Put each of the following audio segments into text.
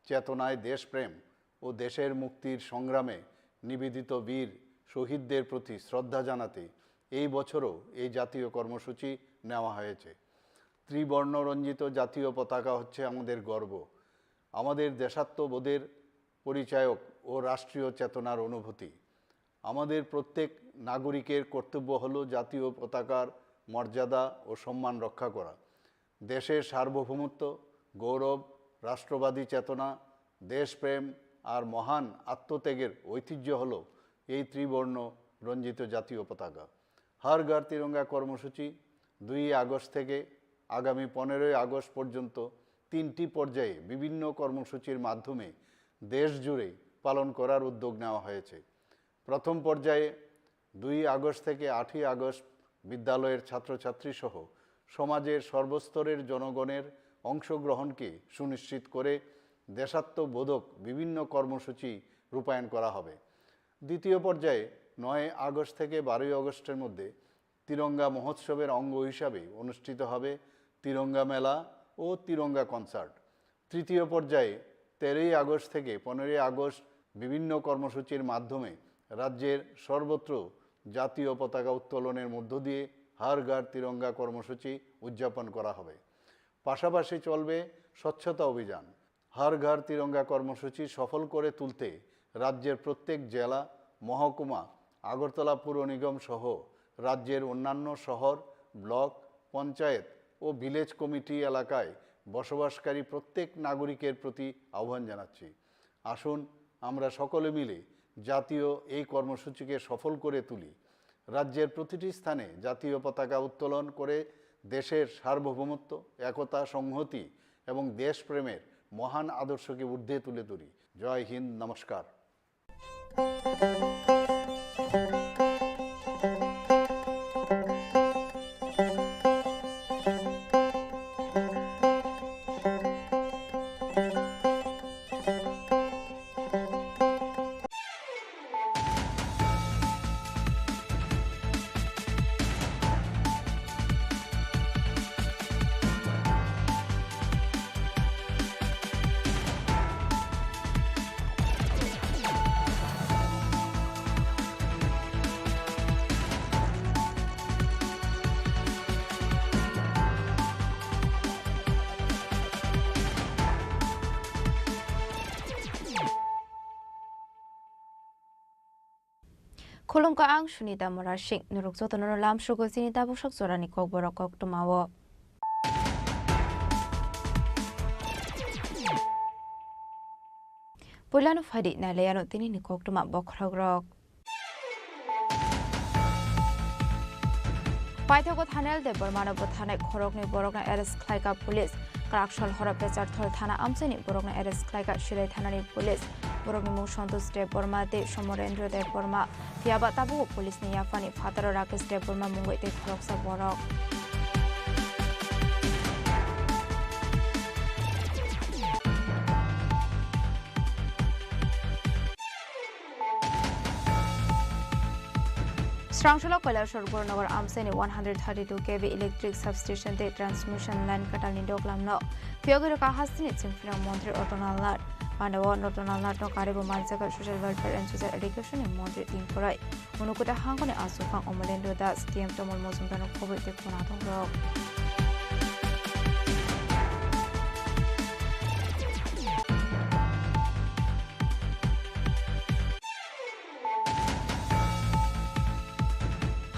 চেতনায় দেশপ্রেম ও দেশের মুক্তির সংগ্রামে নিবেদিত বীর শহীদদের প্রতি শ্রদ্ধা জানাতে এই বছরও এই জাতীয় কর্মসূচি নেওয়া হয়েছে। ত্রিবর্ণরঞ্জিত জাতীয় পতাকা হচ্ছে আমাদের গর্ব, আমাদের দেশাত্মবোধের পরিচায়ক ও রাষ্ট্রীয় চেতনার অনুভূতি। আমাদের প্রত্যেক নাগরিকের কর্তব্য হলো জাতীয় পতাকার মর্যাদা ও সম্মান রক্ষা করা। দেশের সার্বভৌমত্ব, গৌরব, রাষ্ট্রবাদী চেতনা, দেশপ্রেম আর মহান আত্মত্যাগের ঐতিহ্য হলো এই ত্রিবর্ণ রঞ্জিত জাতীয় পতাকা। হর ঘর তিরঙ্গা কর্মসূচি 2 আগস্ট থেকে আগামী 15 আগস্ট পর্যন্ত 3টি পর্যায়ে বিভিন্ন কর্মসূচির মাধ্যমে দেশ জুড়ে পালন করার উদ্যোগ নেওয়া হয়েছে। প্রথম পর্যায়ে 2 আগস্ট থেকে 8ই আগস্ট বিদ্যালয়ের ছাত্রছাত্রী সহ সমাজের সর্বস্তরের জনগণের অংশগ্রহণকে সুনিশ্চিত করে দেশাত্মবোধক বিভিন্ন কর্মসূচি রূপায়ণ করা হবে। দ্বিতীয় পর্যায়ে 9 আগস্ট থেকে 12 আগস্টের মধ্যে তিরঙ্গা মহোৎসবের অঙ্গ হিসাবে অনুষ্ঠিত হবে তিরঙ্গা মেলা ও তিরঙ্গা কনসার্ট। তৃতীয় পর্যায়ে 13 আগস্ট থেকে 15 আগস্ট বিভিন্ন কর্মসূচির মাধ্যমে রাজ্যের সর্বত্র জাতীয় পতাকা উত্তোলনের মধ্য দিয়ে হর ঘর তিরঙ্গা কর্মসূচি উদযাপন করা হবে। পাশাপাশি চলবে স্বচ্ছতা অভিযান। হর ঘর তিরঙ্গা কর্মসূচি সফল করে তুলতে রাজ্যের প্রত্যেক জেলা, মহকুমা, আগরতলা পুর নিগম সহ রাজ্যের অন্যান্য শহর, ব্লক, পঞ্চায়েত ও ভিলেজ কমিটি এলাকায় বসবাসকারী প্রত্যেক নাগরিকের প্রতি আহ্বান জানাচ্ছি। আসুন আমরা সকলে মিলে জাতীয় এই কর্মসূচিকে সফল করে তুলি। রাজ্যের প্রতিটি স্থানে জাতীয় পতাকা উত্তোলন করে দেশের সার্বভৌমত্ব, একতা, সংহতি এবং দেশপ্রেমের মহান আদর্শকে ঊর্ধ্বে তুলে ধরি। জয় হিন্দ, নমস্কার। Khulum ka ang Sunita Morashik nuruk zoto nor lam shugo sinita bushak zorani kok borok kok tumawo. Pulano fadi na leyano tini ni kok tuma bokragrok. Paithago thanel de bormano bothane khorok ni borok na arrest khlaika police. Karakshal hora pechar thol thana amseni borok na arrest khlaika shirai thana ni police. Borok ni mung Santosh de Burma de Somorendra de Burma. Fiaba tabu police ni yafani fataro Rakesh de Burma mungoi de khorok sa borok. Srangshalo Kailashwar Gornagar Amseni 132 kV electric substation de transmission line katalni doklamno. Fiogero ka hasini chimfira Montri Otonalnar. Pandawa Otonalnar no karibu manjaka social welfare and social education in Montri Timpurai. Unukuta hangone asukang Omolendo das TM Tomol Mozumdano Kobe de Punatong Rock.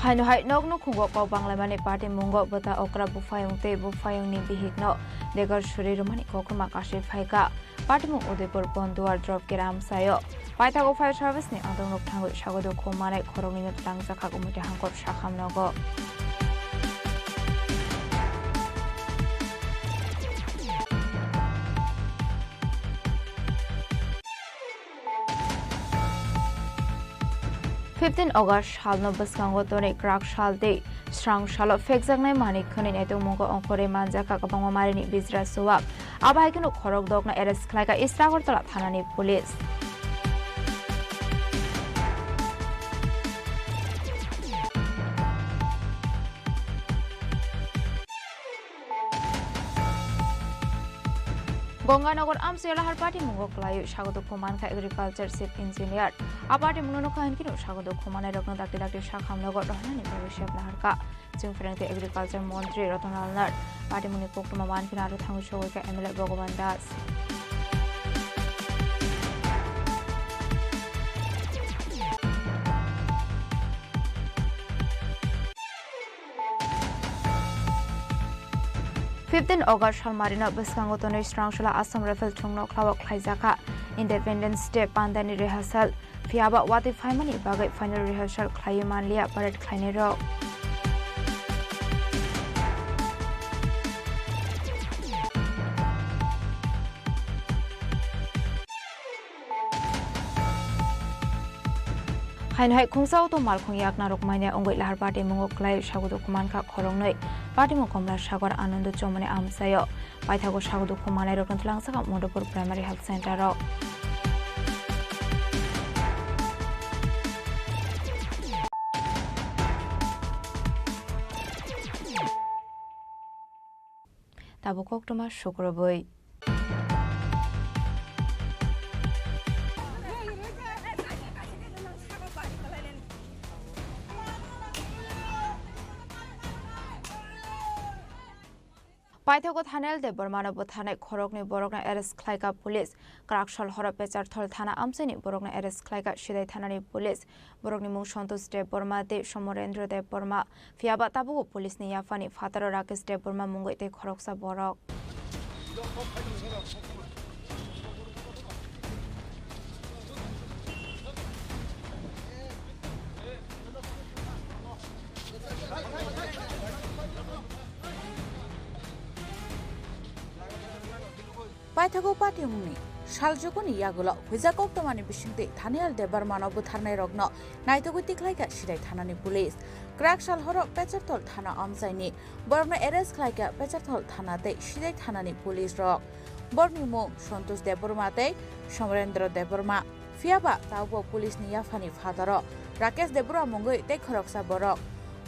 Haino hai nok no khungo ko banglamani party mungo bota okra bufayong te bufayong ni bihigno degar shuri romani kokuma kashi phaika party mung Udaipur Bonduar drop kiram sayo paithago fire service ni adong rok thango sagodo khomane khorongni no tangja khak umite hangkop shakham nogo August halno baskango tone krak shalde strang shalo fekjangnai manik khani neto mungo onkore manjaka kabangma marini bizra suwak abaikeno khorok dokna arrest khlaika Istragartala thanani police Gonganagar Amse Lahar Party Mungo Klayu Shagodo Kumanka Agriculture Chief Engineer A Party Muno Kankino Shagodo Kumana Rokno Dakti Shakam Logo Rohani Bhavishya Laharka Jungfrente Agriculture Montri Rotonal Nat Party Muni Pokuma Mankina Tangushoka Emile Bogovan Das 15 August Halmarina Biskangotono Strangshula Assam Rifle Tungno Klawak Klaizaka Independence Day Pandani Rehearsal Fiaba Wati Faimani Bagai Final Rehearsal Klayumanlia Parade Klainero Hain hai khungsa to mal khung yak narok maine ongoi lahar party mungo klai shagudo kuman kha khorongnoi party mo komla sagar anand chomane amsayo paithago shagudo kumane rokon tulangsa ka modopur primary health center ro tabukok toma shokroboi Paithago Thanel de Burmana Bothane Khorokni Borokna Eres Klaika Police Krakshal Hora Pechar Thol Thana Amseni Borokna Eres Klaika Shidai Thanani Police Borokni Mung Santos de Burma de Shomorendra de Burma Fiaba Tabu Police ni Yafani Fataro Rakesh de Burma Mungoi de Khoroksa Borok Paithago party muni saljokoni yagulo huijakok tomani bisingte thanial debar manobu tharnai rogno naitogo tiklaika sidai thanani police krakshal horo pechartol thana amsaini borno arrest klaika pechartol thanate sidai thanani police rok borni mung santosh debormate somrendra deborma fiaba taubo police ni yafani fataro rakesh deborma mungoi te khoroksa borok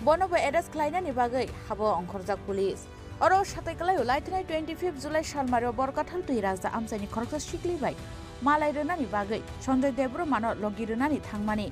bonobo arrest klainani bagai habo ongkhorjak police Oro satai kalai laitinai 25 July salmario borkathal tui raja amsani khoroksa sikli bai malai renani bagai Sanjay Debro mano logi renani thangmani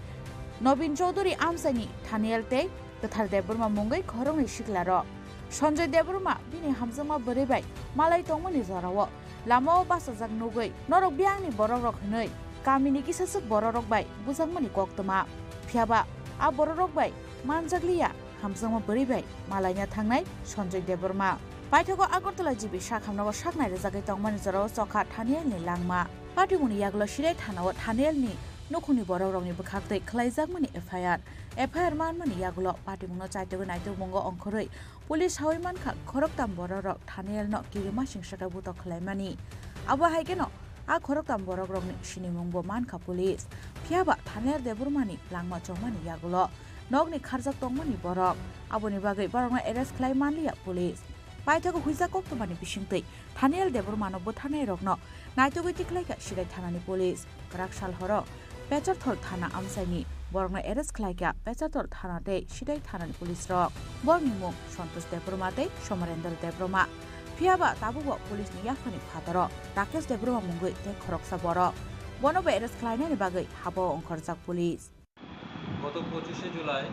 Nobin Chaudhary amsani Thaniel te Kathal Deborma mungai khorongni siklaro Sanjay Deborma bini hamjama bore bai malai tongmani jarawo lamao basajak nugoi norok biangni borok hnoi kamini kisasuk borok bai bujangmani koktoma phiaba a borok bai manjakliya hamjama bore bai malainya thangnai Sanjay Deborma Paithago Agartala jibi sakhamnago saknai rejagai tongmani jaro chokha Thaniel ni langma Patimuni yaglo sirai thanawo Thaniel ni nokuni borok ni bukhaktei khlaijakmani FIR manmani yaglo Patimuno chaitogo naito mungo ongkhoroi police hawai mankha khoroktam borok Thaniel no kirima singsaka buto khlaimani abo haikeno a khoroktam borok ni sinimungbo mankha police phiaba Thaniel Debormani langma chongmani yaglo Nogni kharjak tongmani borok aboni bagai borokna arrest khlaimanliya police Paithago huijakok tomani bisingtei Thaniel Debormano bothanai rokno naitogoi tiklaika sidai thanani police Krakshal horo Pecharthol thana amsaini borokna arrest khlaika Pecharthol thanate sidai thanani police rok borni mung Santosh Deborma te Somarendra Deborma phiaba tabubo police ni yafani phataro Rakesh Deborma mungoi te khoroksa borok bonobo arrest khlainani bagai habo ongkhorjak police গত 25 জুলাই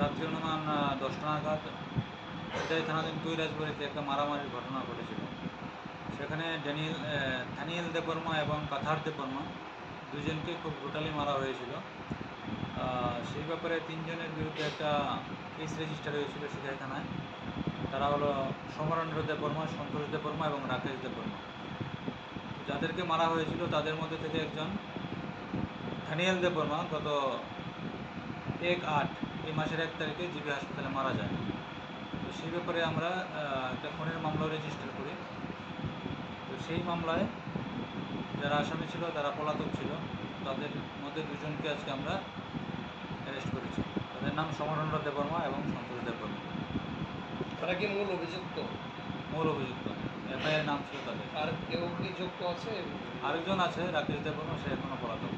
রাত্রি অনুমান 10টা নাগাদ এটাই থানাধীন কৈরাজবাড়িতে একটা মারামারির ঘটনা ঘটেছিল সেখানে থানিয়েল দেববর্মা এবং কাথার দেববর্মা দুজনকে খুব ব্রুটালি মারা হয়েছিল সেই ব্যাপারে তিনজনের বিরুদ্ধে একটা কেস রেজিস্টার হয়েছিল সিধাই থানায় তারা হলো সমরেন্দ্র দেববর্মা সন্তোষ দেববর্মা এবং রাকেশ দেববর্মা যাদেরকে মারা হয়েছিল তাদের মধ্যে থেকে একজন থানিয়েল দেববর্মা গত 1/8 এই মাসের 1 তারিখে জিবি হাসপাতালে মারা যায় তো সেই ব্যাপারে আমরা একটা খুনের মামলা রেজিস্টার করি তো সেই মামলায় যারা আসামি ছিল তারা পলাতক ছিল তাদের মধ্যে দুজনকে আজকে আমরা অ্যারেস্ট করেছি তাদের নাম সমরেন্দ্র দেববর্মা এবং সন্তোষ দেববর্মা তারা কি মূল অভিযুক্ত FIR নাম ছিল তাদের আর কেউ কি যুক্ত আছে আরেকজন আছে রাকেশ দেববর্মা সে এখনো পলাতক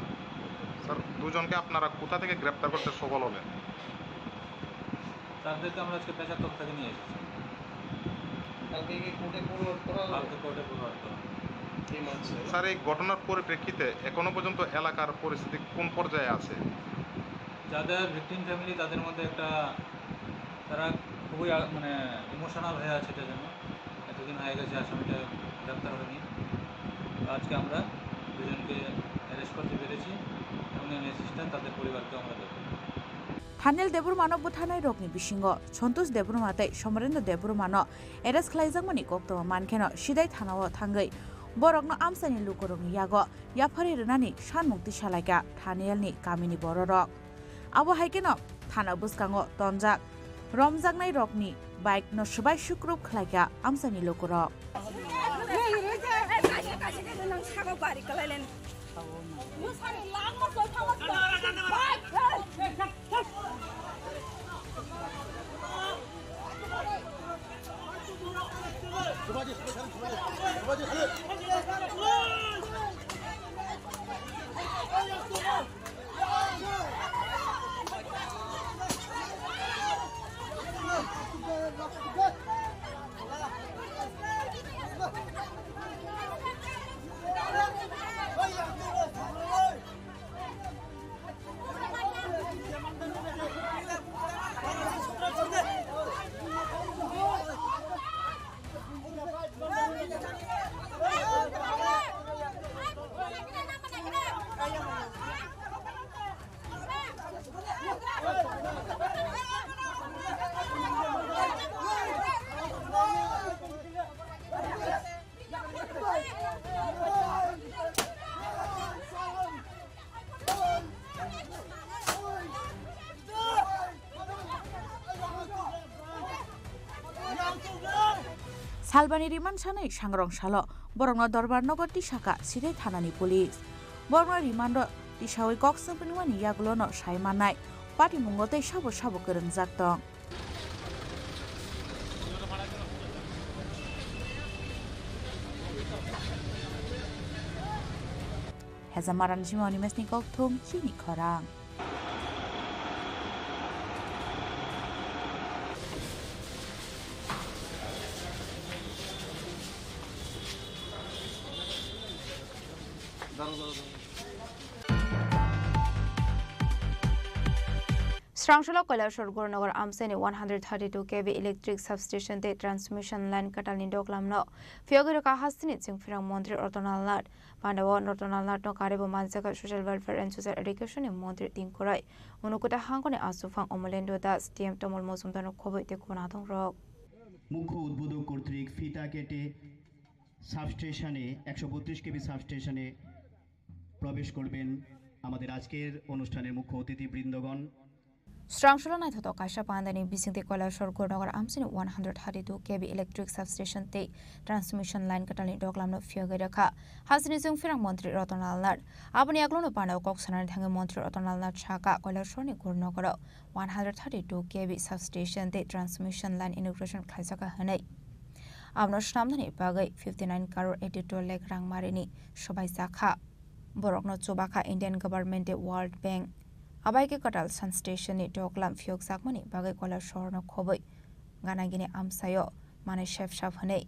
স্যার দুজনকে আপনারা কোথা থেকে গ্রেপ্তার করতে সফল হলেন তাদেরকে আমরা আজকে পেশাতক থেকে নিয়ে এসেছি কালকে কি কোর্টে ফরওয়ার্ড করা হবে কালকে কোর্টে ফরওয়ার্ড করা এই মানছে স্যার, এই ঘটনার পরিপ্রেক্ষিতে এখনো পর্যন্ত এলাকার পরিস্থিতি কোন পর্যায়ে আছে? যাদের ভিকটিম ফ্যামিলি তাদের মধ্যে একটা তারা খুবই মানে ইমোশনাল হয়ে আছে এটার জন্য। এতদিন হয়ে গেছে আসামিটা গ্রেপ্তার হয়নি। তো আজকে আমরা দুজনকে অ্যারেস্ট করতে পেরেছি এবং অ্যাসিস্ট্যান্ট তাদের পরিবারকে আমরা দেবো। थानेल देबुरमानो बुथानाय रगनि बिसिंगो सन्तोष देबुरमातै समरेन्द्र देबुरमानो एरेस्ट खालायजाकमानि कक्तमा मानखेनो सिदाय थानाव थांगै बरकनो आमसानि लुकरंनि यागो याफारि रनानि सानमुक्ति सालायगा थानेलनि गामिनि बररक आबो हाइकेनो थाना बुसकांगो तनजाक रमजाकनाय रगनि बाइक न सुबाय सुक्रुब खालायगा आमसानि लुकरक सालबानि रिमान्ड सानै सांग्रं सालो बरंनो दरबार नगर तिसाका सिदै थानानि पुलिस बरंनो रिमान्ड तिसावै कक्सनपनिवानि यागुलोनो सायमानाय पार्टी मुंगतै साबो साबो गोरों जाक्तं हेजामारान जिमावनि मेसनि कक्थुम चिनी खरां Srangshalo Kailashwar Gornagar Amseni 132 kV electric substation te transmission line katalni doklamno Fyogero Kahastini Chingfirang Montri Ortonalnat Pandawa Ortonalnat no Karibo Mansaka Social Welfare and Social Education in Montri Tinkurai Unukuta Hangone Asufang Omolendo Das TM Tomol Mosumdano Kobo Tekunatong Rock মুখ্য উদ্বোধক কর্তৃক ফিতা কেটে সাবস্টেশনে 132 KV সাবস্টেশনে প্রবেশ করবেন আমাদের আজকের অনুষ্ঠানের মুখ্য অতিথি বৃন্দগণ Srangshalo Naithoto Kaisha Pandani Bisingte Kailashwar Gornagar Amseni 132 kV electric substation te transmission line katalni doklamno Fyogero Kha Hasini Chingfirang Montri Ortonalnat Aboni Aglono Pandaw Koksanar Thange Montri Ortonalnat Chaka Kailashwarni Gornagar 132 kV substation te transmission line inauguration khaisaka hanai Abno Shnamdani Bagai 59 crore 82 lakh rang marini Shobai Sakha Borokno Chobakha Indian government World Bank Abaike Katal Sun Station ni Doklam Fyog Sakmani Bagai Kailashwar no Khoboi Ganagini Amsayo Mane Chef Shaf Hanei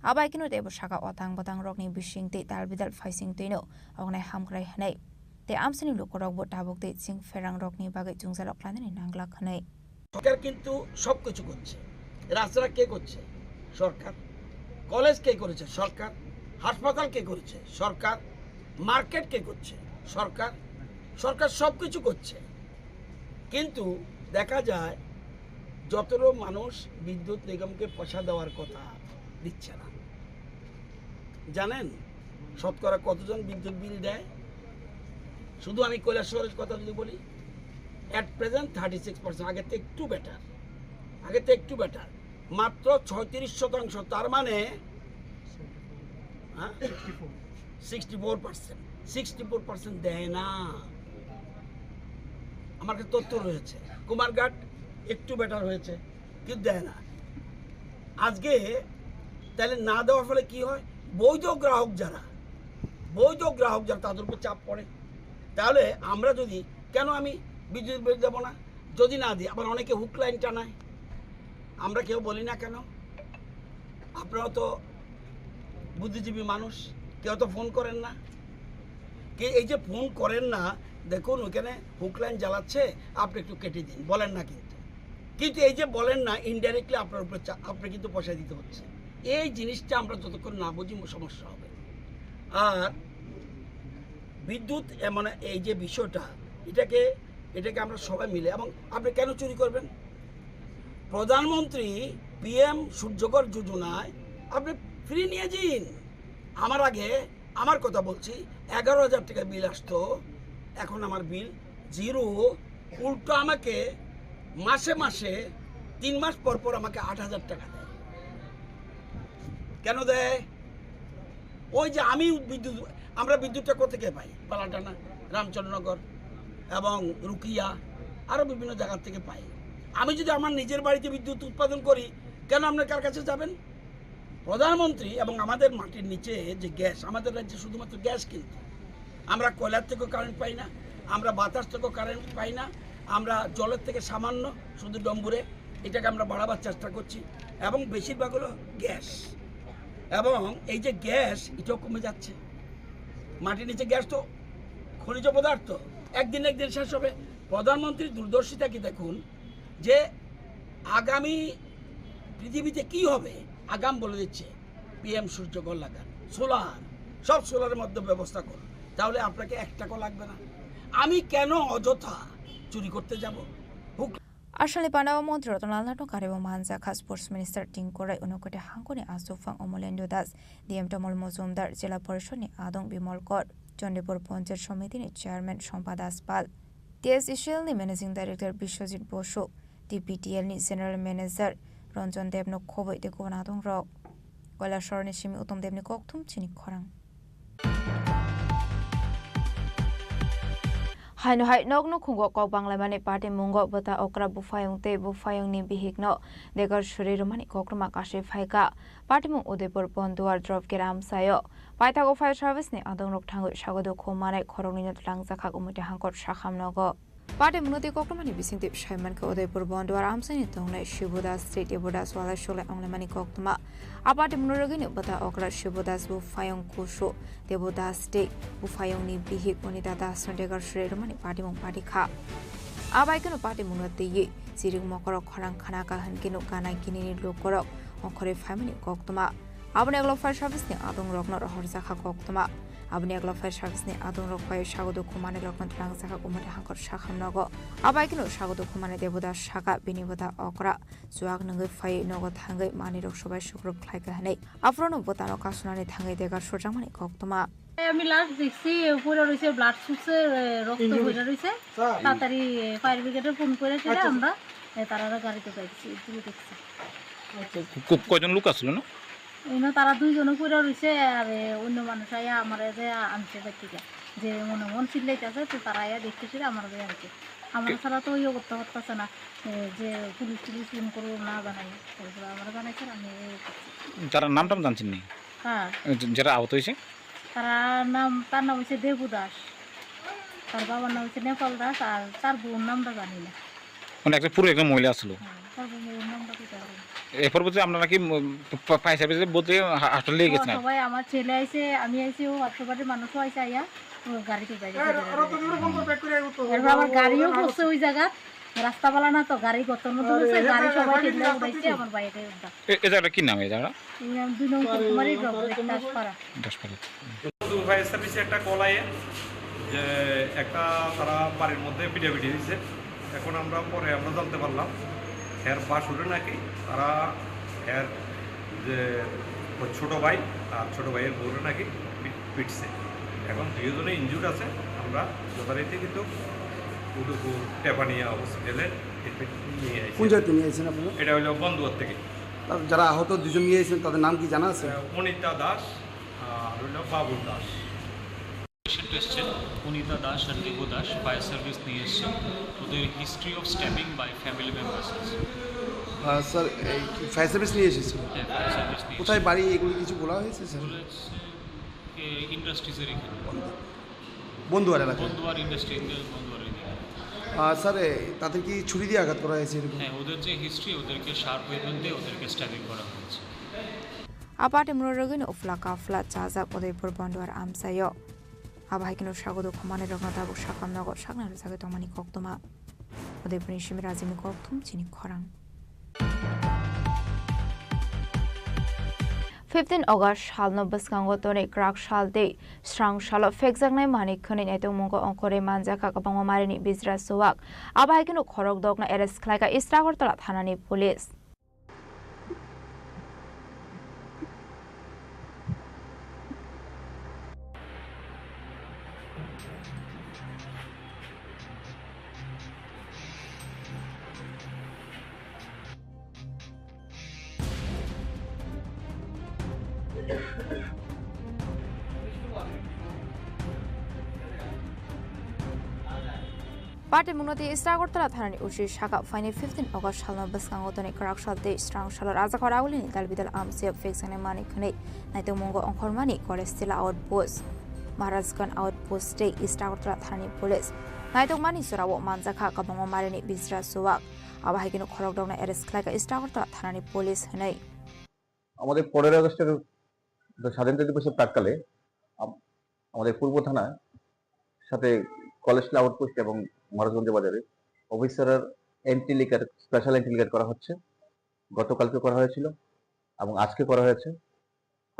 Abaike no Debo Shaka Otang Botang Rokni Bishing Te Dalbidal Faising Tino Ognai Hamkrai Hanei Te Amsani Lukorok Bo Tabok Te Sing Ferang Rokni Bagai Jungzalok Landani Nanglak Hanei সরকার কিন্তু সবকিছু করছে রাস্তা কে করছে সরকার college কে করেছে সরকার হাসপাতাল কে করেছে সরকার market কে করছে সরকার সরকার সবকিছু করছে কিন্তু দেখা যায় যতটা মানুষ বিদ্যুৎ নিগমকে পয়সা দেওয়ার কথা দিচ্ছে না জানেন শতকরা কতজন বিদ্যুৎ বিল দেয় শুধু আমি কৈলাসহরের কথা যদি বলি at present 36% আগে থেকে একটু বেটার মাত্র 36% তার মানে 64% দেয় না আমার কাছে তথ্য রয়েছে কুমারঘাট একটু বেটার হয়েছে কিন্তু দেয় না আজকে তাহলে না দেওয়ার ফলে কি হয় বৈধ গ্রাহক যারা তাদের উপর চাপ পড়ে তাহলে আমরা যদি কেন আমি বিদ্যুৎ বিল দেবো না যদি না দিই আবার অনেকে হুক লাইন টানায় আমরা কেউ বলি না কেন আপনারা তো বুদ্ধিজীবী মানুষ কেউ তো ফোন করেন না। কে এই যে ফোন করেন না, দেখুন ওইখানে হুকলাইন জ্বালাচ্ছে, আপনি একটু কেটে দিন, বলেন না। কিন্তু এই যে বলেন না, ইনডাইরেক্টলি আপনার উপরে আপনি কিন্তু পয়সা দিতে হচ্ছে। এই জিনিসটা আমরা যতক্ষণ না বুঝি সমস্যা হবে। আর বিদ্যুৎ মানে এই যে বিষয়টা, এটাকে আমরা সবাই মিলে, এবং আপনি কেন চুরি করবেন? প্রধানমন্ত্রী PM সূর্যঘর যোজনায় আপনি ফ্রি নিয়ে যান। আমার আগে আমার কথা বলছি, 11,000 টাকা বিল আসতো, এখন আমার বিল 0। উল্টো আমাকে মাসে মাসে 3 মাস পর পর আমাকে 8,000 টাকা দেয়। কেন দেয়? ওই যে আমরা বিদ্যুৎটা কোথেকে পাই? পালাটানা, রামচন্দ্রনগর এবং রুকিয়া, আরও বিভিন্ন জায়গার থেকে পাই। আমি যদি আমার নিজের বাড়িতে বিদ্যুৎ উৎপাদন করি, কেন আপনার কার কাছে যাবেন? প্রধানমন্ত্রী এবং আমাদের মাটির নিচে যে গ্যাস, আমাদের রাজ্যে শুধুমাত্র গ্যাস, কিন্তু আমরা কয়লার থেকেও কারেন্ট পাই না, আমরা বাতাস থেকেও কারেন্ট পাই না, আমরা জলের থেকে সামান্য শুধু ডম্বুরে, এটাকে আমরা বাড়াবার চেষ্টা করছি, এবং বেশিরভাগ হলো গ্যাস। এবং এই যে গ্যাস, এটাও কমে যাচ্ছে। মাটির নিচে গ্যাস তো খনিজ পদার্থ, একদিন শেষ হবে। প্রধানমন্ত্রীর দূরদর্শিতা কি দেখুন, যে আগামী পৃথিবীতে কি হবে আগাম বলে দিচ্ছে। PM সূর্যঘর লাগান, সোলার, সব সোলারের মধ্যে ব্যবস্থা করুন, তাহলে আপনাকে 1 টাকাও লাগবে না। আমি কেন অযথা চুরি করতে যাব? Asal Pandawa Mantri Rotnalna to Karebo Manzaka Sports Minister Tinkorai Unokote Hankoni Asufang Omolendo Das, DM Tomol Mozumdar, Jela Porshoni Adong Bimol Kor, Jondepur Poncher Shomitini Chairman Shompadas Pal, TSL Managing Director Bishojit Bosho, DPTL General Manager Ronjon Debno Kobo de Gonadong Rock, Gola Shornishimi Utom Debni Koktum Chini Khorang. Haino hai nok no khungo kok bangla mane party mungo bata okra bufayong ni bihikno degar shuri romani kokrma kashe phaika party mung Udaipur Bonduar drop geram sayo paithago fire service ni adong rok thango sagodo khomane khorongni no langjakha umute hangkot shakhamnogo party munoti kokrmani bisingtip shaiman ko Udaipur Bonduar amsani tongnai Shibudas Street Ibudas wala shole anglamani koktuma apati munurogini bata okra Shibudas bufayong kusho Debudas Day bufayong ni bihik unita das degar shuri romani party mung party kha abai kono party munoti ye siring mokorok khorang khana ka hankino ganai kinini lokorok okhore family koktuma abone aglo fire service ni adong rokno horjakha koktuma abone aglo fire service ni adong rok pai sagodo khumane rokno langjakha umate hangkor shakhamnogo abai kono sagodo khumane Debudas shaka biniboda okra juak nangai fai nogo thangai mani rok sobai sukrok khlaika hanai afrono botano kasunani thangai degar sorjamani koktuma আমি last দেখছি পুরো রয়েছে blood সুসে রক্ত হয়ে রয়েছে তাড়াতাড়ি fire ব্রিগেডে phone করেছিল আমরা তারা গাড়িতে যাইছি দেখছি কয়জন লোক আসলো না? তারা 2 জন পুরো রয়েছে আর অন্য মানুষ আয়া আমারে যে আনছে থেকে যে মন চিল্লাইতেছে তো তারা আয়া দেখতেছিল আমার আনছে আমার ছাড়া তো ইয়ে করতে পারতেছে না যে পুলিশ ফোন করবো না জানাই আমার জানাইছে আমি যারা নামটাম জানছেন নি? হ্যাঁ যারা আহত হয়েছে তার নাম হচ্ছে দেবুদাস, তার বাবার নাম হচ্ছে নেপাল দাস, আর তার বোন নামটা জানি না। মানে একটা পুরো একজন মহিলা আসলো। তার বোনের নামটা কি জানি না। এরপর বলতে আমরা নাকি ফায়ার সার্ভিসে বলতে হাসপাতালে নিয়ে গেছেন। সবাই আমার ছেলে আইছে, আমি আইছি, ও আশেপাশের মানুষও আইছে, আইয়া গাড়িতে যাই এরপর আমার গাড়িও পড়ছে ওই জায়গা, রাস্তা বলা না তো গাড়ি গতর মধ্যে হচ্ছে, গাড়ি সবাই ঠেলে উঠাইছে আমার বাইরে উঠা। এই জায়গাটা কি নাম? এই জায়গাটা 2 নং কুমারী ড্রপ দাসপাড়া। ফায়ার সার্ভিসে একটা কল আয়ে যে একটা তারা বাড়ির মধ্যে পিটাপিটি হয়েছে। এখন আমরা জানতে পারলাম এর বাসুরে নাকি তারা এর যে ছোটো ভাই আর ছোটো ভাইয়ের বউরে নাকি পিটছে। এখন 2 জনে ইনজুর্ড আছে। আমরা যথারীতি কিন্তু উদয়পুর টেপানিয়া হসপিটালে নিয়ে আসি। কোন জায়গায় নিয়ে আসছেন আপনারা? এটা হলো বন্ধুয়ার থেকে। যারা আহত 2 জন নিয়ে এসেছেন তাদের নাম কি জানা আছে? অনিতা দাস আর হলো বাবুল দাস। পেশেন্ট এসছেন অনিতা দাস আর দেবু দাস, ফায়ার সার্ভিস নিয়ে এসছে। ওদের history of stabbing by family members আছে। স্যার ফায়ার সার্ভিস নিয়ে এসেছিল? হ্যাঁ, ফায়ার সার্ভিস নিয়ে। কোথায় বাড়ি এগুলো কিছু বলা হয়েছে স্যার? ইন্ডাস্ট্রিজের এখানে বন্ধুয়ার এলাকা, বন্ধুয়ার ইন্ডাস্ট্রি, বন্ধুয়ার এদিকে। স্যার তাদের কি ছুরি দিয়ে আঘাত করা হয়েছে? হ্যাঁ, ওদের যে হিস্ট্রি, ওদেরকে শার্প ওয়েপন দিয়ে ওদেরকে স্ট্যাবিং করা হয়েছে। Aparte Murogin of Laka Flat Chaza Odepur Bonduar Amsayo. Abahikino Shagodo Komane Rognata Shakam Nago Shakna Sagatomani Koktoma. Odepur Shimirazimi Koktum Chini Khorang. 15 August Halno Baskango Crack Shalde, Strong Shallow Fexagne Mani Kunin Etomungo Onkore Manzaka Marini Bizra Suwak, Abahikino Korok Dogna Eres Klaka Istagorta Hanani Police. Party Munoti Istagorta Thanani Ushi Shaka Fine 15 August Halno Baskango Crack Shalde, Strong Shallow Azakorawin, Dalbidal Amsia Fix and Mani Kune, Natomungo Onkormani, Korestilla Outpost. Marazgan Outpost Day Istagorta Thani Police. Naitomani Surawo Manzaka Kabango Marini Bizra Suwak. Abahikino Korogdona Eres Klaka Istagorta Thanani Police Hene. আমাদের 15 আগস্টের স্বাধীনতা দিবসের প্রাক্কালে আমাদের পূর্ব থানার সাথে college outpost এবং মহারাজগঞ্জ বাজারে অফিসারের entry liquor special entry liquor করা হচ্ছে। গতকালকে করা হয়েছিল এবং আজকে করা হয়েছে।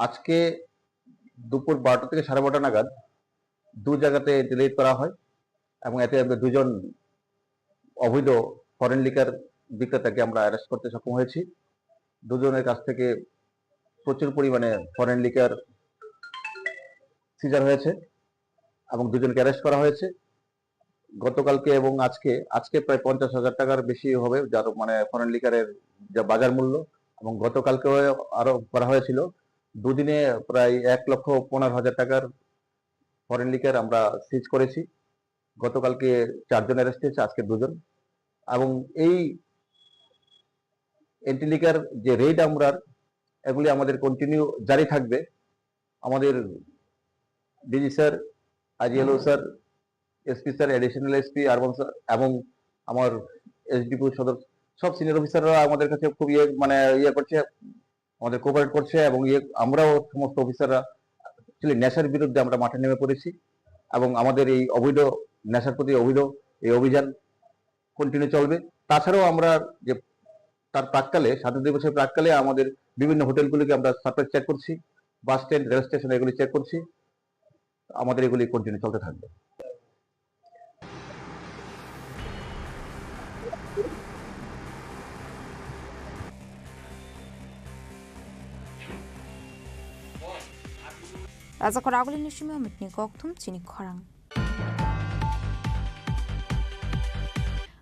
আজকে দুপুর 12টা থেকে 12:30 নাগাদ দু জায়গাতে এন্ট্রি লিকার করা হয় এবং এতে আমরা দুজন অবৈধ ফরেন লিকার বিক্রেতাকে আমরা অ্যারেস্ট করতে সক্ষম হয়েছি। দুজনের কাছ থেকে প্রচুর পরিমাণে ফরেন লিকার সিজার হয়েছে এবং দুজনকে অ্যারেস্ট করা হয়েছে। গতকালকে এবং আজকে প্রায় 50,000 টাকার বেশি হবে যার মানে ফরেন লিকারের যা বাজার মূল্য, এবং গতকালকে আরো করা হয়েছিল। দুদিনে প্রায় 1,15,000 টাকার ফরেন লিকার আমরা সিজ করেছি। গতকালকে 4 জন অ্যারেস্ট হয়েছে, আজকে 2 জন। এবং এই এন্ট্রি লিকার যে রেড আমরা এগুলি আমাদের কন্টিনিউ জারি থাকবে। আমাদের ডিজি স্যার, আইজিএলও sir, SP sir, additional SP urban sir এবং আমার এসডিপি সদর সব সিনিয়র অফিসাররা আমাদের কাছে খুব করছে, আমাদের কোঅপারেট করছে এবং আমরাও সমস্ত অফিসাররা নেশার বিরুদ্ধে আমরা মাঠে নেমে পড়েছি এবং আমাদের এই অবৈধ নেশার প্রতি এই অভিযান কন্টিনিউ চলবে। তাছাড়াও আমরা যে তার প্রাক্কালে স্বাধীনতা দিবসের প্রাক্কালে আমাদের বিভিন্ন হোটেলগুলিকে আমরা সার্ভে চেক করছি, বাস স্ট্যান্ড, রেল স্টেশন এগুলি চেক করছি। আমাদের এগুলি কন্টিনিউ চলতে থাকবে। Azakorawin Nishimi Mitni Koktum Chini Khorang.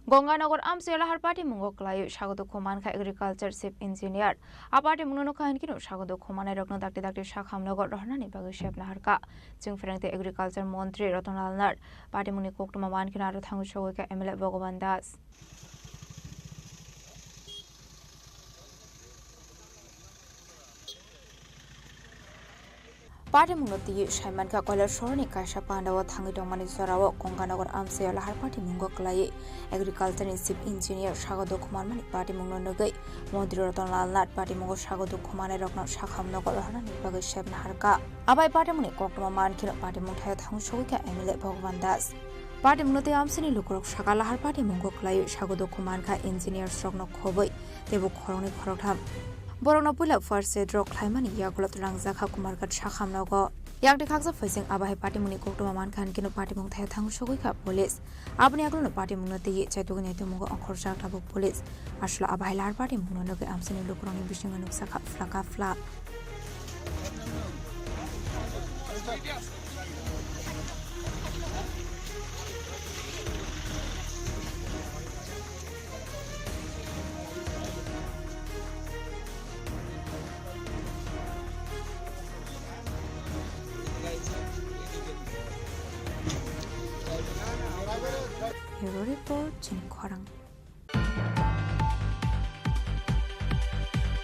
Gonganagar Amsela Har Party Mungo Klayu Shagodo Komanka Agriculture Chief Engineer. A party Munoka and Kino Shagodo Komana Rogno Dacti Shakam Nogo Rohanani Bagushep Naharka, Jung Frank the Agriculture Montri Rotonal Nard, Party Munikokuma Mankina Tangushoka Emile Bogobandas. Party Munoti Shaimanka Kola Shorni Kasha Pandawa Tangidomani Sorawa, Gonganagar Amsela Har Party Mungo Klaye, Agriculture Chief Engineer Shagodo Kumarmani Party Munonogai, Moderator Nat Party Mungo Shagodo Kumane Rogno Shakam Nogoran, Bagashep Naharka. Abai Party Muni Kokuma Mankino Party Muntai Tangshoka Emile Bogvandas. Party Munoti Amsini Lukurok Shakala Har Party Mungo Klaye, Shagodo Kumanka Engineer Strogno Koboi, Debu Koroni Korotam. Borona Pula first said rock Climani Yagolot Rangzaka Kumarkat Shakam Nogo. Yak the Kaxa facing Abai Party Muniko to Maman Kino Party Muntai Tangshoka Police. Abniagolo Party Munoti Chetuneto Mungo on Korshak Tabu Police. Ashla Abailar Party Munoga Amsini Lukuroni Bishing and Saka Flaka Fla. Hero report Chini Khorang.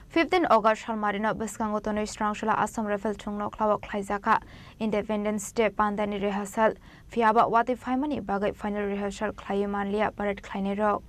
15 August Halmarino Baskangotono Strangshula Assam Rifle Chungno Klawa Klaizaka Independence Day Pandani Rehearsal Fiaba Wati Faimani Bagai Final Rehearsal Klayimanlia Barat Kleinero.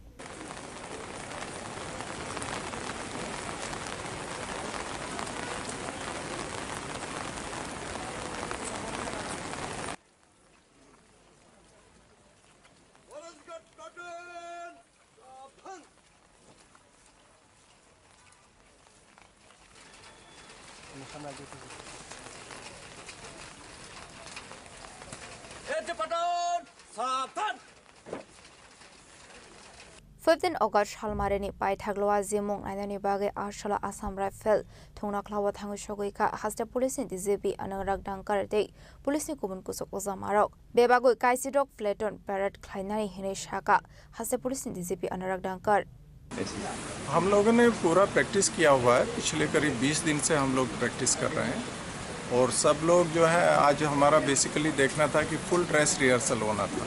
15 August halmareni paithagloa jimung nainani bage arshala Assam Rifle thongna klawa thangu shogoika hasta police ni DJP anarag dangkar dei police ni kubun kusok ozamarok bebagoi kaisidok platon parrot khlainani hine shaka hasta police ni DJP anarag dangkar हम लोगों ने पूरा practice किया हुआ है पिछले करीब 20 दिन से हम लोग प्रैक्टिस कर रहे हैं और सब लोग जो है आज हमारा बेसिकली देखना था कि फुल ड्रेस रिहर्सल होना था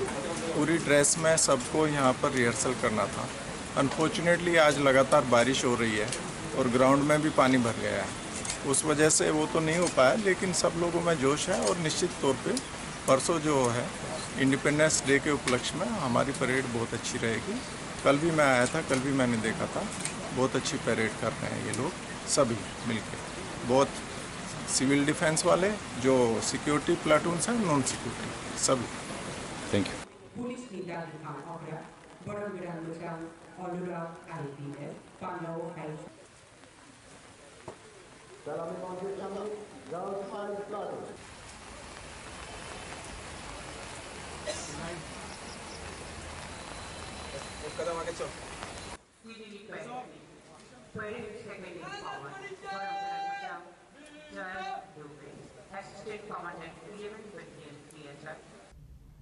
पूरी ड्रेस में सबको यहाँ पर रिहर्सल करना था अनफॉर्चुनेटली आज लगातार बारिश हो रही है और ग्राउंड में भी पानी भर गया है उस वजह से वो तो नहीं हो पाया लेकिन सब लोगों में जोश है और निश्चित तौर पे परसों जो है इंडिपेंडेंस डे के उपलक्ष्य में हमारी परेड बहुत अच्छी रहेगी कल भी मैं आया था कल भी मैंने देखा था बहुत अच्छी परेड कर रहे हैं ये लोग सभी मिलकर बहुत सिविल डिफेंस वाले जो सिक्योरिटी प्लाटून्स हैं नॉन सिक्योरिटी सभी thank you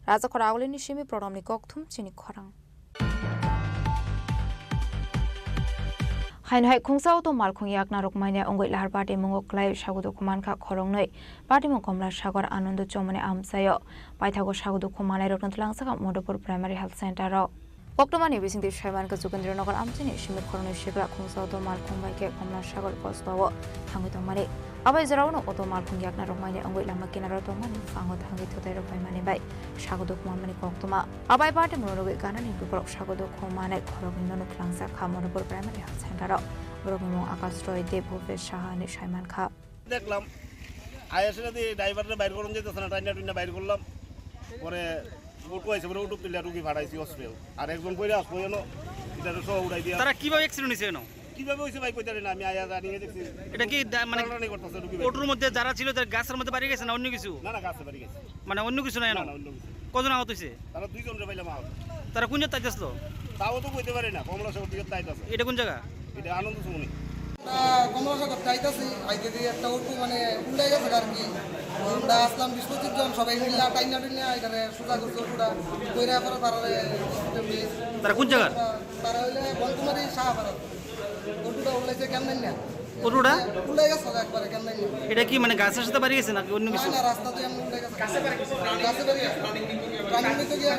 Raja Khorang ni shimi program ni kokthum Chini Khorang Hainhai khungsao to mal khung yak narok maine ongoi lahar party mongok klai sagudu khuman kha khorong noi party mong komla sagar anand chomane amsayo paithago sagudu khumanai rokn tlangsa ka Modopur Primary Health Center ro Oktomani bising di Shaiman ka Jukendrinagar amchini shimi khorong shikra khungsao to mal khung bai ke komla sagar posbawo thangi to mari abai jarauno oto mal khung yak narok maine ongoi lama kinaro to mani fango thangi thotai ro bai mani bai sagudu khumani koktoma abai party moroge ganani biprok sagudu khumane khorong nonu klangsa kha Modopur Primary Health Center ro Borogimo Akastroy Devuve Shahani Shaiman Kha দেখলাম আয়াসে দি ড্রাইভাররে বাইর করুন যেতেছ না টাইনা টুইনা বাইর করলাম পরে উঠু আইছে পরে উঠু তুইলা রুগী ভাড়াইছি হসপিটাল আর একজন কইরা আসবো এনো এটা তো সব উড়াই দিয়া তারা কিভাবে অ্যাক্সিডেন্ট হইছে এনো কিভাবে হইছে ভাই কইতারে না আমি আয়া জানিয়ে দেখছি এটা কি মানে ওটুর মধ্যে যারা ছিল তার গাছের মধ্যে বাড়ি গেছে না অন্য কিছু না না গাছে বাড়ি গেছে মানে অন্য কিছু না এনো কজন আহত হইছে তারা দুইজন রে পাইলাম আহত তারা কোন জায়গায় যাইতেছিল তাও তো কইতে পারে না কমলা শহর দিকে যাইতাছে এটা কোন জায়গা এটা আনন্দ সুমনি কমলাসাগর যাইতাছি আইতে দিয়ে একটা অটো মানে উল্লাই গেছে আর কি আমরা আসলাম 20-25 জন সবাই মিলে টাইনা টাইনা এখানে সোজা করছে অটোটা কইরা পরে তারা কোন জায়গা তারা হইলে বলকুমারি শাহপাড়া অটোটা উল্লাইছে কেমন না অটোটা উল্লাই গেছে একবারে কেমন না এটা কি মানে গাছের সাথে বাড়ি গেছে নাকি অন্য কিছু না রাস্তাতে এমন উল্লাই গেছে গাছে বাড়ি গেছে রানিং নিতে গিয়ে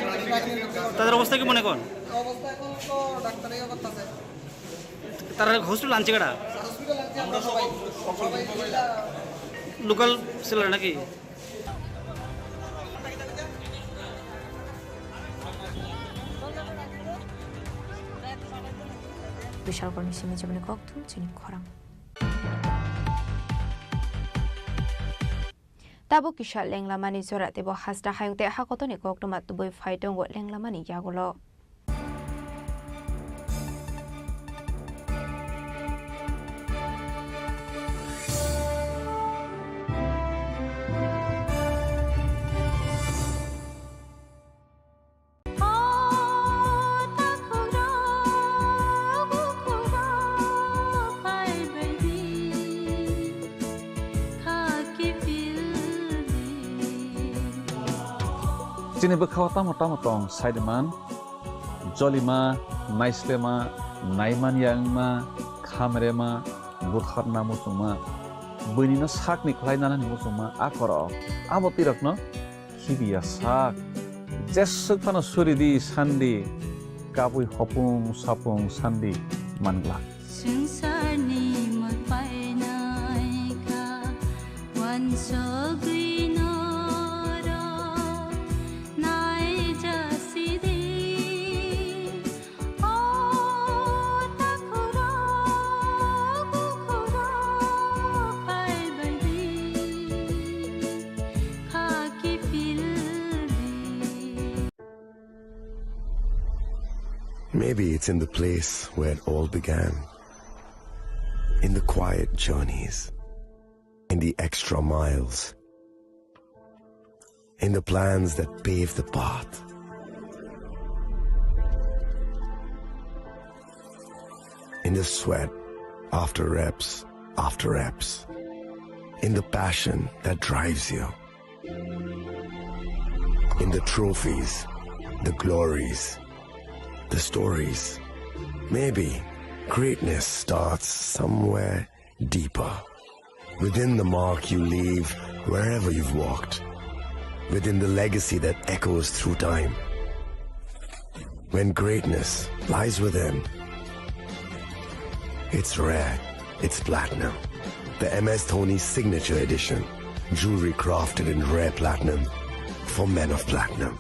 তাদের অবস্থা কি মনে কোন অবস্থা এখন তো ডাক্তারই করতেছে তারা হসপিটাল আনছে কারা হসপিটাল আনছে আমরা সবাই লোকাল ছেলেরা নাকি Bishal Korni shimi jabani kokthum Chini Khorang Tabo kisha lenglamani zora tebo hasta hayungte hakotoni koktomat tuboi faitongo lenglamani yagulo Chini bekhawa tamo tong Saideman, Jolima, Naislema, Naiman Yangma, Kamerema, Bukharna Musuma, Bunina Sakni Klainana Musuma, Akoro, Abotirakno, Kibia Sak, Jessukana Suridi, Sandi, Kabui Hopung, Sapung, Sandi, Mangla. Maybe it's in the place where it all began, in the quiet journeys, in the extra miles, in the plans that pave the path. In the sweat after reps, in the passion that drives you, in the trophies, the glories, the stories. Maybe greatness starts somewhere deeper, within the mark you leave wherever you've walked, within the legacy that echoes through time. When greatness lies within, it's rare, it's platinum. The MS Dhoni Signature Edition, jewelry crafted in rare platinum for men of platinum.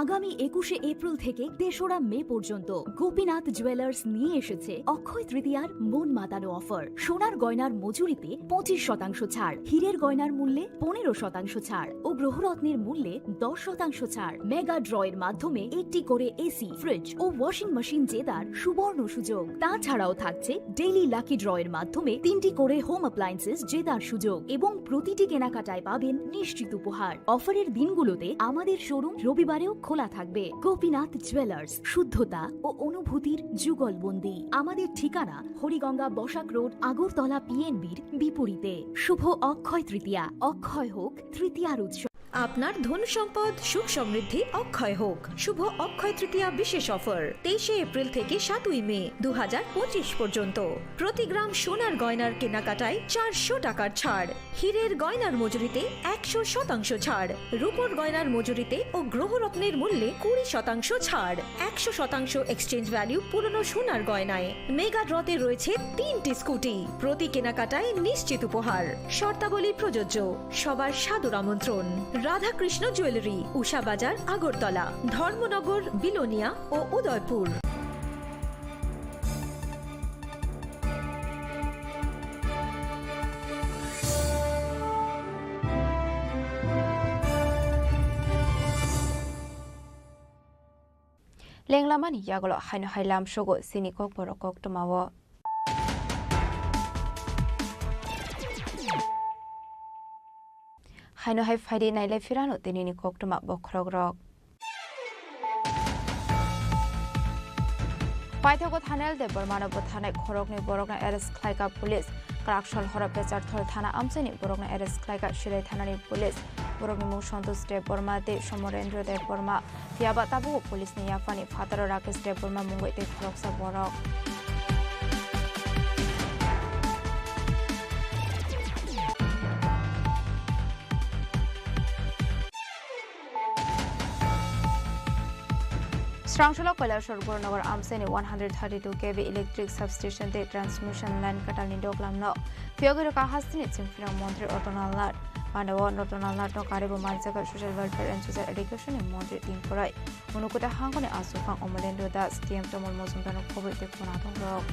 আগামী 21শে April থেকে ৩রা মে পর্যন্ত Gopinath jewellers নিয়ে এসেছে অক্ষয় তৃতীয়ার মন মাতানো offer. সোনার গয়নার মজুরিতে 25% ছাড়, হীরের গয়নার মূল্যে 15% ছাড় ও গ্রহরত্নের মূল্যে 10% ছাড়। মেগা ড্রয়ের মাধ্যমে একটি করে এসি, ফ্রিজ ও ওয়াশিং মেশিন জেতার সুবর্ণ সুযোগ। তাছাড়াও থাকছে ডেইলি লাকি ড্রয়ের মাধ্যমে 3টি করে হোম অ্যাপ্লায়েন্সেস জেতার সুযোগ এবং প্রতিটি কেনাকাটায় পাবেন নিশ্চিত উপহার। অফারের দিনগুলোতে আমাদের শোরুম রবিবারেও খোলা থাকবে। গোপীনাথ জুয়েলার্স, শুদ্ধতা ও অনুভূতির যুগলবন্দি। আমাদের ঠিকানা হরিগঙ্গা বসাক রোড, আগরতলা পিএনবির বিপরীতে। শুভ অক্ষয় তৃতীয়া, অক্ষয় হোক তৃতীয়ার উৎসব। আপনার ধন সম্পদ সুখ সমৃদ্ধি অক্ষয় হোক। শুভ অক্ষয় তৃতীয়া বিশেষ অফার 23শে এপ্রিল থেকে 7ই মে 2025 পর্যন্ত। প্রতি গ্রাম সোনার গয়নার কেনাকাটায় 400 টাকার ছাড়, হীরের গয়নার মজুরিতে 100% ছাড়, রূপোর গয়নার মজুরিতে ও গ্রহরত্নের মূল্যে 20% ছাড়, 100% এক্সচেঞ্জ ভ্যালু পুরনো সোনার গয়নায়। মেগা ড্রতে রয়েছে 3টি স্কুটি, প্রতি কেনাকাটায় নিশ্চিত উপহার। শর্তাবলী প্রযোজ্য। সবার সাদর আমন্ত্রণ। রাধাকৃষ্ণ জুয়েলারি, উষা বাজার, আগরতলা, ধর্মনগর, বিলোনিয়া ও উদয়পুর। লেংলামানি ইয়াগলো হাইনো হাইলাম সগো সিনিকক বরকক টমাও হাইনো হাই ফাইডি নাইলাই ফিরানো তিনিনি কোকটমা বখরক রক পাইথাগো থানাল দে বরমানব থানায় খরকনি বরকনা এরেস্ট খাইকা পুলিশ ক্রাকশল হরা পেচারথল থানা আমসেনি বরকনা এরেস্ট খাইকা শিরাই থানানি পুলিশ বরকনি মুখ সন্তোষ দে বর্মা দে সমরেন্দ্র দে বর্মা ফিয়াবা তাবু পুলিশ নি ইয়াফানি ফাতার রাকেশ দে বর্মা মুঙ্গই দে খরকসা বরক Strangsholo Kailashwar Gornagar Amseni 132 kV electric substation de transmission line katalni doklamno Fyogero Kahastini Chimfira Montri Otonalnar Mandawa Notonalnar no Karibu Mansaka Social Welfare and Social Education in Montri Timpurai Unukuta Hangone Asufang Omolendo Das TM Tomol Mosundano Kobe de Kunaton Rock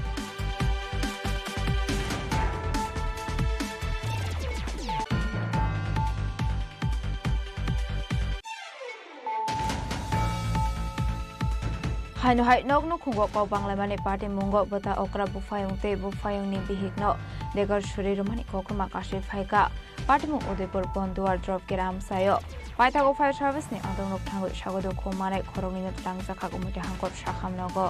Haino hai nok no khungo ko banglamani party mungo bota okra bufayong te bufayong ni bihigno degar shuri rumani kokuma kashi phaika party mung Udaipur Bonduar drop kiram sayo paithago fire service ni andong nok thango sagodo khomane khorongni tlang jakha gumite hangkot shakham nogo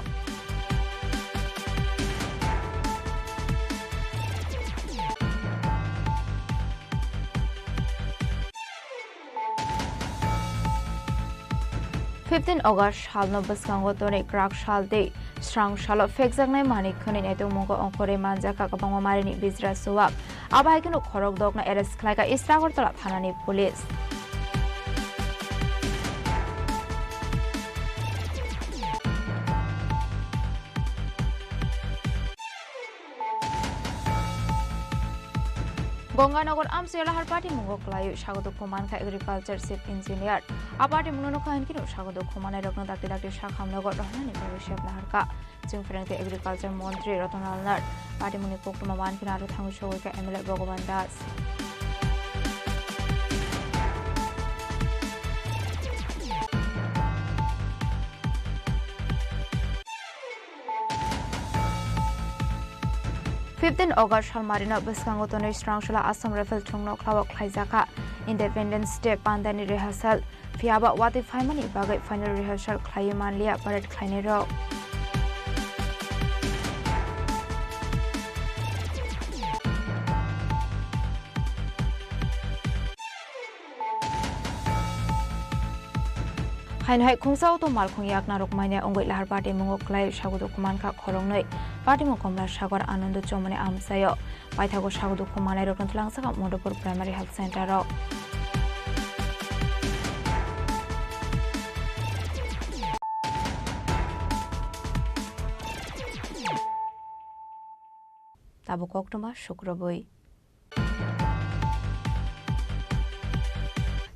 August halno baskango tone krak shalde strang shalo fekjangnai manik khoni neto mungo onkore manjaka kabangma marini bizra suwak abai kino khorok dokna arrest khlaika Istagortala thanani police Gonganagar Amsiyalahar Party Mungo Klayu Shagodo Kuman Ka Agriculture Chief Engineer Aparte Munono Khan Kino Shagodo Kuman Rokno Dakti Dakti Shakham Nogor Rohnani Bhavishya Laharka Jungferengte Agriculture Montri Rotonalnar Party Muni Koktuma Man Kinaru Thangu Shogoika MLA Bhogoban Das 15 August Halmarino Biskangotono Strangsula Assam Rifle Tungno Klawak Klaizaka Independence Day Pandani Rehearsal Fiaba Wati Faimani Bagai Final Rehearsal Klayimanlia Parade Klainero Hainhai Kungsao to Malkung Yak Narokmania Ongoi Lahar Party Mungok Klai Shagudu Kumanka Khorongnoi Party Mukomla Shagor Anandu Chomane Amsayo Paithago Shagudu Kumanai Rokantlangsa Modopur Primary Health Center ro Tabu Koktoma Shukrabui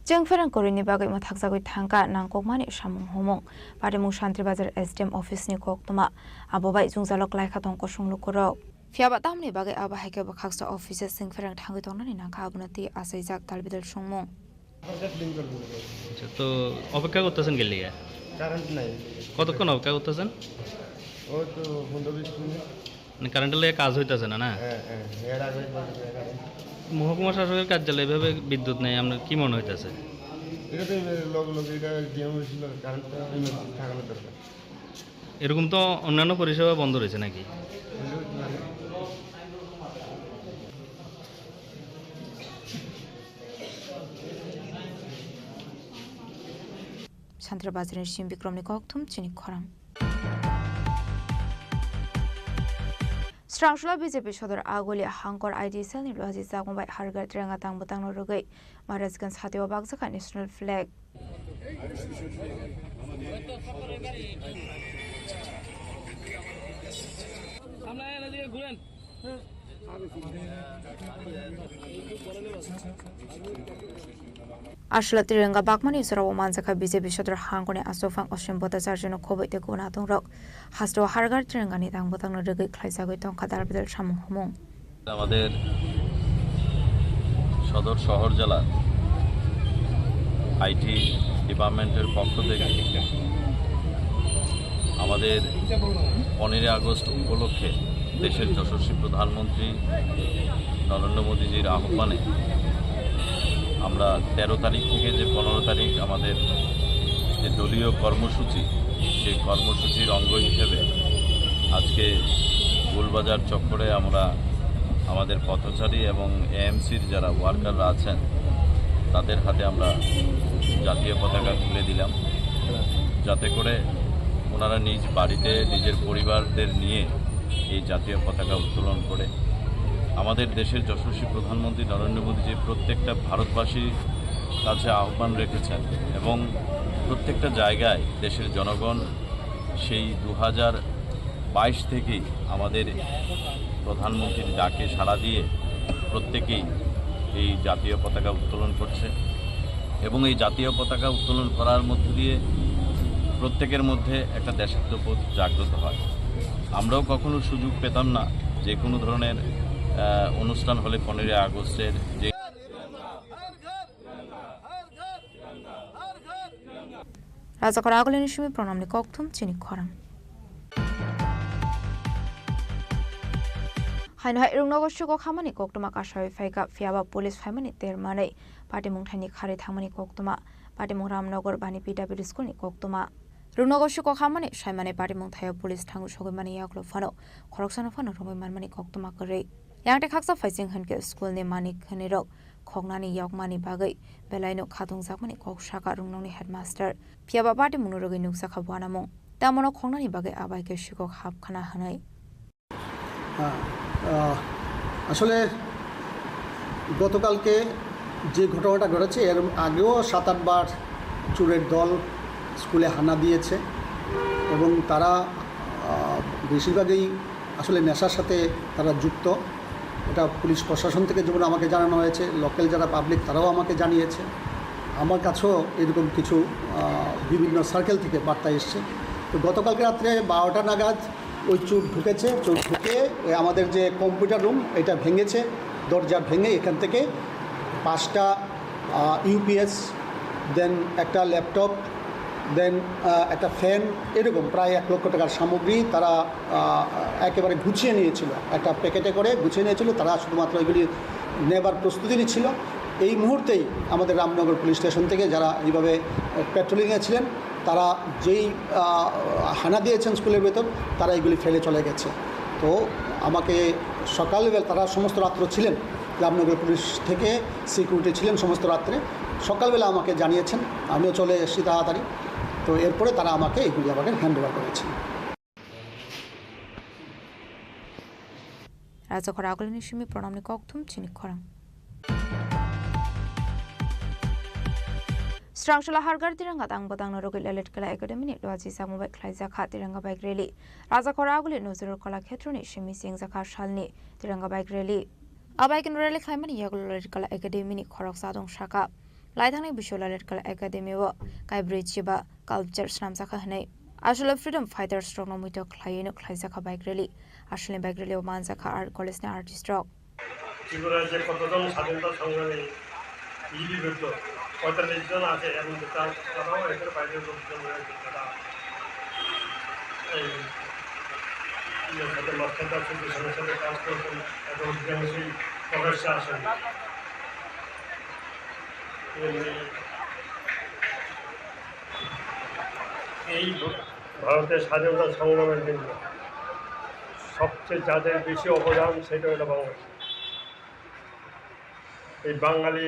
Jengferan Korini Bagai Mathakzagui Tanka Nangkokmani Shamung Homong Parimung Shantri Bazar SDM Office ni Koktoma Abobai Zungzalok Laikatong Koshung Lukuro Fiaba Tamni Bagai Abahake Bakaksta Office Singferan Tangitoni Nanka Abunati Asaizak Talbidal Shungmong তো অপেক্ষা করতেছেন গেলে current নাই কতক্ষণ অপেক্ষা করতেছেন ওই তো 15-20 মিনিট মানে কারেন্টের লেগে কাজ হইতেছে না না হ্যাঁ এর আগে মহকুমা শাসকের কার্যালয়ে এভাবে বিদ্যুৎ নেই আপনার কি মনে হইতেছে এটা তো লোক এটা জিএম হয়েছিল কারেন্টটা থাকানো দরকার এরকম তো অন্যান্য পরিষেবা বন্ধ রয়েছে নাকি Chantra Bazarin Shim Bikromni Koktum Chini Khorang Strangshula BJP Shodor Agoli Hankor ID Cell ni Lozi Zagumbai Hargar Trenga Tang Butang no Rugai Marazgan Satio Bagzaka National Flag Ashla Tirenga Bakmani Surawo Manzaka BJP Shodor Hankone Asofang Ocean Bota Sarjano Kobe de Gunatung Rock Hasto Hargar Trenga ni Tang Butang no Rugai Klaisagoi Tong Kadar Bidal Shamung Homong আমাদের সদর শহর জেলা IT ডিপার্টমেন্টের পক্ষ থেকে আমাদের 15 August উপলক্ষে দেশের যশস্বী প্রধানমন্ত্রী নরেন্দ্র মোদীজির আহ্বানে আমরা 13 তারিখ থেকে যে 15 তারিখ আমাদের যে দলীয় কর্মসূচি সেই কর্মসূচির অঙ্গ হিসেবে আজকে গোলবাজার চক্করে আমরা আমাদের পথচারী এবং এএমসির যারা ওয়ার্কাররা আছেন তাদের হাতে আমরা জাতীয় পতাকা তুলে দিলাম যাতে করে ওনারা নিজ বাড়িতে নিজের পরিবারদের নিয়ে এই জাতীয় পতাকা উত্তোলন করে আমাদের দেশের যশস্বী প্রধানমন্ত্রী নরেন্দ্র মোদীজি প্রত্যেকটা ভারতবাসীর কাছে আহ্বান রেখেছেন এবং প্রত্যেকটা জায়গায় দেশের জনগণ সেই 2022 থেকেই আমাদের প্রধানমন্ত্রীর ডাকে সাড়া দিয়ে প্রত্যেকেই এই জাতীয় পতাকা উত্তোলন করছে এবং এই জাতীয় পতাকা উত্তোলন করার মধ্য দিয়ে প্রত্যেকের মধ্যে একটা দেশাত্মবোধ জাগ্রত হয় আমরাও কখনো সুযোগ পেতাম না যে কোনো ধরনের অনুষ্ঠান হলে 15 আগস্টের যে Razakar Agolini Shumi Pronamni Koktum Chini Khorang Hainhai Rungnogosh ko khamani koktuma kashawi faika fiaba police famani termane party mungthani khare thamani koktuma party mungram nogor bani PW school ni koktuma Rungnogosh ko khamani shaimane party mungthaya police thangu shogmani yaklo fano khoroksana fano robai manmani koktuma kare yangte khaksa faising hanke school ni mani khani rok khognani yakmani bagai belaino khatung jakmani kokshaka rungnoni headmaster fiaba party munurogi nuksa khabwana mong tamono khognani bagai abai ke shikok hapkhana hanai আসলে গতকালকে যে ঘটনাটা ঘটেছে এর আগেও 7-8 বার চোরের দল স্কুলে হানা দিয়েছে এবং তারা বেশিরভাগই আসলে নেশার সাথে তারা যুক্ত এটা পুলিশ প্রশাসন থেকে যেমন আমাকে জানানো হয়েছে লোকাল যারা পাবলিক তারাও আমাকে জানিয়েছে আমার কাছেও এরকম কিছু বিভিন্ন সার্কেল থেকে বার্তা এসছে তো গতকালকে রাত্রে 12টা নাগাদ ওই চোর ঢুকেছে চোর ঢুকে আমাদের যে কম্পিউটার রুম এটা ভেঙেছে দরজা ভেঙে এখান থেকে 5টা ইউপিএস দেন একটা ল্যাপটপ দেন একটা ফ্যান, এরকম প্রায় 1 লক্ষ টাকার সামগ্রী তারা একেবারে গুছিয়ে নিয়েছিল, একটা প্যাকেটে করে গুছিয়ে নিয়েছিল। তারা শুধুমাত্র এগুলি নেবার প্রস্তুতি নিচ্ছিল। এই মুহূর্তেই আমাদের রামনগর পুলিশ স্টেশন থেকে যারা এইভাবে পেট্রোলিংয়ে ছিলেন, তারা যেই হানা দিয়েছেন স্কুলের ভেতর, তারা এগুলি ফেলে চলে গেছে। তো আমাকে সকালবেলা, তারা সমস্ত রাত্র ছিলেন, রামনগর পুলিশ থেকে সিকিউরিটি ছিলেন সমস্ত রাত্রে, সকালবেলা আমাকে জানিয়েছেন, আমিও চলে এসেছি তাড়াতাড়ি। তো এরপরে তারা আমাকে এগুলি আমাকে হ্যান্ড ওভার করেছেন। রাজা খরাগুলি নিশিমি প্রণামনি ককথুম চিনি খরাং Strangshula hargar tiranga tang batang no rogil elet kala academy ni loji samubai khlaija kha tiranga bike rally raja khoraguli nozurur kala khetra ni shimi sing zakha shalni tiranga bike rally abaikin rally khlaimani yagul elet kala academy ni khorok sadong shaka laithani bishol elet kala academy wa kai bridge ba culture snam zakha hnai আসলে freedom fighter strong Namit ক্লাইনো ক্লাইজা খা bike rally আসলে bike rally ও মানজা খা art college নে artist rock ত্রিপুরার যে কতজন স্বাধীনতা সংগ্রামী লিপিবদ্ধ 45 জন আছে এবং তারাও এদের বাইরের লোকজন রয়েছে, তারা এই সাথে মাস্টার অ্যাসোসিয়েশনের সাথে কাজ করছেন এবং অধিকাংশই প্রকাশ্যে আসেন। এই ভারতের স্বাধীনতা সংগ্রামের জন্য সবচেয়ে যাদের বেশি অবদান সেটা হলো বাংলাদেশ। এই বাঙালি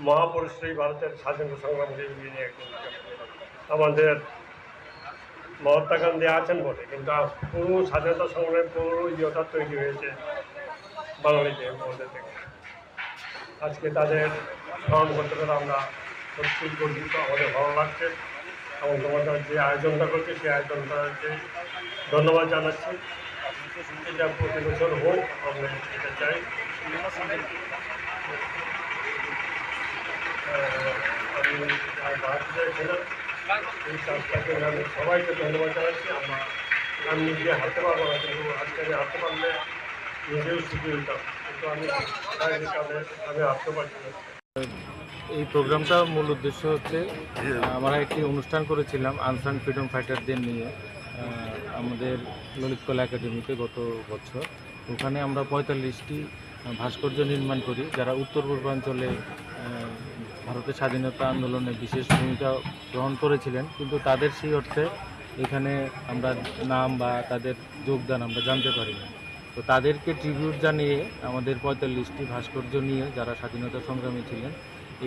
মহাপুরুষই ভারতের স্বাধীনতা সংগ্রামকে এগিয়ে নিয়ে আমাদের মহাত্মা গান্ধী আছেন বলে, কিন্তু পুরো স্বাধীনতা সংগ্রামের পুরো ইয়েটা তৈরি হয়েছে বাঙালিদের মধ্যে থেকে। আজকে তাদের স্মরণ করতে পেরে আমরা সত্যি গর্বিত, আমাদের ভালো লাগছে এবং তোমাদের যে আয়োজনটা করছে সেই আয়োজনটাকে ধন্যবাদ জানাচ্ছি। এটা প্রতি বছর হোক, আমরা এটা চাই। আমি ভারতীয় ছিলাম, এই কাজটাকে আমি সবাইকে ধন্যবাদ জানাচ্ছি। আমি নিজে হাঁটতে পারবো না, কিন্তু আজকে আমি হাঁটতে পারলে নিজেও শিখে দিতাম, কিন্তু আমি হাঁটতে পারছি না। এই প্রোগ্রামটার মূল উদ্দেশ্য হচ্ছে, আমরা একটি অনুষ্ঠান করেছিলাম আনসাং ফ্রিডম ফাইটারদের নিয়ে আমাদের ললিতকলা একাডেমিতে গত বছর। ওখানে আমরা 45টি ভাস্কর্য নির্মাণ করি যারা উত্তর পূর্বাঞ্চলে ভারতের স্বাধীনতা আন্দোলনে বিশেষ ভূমিকা গ্রহণ করেছিলেন, কিন্তু তাদের সেই অর্থে এখানে আমরা নাম বা তাদের যোগদান আমরা জানতে পারি না। তো তাদেরকে ট্রিবিউট জানিয়ে আমাদের 45টি ভাস্কর্য নিয়ে যারা স্বাধীনতা সংগ্রামী ছিলেন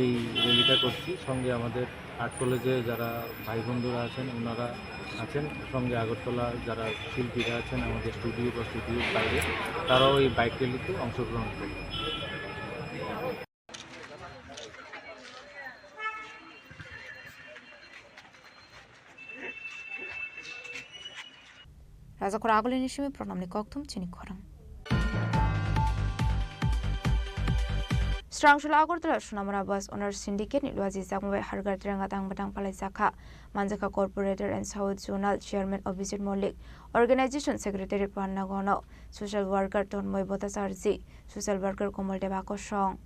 এই র্যালিটা করছি। সঙ্গে আমাদের আর্ট কলেজে যারা ভাই বন্ধুরা আছেন ওনারা আছেন, সঙ্গে আগরতলার যারা শিল্পীরা আছেন আমাদের স্টুডিও বা স্টুডিওর বাইরে, তারাও এই বাইক র্যালিতে অংশগ্রহণ করবে। রাজা খরাগুলি নিশিমি প্রণামনি ককথুম চিনি খরাং Strangshula Agortala Shunamara Bus Owners Syndicate ni Luazi Zakmbai Hargar Tiranga Tang Batang Palai Zakha Manjaka Corporator and South Zonal Chairman Abhijit Mollik Organization Secretary Panna Gono Social Worker Tonmoy Botasarji Social Worker Komal Debako Shong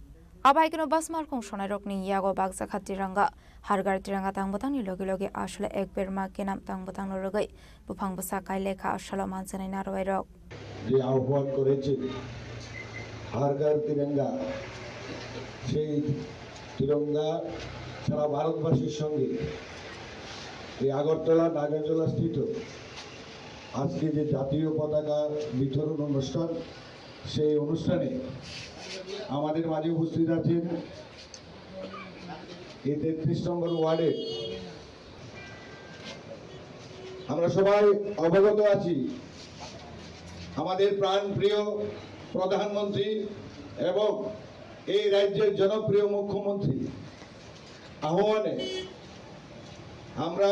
Abaikino Bus Markong Shonarok ni Yago Bagzakha Tiranga Hargar Tiranga Tang Batang ni Logi Logi Ashla Ekber Makinam Tang Batang Lorogai Bupang Basakai Lekha Ashla Mansanai Narwairok যে আহ্বান করেছে হারগার তিরঙ্গা, সেই তিরঙ্গা সারা ভারতবাসীর সঙ্গে এই আগরতলা নাগারজোলা স্থিত আজকে যে জাতীয় পতাকা বিতরণ অনুষ্ঠান, সেই অনুষ্ঠানে আমাদের মাঝে উপস্থিত আছেন এই 33 নম্বর ওয়ার্ডে। আমরা সবাই অবগত আছি আমাদের প্রাণপ্রিয় প্রধানমন্ত্রী এবং এই রাজ্যের জনপ্রিয় মুখ্যমন্ত্রী আহ্বানে আমরা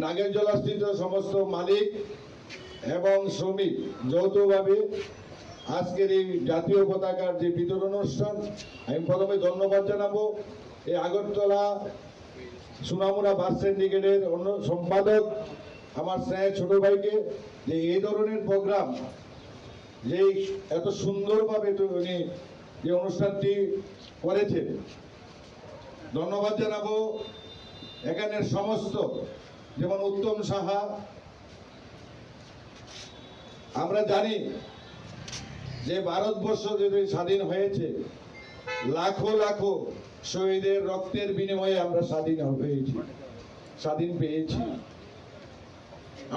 নাগেরজলাস্থিত সমস্ত মালিক এবং শ্রমিক যৌথভাবে আজকের এই জাতীয় পতাকার যে বিতরণ অনুষ্ঠান, আমি প্রথমে ধন্যবাদ জানাবো এই আগরতলা সুনামুরা বাস সিন্ডিকেটের অন্য সম্পাদক আমার স্নেহের ছোট ভাইকে, যে এই ধরনের প্রোগ্রাম যে এত সুন্দরভাবে উনি যে অনুষ্ঠানটি করেছেন। ধন্যবাদ জানাবো এখানের সমস্ত, যেমন উত্তম সাহা, আমরা জানি যে ভারতবর্ষ যদি স্বাধীন হয়েছে লাখো লাখো শহীদের রক্তের বিনিময়ে আমরা স্বাধীন পেয়েছি।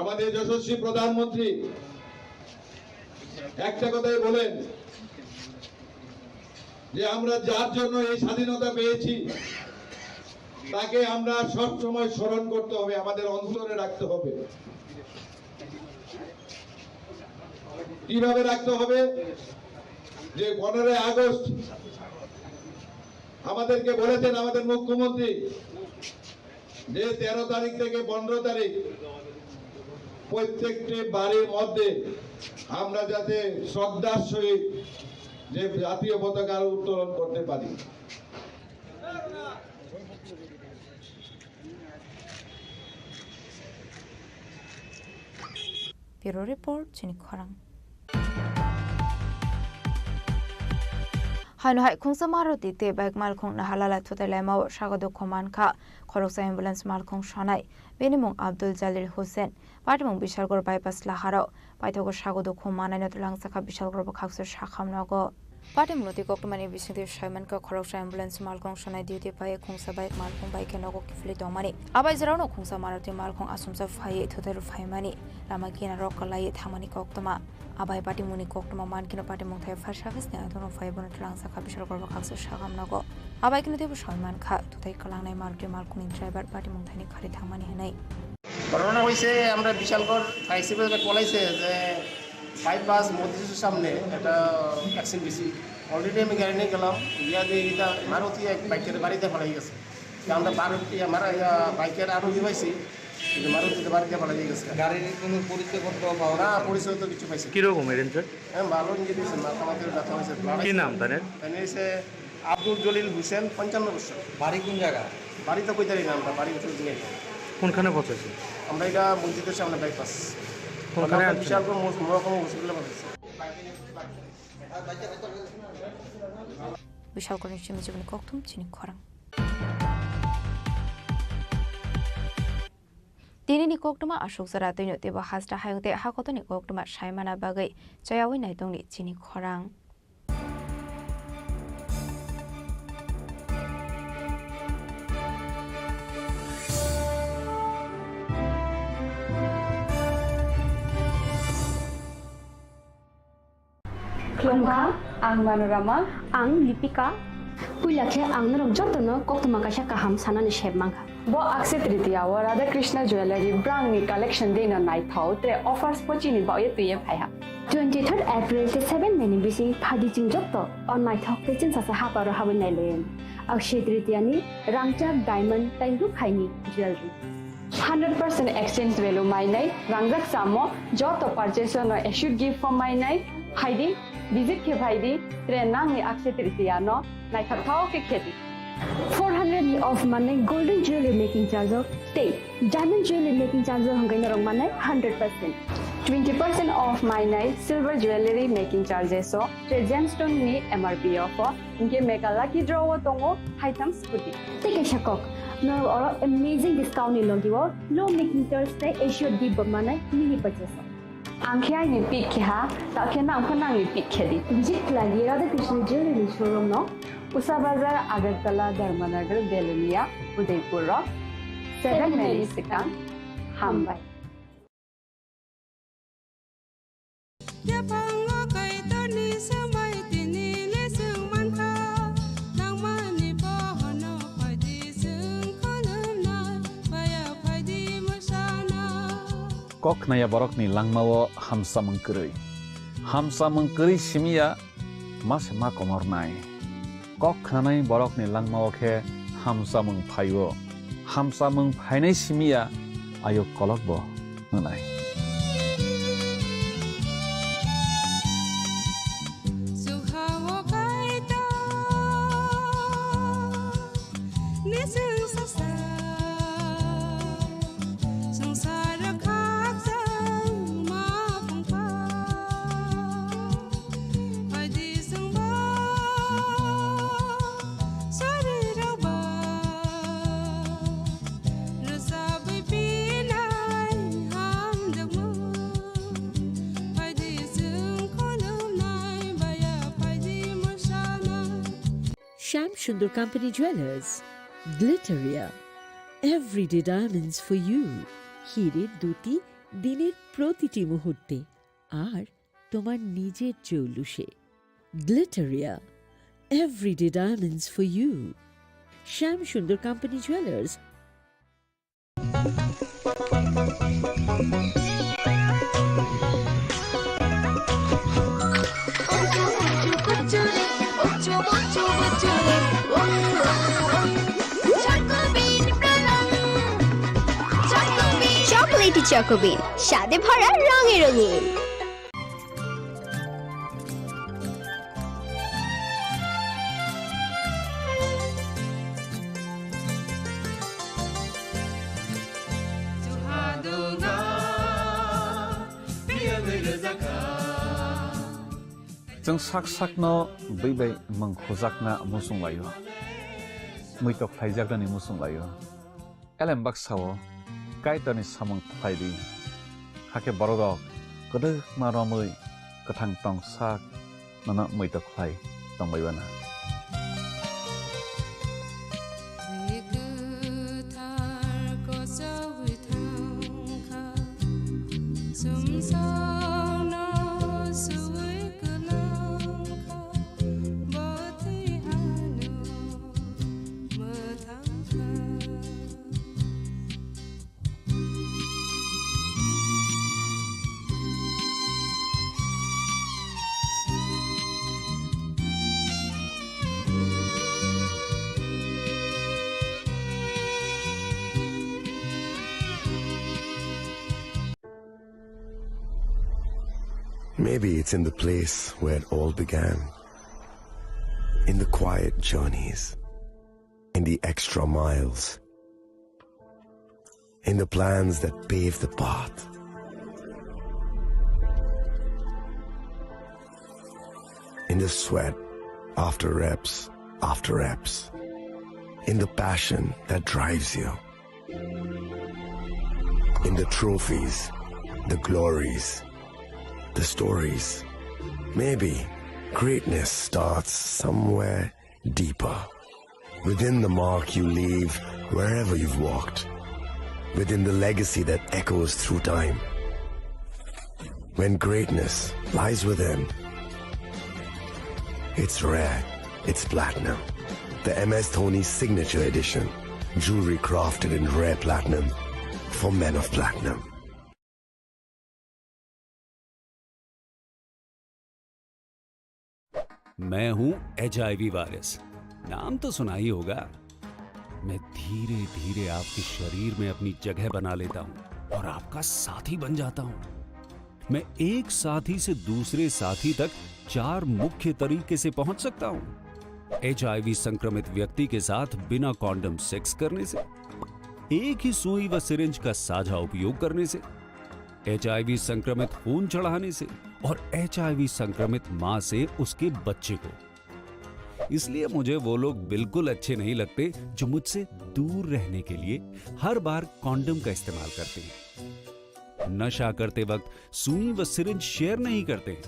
আমাদের যশস্বী প্রধানমন্ত্রী একটা কথাই বলেন যে আমরা যার জন্য এই স্বাধীনতা পেয়েছি তাকে আমরা সব সময় স্মরণ করতে হবে, আমাদের অন্তরে রাখতে হবে। কিভাবে রাখতে হবে? যে 15 আগস্ট আমাদেরকে বলেছেন আমাদের মুখ্যমন্ত্রী যে 13 তারিখ থেকে 15 তারিখ প্রত্যেকটি বাড়ির মধ্যে আমরা যাতে শ্রদ্ধার সহিত যে জাতীয় পতাকা উত্তোলন করতে পারি। ব্যুরো রিপোর্ট চিনি খরাং। হাইনহাই খুংসা মারুতি তে বাইক মালখং নাহালালা থুতাই লাইমাও স্বাগত খমানখা খরকসা অ্যাম্বুলেন্স মালখং সনাই বেনিমুং আব্দুল জালিল হোসেন পাটিমুং বিশালগড় বাইপাস লাহারাও পাইথগর স্বাগত খমানাই নতুলাংসাখা বিশালগড় বখাকসু শাখামনগো পাটিমুলতি কক্টমানি বিসিংতি সাইমানকা খরকসা অ্যাম্বুলেন্স মালখং সনাই ডিউটি পায়ে খুংসা বাইক মালখং বাইকে নগো কিফলি দমানি আবাই জরানো খুংসা মারুতি মালখং আসুমসা ফাইয়ে থুতাইরু ফাইমানি লামা কিনা রকলাই থামানি কক্টমা আবাই পাটিমুনি কক্টমা মানকিনো পাটিমুং থাই ফারসাখিসনে আদনো ফাইবন তুলাংসাখা বিশালগড় বখাকসু শাখামনগো আবাই কিনো দেব সয়মানখা থুতাই কালাংনাই মারুতি মালখংনি ড্রাইভার পাটিমুং থাইনি খারি থামানি হেনাই ঘটনা হয়েছে আমরা বিশালগড় আইসিপি বলাইছে যে বাইপাস মসজিদের সামনে একটা অ্যাক্সিডেন্ট বেশি। অলরেডি আমি গাড়ি নিয়ে গেলাম, গিয়া দিয়ে এটা মারুতি এক বাইকের বাড়িতে ফেলাই গেছে। আমরা মারুতি আমার বাইকের আরোহী পাইছি, কিন্তু মারুতিতে বাড়িতে ফেলাই গেছে। গাড়ির কোনো পরিচয়পত্র পাওয়া না? পরিচয় তো কিছু পাইছি। কীরকম এরেন স্যার? হ্যাঁ, ভালো নিয়ে দিয়েছেন, মাথা মাথায় ব্যথা হয়েছে। কী নাম তাদের? তাই হচ্ছে আব্দুল জলিল হোসেন, 55 বছর। বাড়ি কোন জায়গা? বাড়ি তো কইতারি না, আমরা বাড়ি উঠে নিয়ে কোনখানে পৌঁছেছে? আমরা এটা মসজিদের সামনে বাইপাস কোনখানে বিশালগড় মহকুমা হসপিটালে পৌঁছেছি। বিশালগড় নিশ্চিত জীবনে কক্টম চিনি খরাং দিনैनि कक्टमा अशोक जरा दैनो तेबा हास्टा हायंते हाकतनि कक्टमा सायमाना बागै जयावै नायदंनि चिनि खरां Klongha, ang Manorama, ang Lipika, Pulakhe ang narong jotno koktuma kasha kaham sanani shebmangha. Bo akse tritiya wa Radha Krishna Jewelry brand ni collection dena nai thau te offers pochini ba ye tuye phaiha. 23rd April te 7 meni bisi phadi jing jotto on nai thok te chin sa ha paro habin nai len. Akshe tritiya ni rangchak diamond taindu khaini jewelry. 100% exchange value mai nai rangrak samo joto purchase no should give for mai nai haidi visit ke bhaidi trenang ni akse tritiya no nai thau ke kheti 400 ni off mane golden jewelry making charge of stay diamond jewelry making charge hangai na rong mane 100% 20% off my night silver jewelry making charges so gemstone ni MRP offer inke mega lucky draw tongo item scooty take a shakok no or amazing discount ni logi wo low making charge te issue di mane mini purchase angkhya ni pick kha ta khena khana ni pick khedi visit lagi Radha Krishna jewelry showroom no Usa Bazar Agartala Dharmanagar Belunia Udaipur 7 Mexican Hambai Kok naya borok ni langmawo hamsa mengkeri simia mas ma komor nai Kok khanai borok ni langmawo khe hamsa mung phaiwo hamsa mung phainai simia ayo kolok bo nai Sham Sundar Company Jewelers, Glitteria, everyday diamonds for you. হীরের দুটি দিনের প্রতিটি মুহূর্তে আর তোমার নিজের জৌলুসে। Glitteria, everyday diamonds for you. Sham Sundar Company Jewelers. Chocolatey চকোবিন, স্বাদে ভরা রঙে রঙিন। जों sak sakno by mangkhojakna musung layo muitok phaijakni musung layo elembak sawo kaitani samung phaidi hake borodok kodok maromui kathang tong sak nana muitok phai tongbaibana Maybe it's in the place where it all began. In the quiet journeys. In the extra miles. In the plans that pave the path. In the sweat after reps after reps. In the passion that drives you. In the trophies, the glories, the stories. Maybe greatness starts somewhere deeper. Within the mark you leave wherever you've walked. Within the legacy that echoes through time. When greatness lies within, it's rare, it's platinum. The MS Dhoni Signature Edition. Jewelry crafted in rare platinum for men of platinum. मैं हूं HIV virus, नाम तो सुना ही होगा। मैं धीरे धीरे आपके शरीर में अपनी जगह बना लेता हूं और आपका साथी बन जाता हूं। मैं एक साथी से दूसरे साथी तक 4 मुख्य तरीके से पहुंच सकता हूं। HIV संक्रमित व्यक्ति के साथ बिना कॉन्डम सेक्स करने से, एक ही सुई व सिरिंज का साझा उपयोग करने से, HIV संक्रमित खून चढ़ाने से और HIV संक्रमित मां से उसके बच्चे को। इसलिए मुझे वो लोग बिल्कुल अच्छे नहीं लगते जो मुझसे दूर रहने के लिए हर बार कॉन्डम का इस्तेमाल करते हैं, नशा करते वक्त सुई व सिरिंज शेयर नहीं करते हैं।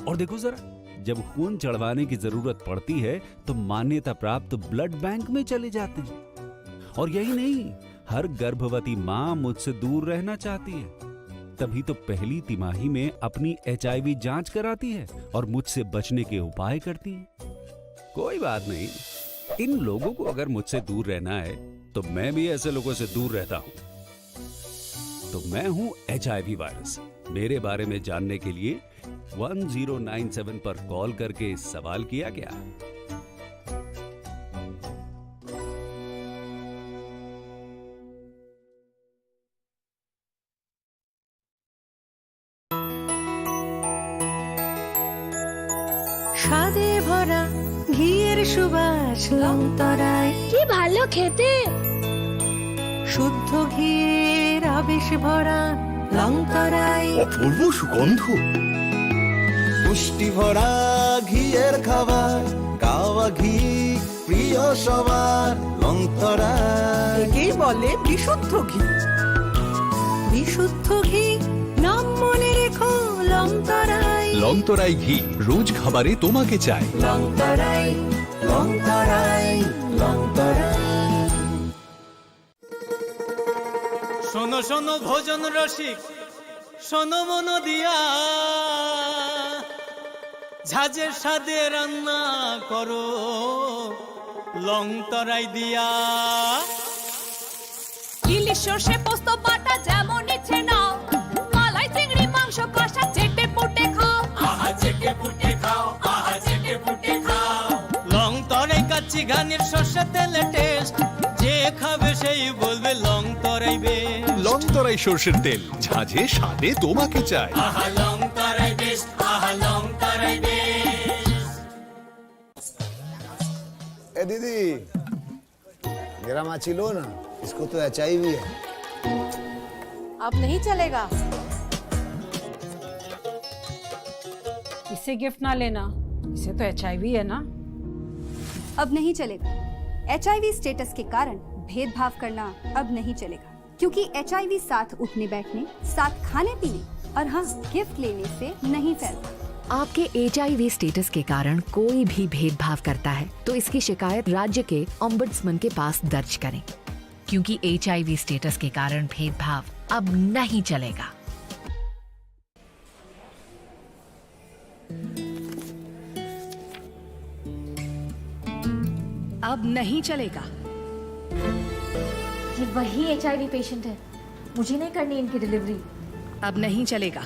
और देखो जरा, जब खून चढ़वाने की जरूरत पड़ती है तो मान्यता प्राप्त ब्लड बैंक में चले जाते हैं। और यही नहीं, हर गर्भवती मां मुझसे दूर रहना चाहती है, तभी तो पहली तिमाही में अपनी HIV जांच कराती है और मुझसे बचने के उपाय करती है। कोई बात नहीं, इन लोगों को अगर मुझसे दूर रहना है तो मैं भी ऐसे लोगों से दूर रहता हूं। तो मैं हूं HIV वायरस। मेरे बारे में जानने के लिए 1097 पर कॉल करके सवाल किया गया। স্বাদে ভরা ঘিয়ের সুবাস লংতরায়, কি ভালো খেতে। শুদ্ধ ঘিয়ের আবেশ ভরা লংতরায়, অপূর্ব সুগন্ধ। পুষ্টি ভরা ঘিয়ের খাবার, গাওয়া ঘি প্রিয় সবার লংতরায়। একেই বলে বিশুদ্ধ ঘি। বিশুদ্ধ ঘি নাম মনে রেখো লংতরায়। লংতরাই ঘি রোজ খাবারে তোমাকে চাই। লংতরাই লংতরাই লংতরাই। শোনো শোনো ভোজন রসিক, শোনো মন দিয়া, ঝাঁঝের স্বাদে রান্না করো লংতরাই দিয়া। ইলিশ সর্ষে পোস্ত বাটা যেমন ইচ্ছে নাও, মালাই চিংড়ি মাংস কষা চেটে পুটে খাও, আহা চেটে পুটে খাও, আহা চেটে পুটে খাও। লংতরাই কাচ্চি ঘানির সর্ষে তেলে টেস্ট, যে খাবে সেই বলবে লংতরাই বেশ। লংতরাই সর্ষের তেল, ঝাঁঝে স্বাদে তোমাকে চাই। আহা লংতরাই বেশ, আহা লংতরাই বেশ। ए दीदी मेरा माची लो ना, इसको तो HIV है। अब नहीं चलेगा, इसे गिफ्ट ना लेना, इसे तो HIV है ना। अब नहीं चलेगा। HIV स्टेटस के कारण भेदभाव करना अब नहीं चलेगा, क्योंकि HIV साथ उठने बैठने, साथ खाने पीने और हाँ गिफ्ट लेने से नहीं फैलता। आपके HIV स्टेटस के कारण कोई भी भेदभाव करता है तो इसकी शिकायत राज्य के ओम्बुड्समैन के पास दर्ज करें, क्योंकि HIV स्टेटस के कारण भेदभाव अब नहीं चलेगा। अब नहीं चलेगा। ये वही HIV पेशेंट है, मुझे नहीं करनी इनकी डिलीवरी। अब नहीं चलेगा।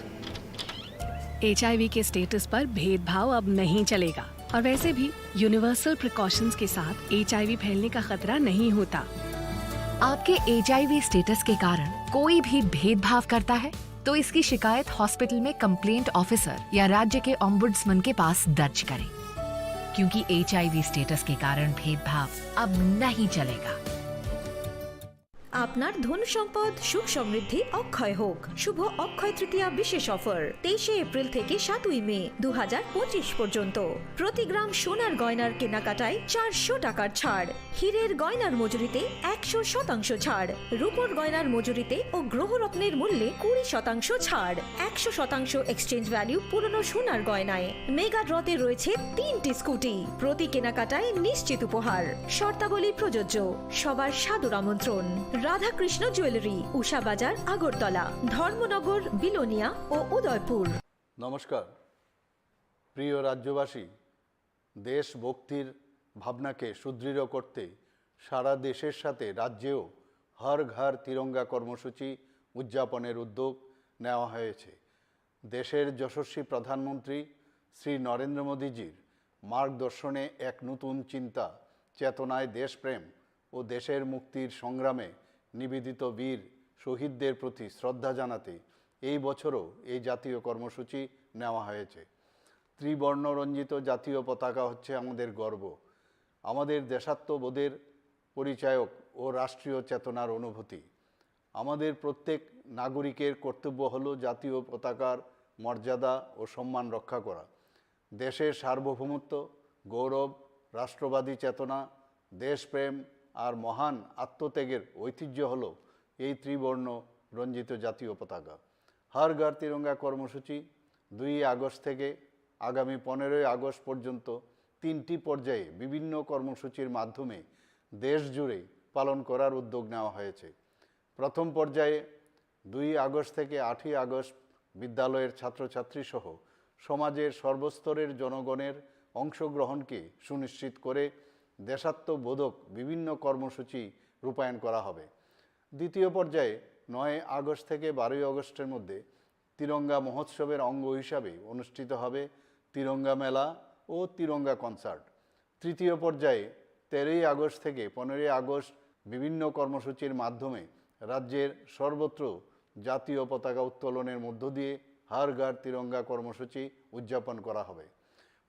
HIV के स्टेटस पर भेदभाव अब नहीं चलेगा। और वैसे भी यूनिवर्सल प्रिकॉशंस के साथ HIV फैलने का खतरा नहीं होता। आपके HIV स्टेटस के कारण कोई भी भेदभाव करता है तो इसकी शिकायत हॉस्पिटल में कंप्लेंट ऑफिसर या राज्य के ओम्बुड्समैन के पास दर्ज करें, क्योंकि HIV स्टेटस के कारण भेदभाव अब नहीं चलेगा। আপনার ধন সম্পদ সুখ সমৃদ্ধি অক্ষয় হোক। শুভ অক্ষয় তৃতীয়া বিশেষ অফার 23 এপ্রিল থেকে 7 মে 2025 পর্যন্ত। প্রতি গ্রাম সোনার গয়নার কেনাকাটায় 400 টাকার ছাড়, হীরের গয়নার মজুরিতে 100% ছাড়, রূপোর গয়নার মজুরিতে ও গ্রহরত্নের মূল্যে 20% ছাড়, 100% এক্সচেঞ্জ ভ্যালু পুরনো সোনার গয়নায়। মেগা ড্রতে রয়েছে 3টি স্কুটি, প্রতি কেনাকাটায় নিশ্চিত উপহার। শর্তাবলী প্রযোজ্য। সবার সাদর আমন্ত্রণ। রাধাকৃষ্ণ জুয়েলারি, উষা বাজার, আগরতলা, ধর্মনগর, বিলোনিয়া ও উদয়পুর। নমস্কার প্রিয় রাজ্যবাসী, দেশভক্তির ভাবনাকে সুদৃঢ় করতে সারা দেশের সাথে রাজ্যেও হর ঘর তিরঙ্গা কর্মসূচি উদযাপনের উদ্যোগ নেওয়া হয়েছে। দেশের যশস্বী প্রধানমন্ত্রী শ্রী নরেন্দ্র মোদীজির মার্গদর্শনে এক নতুন চিন্তা চেতনায় দেশপ্রেম ও দেশের মুক্তির সংগ্রামে নিবেদিত বীর শহীদদের প্রতি শ্রদ্ধা জানাতে এই বছরও এই জাতীয় কর্মসূচি নেওয়া হয়েছে। ত্রিবর্ণরঞ্জিত জাতীয় পতাকা হচ্ছে আমাদের গর্ব, আমাদের দেশাত্মবোধের পরিচায়ক ও রাষ্ট্রীয় চেতনার অনুভূতি। আমাদের প্রত্যেক নাগরিকের কর্তব্য হলো জাতীয় পতাকার মর্যাদা ও সম্মান রক্ষা করা। দেশের সার্বভৌমত্ব, গৌরব, রাষ্ট্রবাদী চেতনা, দেশপ্রেম আর মহান আত্মত্যাগের ঐতিহ্য হলো এই ত্রিবর্ণ রঞ্জিত জাতীয় পতাকা। হর ঘর তিরঙ্গা কর্মসূচি 2 আগস্ট থেকে আগামী 15 আগস্ট পর্যন্ত 3টি পর্যায়ে বিভিন্ন কর্মসূচির মাধ্যমে দেশ জুড়ে পালন করার উদ্যোগ নেওয়া হয়েছে। প্রথম পর্যায়ে 2 আগস্ট থেকে 8 আগস্ট বিদ্যালয়ের ছাত্রছাত্রী সহ সমাজের সর্বস্তরের জনগণের অংশগ্রহণকে সুনিশ্চিত করে দেশাত্মবোধক বিভিন্ন কর্মসূচি রূপায়ণ করা হবে। দ্বিতীয় পর্যায়ে 9 আগস্ট থেকে 12 আগস্টের মধ্যে তিরঙ্গা মহোৎসবের অঙ্গ হিসাবে অনুষ্ঠিত হবে তিরঙ্গা মেলা ও তিরঙ্গা কনসার্ট। তৃতীয় পর্যায়ে 13 আগস্ট থেকে 15 আগস্ট বিভিন্ন কর্মসূচির মাধ্যমে রাজ্যের সর্বত্র জাতীয় পতাকা উত্তোলনের মধ্য দিয়ে হর ঘর তিরঙ্গা কর্মসূচি উদযাপন করা হবে।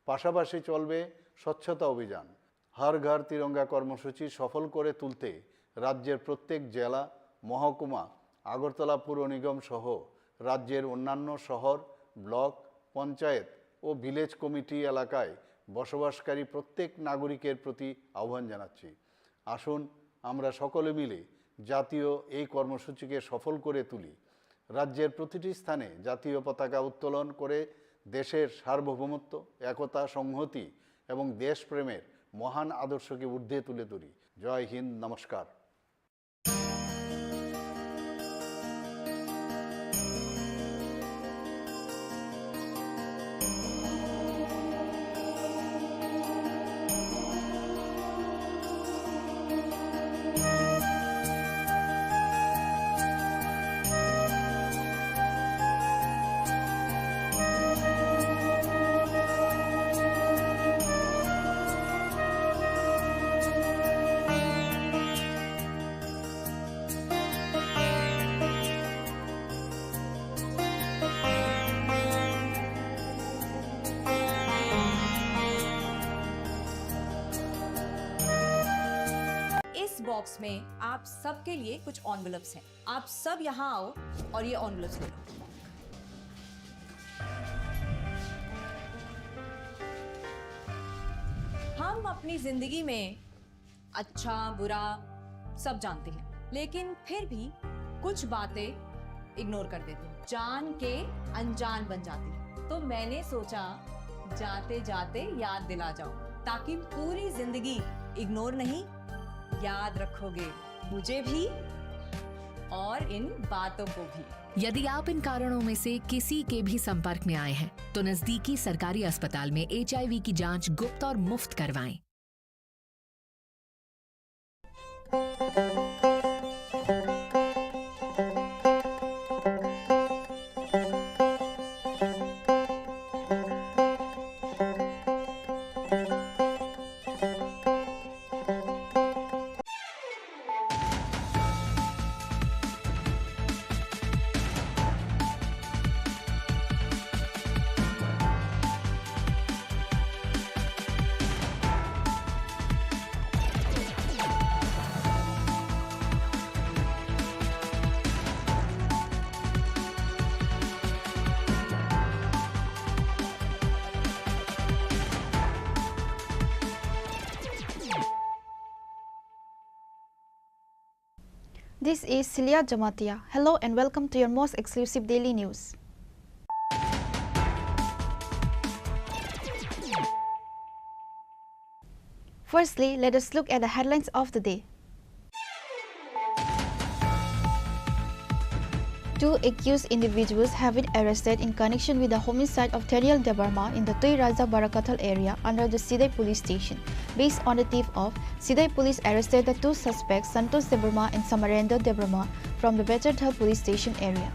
পাশাপাশি চলবে স্বচ্ছতা অভিযান। হর ঘর তিরঙ্গা কর্মসূচি সফল করে তুলতে রাজ্যের প্রত্যেক জেলা, মহকুমা, আগরতলা পুর নিগম সহ রাজ্যের অন্যান্য শহর, ব্লক, পঞ্চায়েত ও ভিলেজ কমিটি এলাকায় বসবাসকারী প্রত্যেক নাগরিকের প্রতি আহ্বান জানাচ্ছি। আসুন আমরা সকলে মিলে জাতীয় এই কর্মসূচিকে সফল করে তুলি। রাজ্যের প্রতিটি স্থানে জাতীয় পতাকা উত্তোলন করে দেশের সার্বভৌমত্ব, একতা, সংহতি এবং দেশপ্রেমের মহান আদর্শকে ঊর্ধ্বে তুলে ধরি। জয় হিন্দ, নমস্কার। इस बॉक्स में आप सबके लिए कुछ एनवेलप्स हैं। आप सब यहाँ आओ और ये एनवेलप्स ले लो। हम अपनी जिंदगी में अच्छा बुरा सब जानते हैं, लेकिन फिर भी कुछ बातें इग्नोर कर देते हैं, जान के अनजान बन जाती है। तो मैंने सोचा जाते जाते याद दिला जाओ, ताकि पूरी जिंदगी इग्नोर नहीं, याद रखोगे मुझे भी और इन बातों को भी। यदि आप इन कारणों में से किसी के भी संपर्क में आए हैं तो नजदीकी सरकारी अस्पताल में HIV की जांच गुप्त और मुफ्त करवाएं। This is Celia Jamatia. Hello and welcome to your most exclusive daily news. Firstly, let us look at the headlines of the day. Two accused individuals have been arrested in connection with the homicide of Daniel Debarma in the Tui Raja Barakatal area under the Sidai police station. Based on the tip of, Sidai police arrested the two suspects, Santos Debarma and Samarendra Debarma, from the Betardhal police station area.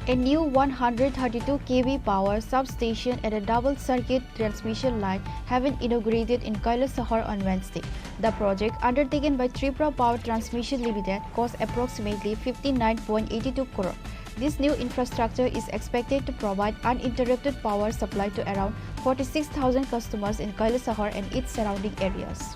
A new 132 kV power substation and a double-circuit transmission line have been inaugurated in Kailasahar on Wednesday. The project, undertaken by Tripura Power Transmission Limited, cost approximately 59.82 crore. This new infrastructure is expected to provide uninterrupted power supply to around 46,000 customers in Kailasahar and its surrounding areas.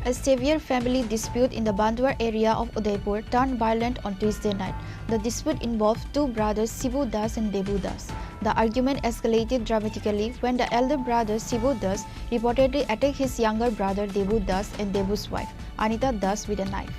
A severe family dispute in the Bandwar area of Udaipur turned violent on Tuesday night. The dispute involved two brothers Sibu Das and Debu Das. The argument escalated dramatically when the elder brother Sibu Das reportedly attacked his younger brother Debu Das and Debu's wife, Anita Das, with a knife.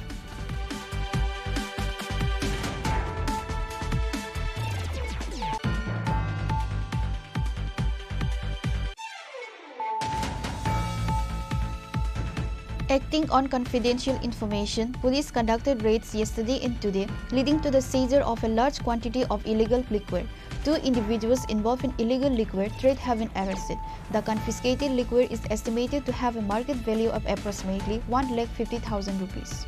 Acting on confidential information, police conducted raids yesterday and today, leading to the seizure of a large quantity of illegal liquor. Two individuals involved in illegal liquor trade have been arrested. The confiscated liquor is estimated to have a market value of approximately 1,50,000 rupees.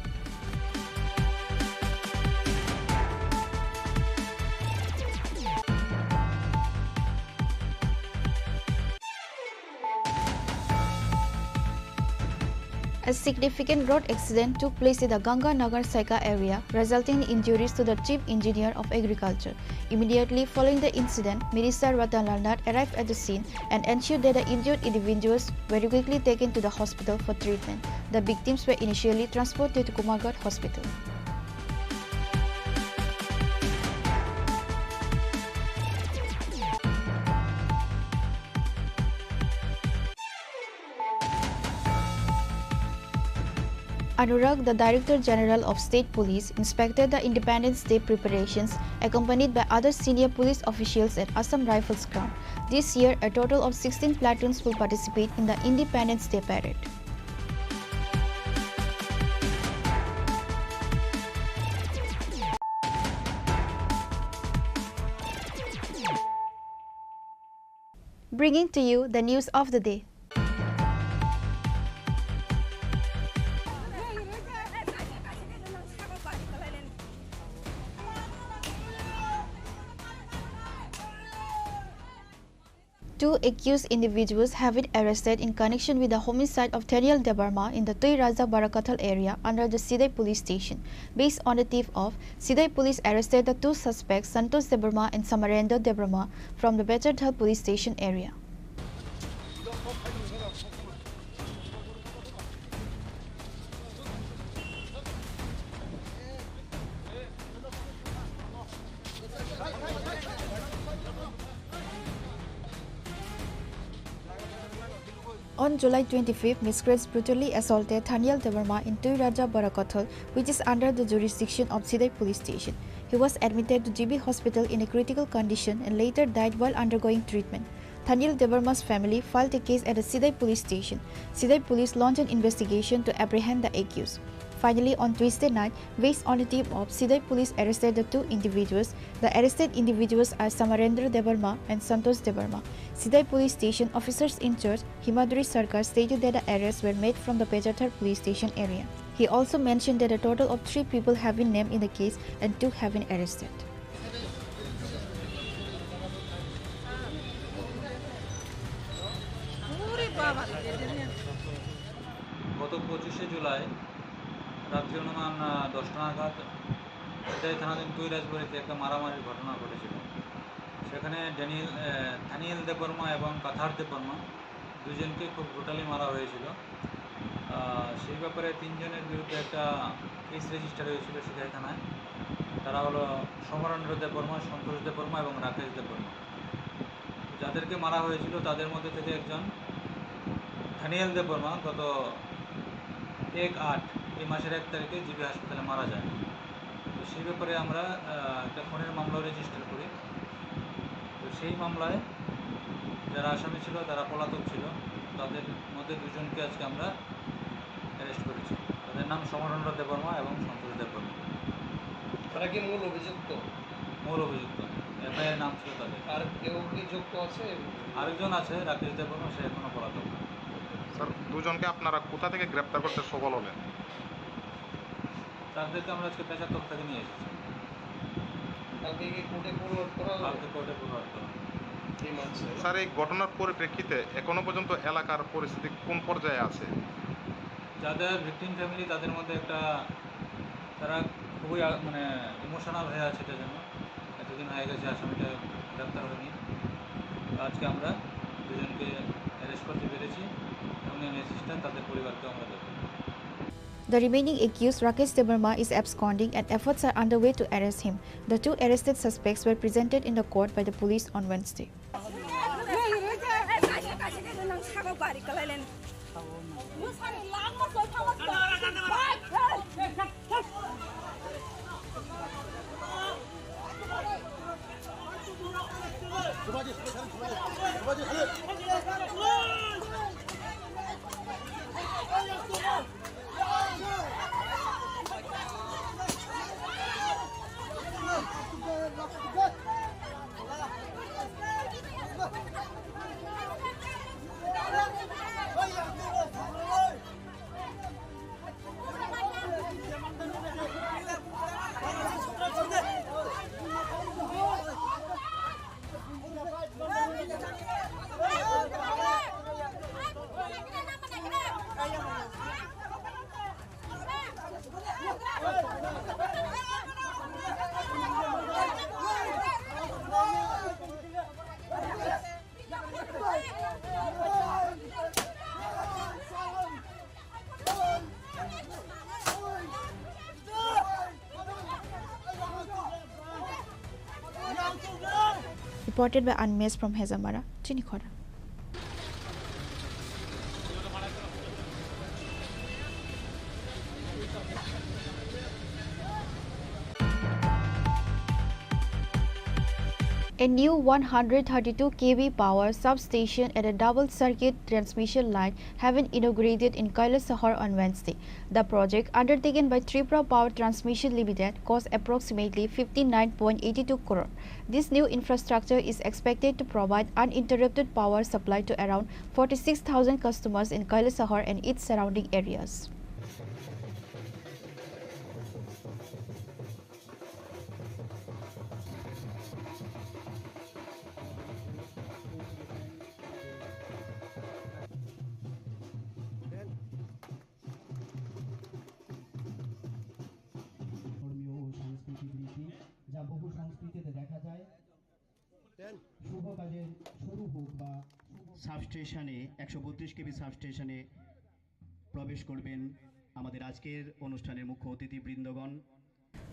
A significant road accident took place in the Ganga Nagar Saika area, resulting in injuries to the chief engineer of agriculture. Immediately following the incident, Minister Ratan Lal Nath arrived at the scene and ensured that the injured individuals were quickly taken to the hospital for treatment. The victims were initially transported to Kumargarh Hospital. Anurag, the Director General of State Police, inspected the Independence Day preparations accompanied by other senior police officials at Assam Rifles Ground. This year, a total of 16 platoons will participate in the Independence Day parade. Bringing to you the news of the day. Two accused individuals have been arrested in connection with the homicide of Daniel Debarma in the Tui Raja Barakathal area under the Sidai police station. Based on the tip of, Sidai police arrested the two suspects, Santosh Debarma and Samarendra Debarma, from the Bechardhal police station area. On July 25, miscreants brutally assaulted Daniel Debarma in Tui Raja Barakathal, which is under the jurisdiction of Sidai police station. He was admitted to GB hospital in a critical condition and later died while undergoing treatment. Daniel Debarma's family filed a case at the Sidai police station. Sidai police launched an investigation to apprehend the accused. Finally, on Tuesday night, based on the tip of, Sidai police arrested the two individuals. The arrested individuals are Samarendra Debarma and Santosh Debarma. Sidai police station officers in charge, Himadri Sarkar, stated that the arrests were made from the Bechardhal police station area. He also mentioned that a total of 3 people have been named in the case and 2 have been arrested. গত 25শে জুলাই রাত্রি অনুমান 10টা নাগাদ সিদাই থানাধীন তুই রাজবাড়িতে একটা মারামারির ঘটনা ঘটেছিল। সেখানে দানিয়েল দেববর্মা এবং কাথার দেববর্মা দুজনকে খুব ব্রুটালি মারা হয়েছিল। সেই ব্যাপারে 3 জনের বিরুদ্ধে একটা কেস রেজিস্টার হয়েছিল সিদাই থানায়। তারা হলো সমরেন্দ্র দেববর্মা, সন্তোষ দেববর্মা এবং রাকেশ দেববর্মা। যাদেরকে মারা হয়েছিল তাদের মধ্যে থেকে একজন দানিয়েল দেববর্মা গত 1/8 এই মাসের 1 তারিখে জিবি হাসপাতালে মারা যায়। তো সেই ব্যাপারে আমরা একটা খুনের মামলা রেজিস্টার করি। তো সেই মামলায় যারা আসামি ছিল তারা পলাতক ছিল, তাদের মধ্যে 2 জনকে আজকে আমরা অ্যারেস্ট করেছি। তাদের নাম সমরেন্দ্র দেববর্মা এবং সন্তোষ দেববর্মা। তারা কি মূল অভিযুক্ত? মূল অভিযুক্ত, এফআইআর নাম ছিল তাদের। আর কেউ কি যুক্ত আছে? আরেকজন আছে রাকেশ দেববর্মা, সে এখনো পলাতক। স্যার, 2 জনকে আপনারা কোথা থেকে গ্রেপ্তার করতে সফল হলেন? তাদেরকে আমরা আজকে পেশাতক থেকে নিয়ে এসেছি। কালকে কি কোর্টে ফরওয়ার্ড করা হবে? কালকে কোর্টে ফরওয়ার্ড করা হবে। স্যার, এই ঘটনার পরিপ্রেক্ষিতে এখনো পর্যন্ত এলাকার পরিস্থিতি কোন পর্যায়ে আছে? যাদের ভিকটিম ফ্যামিলি তাদের মধ্যে একটা তারা খুবই মানে ইমোশনাল হয়ে আছে, এটার জন্য এতদিন হয়ে গেছে আসামিটা গ্রেপ্তার হয়নি। আজকে আমরা 2 জনকে অ্যারেস্ট করতে পেরেছি এবং অ্যাসিস্ট্যান্ট তাদের পরিবারকে আমরা দেবো। The remaining accused, Rakesh Debarma, is absconding and efforts are underway to arrest him. The 2 arrested suspects were presented in the court by the police on Wednesday. Reported by Anmes from Hezamara, Chini Khorang. A new 132 kV power substation and a double-circuit transmission line have been inaugurated in Kailasahar on Wednesday. The project, undertaken by Tripura Power Transmission Limited, cost approximately 59.82 crore. This new infrastructure is expected to provide uninterrupted power supply to around 46,000 customers in Kailasahar and its surrounding areas. যা বহু সংস্কৃতিতে দেখা যায় শুভ কাজের শুরু হোক বা সাবস্টেশনে 132 KV সাবস্টেশনে প্রবেশ করবেন আমাদের আজকের অনুষ্ঠানের মুখ্য অতিথি বৃন্দগণ।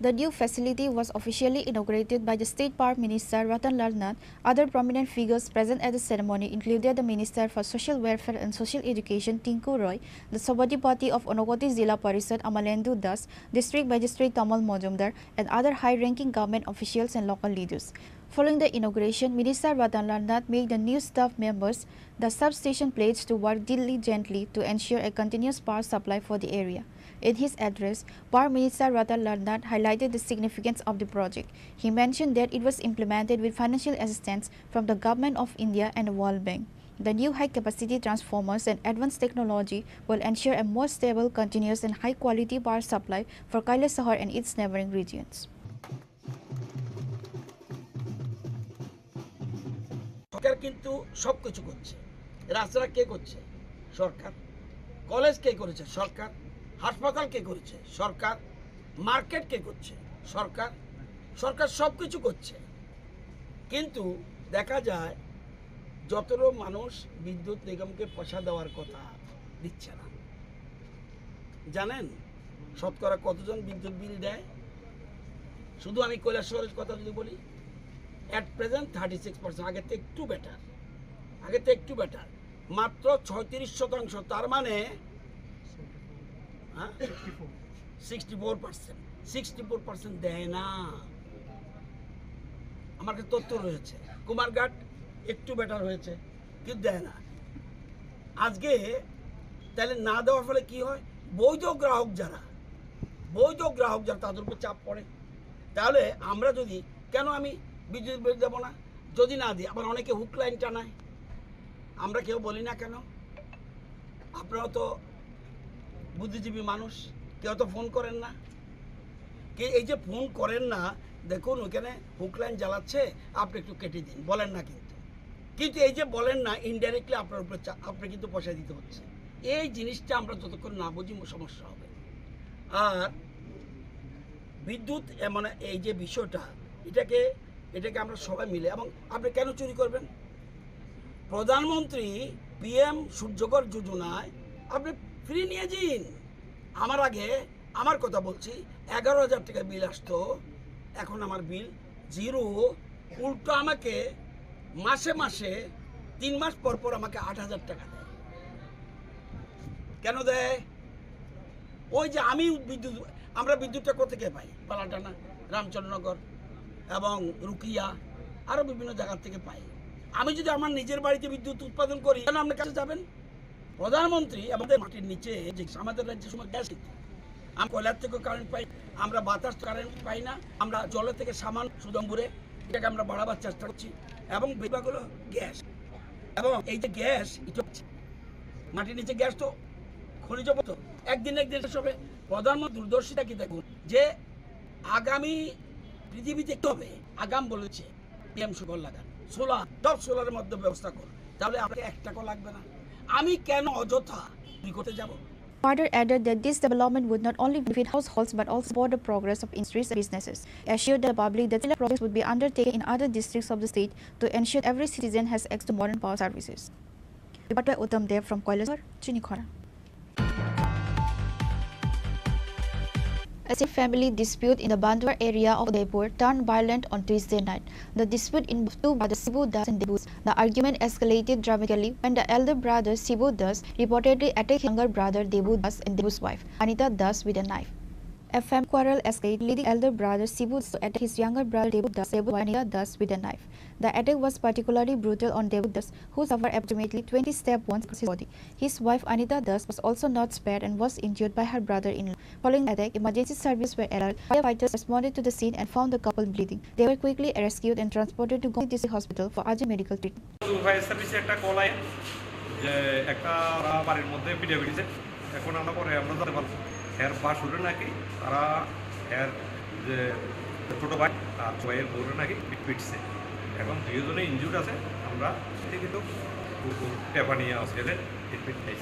The new facility was officially inaugurated by the State Power Minister Ratan Lal Nath. Other prominent figures present at the ceremony included the Minister for Social Welfare and Social Education Tinku Roy, the Sabadipati of Onokoti Zilla Parishad Amalendu Das, District Magistrate Tamal Mojumdar, and other high-ranking government officials and local leaders. Following the inauguration, Minister Ratan Lal Nath made the new staff members the substation pledge to work diligently to ensure a continuous power supply for the area. In his address, Power Minister Ratan Lal Nath highlighted the significance of the project. He mentioned that it was implemented with financial assistance from the Government of India and the World Bank. The new high-capacity transformers and advanced technology will ensure a more stable, continuous and high-quality power supply for Kailasahar and its neighboring regions. সরকার কিন্তু সব কিছু করছে। রাস্তাটা কে করছে? সরকার। College কে করেছে? সরকার। হাসপাতাল কে করেছে? সরকার। Market কে করছে? সরকার। সরকার সব কিছু করছে, কিন্তু দেখা যায় যতটা মানুষ বিদ্যুৎ নিগমকে পয়সা দেওয়ার কথা দিচ্ছে না। জানেন শতকরা কতজন বিদ্যুৎ বিল দেয়? শুধু আমি কৈলাসহরের কথা যদি বলি, at present 36%, আগে থেকে একটু বেটার, মাত্র 36%, তার মানে 64% দেয় না। আমার কাছে তথ্য রয়েছে, কুমারঘাট একটু বেটার হয়েছে কিন্তু দেয় না। আজকে তাহলে না দেওয়ার ফলে কি হয়? বৈধ গ্রাহক যারা তাদের উপর চাপ পড়ে। তাহলে আমরা যদি, কেন আমি বিদ্যুৎ বিল দেবো না যদি না দিই? আবার অনেকে হুক লাইন টানায়, আমরা কেউ বলি না কেন? আপনারা তো বুদ্ধিজীবী মানুষ, কেউ তো ফোন করেন না। এই যে ফোন করেন না, দেখুন ওখানে হুক লাইন জ্বালাচ্ছে, আপনি একটু কেটে দিন, বলেন না কিন্তু এই যে বলেন না, ইনডাইরেক্টলি আপনার উপরে আপনি কিন্তু পয়সা দিতে হচ্ছে। এই জিনিসটা আমরা যতক্ষণ না বুঝি সমস্যা হবে। আর বিদ্যুৎ মানে এই যে বিষয়টা, এটাকে আমরা সবাই মিলে, এবং আপনি কেন চুরি করবেন? প্রধানমন্ত্রী PM সূর্যঘর যোজনায় আপনি ফ্রি নিয়ে যান। আমার কথা বলছি, 11,000 টাকা বিল আসতো, এখন আমার বিল 0। উল্টো আমাকে মাসে 3 মাস পর আমাকে 8,000 টাকা দেয়। কেন দেয়? ওই যে আমরা বিদ্যুৎটা কোথেকে পাই? পালাটানা, রামচন্দ্রনগর এবং রুকিয়া, আরও বিভিন্ন জায়গা থেকে পাই। আমি যদি আমার নিজের বাড়িতে বিদ্যুৎ উৎপাদন করি, কেন আপনার কাছে যাবেন? প্রধানমন্ত্রী আমাদের মাটির নিচে, যে আমাদের রাজ্যের সময় গ্যাস, আমরা কয়লার থেকে কারেন্ট পাই, আমরা বাতাস কারেন্ট পাই না, আমরা জলের থেকে সামান সুদম্বরে, এটাকে আমরা বাড়াবার চেষ্টা করছি। এবং বেশিরভাগ হলো গ্যাস, এবং এই যে গ্যাস, এটা মাটির নিচে গ্যাস তো খনিজ পদার্থ, একদিন শেষ হবে। প্রধানমন্ত্রী দূরদর্শিতা কি দেখুন, যে আগামী পৃথিবীতে কি হবে? আগাম বলেছে PM সুগর লাগান, সোলারের মধ্যে ব্যবস্থা কর, তাহলে আপনাকে 1 টাকা লাগবে না। আমি কেন অযথা করতে যাব? Further added that this development would not only benefit households but also support the progress of industries and businesses. Assured the public that similar projects would be undertaken in other districts of the state to ensure every citizen has access to modern power services. Reported by Uttam Dev from Kailasahar, Chini Khorang. A family dispute in the Bandwar area of Udaipur turned violent on Tuesday night. The dispute involved two brothers Sibu Das and Debu. The argument escalated dramatically when the elder brother Sibu Das reportedly attacked younger brother Debu Das and Debu's wife, Anita Das, with a knife. A family quarrel escalated, leading elder brother Sibu to attack his younger brother Debu Das and Anita Das with a knife. The attack was particularly brutal on Debu Das, who suffered approximately 20 stab wounds across his body. His wife Anita Das was also not spared and was injured by her brother-in-law. Following the attack, emergency services were alerted. Firefighters responded to the scene and found the couple bleeding. They were quickly rescued and transported to Gomti District Hospital for urgent medical treatment. Fire সার্ভিসে একটা call আয় যে একটা বাড়ির মধ্যে video ভিডিছে এখন আমরা পরে আমরা জানতে পারবো এর বাসুরে নাকি তারা এর যে ছোট ভাই আর ভাইয়ের বউরে নাকি পিটছে এখন দুইজনে ইনজুর্ড আছে আমরা সেটা কিন্তু টেপা নিয়ে হসপিটালে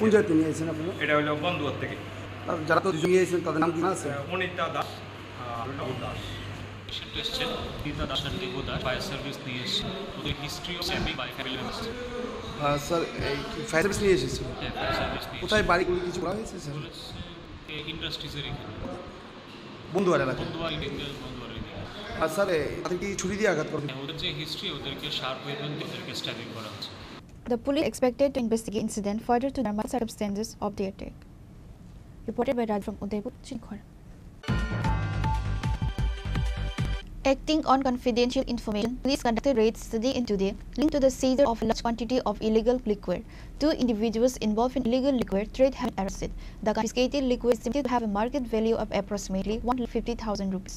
কোন জায়গা নিয়ে এসেছেন আপনারা? এটা হলো বন্ধুয়ার থেকে যারা তো দুজন নিয়ে এসেছেন তাদের নাম কি আছে? অনিতা দাস আর রবি দাস। এসেছেন অনিতা দাস আর দেবু দাস ফায়ার সার্ভিস নিয়ে এসেছেন ওদের history of family by family members. Sir এই ফায়ার সার্ভিস নিয়ে এসেছিল? হ্যাঁ ফায়ার সার্ভিস নিয়ে কোথায় বাড়িগুলি কিছু বলা হয়েছে স্যার? ইন্ডাস্ট্রিজের এখানে বন্ধুয়ার এলাকা। বন্ধুয়ার বন্ধুয়ার এরিয়া। আর স্যার তাদের কি ছুরি দিয়ে আঘাত করেন? ওদের যে হিস্ট্রি ওদেরকে শার্প ওয়েপন দিয়ে ওদেরকে স্ট্যাবিং করা হচ্ছে। The police expected to investigate incident further to determine circumstances of the attack. Reported by Raj from Udaipur, Chini Khorang. Acting on confidential information, police conducted raids today and today linked to the seizure of a large quantity of illegal liquor. Two individuals involved in illegal liquor trade have been arrested. The confiscated liquor is estimated to have a market value of approximately 150,000 rupees.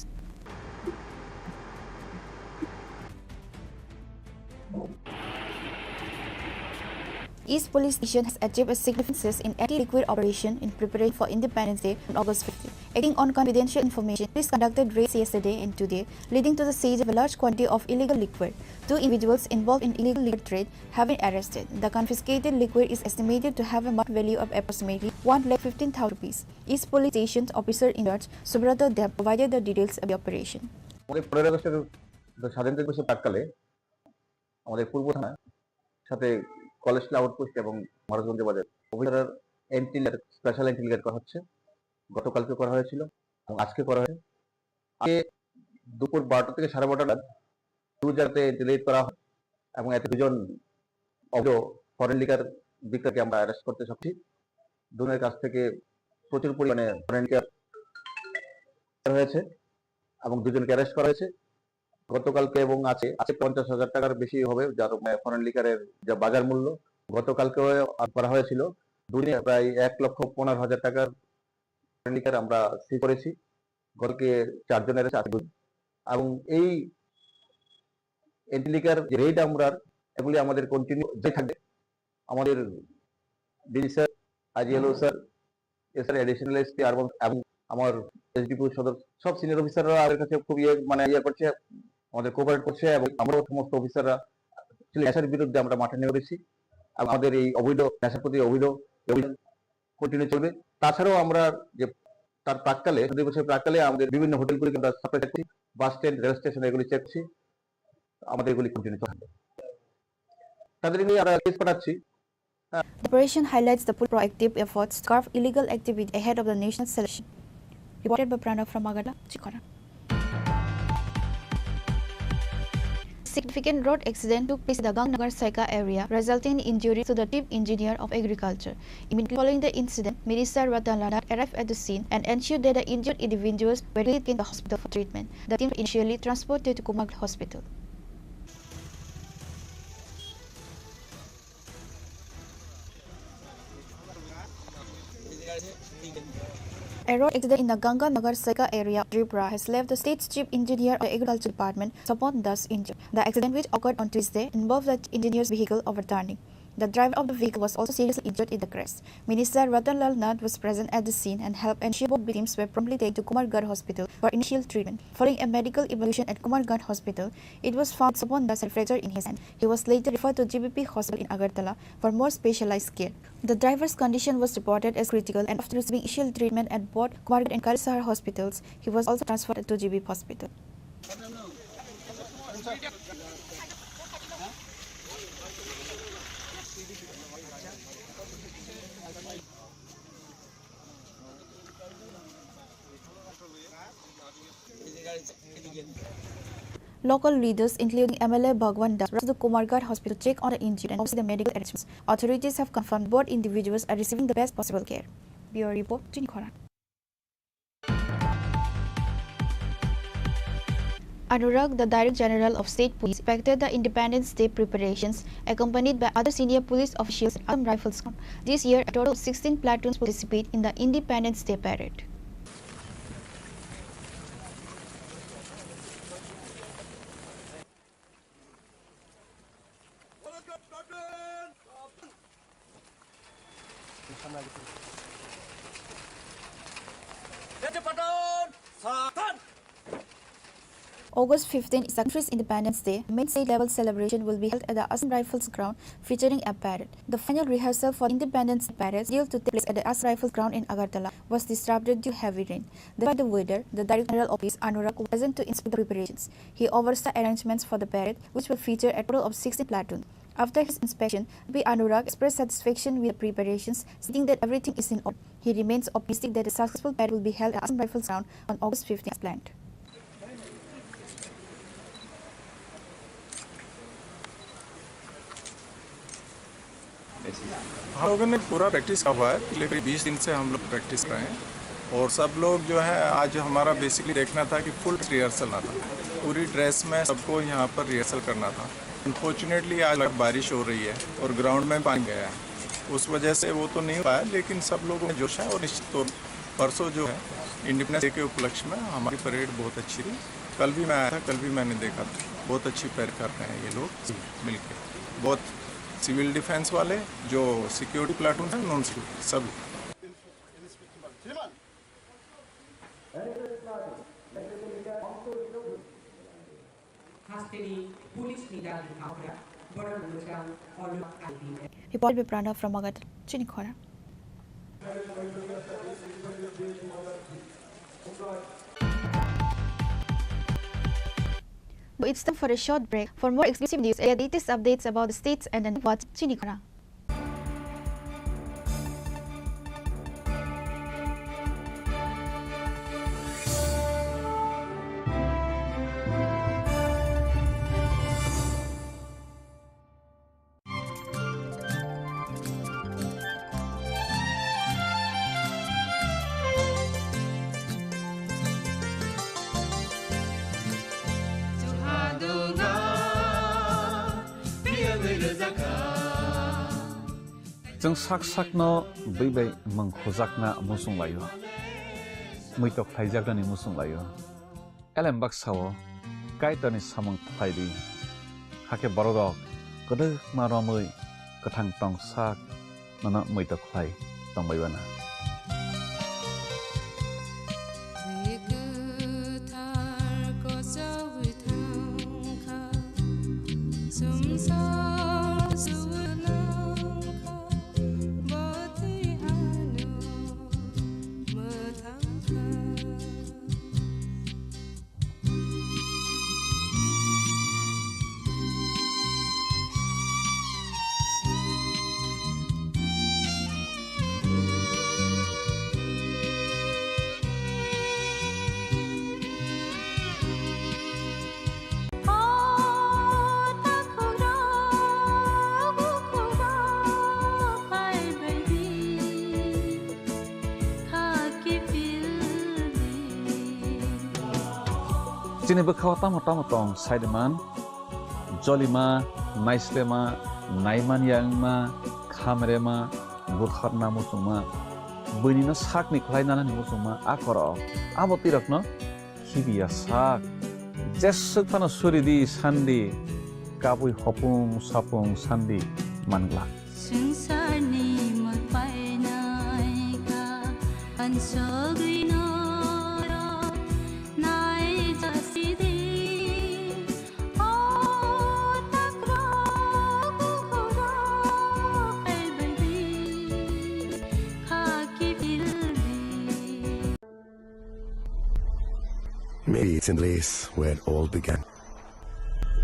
East Police Station has achieved a significant success in anti-liquor operation in preparation for Independence Day on August 15. Acting on confidential information, police conducted raids yesterday and today, leading to the seizure of a large quantity of illegal liquor. Two individuals involved in illegal liquor trade have been arrested. The confiscated liquor is estimated to have a market value of approximately 1,15,000 rupees. East Police Station's officer in charge, Subrata Deb, provided the details of the operation. স্বাধীনতা দিবসের প্রাক্কালে আমাদের পূর্ব থানার সাথে কলেজটা outpost এবং মহারাজগঞ্জ বাজার officer special এন্টিলিগেট করা হচ্ছে। গতকালকে করা হয়েছিল এবং আজকে করা হয়েছে। আজকে দুপুর 12টা থেকে 12:30 দু জায়গাতে এন্টিলিগেট করা হয় এবং এতে দুজন ফরেন লিকার বিক্রেতাকে আমরা অ্যারেস্ট করতে সক্ষম। দুজনের কাছ থেকে প্রচুর পরিমাণে ফরেন লিকার হয়েছে এবং দুজনকে অ্যারেস্ট করা হয়েছে। গতকালকে এবং আছে 50,000 টাকার বেশি হবে যার ফরেন লিকারের যা বাজার মূল্য। গতকালকে করা হয়েছিল দুদিনে প্রায় 1,15,000 টাকার ফরেন লিকার আমরা সিজ করেছি। গতকালকে 4 জনের এবং এই এন্টি লিকার রেড আমরা এগুলি আমাদের কন্টিনিউ থাকবে। আমাদের ডিজি স্যার, আইজিএলও স্যার, এসআর এডিশনাল এসপি এবং আমার এসডিপি সদর সব সিনিয়র অফিসাররা আমাদের কাছে খুব ইয়ে করছে, আমাদের কোঅপারেট করছে এবং আমরাও সমস্ত অফিসাররা নেশার বিরুদ্ধে আমরা মাঠে নেমেছি। আমাদের এই অবৈধ নেশার প্রতি অবৈধ কন্টিনিউ চলবে। তাছাড়াও আমরা যে তার প্রাক্কালে দিবসের প্রাক্কালে আমাদের বিভিন্ন হোটেলগুলিকে আমরা সাপ্লাই করছি, বাস স্ট্যান্ড, রেল স্টেশন এগুলি চেক করছি, আমাদের এগুলি কন্টিনিউ চলবে। তাদের নিয়ে আমরা কেস পাঠাচ্ছি। The operation highlights the proactive efforts to curb illegal activity ahead of the national selection. Reported by Pranav from Agartala, Chini Khorang. Significant road accident took place in the Gangnagar Saika area, resulting in injuries to the chief engineer of agriculture. Immediately following the incident, Minister Ratan Lal arrived at the scene and ensured that the injured individuals were taken to the hospital for treatment. The team initially transported to Kumar Hospital. A road accident in the Ganga Nagar Saika area of Tripura has left the state's chief engineer of the agriculture department, Sapon Das, injured. The accident, which occurred on Tuesday, involved the engineer's vehicle overturning. The driver of the vehicle was also seriously injured in the crash. Minister Ratan Lal Nath was present at the scene and helped ensure both victims were promptly taken to Kumargarh Hospital for initial treatment. Following a medical evaluation at Kumargarh Hospital, it was found Sapon Das had fracture in his hand. He was later referred to GBP Hospital in Agartala for more specialized care. The driver's condition was reported as critical, and after receiving initial treatment at both Kumargarh and Karisahar hospitals, he was also transferred to GBP Hospital. Local leaders, including MLA Bhagwan Das, rushed to Kumarghat Hospital to check on the injured and oversee the medical arrangements. Authorities have confirmed both individuals are receiving the best possible care. Bureau Report, Chini Khorang. Anurag, the Director General of State Police, inspected the Independence Day preparations, accompanied by other senior police officials at Assam Rifles Ground. This year, a total of 16 platoons participate in the Independence Day parade. August 15 is the country's Independence Day. A main state-level celebration will be held at the Assam Rifles Ground, featuring a parade. The final rehearsal for Independence Day parade, scheduled to take place at the Assam Rifles Ground in Agartala, was disrupted due to heavy rain. Despite the weather, the Director General of Police, Anurag, was present to inspect the preparations. He oversaw arrangements for the parade, which will feature a total of 16 platoons. After his inspection, P. Anurag expressed satisfaction with the preparations, stating that everything is in order. He remains optimistic that a successful parade will be held at Assam Rifles Ground on August 15 as planned. हम लोगों ने पूरा practice किया हुआ है। पिछले 20 दिन से हम लोग प्रैक्टिस कर रहे हैं और सब लोग जो है आज हमारा बेसिकली देखना था कि फुल रिहर्सल ना था, पूरी ड्रेस में सबको यहाँ पर रिहर्सल करना था। अनफॉर्चुनेटली आज बारिश हो रही है और ग्राउंड में पानी गया है, उस वजह से वो तो नहीं पाया, लेकिन सब लोगों में जोश है और निश्चित तौर परसों जो है इंडिपेंडेंस डे के उपलक्ष्य में हमारी परेड बहुत अच्छी थी। कल भी मैं आया था, कल भी मैंने देखा था, बहुत अच्छी परेड कर रहे हैं ये लोग मिलकर। बहुत सिविल डिफेंस वाले, जो सिक्योरिटी प्लाटून है, नॉन सिक्योरिटी सब। Report by Pranav from Agartala, Chini Khorang. But it's time for a short break. For more exclusive news and latest updates about the states and the watch Chini Khorang. जों साक साकनो बैबाय मंखजाकना मुसुं लायो मैतक थाइजाकनानि मुसुं लायो एलेम बाक्साव कायतानि सामं थाइदि हाके बरदक गदक मारमै गथां टं साक नना मैतक Thai तंबायबाना Chini bekhawa tamo tong saideman jolima naislema naiman yangma khamrema butharna musuma bunina sakni khlainana ni musuma akoro aboti rakno hibiya sak jesuk thana suridi sandi kapui hopung sapung sandi mangla Sungsarni matpainai ka ansogino Maybe it's in the place where it all began.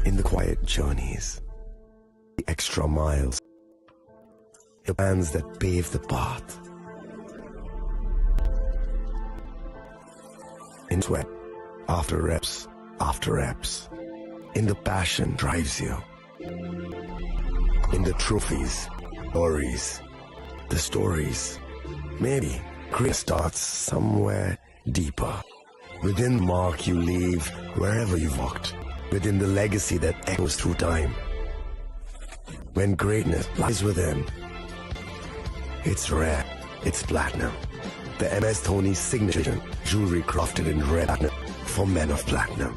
In the quiet journeys, the extra miles, the plans that pave the path. In sweat, after reps after reps. In the passion drives you. In the trophies, glories, the stories. Maybe career starts somewhere deeper. Within the mark you leave wherever you've walked. Within the legacy that echoes through time. When greatness lies within, it's rare, it's platinum. The MS Dhoni signature jewelry crafted in red platinum for men of platinum.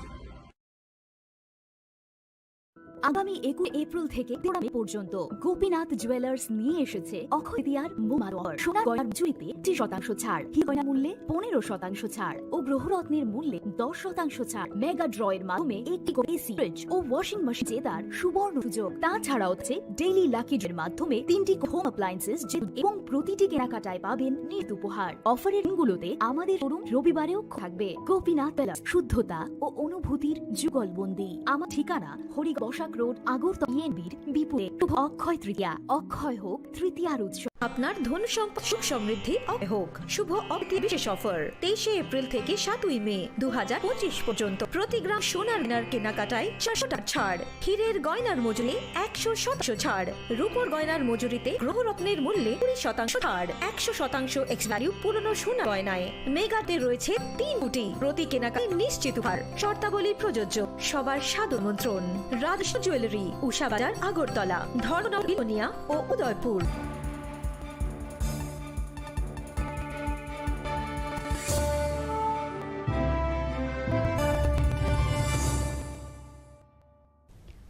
আগামী 21 April থেকে 13 মে পর্যন্ত Gopinath jewellers নিয়ে এসেছে অক্ষয় তৃতীয়ার মোমার offer. সোনার গয়নার মজুরিতে 30% ছাড়, হীরা গয়নার মূল্যে 15% ছাড় ও গ্রহরত্নের মূল্যে 10% ছাড়। মেগা ড্রয়ের মাধ্যমে একটি এসি, ফ্রিজ ও ওয়াশিং মেশিন জেতার সুবর্ণ সুযোগ। তাছাড়াও হচ্ছে ডেইলি লাকি ড্রয়ের মাধ্যমে 3টি হোম অ্যাপ্লায়েন্সেস এবং প্রতিটি কেনাকাটায় পাবেন নিট উপহার। অফারের দিনগুলোতে আমাদের শোরুম রবিবারেও থাকবে। গোপীনাথ জুয়েলার্স, শুদ্ধতা ও অনুভূতির যুগলবন্দি। আমার ঠিকানা হরিবসাক রোড, আগরতলা বিএনবির বিপরীতে। শুভ অক্ষয় তৃতীয়া, অক্ষয় হোক তৃতীয়ার উৎসব। আপনার ধন সম্পদ সুখ সমৃদ্ধি হোক। শুভ অক্ষয় বিশেষ অফার 23 এপ্রিল থেকে 7 মে 2025 পর্যন্ত। প্রতি গ্রাম সোনার গয়নার কেনাকাটায় 400 টাকা ছাড়, হীরের গয়নার মজুরি 100% ছাড়, রূপোর গয়নার মজুরিতে গ্রহরত্নের মূল্যে 20% ছাড়, 100% এক্স ভ্যালু পুরনো সোনা গয়নায়। মেগাতে রয়েছে 3 কোটি প্রতি কেনাকাটায় নিশ্চিত উপহার। শর্তাবলী প্রযোজ্য। সবার সাদর মন্ত্রণ। রাজস্ব জুয়েলারি, উষাবাজার, আগরতলা, ধর্মনগর, বিলোনিয়া ও Udaipur.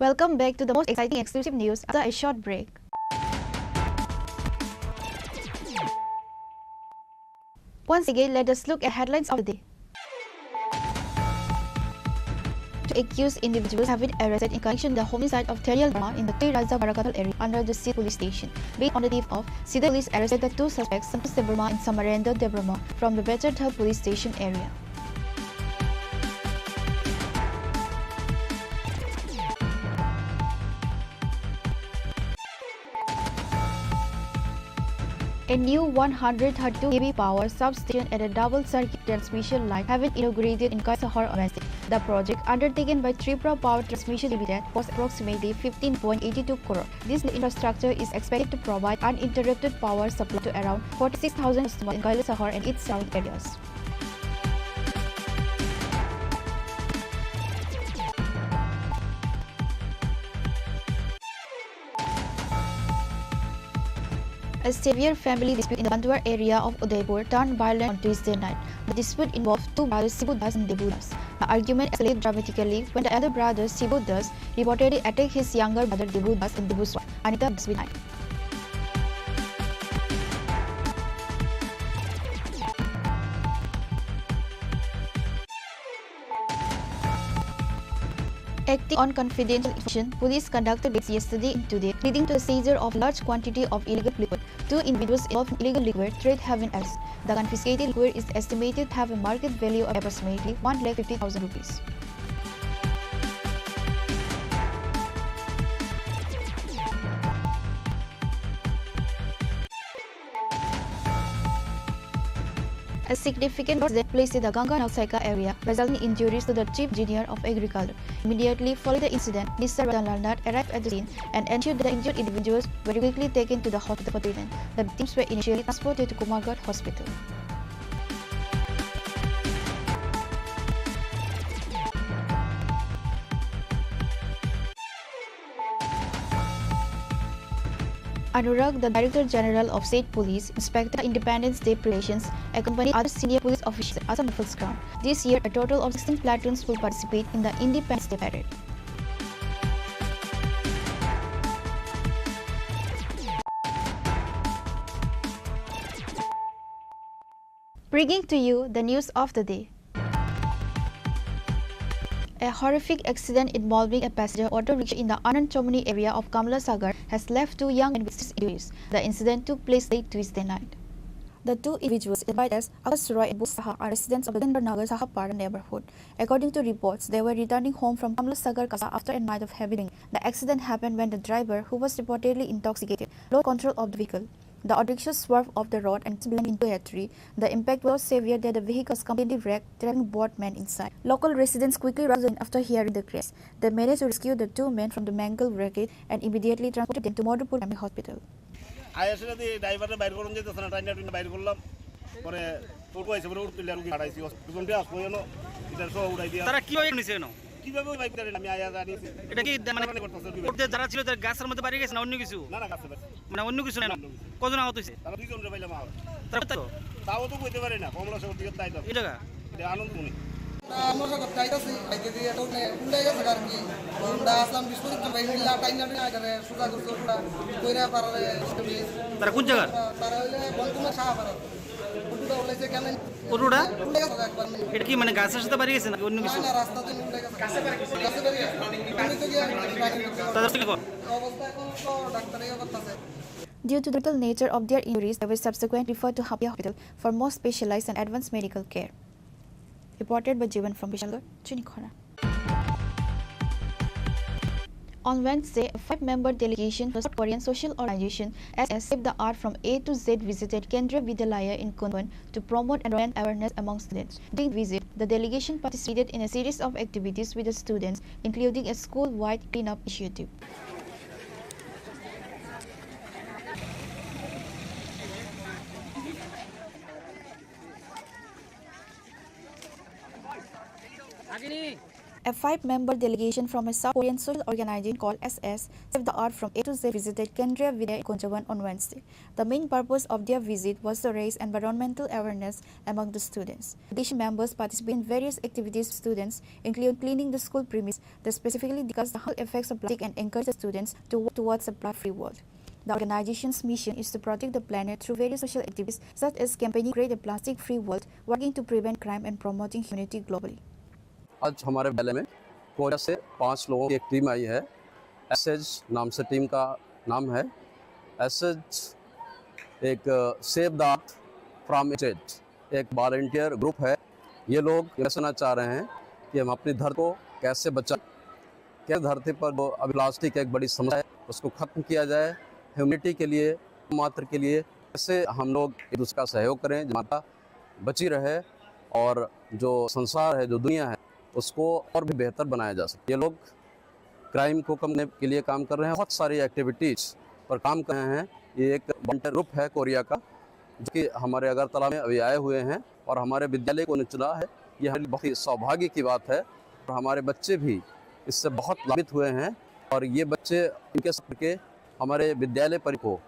Welcome back to the most exciting exclusive news after a short break. Once again, let us look at headlines of the day. Two accused individuals have been arrested in connection with the homicide of Terial Dharma in the Tri Raja Barakatal area under the Sid police station. Based on the tip of, Sida police arrested the two suspects, Santos De Burma and Samarendra De Burma, from the Becherthal police station area. A new 132 kV power substation at a double circuit transmission line have been inaugurated in Kaisahar on Wednesday. The project, undertaken by Tripura Power Transmission Limited, cost approximately 15.82 crore. This infrastructure is expected to provide uninterrupted power supply to around 46,000 customers in Kaisahar and its surrounding areas. A severe family dispute in the Bandwar area of Udaipur turned violent on Tuesday night. The dispute involved two brothers Sibu Das and Debu Das. The argument escalated dramatically when the elder brother Sibu Das reportedly attacked his younger brother Debu Das and Debu's wife, Anita Das, with a knife. Acting on confidential information, police conducted raids yesterday and today, leading to the seizure of large quantity of illegal liquor. Two individuals involved in illegal liquor trade have been arrested. The confiscated liquor is estimated to have a market value of approximately 1,50,000 rupees. A significant was then placed in the Ganga Nausaka area, resulting in injuries to the chief engineer of agriculture. Immediately following the incident, Mr. Rajan arrived at the scene and ensured that the injured individuals were quickly taken to the hospital for treatment. The victims were initially transported to Kumargarh Hospital. Anurag, the Director General of State Police, inspected Independence Day preparations, accompanied other senior police officials at Assam Rifles Ground. This year, a total of 16 platoons will participate in the Independence Day parade. Bringing to you the news of the day. A horrific accident involving a passenger auto rickshaw in the Anand Chomani area of Kamla Sagar has left two young men with serious injuries. The incident took place late Tuesday night. The two individuals identified as Akash Roy and Bhup Saha are residents of the Nagar Sahapara neighborhood. According to reports, they were returning home from Kamla Sagar Kasa after a night of heavy rain. The accident happened when the driver, who was reportedly intoxicated, lost control of the vehicle. The auto-rickshaw swerved off the road and blended into a tree. The impact was severe that the vehicle was completely wrecked, trapping both men inside. Local residents quickly rushed in after hearing the crash. They managed to rescue the two men from the mangled wreckage and immediately transported them to Madhupur Family Hospital. কিভাবে bike ধরে আমি আয়া জানি এটা কি মানে ওতে যারা ছিল তার গাছের মধ্যে বাড়ি গেছে না অন্য কিছু না না গাছে মানে অন্য কিছু না কজন আহত হইছে তারা দুইজন রে পাইলাম আহত তাও তো কইতে পারে না কমলা শহর দিকে তাই তো এই জায়গা এটা আনন্দমণি আমরা সব চাইতাছি আইতে দিয়ে এটা উল্লে গেছে আর কি আমরা আসলাম বিস্ফোরিত ভাই মিলা টাইনা না করে সুজা করতে ওটা কইরা পারে তারা কোন জায়গা তারা হইলে বলতুমা সাহাবারা ওটা ওলাইছে কেন ওটা এটা কি মানে গাছের সাথে বাড়ি গেছে না অন্য কিছু না রাস্তাতে উল্লে গেছে গাছে বাড়ি গেছে গাছে বাড়ি গেছে আমি তো গিয়া তাদের কি অবস্থা এখন তো ডাক্তারই করতেছে Due to the critical nature of their injuries, they were subsequently referred to Hapia Hospital for more specialized and advanced medical care. Reported by Jivan from Vishalgarh, Chini Khorang. On Wednesday, a 5-member delegation from South Korean social organization SS Save the Art from A to Z visited Kendriya Vidyalaya in Kunwan to promote environment awareness among students. During the visit, the delegation participated in a series of activities with the students, including a school-wide cleanup initiative. A 5-member delegation from a South Korean social organization called SS Save the Art from A to Z visited Kendriya Vidyalaya in Kunwan on Wednesday. The main purpose of their visit was to raise environmental awareness among the students. Delegation members participated in various activities with students, including cleaning the school premises. They specifically discussed the health effects of plastic and encouraged the students to work towards a plastic-free world. The organization's mission is to protect the planet through various social activities such as campaigning Create a Plastic-Free World, working to prevent crime and promoting humanity globally. आज हमारे विद्यालय में Korea से 5 लोगों की एक team आई है। एसएज नाम से टीम का नाम है। एसएज एक save the art from age एक वॉलंटियर ग्रुप है। ये लोग ये सुनना चाह रहे हैं कि हम अपनी धरती को कैसे बचाएं, क्या धरती पर वो अभी प्लास्टिक एक बड़ी समस्या है, उसको ख़त्म किया जाए। ह्यूमैनिटी के लिए, मात्र के लिए कैसे हम लोग एक दूसरे का सहयोग करें, माता बची रहे और जो संसार है, जो दुनिया है, उसको और भी बेहतर बनाया जा सके। ये लोग क्राइम को कम करने के लिए काम कर रहे हैं। बहुत सारी एक्टिविटीज़ पर काम कर रहे हैं। ये एक वॉलंटियर ग्रुप है कोरिया का, जो कि हमारे अगरतला में अभी आए हुए हैं और हमारे विद्यालय को चुना है। ये हमारे बहुत ही सौभाग्य की बात है और हमारे बच्चे भी इससे बहुत लाभित हुए हैं और ये बच्चे इनके सफर के हमारे विद्यालय परिसर को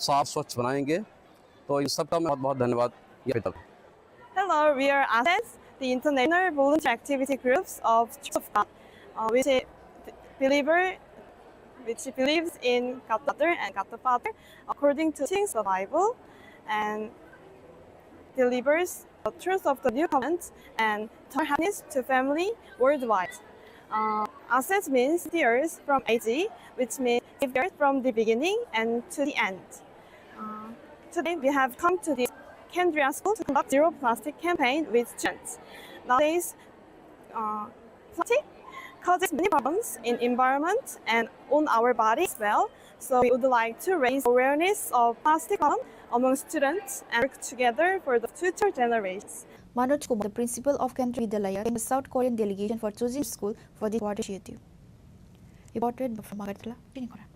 साफ स्वच्छ बनाएंगे। तो इन सबका मैं बहुत बहुत धन्यवाद ज्ञापित करता हूं। Hello, we are ASES, the International Volunteer Activity Groups of Church of God, which believes in God Mother and God the Father according to teachings of the Bible and delivers the truth of the New Covenant and turn happiness to family worldwide. ASES means the earth from AG, which means the earth from the beginning and to the end. Today we have come to the Kendriya School to conduct Zero Plastic campaign with students. Nowadays, plastic causes many problems in environment and on our body as well. So we would like to raise awareness of plastic problem among students and work together for the future generations. Manoj Kumar, the principal of Kendriya Vidyalaya, and the South Korean delegation for choosing school for this water initiative. Reported from Agartala, Chini Khorang.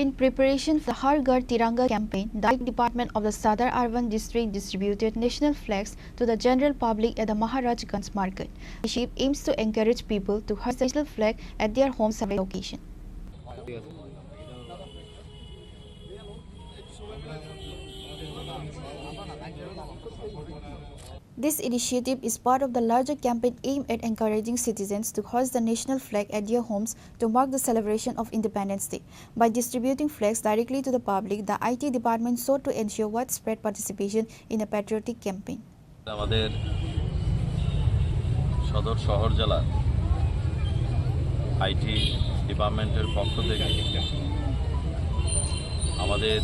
In preparation for the Har Ghar Tiranga campaign, the Department of the Sadar Urban District distributed national flags to the general public at the Maharajganj market. The initiative aims to encourage people to hoist the national flag at their homes and location. This initiative is part of the larger campaign aimed at encouraging citizens to hoist the national flag at their homes to mark the celebration of Independence Day. By distributing flags directly to the public, the IT department sought to ensure widespread participation in a patriotic campaign. আমাদের সদর শহর জেলার IT ডিপার্টমেন্টের পক্ষ থেকে আমাদের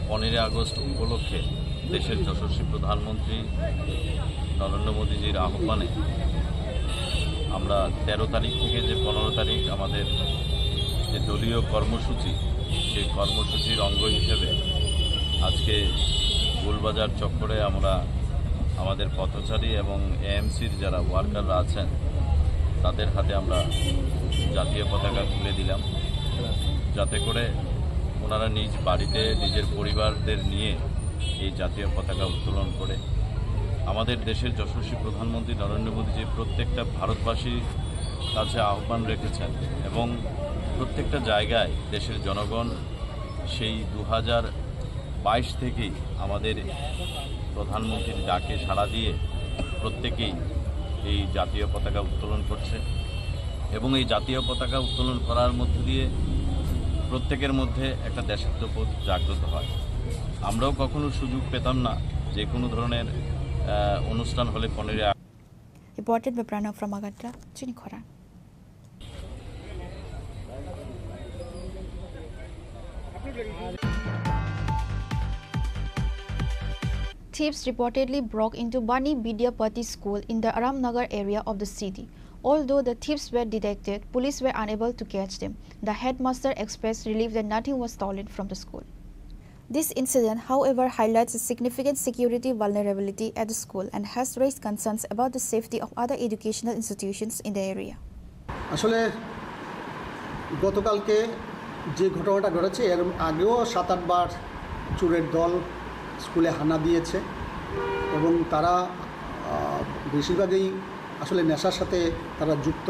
15 August উপলক্ষে দেশের যশস্বী প্রধানমন্ত্রী নরেন্দ্র মোদীজির আহ্বানে আমরা 13 তারিখ থেকে যে 15 তারিখ আমাদের যে দলীয় কর্মসূচি, সেই কর্মসূচির অঙ্গ হিসেবে আজকে গোলবাজার চক্করে আমরা আমাদের পথচারী এবং এএমসির যারা ওয়ার্কাররা আছেন তাদের হাতে আমরা জাতীয় পতাকা তুলে দিলাম, যাতে করে ওনারা নিজ বাড়িতে নিজের পরিবারদের নিয়ে এই জাতীয় পতাকা উত্তোলন করে আমাদের দেশের যশস্বী প্রধানমন্ত্রী নরেন্দ্র মোদীজি প্রত্যেকটা ভারতবাসীর কাছে আহ্বান রেখেছেন এবং প্রত্যেকটা জায়গায় দেশের জনগণ সেই 2022 থেকেই আমাদের প্রধানমন্ত্রীর ডাকে সাড়া দিয়ে প্রত্যেকেই এই জাতীয় পতাকা উত্তোলন করছে এবং এই জাতীয় পতাকা উত্তোলন করার মধ্য দিয়ে প্রত্যেকের মধ্যে একটা দেশাত্মবোধ জাগ্রত হয়। আমরাও কখনো সুযোগ পেতাম না যে কোনো ধরনের অনুষ্ঠান হলে 15 Reported by Pranav from Agartala, Chini Khorang. Thieves reportedly broke into Bani Vidyapati School in the Aramnagar area of the city. Although the thieves were detected, police were unable to catch them. The headmaster expressed relief that nothing was stolen from the school. This incident, however, highlights a significant security vulnerability at the school and has raised concerns about the safety of other educational institutions in the area. আসলে গতকালকে যে ঘটনাটা ঘটেছে এর আগেও 7-8 বার চোরের দল স্কুলে হানা দিয়েছে এবং তারা বেশিরভাগই আসলে নেশার সাথে তারা যুক্ত।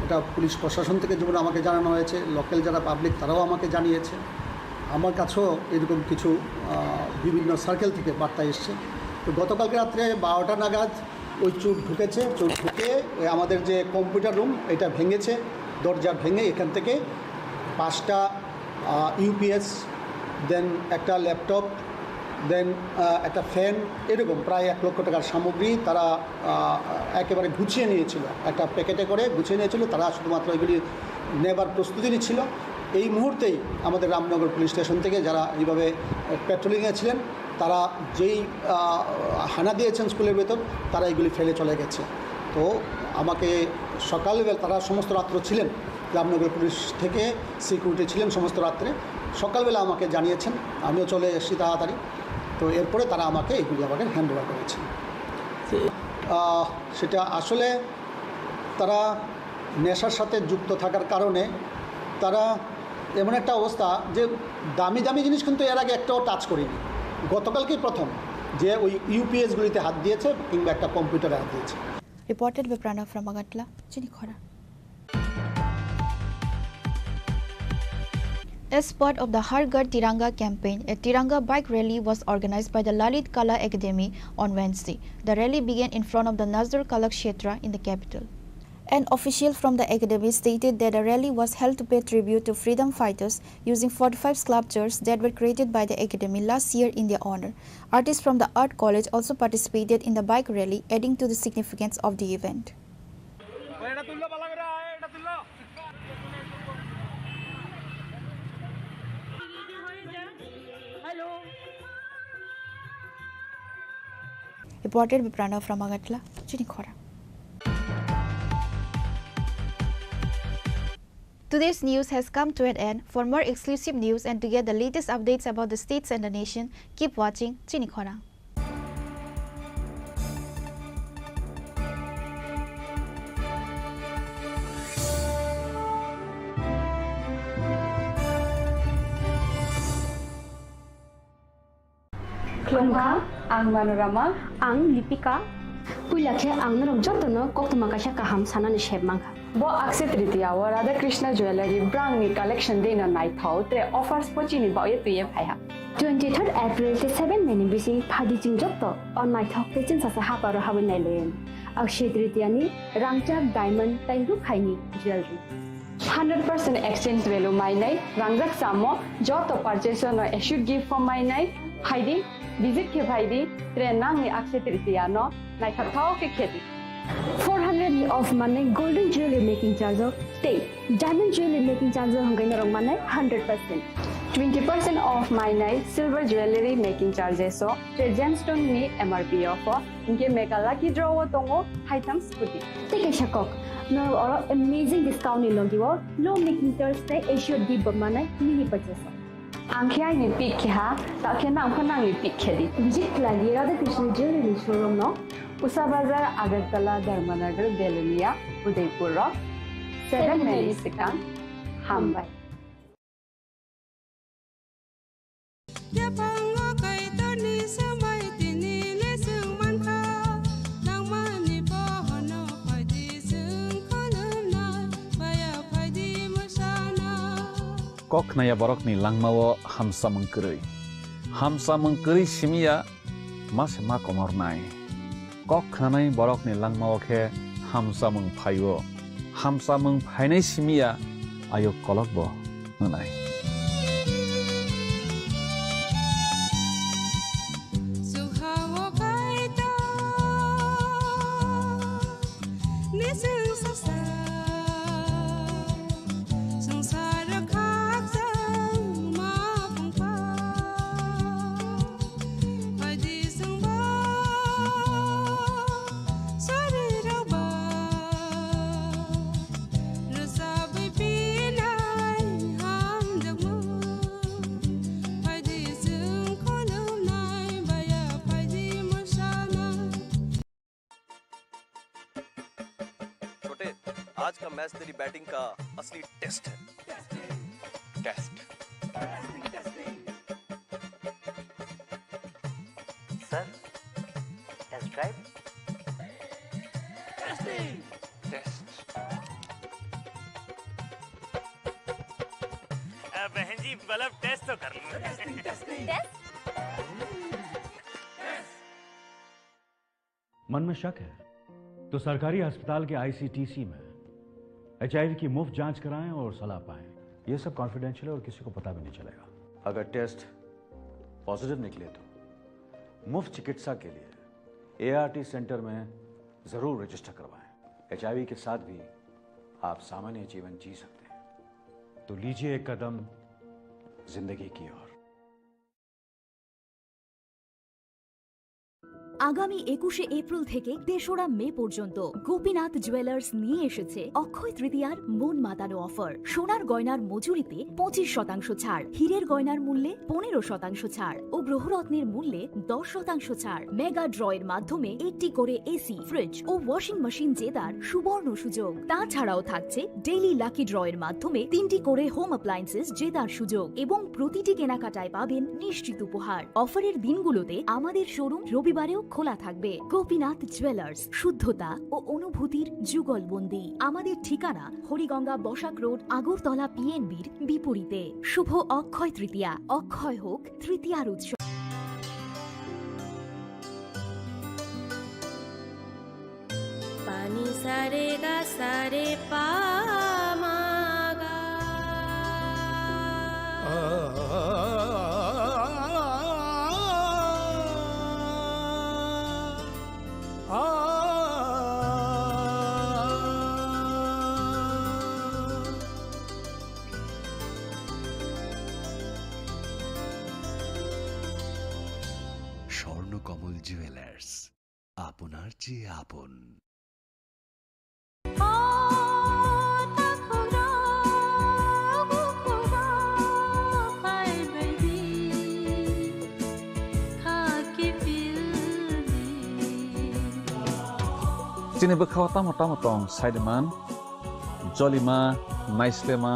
এটা পুলিশ প্রশাসন থেকে যেমন আমাকে জানানো হয়েছে, লোকাল যারা পাবলিক তারাও আমাকে জানিয়েছে। আমার কাছেও এরকম কিছু বিভিন্ন সার্কেল থেকে বার্তা এসছে। তো গতকালকে রাত্রে 12টা নাগাদ ওই চোর ঢুকেছে। চোর ঢুকে আমাদের যে কম্পিউটার রুম এটা ভেঙেছে, দরজা ভেঙে এখান থেকে 5টা ইউপিএস, দেন একটা ল্যাপটপ, দেন একটা ফ্যান, এরকম প্রায় 1 লক্ষ টাকার সামগ্রী তারা একেবারে গুছিয়ে নিয়েছিল, একটা প্যাকেটে করে গুছিয়ে নিয়েছিল। তারা শুধুমাত্র এগুলি নেবার প্রস্তুতি নিচ্ছিল। এই মুহূর্তেই আমাদের রামনগর পুলিশ স্টেশন থেকে যারা এইভাবে পেট্রোলিংয়ে ছিলেন তারা যেই হানা দিয়েছেন স্কুলের ভেতর তারা এগুলি ফেলে চলে গেছে। তো আমাকে সকালবেলা তারা সমস্ত রাত্র ছিলেন, রামনগর পুলিশ থেকে সিকিউরিটি ছিলেন সমস্ত রাত্রে। সকালবেলা আমাকে জানিয়েছেন, আমিও চলে এসেছি তাড়াতাড়ি। তো এরপরে তারা আমাকে এগুলি আমাকে হ্যান্ড ওভার করেছেন। সেটা আসলে তারা নেশার সাথে যুক্ত থাকার কারণে তারা এমন একটা অবস্থা যে দামি দামি জিনিস কিন্তু এর আগে একটাও টাচ করিনি। গতকালকেই প্রথম যে ওই ইউপিএসগুলিতে হাত দিয়েছে কিংবা একটা কম্পিউটারে হাত দিয়েছে। Reported by Pranav from Agartala, Chini Khorang. As part of the Har Ghar Tiranga campaign, a Tiranga bike rally was organized by the Lalit Kala Academy on Wednesday. The rally began in front of the Nazar Kala Kshetra in the capital. An official from the academy stated that the rally was held to pay tribute to freedom fighters using 45 sculptures that were created by the academy last year in their honor. Artists from the art college also participated in the bike rally, adding to the significance of the event. Reported by Pranav from Agartala, Chini Khorang. Today's news has come to an end. For more exclusive news and to get the latest updates about the states and the nation, keep watching Chini Khorang. Klongha, ang Manorama, ang Lipika, Pulakhe ang narong jotono koktuma kasha kaham sanani shebmangha. Bo akse tritiya wa Radha Krishna Jewelry brand ni collection dena nai thau te offers pochini ba ye tuye phaiha. 23rd April te 7 meni bisi phadi jing jotto on nai thau te chin sa ha paro habin nai len. Akse tritiya ni rangchak diamond tai ru khaini jewelry. 100% exchange value mai nai rangjak samo joto purchase no should give for mai nai haidi visit ke bhaidi trenang ni akse tritiya no nai thau ke kheti 400 of money golden jewelry making charge of stay diamond jewelry making charge hangai na rong manai 100% 20% off mainai silver jewelry making charges so gemstone ni MRP offer inke mega lucky draw tongo item scooty take a shakok no or amazing discount ni logiwo low making Thursday Asia di bamana mini purchase angkhya ni pick kha ta khena angkhana ni pick khedi jik lagi Radha Krishna jewelry showroom no Usa Bazar Agartala Dharmanagar Delania Udaipur 7 Mexican Hambai Kok naya borok ni langmawo hamsa mengkeri simia mas ma komor nai kok nanai borok ni langmawo ke hamsa mengphainai simia ayo kolok bo nai आज का match तेरी batting का असली test है test sir test drive test बहन जी मतलब test तो कर लो मन में शक है तो सरकारी अस्पताल के ICTC में HIV की मुफ्त जांच कराएं और सलाह पाएं। ये सब कॉन्फिडेंशियल है और किसी को पता भी नहीं चलेगा। अगर टेस्ट पॉजिटिव निकले तो मुफ्त चिकित्सा के लिए ART सेंटर में जरूर रजिस्टर करवाएं। HIV के साथ भी आप सामान्य जीवन जी सकते हैं। तो लीजिए एक कदम जिंदगी की ओर। আগামী 21শে এপ্রিল থেকে ৩রা মে পর্যন্ত গোপীনাথ জুয়েলার্স নিয়ে এসেছে অক্ষয় তৃতীয়ার মন মাতানো অফার সোনার গয়নার মজুরিতে 25% ছাড় হীরের গয়নার মূল্যে 15% ছাড় ও গ্রহরত্নের মূল্যে 10% ছাড় মেগা ড্রয়ের মাধ্যমে একটি করে এসি ফ্রিজ ও ওয়াশিং মেশিন জেতার সুবর্ণ সুযোগ তাছাড়াও থাকছে ডেইলি লাকি ড্রয়ের মাধ্যমে 3টি করে হোম অ্যাপ্লায়েন্সেস জেতার সুযোগ এবং প্রতিটি কেনাকাটায় পাবেন নিশ্চিত উপহার অফারের দিনগুলোতে আমাদের শোরুম রবিবারেও খোলা থাকবে গোপীনাথ জুয়েলার্স শুদ্ধতা ও অনুভূতির যুগলবন্দি আমাদের ঠিকানা হরিগঙ্গা বসাক রোড আগরতলা PNB'র বিপরীতে শুভ অক্ষয় তৃতীয়া অক্ষয় হোক তৃতীয়ার উৎসব পানি সারে গা সারে পা মাগা স্বর্ণকমল জুয়েলার্স আপনার চেয়ে আপন Sini bekhaw tama tong Saideman, Jolima, Naislema,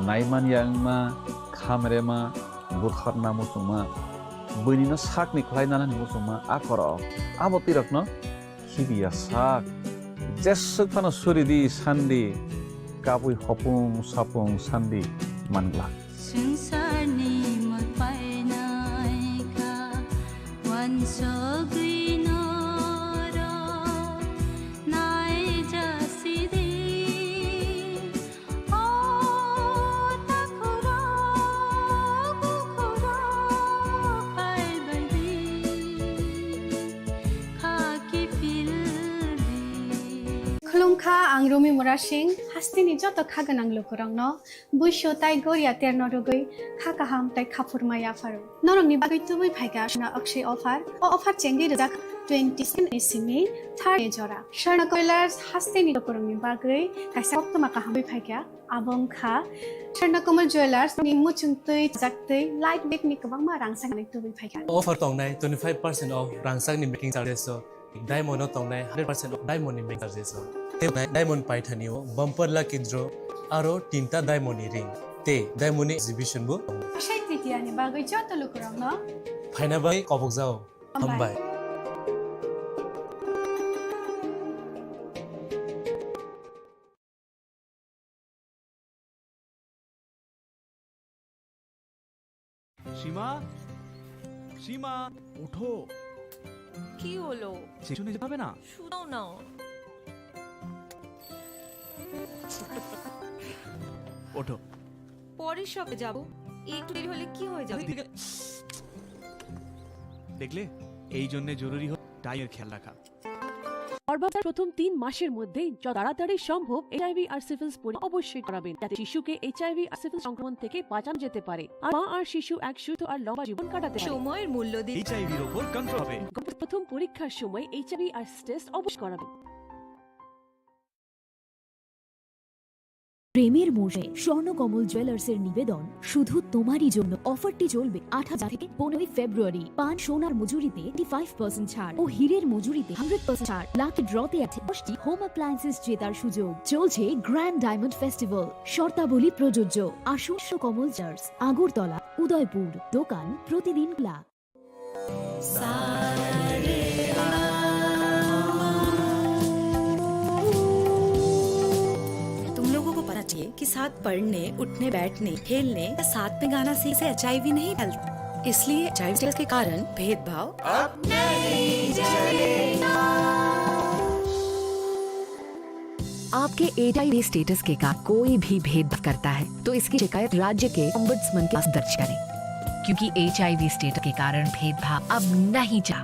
Naiman Yangma, Khamrema, Budharna Musuma, Bunina Sakni Klainana Musuma, Akoro, Abotirakno, Kibia Sak, Jesukana Suridi, Sandi, Kapui Hopung, Sapung, Sandi, Mangla. Sungsarni magpainaika, wansogri Ang Rumi Murashing, हास्तिनि जत खागोनां लोगोरांनो बुइसो ताइ गरिया तेरनो रुगै खाकाहाम ताइ खाफुरमाया pharaoh नरंनि बागै तुबै फाइगा ना Akshay offer चेंगि रजा 27 सिमी 3 जरा शर्ना कोइलार्स हास्तिनि लोगोरांनि बागै काइसा अक्टमा काहाम फाइगा आबं खा शर्ना कमल jewellers नि मुचुंतै जाक्तै light weight नि गोबां मा रांसांनि तुबै फाइगा ऑफर तंनाय 25% ऑफ रांसांनि मेकिंग चार्जेस डायमंड तंनाय 100% ऑफ डायमंड नि मेकिंग चार्जेस ते डायमंड पाइथानियो बम्पर लकी ड्र आरो तीनटा डायमंड नि रिंग ते डायमंड नि एग्जिबिशन बो अक्षय तृतीयानि बागै जत लोगोरांनो फाइना बाय कबक जाओ हमबाय সীমা সীমা ওঠো কি হলো সেশনে যেতে হবে না শুনাও না ওঠো পরের সবে যাব একটু দেরি হলে কি হয়ে যাবে দেখলে এই জন্য জরুরি টাইমের খেয়াল রাখা গর্ভধারণের প্রথম 3 মাসের মধ্যে যত তাড়াতাড়ি সম্ভব এইচআইভি আর সিফিলিস পরীক্ষা অবশ্যই করাবেন যাতে শিশুকে এইচআইভি আর সিফিলিস সংক্রমণ থেকে বাঁচানো যেতে পারে আর মা আর শিশু এক সুস্থ আর লম্বা জীবন কাটাতে পারে সময়ের মূল্য দিয়ে এইচআইভির উপর কন্ট্রোল হবে প্রথম পরীক্ষার সময় এইচআইভি আর টেস্ট অবশ্যই করাবেন প্রেমের মোড়ে স্বর্ণকমল জুয়েলার্সের নিবেদন শুধু তোমারই জন্য অফারটি চলবে 8,000 থেকে 15 ফেব্রুয়ারি পান সোনার মজুরিতে 85% ছাড় ও হীরের মজুরিতে 100% ছাড় লাকি ড্রতে আছে 10টি হোম অ্যাপ্লায়েন্সেস জেতার সুযোগ চলছে গ্র্যান্ড ডায়মন্ড ফেস্টিভ্যাল শর্তাবলী প্রযোজ্য আসুন কমল জুয়েলার্স আগরতলা উদয়পুর দোকান প্রতিদিন খোলা कि साथ पढ़ने उठने बैठने खेलने या साथ में गाना सीखने से एचआईवी नहीं फैलता इसलिए एचआईवी के कारण भेदभाव अब नहीं चलेगा। आपके एचआईवी स्टेटस के कारण कोई भी भेदभाव करता है तो इसकी शिकायत राज्य के ओम्बुड्समैन के पास दर्ज करें क्योंकि एचआईवी स्टेटस के कारण भेदभाव अब नहीं चला।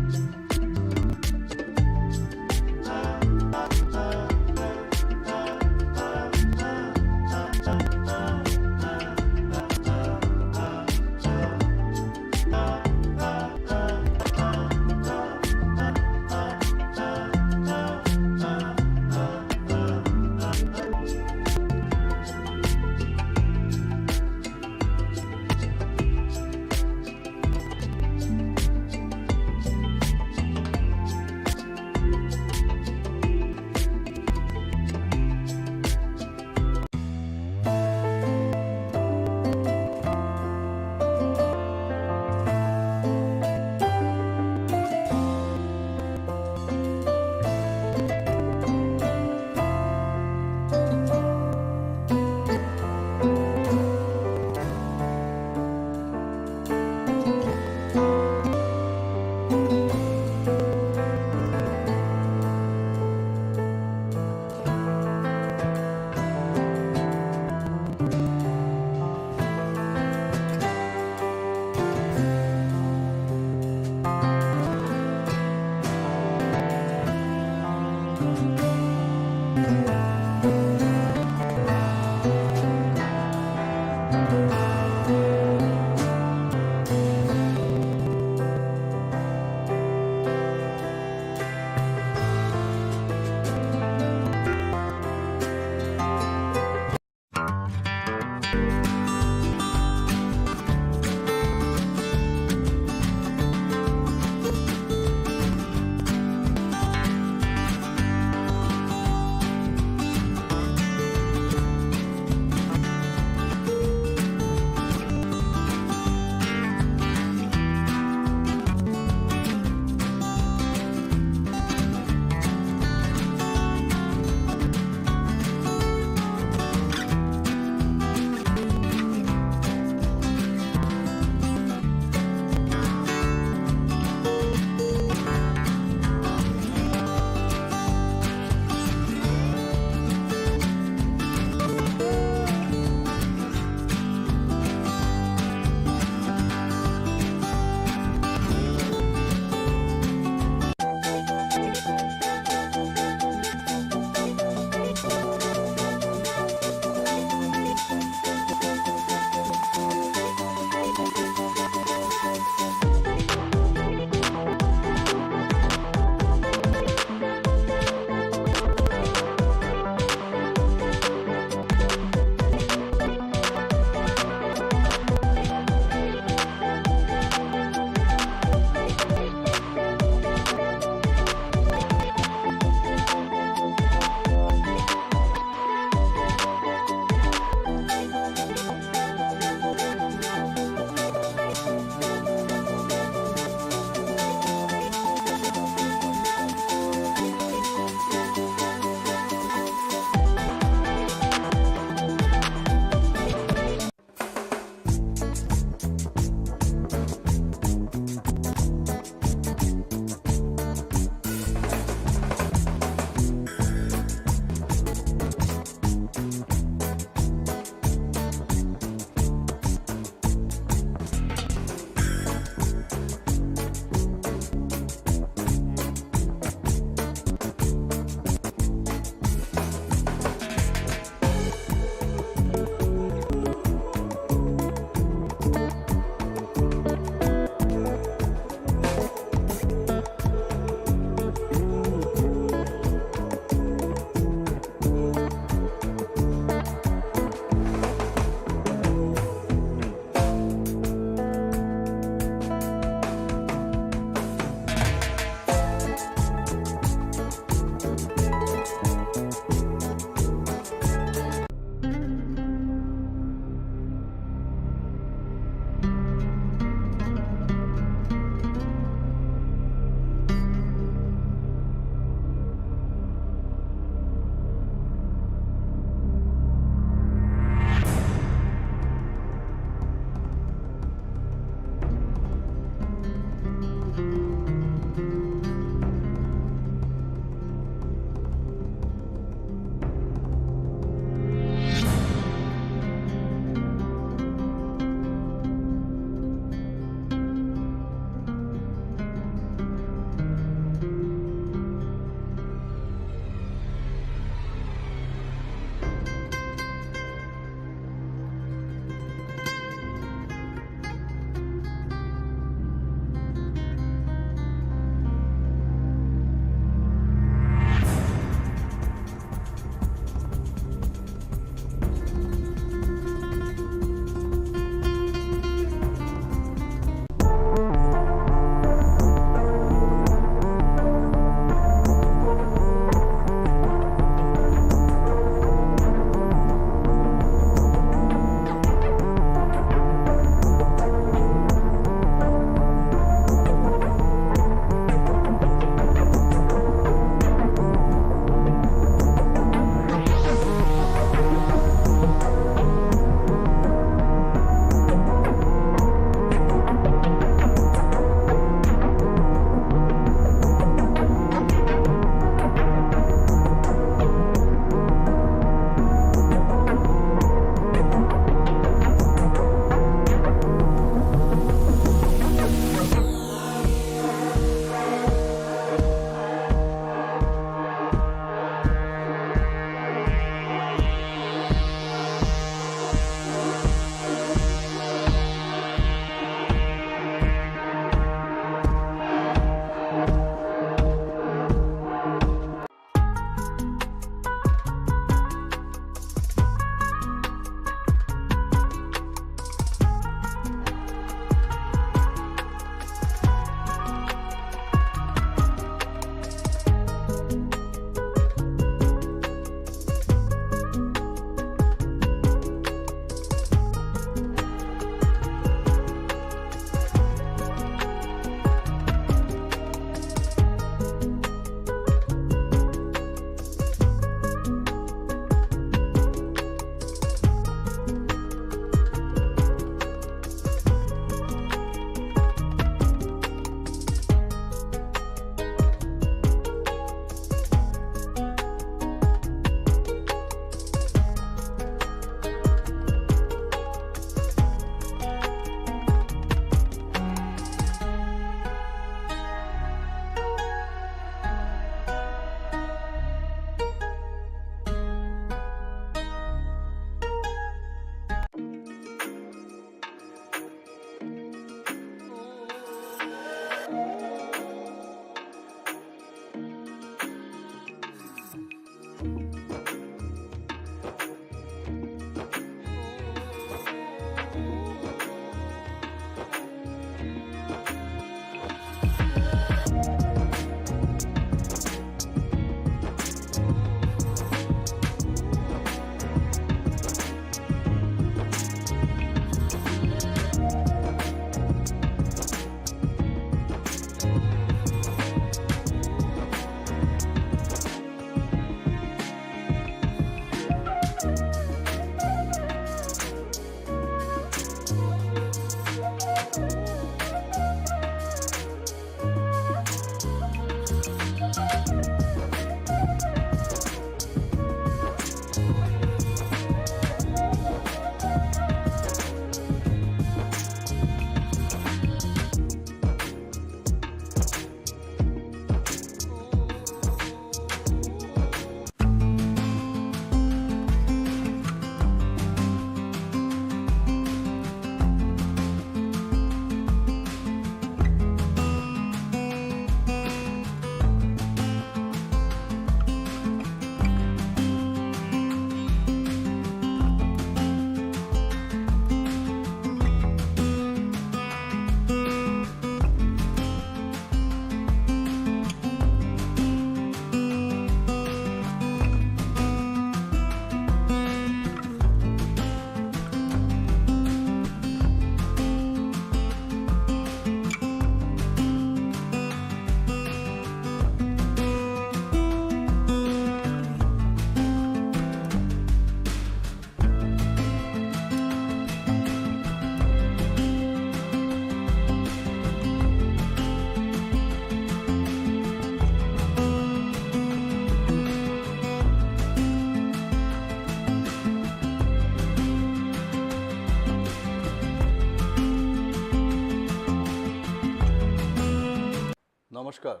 নমস্কার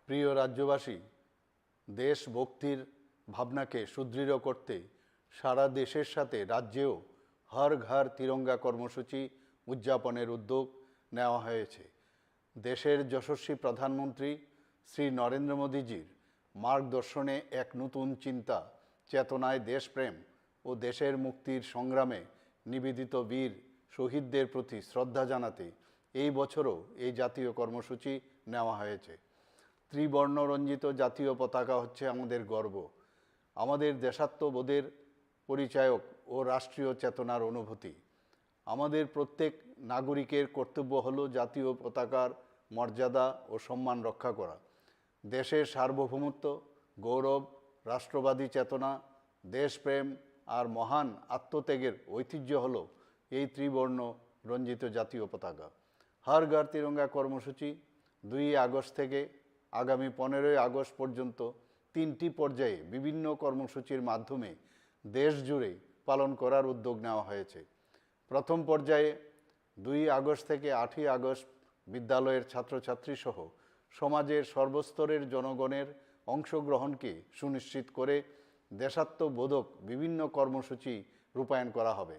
প্রিয় রাজ্যবাসী, দেশভক্তির ভাবনাকে সুদৃঢ় করতে সারা দেশের সাথে রাজ্যেও হর ঘর তিরঙ্গা কর্মসূচি উদযাপনের উদ্যোগ নেওয়া হয়েছে। দেশের যশস্বী প্রধানমন্ত্রী শ্রী নরেন্দ্র মোদীজির মার্গদর্শনে এক নতুন চিন্তা চেতনায় দেশপ্রেম ও দেশের মুক্তির সংগ্রামে নিবেদিত বীর শহীদদের প্রতি শ্রদ্ধা জানাতে এই বছরও এই জাতীয় কর্মসূচি নেওয়া হয়েছে। ত্রিবর্ণরঞ্জিত জাতীয় পতাকা হচ্ছে আমাদের গর্ব, আমাদের দেশাত্মবোধের পরিচায়ক ও রাষ্ট্রীয় চেতনার অনুভূতি। আমাদের প্রত্যেক নাগরিকের কর্তব্য হলো জাতীয় পতাকার মর্যাদা ও সম্মান রক্ষা করা। দেশের সার্বভৌমত্ব, গৌরব, রাষ্ট্রবাদী চেতনা, দেশপ্রেম আর মহান আত্মত্যাগের ঐতিহ্য হলো এই ত্রিবর্ণ রঞ্জিত জাতীয় পতাকা। হর ঘর তিরঙ্গা কর্মসূচি 2 আগস্ট থেকে আগামী 15 আগস্ট পর্যন্ত 3টি পর্যায়ে বিভিন্ন কর্মসূচির মাধ্যমে দেশ জুড়ে পালন করার উদ্যোগ নেওয়া হয়েছে। প্রথম পর্যায়ে 2 আগস্ট থেকে 8 আগস্ট বিদ্যালয়ের ছাত্রছাত্রী সহ সমাজের সর্বস্তরের জনগণের অংশগ্রহণকে সুনিশ্চিত করে দেশাত্মবোধক বিভিন্ন কর্মসূচি রূপায়ণ করা হবে।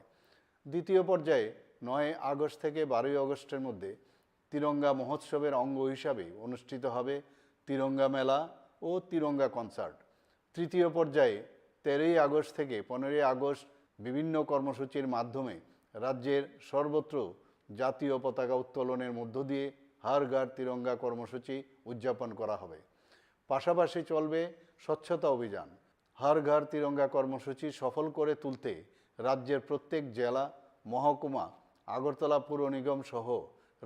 দ্বিতীয় পর্যায়ে 9 আগস্ট থেকে 12 আগস্টের মধ্যে তিরঙ্গা মহোৎসবের অঙ্গ হিসাবে অনুষ্ঠিত হবে তিরঙ্গা মেলা ও তিরঙ্গা কনসার্ট। তৃতীয় পর্যায়ে 13 আগস্ট থেকে 15 আগস্ট বিভিন্ন কর্মসূচির মাধ্যমে রাজ্যের সর্বত্র জাতীয় পতাকা উত্তোলনের মধ্য দিয়ে হর ঘর তিরঙ্গা কর্মসূচি উদযাপন করা হবে। পাশাপাশি চলবে স্বচ্ছতা অভিযান। হর ঘর তিরঙ্গা কর্মসূচি সফল করে তুলতে রাজ্যের প্রত্যেক জেলা, মহকুমা, আগরতলা পুর নিগম সহ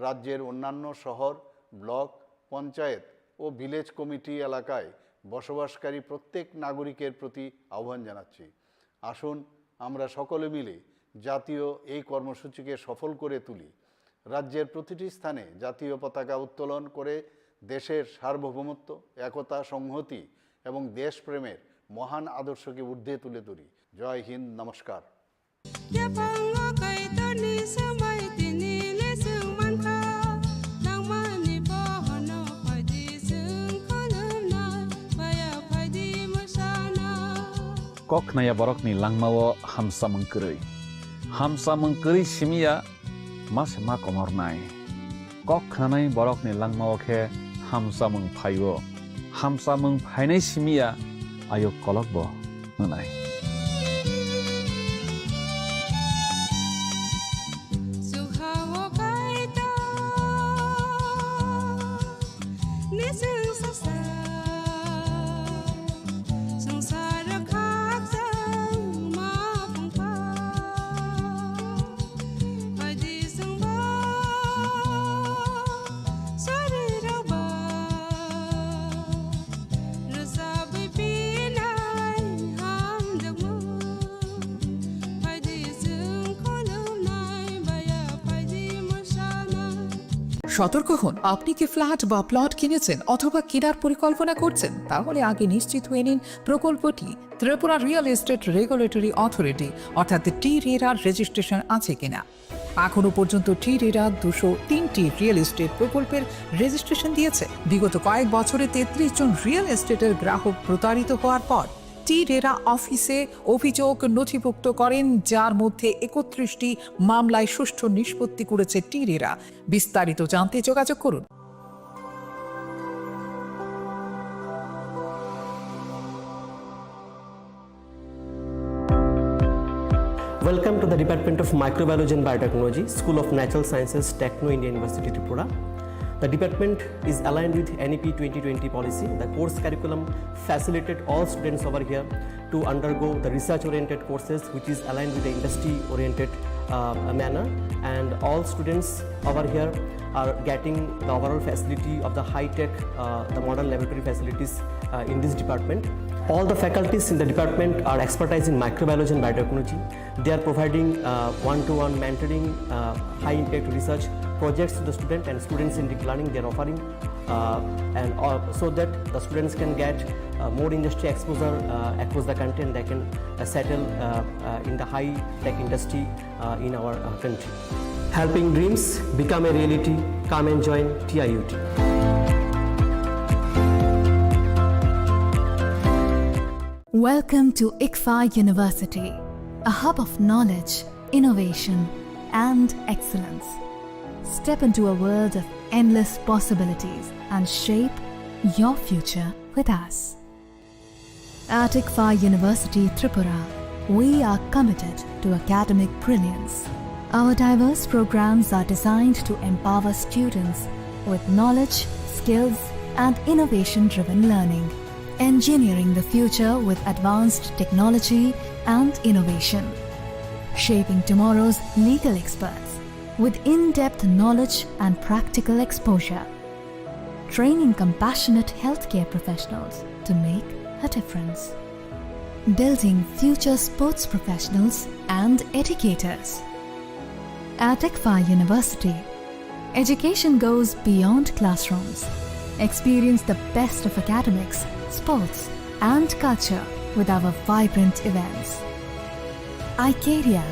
রাজ্যের অন্যান্য শহর, ব্লক, পঞ্চায়েত ও ভিলেজ কমিটি এলাকায় বসবাসকারী প্রত্যেক নাগরিকের প্রতি আহ্বান জানাচ্ছি, আসুন আমরা সকলে মিলে জাতীয় এই কর্মসূচিকে সফল করে তুলি। রাজ্যের প্রতিটি স্থানে জাতীয় পতাকা উত্তোলন করে দেশের সার্বভৌমত্ব, একতা, সংহতি এবং দেশপ্রেমের মহান আদর্শকে ঊর্ধ্বে তুলে ধরি। জয় হিন্দ, নমস্কার। Kok naya borok ni langmawo hamsa mengkeri simia mas ma komor nai. Kok nanai borok ni langmawo ke hamsa mengphayo. Hamsa mengphainai simia ayo kolok bo nanai. সতর্ক হন, আপনি কি ফ্ল্যাট বা প্লট কিনেছেন অথবা কেনার পরিকল্পনা করছেন? তাহলে আগে নিশ্চিত হয়ে নিন প্রকল্পটি Tripura real estate regulatory authority অর্থাৎ টি-রেরার রেজিস্ট্রেশন আছে কিনা। এখনো পর্যন্ত টি-রেরা 203টি রিয়েল এস্টেট প্রকল্পের রেজিস্ট্রেশন দিয়েছে। বিগত কয়েক বছরে 33 জন রিয়েল এস্টেটের গ্রাহক প্রতারিত হওয়ার পর টি-রেরা অফিসে অভিযোগ নথিভুক্ত করেন, যার মধ্যে 31টি মামলায় সুষ্ঠু নিষ্পত্তি করেছে টি-রেরা। বিস্তারিত জানতে যোগাযোগ করুন। Welcome to the Department of Microbiology and Biotechnology, School of Natural Sciences, Techno India University, Tripura. The department is aligned with NEP 2020 policy. The course curriculum facilitated all students over here to undergo the research-oriented courses, which is aligned with the industry-oriented manner. And all students over here are getting the overall facility of the high-tech, the modern laboratory facilities in this department. All the faculties in the department are expertise in microbiology and biotechnology. They are providing one-to-one mentoring, high-impact research projects to the student, and students in deep learning they are offering, and so that the students can get more industry exposure across the country, and they can settle in the high-tech industry in our country. Helping dreams become a reality. Come and join TIUT. Welcome to ICFA University, a hub of knowledge, innovation, and excellence. Step into a world of endless possibilities and shape your future with us. At ICFA University Tripura, we are committed to academic brilliance. Our diverse programs are designed to empower students with knowledge, skills, and innovation-driven learning, engineering the future with advanced technology and innovation, shaping tomorrow's legal experts with in-depth knowledge and practical exposure, training compassionate healthcare professionals to make a difference, building future sports professionals and educators. At ICFA University, education goes beyond classrooms. Experience the best of academics, sports, and culture with our vibrant events. Icaria,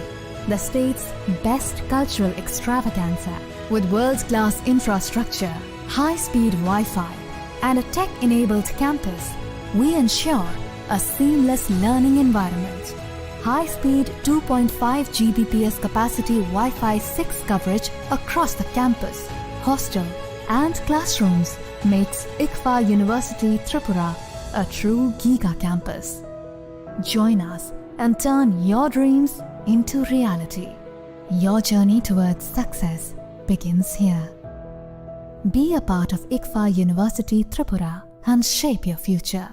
the state's best cultural extravaganza, with world-class infrastructure, high-speed Wi-Fi, and a tech-enabled campus, we ensure a seamless learning environment. High-speed 2.5 Gbps capacity Wi-Fi 6 coverage across the campus, hostel, and classrooms makes ICFA University Tripura a true Giga campus. Join us and turn your dreams into reality. Your journey towards success begins here. Be a part of ICFA University Tripura and shape your future.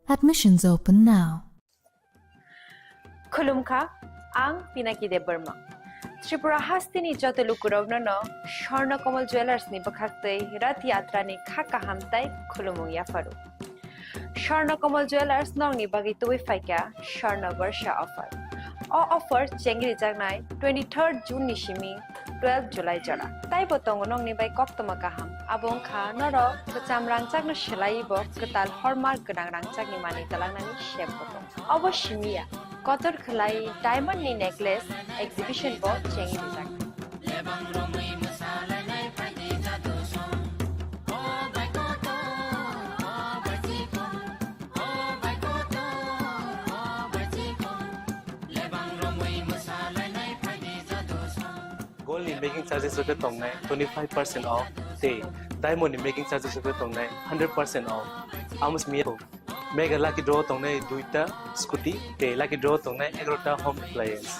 Admissions open now. Khulumkha, ang Pinakide Burma. Tripura hastini joto lukurogno no Sharna Komal Jewelers ni bakhakte Rat Yatra ni khaka hamtai khulumung yafaru. Sharna Komal Jewelers nong ni bagi tuwi faika Sharna Varsha offer. O offer chengri jagnai 23rd June ni shimi 12 July jara. Tai botong nong ni bai koktoma kaham. Abong kha noro bacham rangchak no shelai bo ketal hallmark genang rangchak ni mani talang nani shep botong. Obo shimiya Kotor Khalai diamond ni necklace exhibition bo chengi rijak. Gold in making charges of the tongue 25% off. Say diamond in making charges of the tongue 100% off. Almost me. Mega lucky draw tongne duita scooty te lucky draw tongne egrota home appliance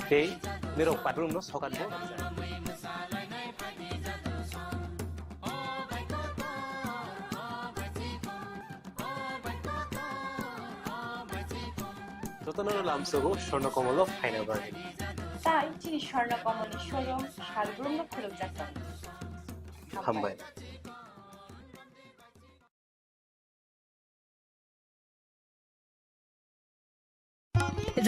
te nero padroom no sokan bo Totono lamsogo Sharna Komolo final bargain Tai Chini Sharna Komoli showroom sharbroom no khuluk jakta Hambai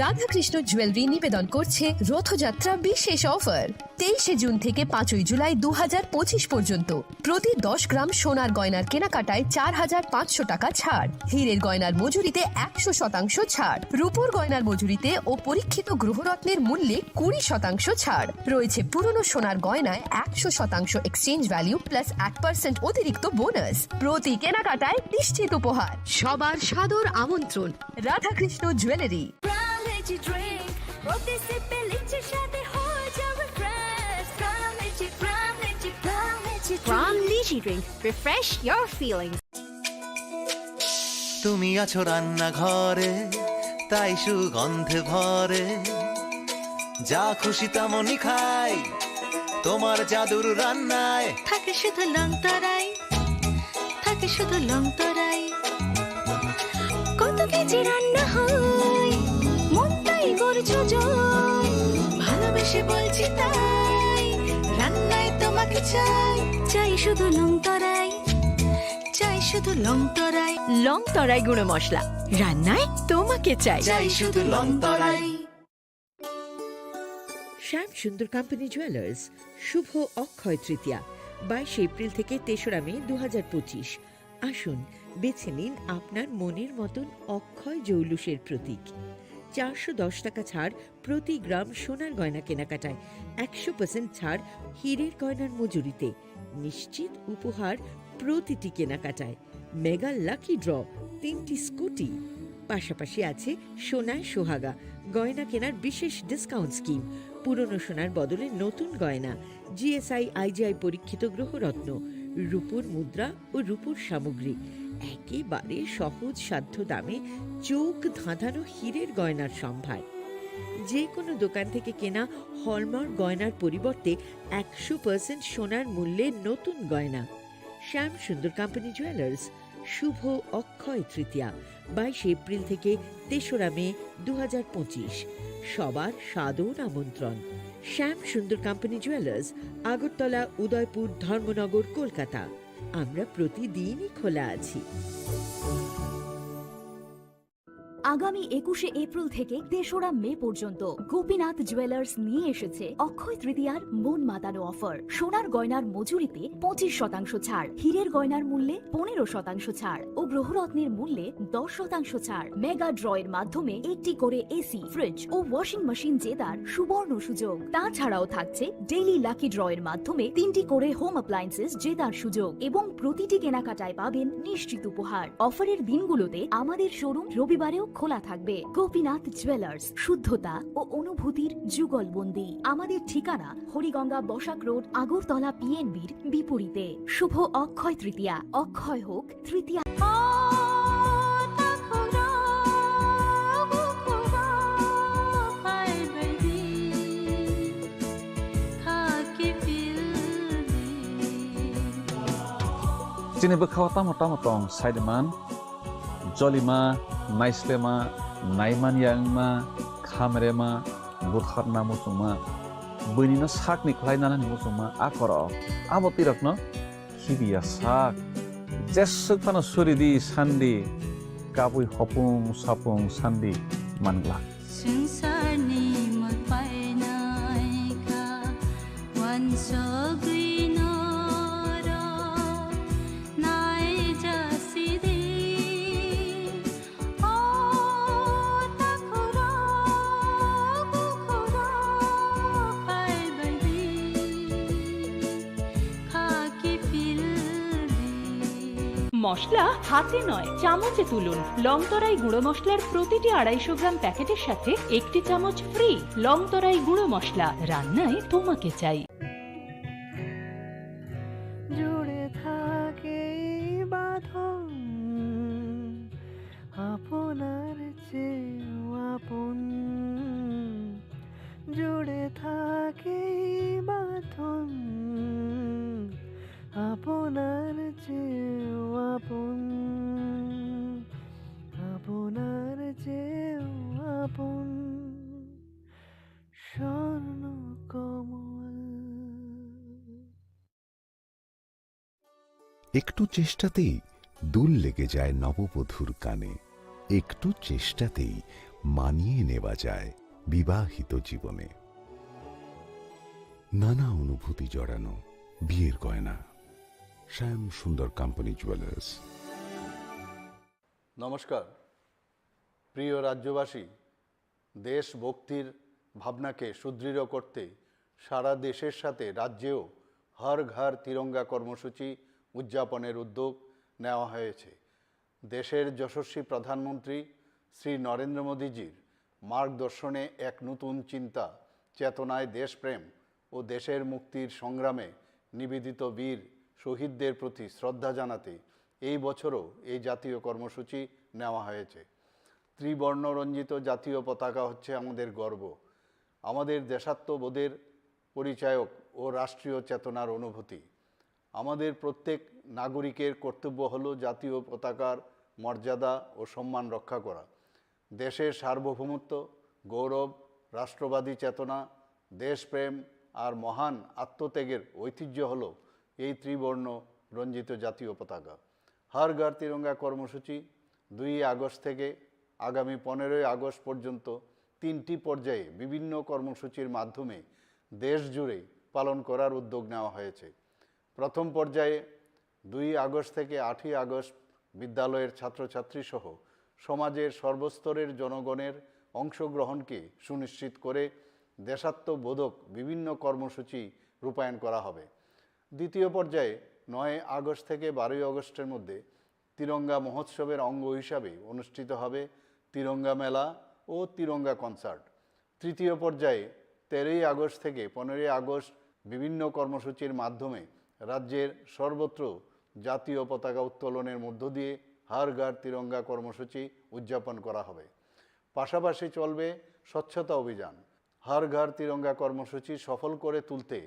Radhakrishna jewellery নিবেদন করছে রথযাত্রা বিশেষ offer 23 June থেকে 5 জুলাই 2025 পর্যন্ত প্রতি 10 গ্রাম সোনার গয়নার কেনাকাটায় 4500 টাকা ছাড় হীরের গয়নার মজুরিতে 100% ছাড় রূপোর গয়নার মজুরিতে ও পরীক্ষিত গ্রহরত্নের মূল্যে 20% ছাড় রয়েছে পুরনো সোনার গয়নায় 100% এক্সচেঞ্জ ভ্যালু প্লাস 1% অতিরিক্ত বোনাস প্রতি কেনাকাটায় নিশ্চিত উপহার সবার সাদর আমন্ত্রণ রাধাকৃষ্ণ জুয়েলারি Drink, প্রতি সিপে লিচি সাথে হয়ে যাবে fresh Crown Lychee Drink. Refresh your feelings. তুমি আছো রান্না ঘরে তাই সুগন্ধে ভরে যা খুশি তেমনই খাই তোমার জাদুর রান্নায় থাকে শুধু লং তরাই থাকে শুধু লং তরাই কত কেজি রান্না হয় মনটাই করছো জয় ভালোবেসে বলছি তাই রান্নায় তোমাকে চাই চাই শুধু লং তরাই চাই শুধু লং তরাই লং তরাই গুঁড়ো মশলা রান্নায় তোমাকে চাই চাই শুধু লং তরাই শ্যাম সুন্দর কোম্পানি জুয়েলার্স শুভ অক্ষয় তৃতীয়া 22 এপ্রিল থেকে 3রা মে 2025 আসুন বেছে নিন আপনার মনের মতন অক্ষয় জৌলুসের প্রতীক 410 টাকা ছাড় প্রতি গ্রাম সোনার গয়না কেনাকাটায় 100% ছাড় হীরের গয়নার মজুরিতে নিশ্চিত উপহার প্রতিটি কেনাকাটায় মেগা লাকি ড্র 3টি স্কুটি পাশাপাশি আছে সোনায় সোহাগা, গয়না কেনার বিশেষ ডিসকাউন্ট স্কিম, পুরনো সোনার বদলে নতুন গয়না, জিএসআই আইজিআই পরীক্ষিত গ্রহরত্ন, রূপোর মুদ্রা ও রূপোর সামগ্রী, একেবারে সহজ সাধ্য দামে চোখ ধাঁধানো হীরের গয়নার সম্ভার। যে কোনো দোকান থেকে কেনা হলমার্ক গয়নার পরিবর্তে 100% সোনার মূল্যে নতুন গয়না। শ্যাম সুন্দর কোম্পানি জুয়েলার্স, শুভ অক্ষয় তৃতীয়া 22 এপ্রিল থেকে 3রা মে 2025। সবার সাদর আমন্ত্রণ। শ্যাম সুন্দর কোম্পানি জুয়েলার্স, আগরতলা, উদয়পুর, ধর্মনগর, কলকাতা। আমরা প্রতিদিনই খোলা আছি। আগামী 21শে এপ্রিল থেকে 3রা মে পর্যন্ত গোপীনাথ জুয়েলার্স নিয়ে এসেছে অক্ষয় তৃতীয়ার মন মাতানো অফার। সোনার গয়নার মজুরিতে 25% ছাড়, হীরের গয়নার মূল্যে 15% ছাড় ও গ্রহরত্নের মূল্যে 10% ছাড়। মেগা ড্রয়ের মাধ্যমে একটি করে এসি, ফ্রিজ ও ওয়াশিং মেশিন জেতার সুবর্ণ সুযোগ। তাছাড়াও থাকছে ডেইলি লাকি ড্রয়ের মাধ্যমে 3টি করে হোম অ্যাপ্লায়েন্সেস জেতার সুযোগ এবং প্রতিটি কেনাকাটায় পাবেন নিশ্চিত উপহার। অফারের দিনগুলোতে আমাদের শোরুম রবিবারেও খোলা থাকবে। গোপীনাথ জুয়েলার্স, শুদ্ধতা ও অনুভূতির যুগলবন্দি। আমাদের ঠিকানা হরিগঙ্গা বসাক রোড, আগরতলা পিএনবির বিপরীতে। শুভ অক্ষয় তৃতীয়া, অক্ষয় হোক তৃতীয়া। Chini Khorang Tripura Saideman, Jolima, Naislema, Naiman Yangma, Khamrema, Butharna Musuma, Bunina Sakni Klainana Musuma, Akoro, Abotirakno, Kibia Sak, Jessukana Suridi, Sandi, Kabui Hopung, Sapung, Sandi, Mangla. মশলা হাতে নয় চামচে তুলুন। লংতরাই গুঁড়ো মশলার প্রতিটি 250 গ্রাম প্যাকেটের সাথে 1টি চামচ ফ্রি। লংতরাই গুঁড়ো মশলা, রান্নায় তোমাকে চাই। জুড়ে থাকে বাঁধন আপনার চেয়েও আপন, জুড়ে থাকে বাঁধন আপনার চেয়েও আপন, আপনার চেয়েও আপন স্বর্ণ কমল। একটু চেষ্টাতেই দুল লেগে যায় নববধূর কানে, একটু চেষ্টাতেই মানিয়ে নেওয়া যায় বিবাহিত জীবনে। নানা অনুভূতি জড়ানো বিয়ের গয়না। শ্যাম সুন্দর কোম্পানি জুয়েলার্স। নমস্কার প্রিয় রাজ্যবাসী, দেশভক্তির ভাবনাকে সুদৃঢ় করতে সারা দেশের সাথে রাজ্যেও হর ঘর তিরঙ্গা কর্মসূচি উদযাপনের উদ্যোগ নেওয়া হয়েছে। দেশের যশস্বী প্রধানমন্ত্রী শ্রী নরেন্দ্র মোদীজির মার্গদর্শনে এক নতুন চিন্তা চেতনায় দেশপ্রেম ও দেশের মুক্তির সংগ্রামে নিবেদিত বীর শহীদদের প্রতি শ্রদ্ধা জানাতে এই বছরও এই জাতীয় কর্মসূচি নেওয়া হয়েছে। ত্রিবর্ণরঞ্জিত জাতীয় পতাকা হচ্ছে আমাদের গর্ব, আমাদের দেশাত্মবোধের পরিচায়ক ও রাষ্ট্রীয় চেতনার অনুভূতি। আমাদের প্রত্যেক নাগরিকের কর্তব্য হলো জাতীয় পতাকার মর্যাদা ও সম্মান রক্ষা করা। দেশের সার্বভৌমত্ব, গৌরব, রাষ্ট্রবাদী চেতনা, দেশপ্রেম আর মহান আত্মত্যাগের ঐতিহ্য হলো এই ত্রিবর্ণ রঞ্জিত জাতীয় পতাকা। হর ঘর তিরঙ্গা কর্মসূচি 2 আগস্ট থেকে আগামী 15 আগস্ট পর্যন্ত 3টি পর্যায়ে বিভিন্ন কর্মসূচির মাধ্যমে দেশ জুড়ে পালন করার উদ্যোগ নেওয়া হয়েছে। প্রথম পর্যায়ে 2 আগস্ট থেকে 8ই আগস্ট বিদ্যালয়ের ছাত্রছাত্রী সহ সমাজের সর্বস্তরের জনগণের অংশগ্রহণকে সুনিশ্চিত করে দেশাত্মবোধক বিভিন্ন কর্মসূচি রূপায়ণ করা হবে। দ্বিতীয় পর্যায়ে 9 আগস্ট থেকে 12 আগস্টের মধ্যে তিরঙ্গা মহোৎসবের অঙ্গ হিসাবে অনুষ্ঠিত হবে তিরঙ্গা মেলা ও তিরঙ্গা কনসার্ট। তৃতীয় পর্যায়ে 13ই আগস্ট থেকে 15ই আগস্ট বিভিন্ন কর্মসূচির মাধ্যমে রাজ্যের সর্বত্র জাতীয় পতাকা উত্তোলনের মধ্য দিয়ে হর ঘর তিরঙ্গা কর্মসূচি উদযাপন করা হবে। পাশাপাশি চলবে স্বচ্ছতা অভিযান। হর ঘর তিরঙ্গা কর্মসূচি সফল করে তুলতে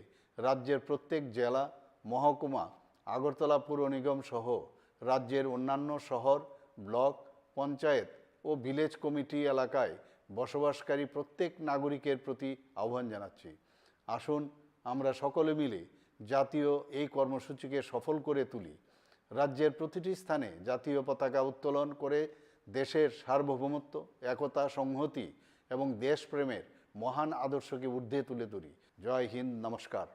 রাজ্যের প্রত্যেক জেলা, মহকুমা, আগরতলা পুর নিগম সহ রাজ্যের অন্যান্য শহর, ব্লক, পঞ্চায়েত ও ভিলেজ কমিটি এলাকায় বসবাসকারী প্রত্যেক নাগরিকের প্রতি আহ্বান জানাচ্ছি। আসুন আমরা সকলে মিলে জাতীয় এই কর্মসূচিকে সফল করে তুলি। রাজ্যের প্রতিটি স্থানে জাতীয় পতাকা উত্তোলন করে দেশের সার্বভৌমত্ব, একতা, সংহতি এবং দেশপ্রেমের মহান আদর্শকে ঊর্ধ্বে তুলে ধরি। জয় হিন্দ, নমস্কার।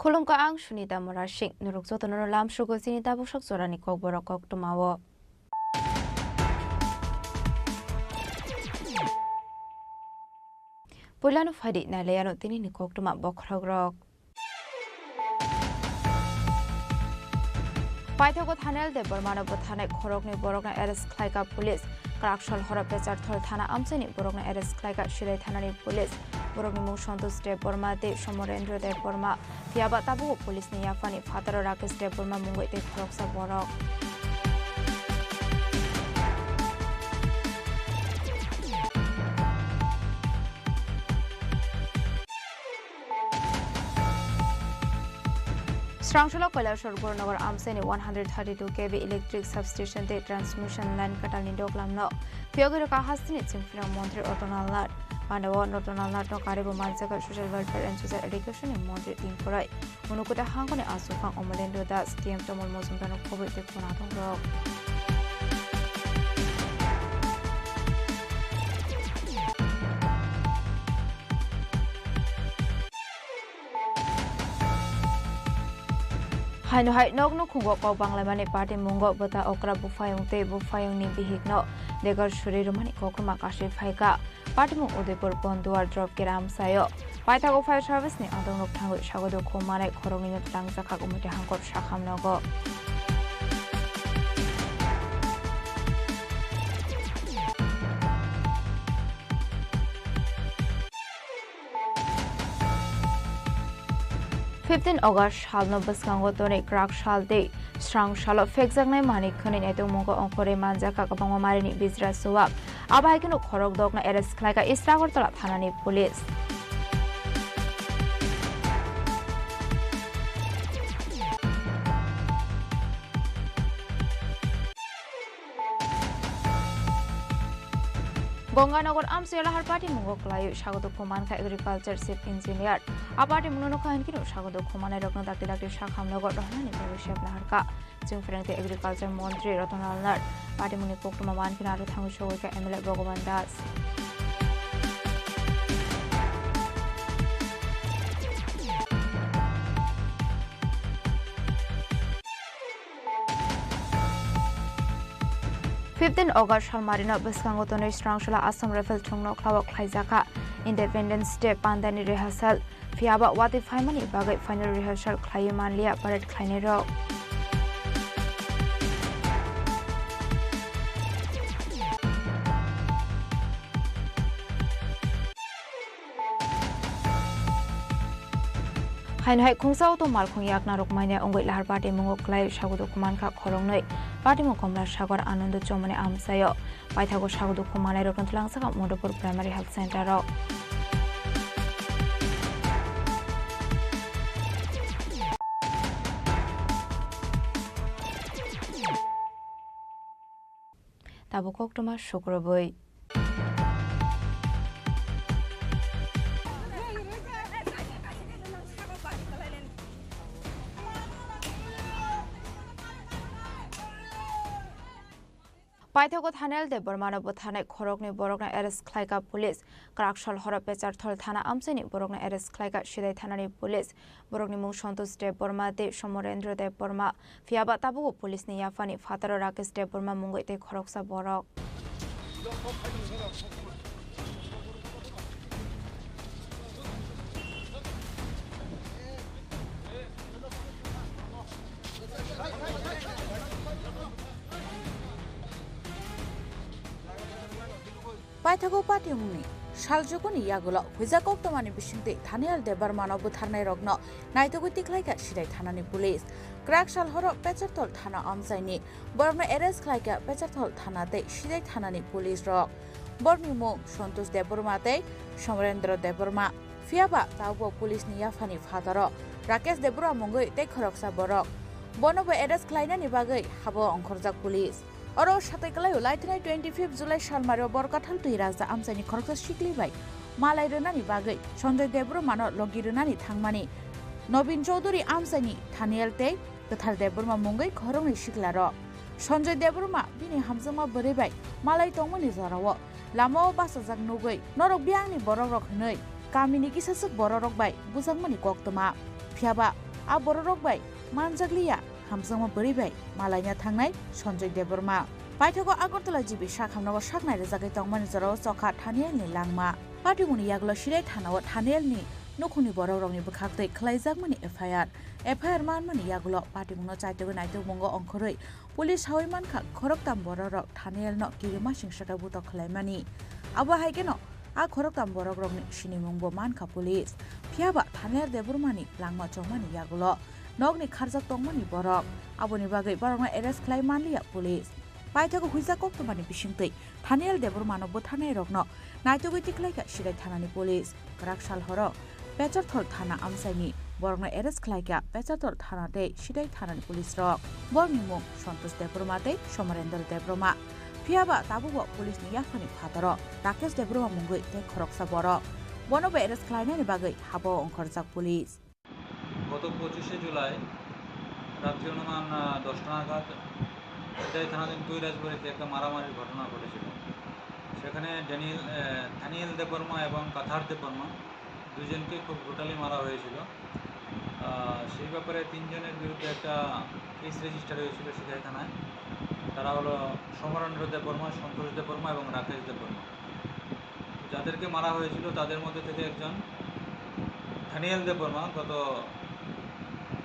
Khulum ka ang Sunita Morashik nuruk zoto nuro lam shugo sinita busok zorani kok borok kok tumawo. Pulano fadi na leyano tini ni kok tuma bokragrok. Paithago thanel de Burmano bothane khorok ni borok na arrest khlaika police. Karakshal hora pechar thol thana amchani borok na arrest khlaika shirai thana ni police. Borok ni mung Santosh de Burma de Somorendra de Burma. Fiaba tabu police ni yafani fataro Rakesh de Burma mungoi de khorok sa borok. Srangshalo Kailashwar Gurnagar Amseni 132 kV electric substation de transmission line katal ni doklamno Pyogiro ka hasini chimfira Montri Otonalnar Pandawa Notonalnar no Karibu Mansaka Social Welfare and Social Education in Montri Tinkorai Unukuta Hangone Asufang Omolendo Das TM Tomol Mozumtano Kobe de Punatong Rock. Haino hai nok no khungo ko banglamani party mungo bata okra bufayong te bufayong ni bihigno degar shuri rumani kokruma kashi phaika party mung Udaipur Bonduar drop kiram sayo paithago fire service ni adong nok thango sagodo khomane khorongni no tangja khagumute hangkor shakham nogo. August halno baskango tone krak shalde strang shalo fekjangnai mani khani neto mungo onkore manjaka kabangma marini bizra suwak abai kino khorok dokna arrest khlaika Istragartala thanani police. Gonganagar Amsela har party mungo klayu sagodo khoman kha agriculture chief engineer a party munono khain kino sagodo khomane rokno dakti dakti shakhamnagar rohnani bhobishek laharka jingfrangte agriculture montri Ratanalnar party muni poktuma man kina aro thangu shogoika MLA Bhagavan Das. August Halmarina Baskangotono Strangshala Assam Rifle Tungno Klawak Klaizaka Independence Day Pandani Rehearsal Fiaba Wati Faimani Bagai Final Rehearsal Klayumanlia Parade Klainero. Hainhai Kungsa to Malkung Yak Narok Mania Ongoi Lahar Party Mungo Klai Shagudu Kumanka Khorongnoi Party Mukomla Shagar Anando Chomane Amsayo Paithago Shagudu Kumane Rokantlang Saka Modopur Primary Health Center ro. তাবো কক্টমা শুক্রবই पाइथागो थानेल दे बरमानबो थानाय खरगनि बरगना arrest खालायगा police क्राकशल हर पेचारथल थाना आमसेनि बरगना arrest खालायगा सिदाय थानानि police बरगनि मुं सन्तोष दे Burma दे समरेन्द्र दे Burma फियाबा ताबुगो पुलिसनि याफानि फातार राकेश दे Burma मुंगै दे खरगसा बरक पाइथागो party मुंनि सालजुगुनि यागुल हुइजा कक्टमानि बिसिंते थानेल देबार मानव बुथारनाय रग्न नायतगु तिख्लायगा सिदाय थानानि police क्राक Salher पेचारथल थाना आमसाइनि बरमना arrest खालायगा पेचारथल थानाते सिदाय थानानि police रक बरनि मुं सन्तोष देबर्माते समरेन्द्र देबर्मा फियाबा तावबो पुलिसनि याफानि फादार राकेश देबरा मुंगै ते खरगसा बरक बनबो एरेस्ट खालायनानि बागै हाबो अंखरजाक पुलिस अरो साथैकलायो लाइथनाय 25 जुलाई सालमारो बरकाथाल तुइ राजा आमसाइनि खरगसा सिक्लिबाय मालाय रोनानि बागै सञ्जय देबर्मानो लगिरोनानि थांमानि नवीन चौधुरी आमसाइनि थानेलते गथार देबर्मा मुंगै खरंनि सिक्लार सञ्जय देबर्मा बिनि हामजमा बोरैबाय मालाय तंमनि जराव लामाव बासजाक नुगै नरक बियांनि बररक हनै गामिनि किसासक बररक बाय बुजांमनि कक्तमा फियाबा आ बररक बाय मानजागलिया हामजमा बोरैबाय मालायना थांनाय सञ्जय देबर्मा पाइथागो आगरतला जिबि साखामनाव साखनाय रोजागै तंमनि जराव चखा थानेलनि लांमा पार्टीमुनि यागल सिराय थानाव थानेलनि नखुनि बररकनि बखागदै खलायजाकमनि एफआईआर मानमनि यागल पार्टीमुनो चाइतगो नायतो मंगो अंखरै पुलिस हावै मानखा खरकताम बररक थानेलनो किरिमा सिंसका बुत खलायमानि आबो हायगेनो आ खरकताम बररकनि सिनिमुंबो मानखा पुलिस फियाबा थानेल देबर्मानि लांमा चौमानि यागल नगनि खारजाक तंमनि बरक आबोनि बागै बरगना एरेस्ट खालाय मानलिया पुलिस पाइथागो हुइजा कक्टमानि बिसिंतै थानेल देबर्मानो बुथारनाय रगनो नायतगै तिख्लायगा सिदाय थानानि पुलिस क्राक सालहर पेचारथल थाना आमसाइनि बरगना एरेस्ट खालायगा पेचारथल थानाते सिदाय थानानि पुलिस रक बरनि मुं सन्तोष देबर्माते समरेन्द्र देबर्मा फियाबा ताबुबो पुलिसनि याफानि फादार राकेश देबर्मा मुंगै ते खरगसा बरक बनबो एरेस्ट खालायनायनि बागै हाबो अंखरजाक पुलिस গত 25শে জুলাই রাত্রি অনুমান 10টা নাগাদ সিদাই থানাধীন তুইরাজবাড়িতে একটা মারামারির ঘটনা ঘটেছিল সেখানে থানিয়েল দেববর্মা এবং কাথার দেববর্মা দুজনকে খুব ব্রুটালি মারা হয়েছিল সেই ব্যাপারে তিনজনের বিরুদ্ধে একটা কেস রেজিস্টার হয়েছিল সিদাই থানায় তারা হলো সমরেন্দ্র দেববর্মা সন্তোষ দেববর্মা এবং রাকেশ দেববর্মা যাদেরকে মারা হয়েছিল তাদের মধ্যে থেকে একজন থানিয়েল দেববর্মা গত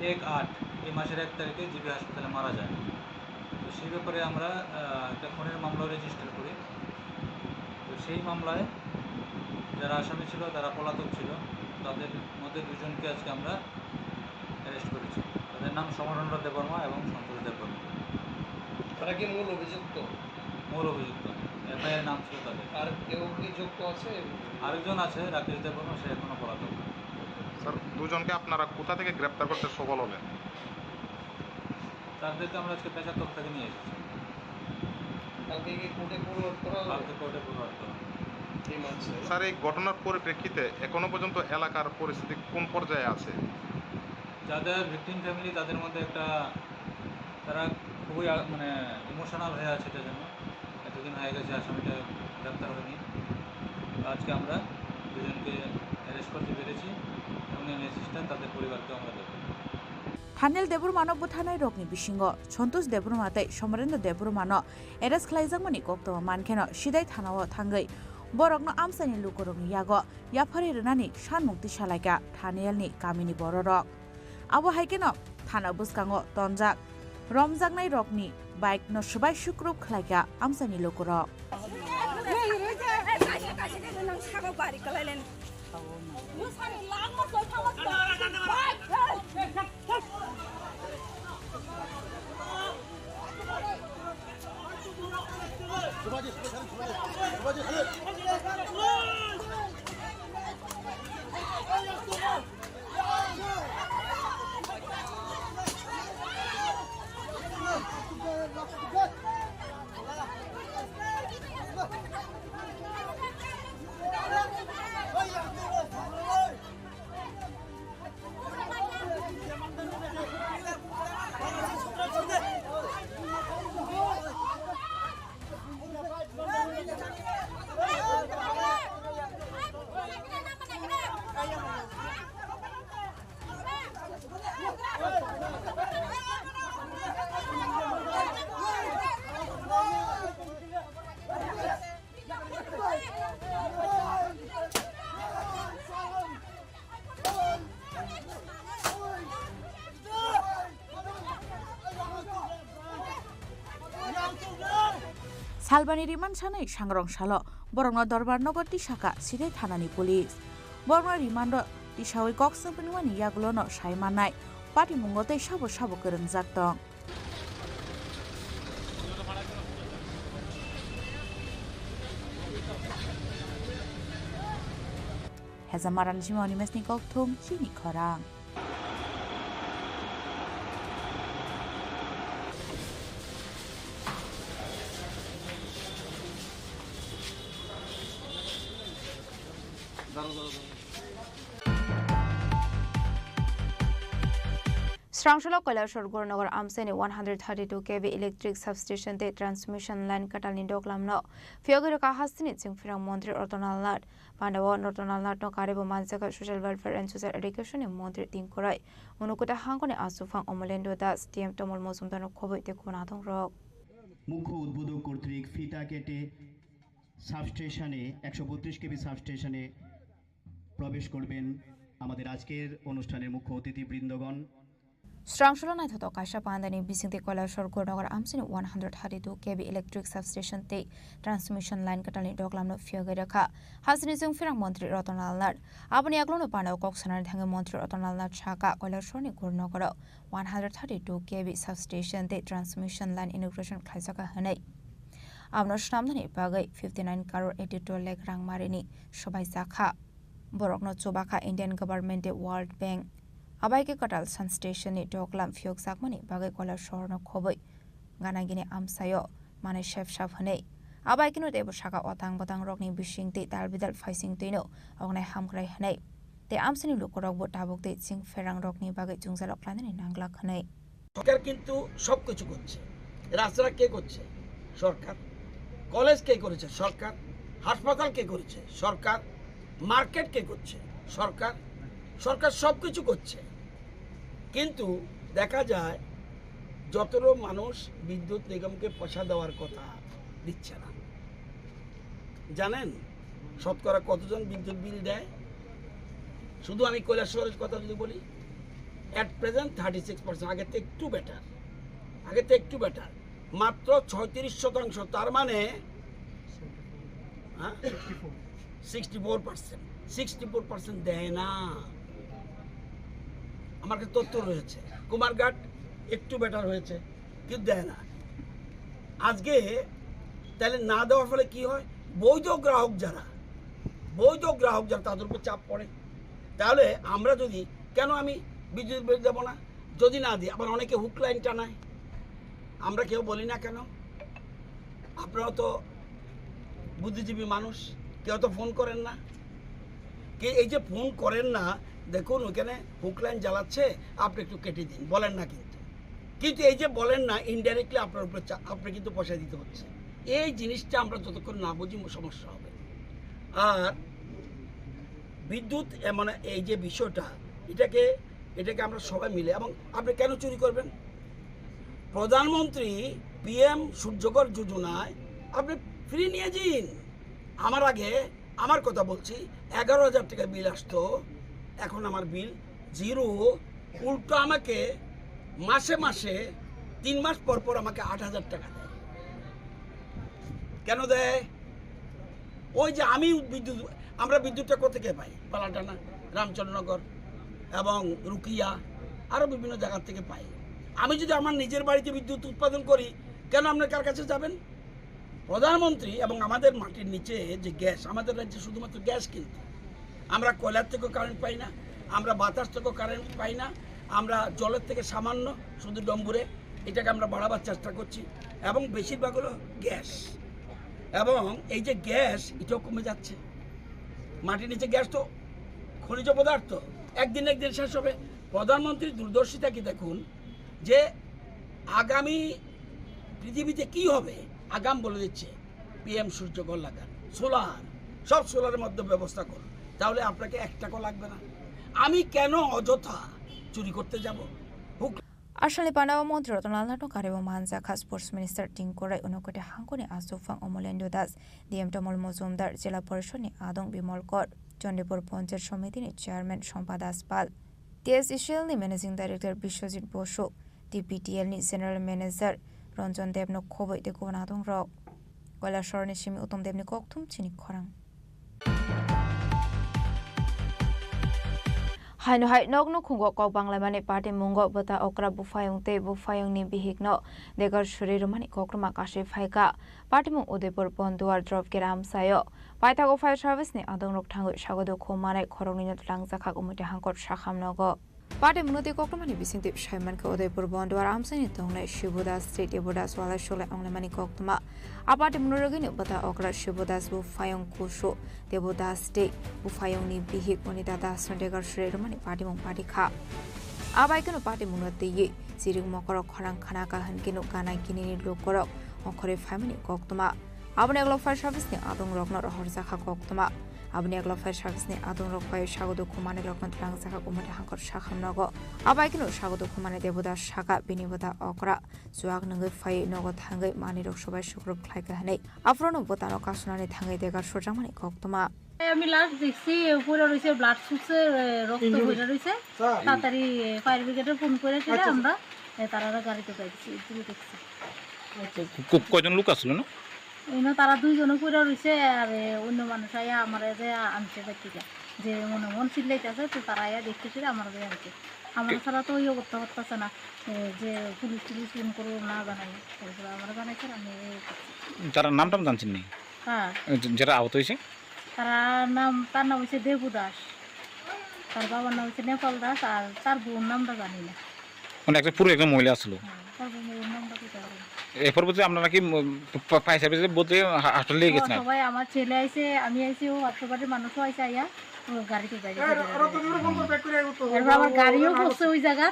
1/8 এই মাসের 1 তারিখে জিবি হাসপাতালে মারা যায় তো সেই ব্যাপারে আমরা একটা খুনের মামলা রেজিস্টার করি তো সেই মামলায় যারা আসামি ছিল তারা পলাতক ছিল তাদের মধ্যে দুজনকে আজকে আমরা অ্যারেস্ট করেছি তাদের নাম সমরেন্দ্র দেববর্মা এবং সন্তোষ দেববর্মা তারা কি মূল অভিযুক্ত এফআইআর নাম ছিল তাদের আর কেউ কি যুক্ত আছে আরেকজন আছে রাকেশ দেববর্মা সে এখনো পলাতক স্যার দুজনকে আপনারা কোথা থেকে গ্রেপ্তার করতে সফল হলেন তাদেরকে আমরা আজকে পেশাতক থেকে নিয়ে এসেছি কালকে কি কোর্টে ফরওয়ার্ড করা হবে স্যার এই ঘটনার পরিপ্রেক্ষিতে এখনো পর্যন্ত এলাকার পরিস্থিতি কোন পর্যায়ে আছে যাদের ভিকটিম ফ্যামিলি তাদের মধ্যে একটা তারা খুবই মানে ইমোশনাল হয়ে আছে এটা জন্য এতদিন হয়ে গেছে আসামিটা গ্রেপ্তার হয়নি আজকে আমরা দুজনকে অ্যারেস্ট করতে পেরেছি এবং এই মেসেজটা তাদের পরিবারকে আমরা দেবো थानेल देबर्मानो बुथारनाय रगनि बिसिंग सन्तोष देबर्माते समरेन्द्र देबर्मानो एरेस्ट खालायजाकमनि कक्टमा मानखेनो सिदाय थानाव थांगै बरगनो आमसाइनि लुकरगनि यागो याफारि रोनानि सानमुक्ति सालायगा थानेलनि गामिनि बररक आबो हायकेनो थाना बुसकांगो तनजाक रमजाकनाय रगनि बाइक न सुबाय सुक्रुब खालायगा आमसाइनि लुकरक सालबानि रिमान सानै सांग्रं साल बरंनो दरबार नगर तिसाका सिदे थानानि पुलिस बरंनो रिमान्ड तिसावै कक्सं पनिवानि यागुलोनो सायमानाय पार्टी मुंगतै साबो साबो गोरों जाक्तं Hezamaran Jimoni Mesni Koktum Chini Khorang Strangshalo Koilashore Gornagar Amseni 132 kV electric substation te transmission line katalni doklamno Fiogiraka Hastini Singfirang Montri Ortonalnat Pandawa Nortonalnat no Karibo Mansaka Social Welfare and Social Education in Montri Tinkorai Unukuta Hangone Asufang Omolendo Das TM Tomol Mosumdano Kobe te Kunatong Rock মুখ্য উদ্বোধক কর্তৃক ফিতা কেটে সাবস্টেশনে 132 KV সাবস্টেশনে প্রবেশ করবেন আমাদের আজকের অনুষ্ঠানের মুখ্য অতিথি বৃন্দগণ Strangshalo Naithoto Kasha Pandani Bising te Koilashore Gornagar Amseni 132 kV electric substation te transmission line katalni doklamno Fiogiraka Hastini Singfirang Montri Ortonalnat Abani Aglono Pandaw Koksanar Thange Montri Ortonalnat Chaka Koilashore ni Gornagar 132 kV substation te transmission line inauguration khlaisaka hanai Amno shnamnani bagai 59 crore 82 lakh rang marini sobai sakha Borokno Chobaka Indian government te World Bank Abaike Katal Sun Station ni Doklam Fiog Sakmani Bagai Koilashore no Khoboi Ganagini Amsayo Mane Chef Shaf Hanei Abaike no Debo Shaka Otang Botang Rokni Bishing Te Dalbidal Faising Tino Ognai Hamkrai Hanei Te Amsani Lukorok Botabok Te Sing Ferang Rokni Bagai Jungzalok Planani Nanglak Hanei সরকার কিন্তু সবকিছু করছে রাস্তা কে করছে সরকার college কে করেছে সরকার হাসপাতাল কে করেছে সরকার market কে করছে সরকার সরকার সবকিছু করছে কিন্তু দেখা যায় যতটা মানুষ বিদ্যুৎ নিগমকে পয়সা দেওয়ার কথা দিচ্ছে না জানেন শতকরা কতজন বিদ্যুৎ বিল দেয় শুধু আমি কৈলাসহরের কথা যদি বলি at present 36% আগে থেকে একটু বেটার মাত্র 36% তার মানে 64% দেয় না আমার কাছে তথ্য রয়েছে কুমারঘাট একটু বেটার হয়েছে কিন্তু দেয় না আজকে তাহলে না দেওয়ার ফলে কি হয় বৈধ গ্রাহক যারা তাদের উপর চাপ পড়ে তাহলে আমরা যদি কেন আমি বিদ্যুৎ বিল দেবো না যদি না দিই আবার অনেকে হুক লাইন টানায় আমরা কেউ বলি না কেন আপনারা তো বুদ্ধিজীবী মানুষ কেউ তো ফোন করেন না কে এই যে ফোন করেন না দেখুন ওখানে হুক লাইন জ্বালাচ্ছে আপনি একটু কেটে দিন বলেন না কিন্তু এই যে বলেন না ইনডাইরেক্টলি আপনার উপরে আপনি কিন্তু পয়সা দিতে হচ্ছে এই জিনিসটা আমরা যতক্ষণ না বুঝি সমস্যা হবে আর বিদ্যুৎ মানে এই যে বিষয়টা এটাকে আমরা সবাই মিলে এবং আপনি কেন চুরি করবেন প্রধানমন্ত্রী পিএম সূর্যঘর যোজনায় আপনি ফ্রি নিয়ে যান আমার কথা বলছি 11,000 টাকা বিল আসতো এখন আমার বিল 0 উল্টো আমাকে মাসে 3 মাস পর আমাকে 8,000 টাকা দেয় কেন দেয় ওই যে আমরা বিদ্যুৎটা কোথা থেকে পাই পালাটানা রামচন্দ্রনগর এবং রুকিয়া আরও বিভিন্ন জায়গা থেকে পাই আমি যদি আমার নিজের বাড়িতে বিদ্যুৎ উৎপাদন করি কেন আপনার কার কাছে যাবেন প্রধানমন্ত্রী এবং আমাদের মাটির নিচে যে গ্যাস আমাদের রাজ্যে শুধুমাত্র গ্যাস কিন্তু আমরা কয়লার থেকেও কারেন্ট পাই না আমরা বাতাস থেকেও কারেন্ট পাই না আমরা জলের থেকে সামান্য শুধু ডম্বুরে এটাকে আমরা বাড়াবার চেষ্টা করছি এবং বেশিরভাগ হলো গ্যাস এবং এই যে গ্যাস এটাও কমে যাচ্ছে মাটির নিচে গ্যাস তো খনিজ পদার্থ একদিন শেষ হবে প্রধানমন্ত্রীর দূরদর্শিতা কি দেখুন যে আগামী পৃথিবীতে কি হবে আগাম বলে দিচ্ছে পিএম সূর্যঘর লাগান সব সোলারের মধ্যে ব্যবস্থা করুন তাহলে আপনাকে 1 টাকা লাগবে না আমি কেন অযথা চুরি করতে যাব Asali Pandawa Montri Ortonalnat no Karibo Manzaka Sports Minister Tinkorai Unokote Hangkone Asufang Omolendo Das DM Tomol Mozumdar Jela Porishod ni Adong Bimol Kor Jondipur Panchayat Samiti ni Chairman Shompa Das Pal TSCL ni Managing Director Bishojit Bosho DPTL ni General Manager Ranjan Dev no Khoboi de Gonadong Rok কৈলাসহরের সিমি উত্তম দেবনি ককথুম চিনি খরাং Haino hai nok no khungo kok banglamani party mungo bata okra bufayong te bufayong ni bihikno degar shuri romani kokruma kashi phaika party mung Udaipur Bonduar drop geram sayo paitago fire service ni adong rok thangu sagodo khomane khorongni no langjakha umuti hangkot shakhamnogo party munoti kokrumani bisingtip shaimanka Udaipur Bonduar amsani tongnai Shibudas State Ibudas wala shule anglamani koktuma apati munurogini bata okra Shibudas bufayong kushu Debudas State bufayong ni bihik monita das degar shuri romani party mung party kha abai kono party munoti yi siring mokorok khorang khana ka hankinu kanai kinini lokorok okhore family koktuma abone aglo fire service ni adong rokno horjakha koktuma abone aglo fire service ni adong rok pai sagodo khumane rokno langjakha kumate hangkor shakhamnago abai kono sagodo khumane debudas shaka binibota okra juak nangoi fai nogo thangai mani rok sobai sukrok khlaika hanei afrono botano kasunani thangai degar sojangmani koktuma আমি last দেখছি পুরো রয়েছে blood সুসে রক্ত বইটা রয়েছে তাড়াতাড়ি fire ব্রিগেডে phone করে সেটা আমরা তারা গাড়িতে পাইছি তুলে দেখছি খুব কয়জন লোক আসলো না এনে তারা দুইজনে পুরো রয়েছে আর অন্য মানুষ আয়া আমার যে আনছে ব্যক্তিটা যে মনে মন চিল্লাইতেছে তো তারা আয়া দেখতেছে আমার যে আনছে আমার ছাড়া তো ইয়ে করতে পারতেছে না যে পুলিশ টুলিশ ফোন করবো না জানাই আমার জানাইছে আমি তার নামটা জানছেন নি হ্যাঁ যারা আহত হয়েছে তার নাম হচ্ছে দেবুদাস তার বাবার নাম হচ্ছে নেপাল দাস আর তার বোন নামটা জানি না মানে একটা পুরো একজন মহিলা আসলো তার বোনের নামটা কি জানি এরপর বলতে আপনারা কি ফায়ার সার্ভিসে বলতে হাসপাতালে গেছেন সবাই আমার ছেলে আইছে আমি আইছি ও হাসপাতালের মানুষও আইছে আইয়া ও গাড়িতে বাইরে এরপর আমার গাড়িও পড়ছে ওই জায়গা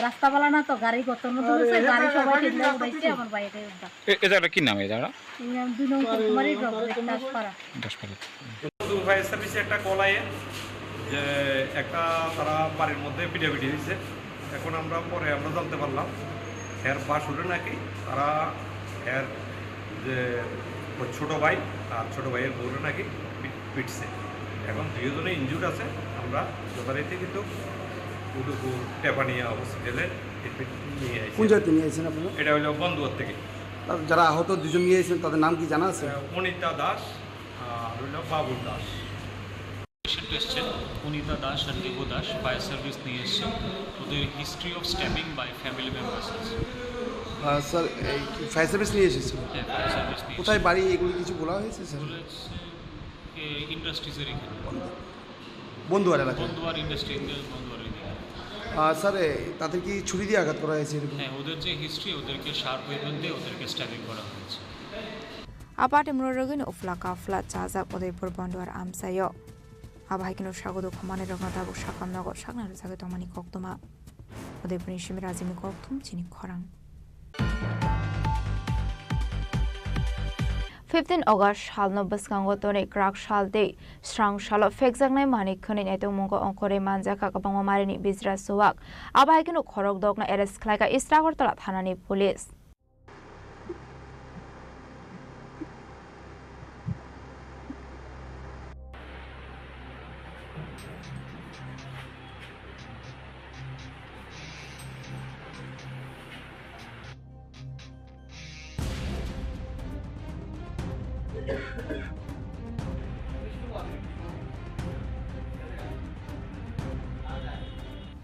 রাস্তা বলা না তো গাড়ি কত দূরে গাড়ি সবাই ঠেলে উঠাইছে আমার বাইরে উঠা এই জায়গাটা কি নাম এই জায়গা এই নাম 2 নং কুমারী ড্রপ দাসপাড়া ফায়ার সার্ভিসে একটা কল আয়ে যে একটা তারা বাড়ির মধ্যে পিটাপিটি দিয়েছে এখন আমরা পরে আমরা জানতে পারলাম এর বাসুরে নাকি তারা এর যে ছোটো ভাই আর ছোটো ভাইয়ের বউরে নাকি পিটছে এখন দুজনে ইনজুর্ড আছে আমরা যথারীতি কিন্তু উদয়পুর টেপানিয়া হসপিটালে নিয়ে আসি। কোন জায়গাতে নিয়ে আসছেন আপনারা? এটা হলো বন্ধুয়ার থেকে। যারা আহত দুজন নিয়ে এসেছেন তাদের নাম কি জানা আছে? অনিতা দাস আর হলো বাবুল দাস। পেশেন্ট এসছেন অনিতা দাস আর দেব দাস ফায়ার সার্ভিস নিয়ে এসছেন ওদের history of stabbing by family members আছে। স্যার এই ফায়ার সার্ভিস নিয়ে এসেছিল? হ্যাঁ ফায়ার সার্ভিস নিয়ে কোথায় বাড়ি এগুলো কিছু বলা হয়েছে স্যার? ইন্ডাস্ট্রিজের এখানে বন্ধুয়ার এলাকা বন্ধুয়ার ইন্ডাস্ট্রি বন্ধুয়ার এদিকে। স্যার তাদের কি ছুরি দিয়ে আঘাত করা হয়েছে এরকম? হ্যাঁ ওদের যে হিস্ট্রি ওদেরকে শার্প ওয়েপন দিয়ে ওদেরকে স্ট্যাবিং করা হয়েছে। aparte mrorogin ufla kafla chazak Udaipur Bonduar amsayo abhaikino sagodo khomane rogna tabu sakamnago sakna jage tomani koktoma Udaipur shimi razimi koktum Chini Khorang 15 August halno baskango tone krak shalte strang shalo fekjangnai manik khoni neto mungo onkore manjaka kabangma marini bizra suwak abhaikino khorok dogna arrest khlaika Istragartala thanani police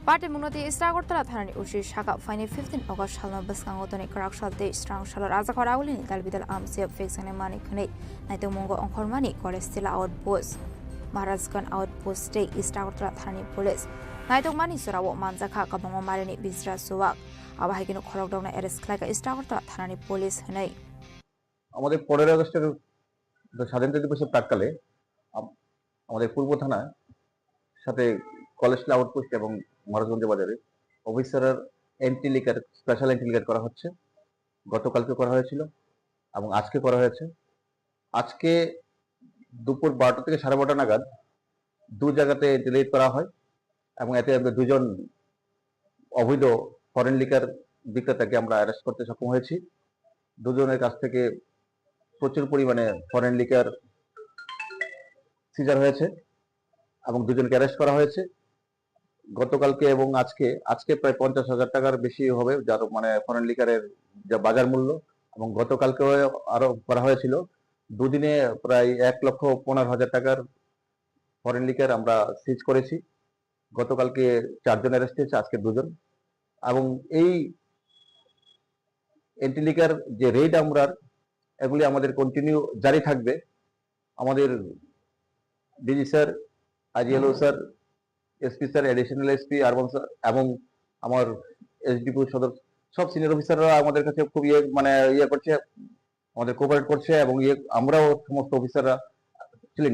Party Munoti Istragartala Thanani Ushi Shaka Fine 15 August Halno Baskangotoni Karakshal Strang Shalo Razakarauli Dalbidal Amsia Fixing Mani Kane Naito Mungo Onkormani Korestila Outpost Maharaskan Outpost Day Istragartala Thani Police Naito Mani Surawo Manzaka Kabamo Marini Bizra Suwak Abahikino Korokdogna Eres Klaka Istragartala Thanani Police Hanai আমাদের 15 আগস্টের স্বাধীনতা দিবসের প্রাক্কালে আমাদের পূর্ব থানার সাথে college outpost এবং মহারাজগঞ্জ বাজারে অফিসারের entry liquor special entry liquor করা হচ্ছে। গতকালকে করা হয়েছিল এবং আজকে করা হয়েছে। আজকে দুপুর 12টা থেকে 12:30 নাগাদ দু জায়গাতে ডিলিট করা হয় এবং এতে আমরা দুজন অবৈধ ফরেন লিকার বিক্রেতাকে আমরা অ্যারেস্ট করতে সক্ষম হয়েছি। দুজনের কাছ থেকে প্রচুর পরিমাণে ফরেন লিকার সিজার হয়েছে এবং দুজনকে অ্যারেস্ট করা হয়েছে। গতকালকে এবং আজকে প্রায় 50,000 টাকার বেশি হবে যার মানে ফরেন লিকারের যা বাজার মূল্য এবং গতকালকে আরো করা হয়েছিল দুদিনে প্রায় 1,15,000 টাকার ফরেন লিকার আমরা সিজ করেছি। গতকালকে 4 জন অ্যারেস্ট হয়েছে, আজকে 2 জন। এবং এই এন্টি লিকার যে রেড আমরা এগুলি আমাদের কন্টিনিউ জারি থাকবে। আমাদের ডিজি স্যার, আইজিএলও sir, SP sir, additional SP urban sir এবং আমার এসডিপি সদর সব সিনিয়র অফিসাররা আমাদের কাছে খুব ইয়ে করছে, আমাদের কোঅপারেট করছে এবং আমরাও সমস্ত অফিসাররা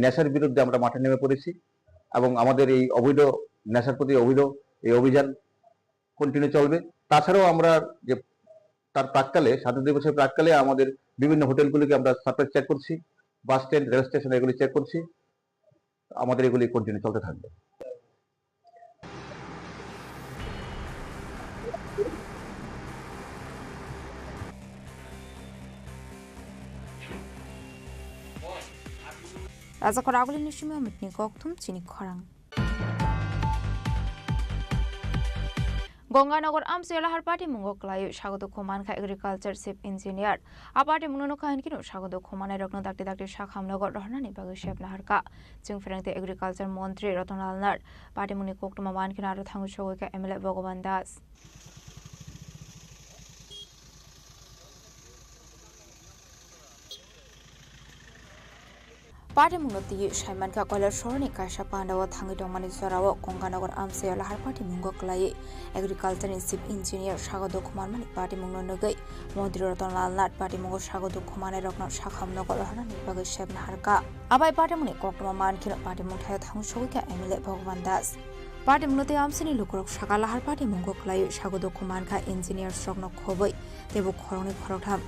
নেশার বিরুদ্ধে আমরা মাঠে নেমে পড়েছি এবং আমাদের এই অবৈধ নেশার প্রতি এই অভিযান কন্টিনিউ চলবে। তাছাড়াও আমরা যে তার প্রাককালে 7 দিবসের প্রাককালে আমাদের বিভিন্ন হোটেলগুলিকে আমরা সারপ্রাইজ চেক করছি, বাস স্ট্যান্ড, রেল স্টেশন এগুলি চেক করছি। আমাদের এগুলি কন্টিনিউ চলতে থাকবে। Raja Khorang ni shimi mitni kokthum Chini Khorang. Gonganagar Amsela har party mungo klayu Shagodo Khoman kha agriculture chief engineer aparte munono khain kinu Shagodo Khoman rokno dakti Shakhamnagar rohnani bagu shep naharka chung ferengte agriculture montri Ratonal nar party muni koktuma man kinu aro thangu shogoika MLA Bhagavan Das. Party munoti Shaiman ka kolar shorni kasha pandawa thangi domani zorawo Gonganagar Amsela har party mungo klayi agriculture chief engineer Shagodo Khoman mani party mungo nogai Montri Ratonal nar party mungo Shagodo Khoman rokno Shakhamnagar rohnani bagu shep naharka abai party muni koktuma man kinu party mungthai thangu shogoika MLA Bhagavan Das. Party munoti amsini lukurok shakala har party mungo klayi Shagodo Khoman kha engineer rokno khoboi tebu khorongni khorokham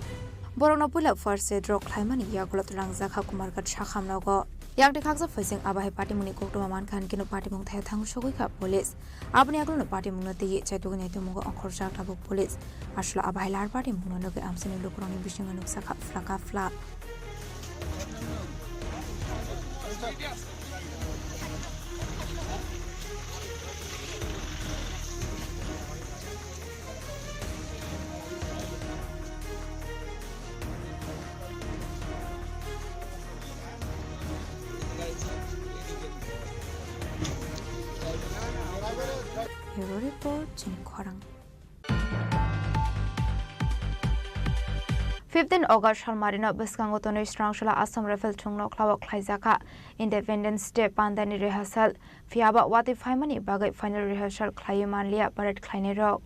Borongno pula first aid rock claimani yagulot langjakha kumargat shakhamnago yakti khaksa facing abai party muni koktuma man khan kinu party mung thai thangu shogoika police abni agulno party munoti chaitugni temungo onkhorjak thabu police ashla abai lar party munnoge amsini lukurongni bishinga nuksakha flaka fla Bureau Report, Chini Khorang. 15 August Halmarina Biskangotono Strangshala Assam Rifle Tungno Klawa Klaizaka Independence Day Pandani Rehearsal Fiaba Wati Faimani Bagai Final Rehearsal Klayumanlia Parade Kleinero.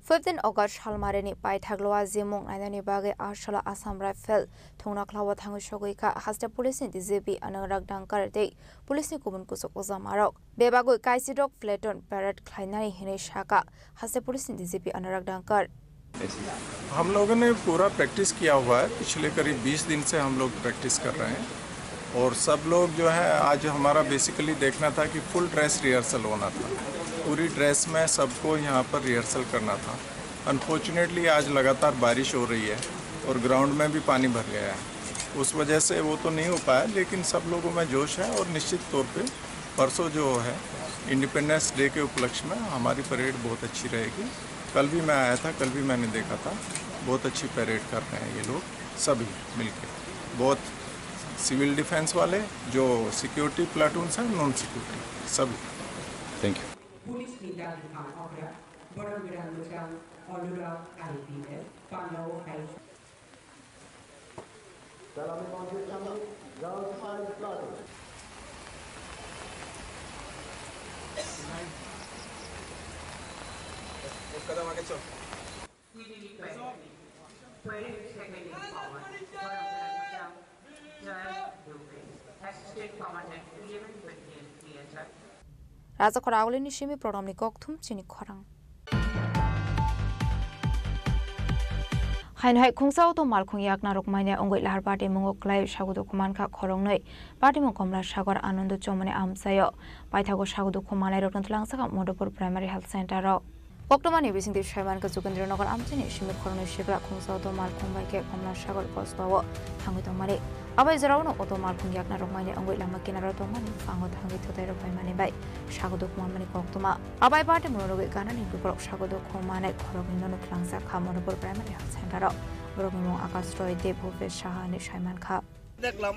Fifteen August Halmareni Pai Thagloa Zimung Naidani Bage Arshala Assam Rifle Thungna Klawa Thangu Shogoika Hasta Police in DZP Anurag Dankar Day Police Kubun Kusok Ozamarok Bebago Kaisidok Flaton Parrot Kleinari Hine Shaka Hasta Police in DZP Anurag Dankar हम लोगों ने पूरा practice किया हुआ है पिछले करीब 20 दिन से हम लोग प्रैक्टिस कर रहे हैं और सब लोग जो है आज हमारा बेसिकली देखना था कि फुल ड्रेस रिहर्सल होना था पूरी ड्रेस में सबको यहाँ पर रिहर्सल करना था अनफॉर्चुनेटली आज लगातार बारिश हो रही है और ग्राउंड में भी पानी भर गया है उस वजह से वो तो नहीं हो पाया लेकिन सब लोगों में जोश है और निश्चित तौर पे परसों जो है इंडिपेंडेंस डे के उपलक्ष्य में हमारी परेड बहुत अच्छी रहेगी कल भी मैं आया था कल भी मैंने देखा था बहुत अच्छी परेड कर रहे हैं ये लोग सभी मिलकर बहुत सिविल डिफेंस वाले जो सिक्योरिटी प्लाटून्स हैं नॉन सिक्योरिटी सभी थैंक यू कदम आगे चल Raja Khorang ni shimi program ni kokthum Chini Khorang Hainhai khungsao to malkhung yak na rokmaine ongoi lahar party mungo klai sagudo khuman kha khorongnoi party mung komla sagar anando chomane amsayo paithago sagudo khumane roknatlang saka Modopur Primary Health Center ro Oktomani bisingti Shaiman ka Jukendrinagar amchini Chini Khorang Tripura khungsao to malkhung baike komla sagar posbawo thangoi tongmani abai jarawno oto malkhung yak na rokmaine ongoi lama kinaro tongmani fango thangi thotai ro paimani bai sagudo khumani koktoma abai party muroge ganani bukrok sagudo khumane khorogino no klangsa kha Modopur Primary Health Center বরং আকাশ রয় দেব ভূপেশ সাহানি সাইমান খা দেখলাম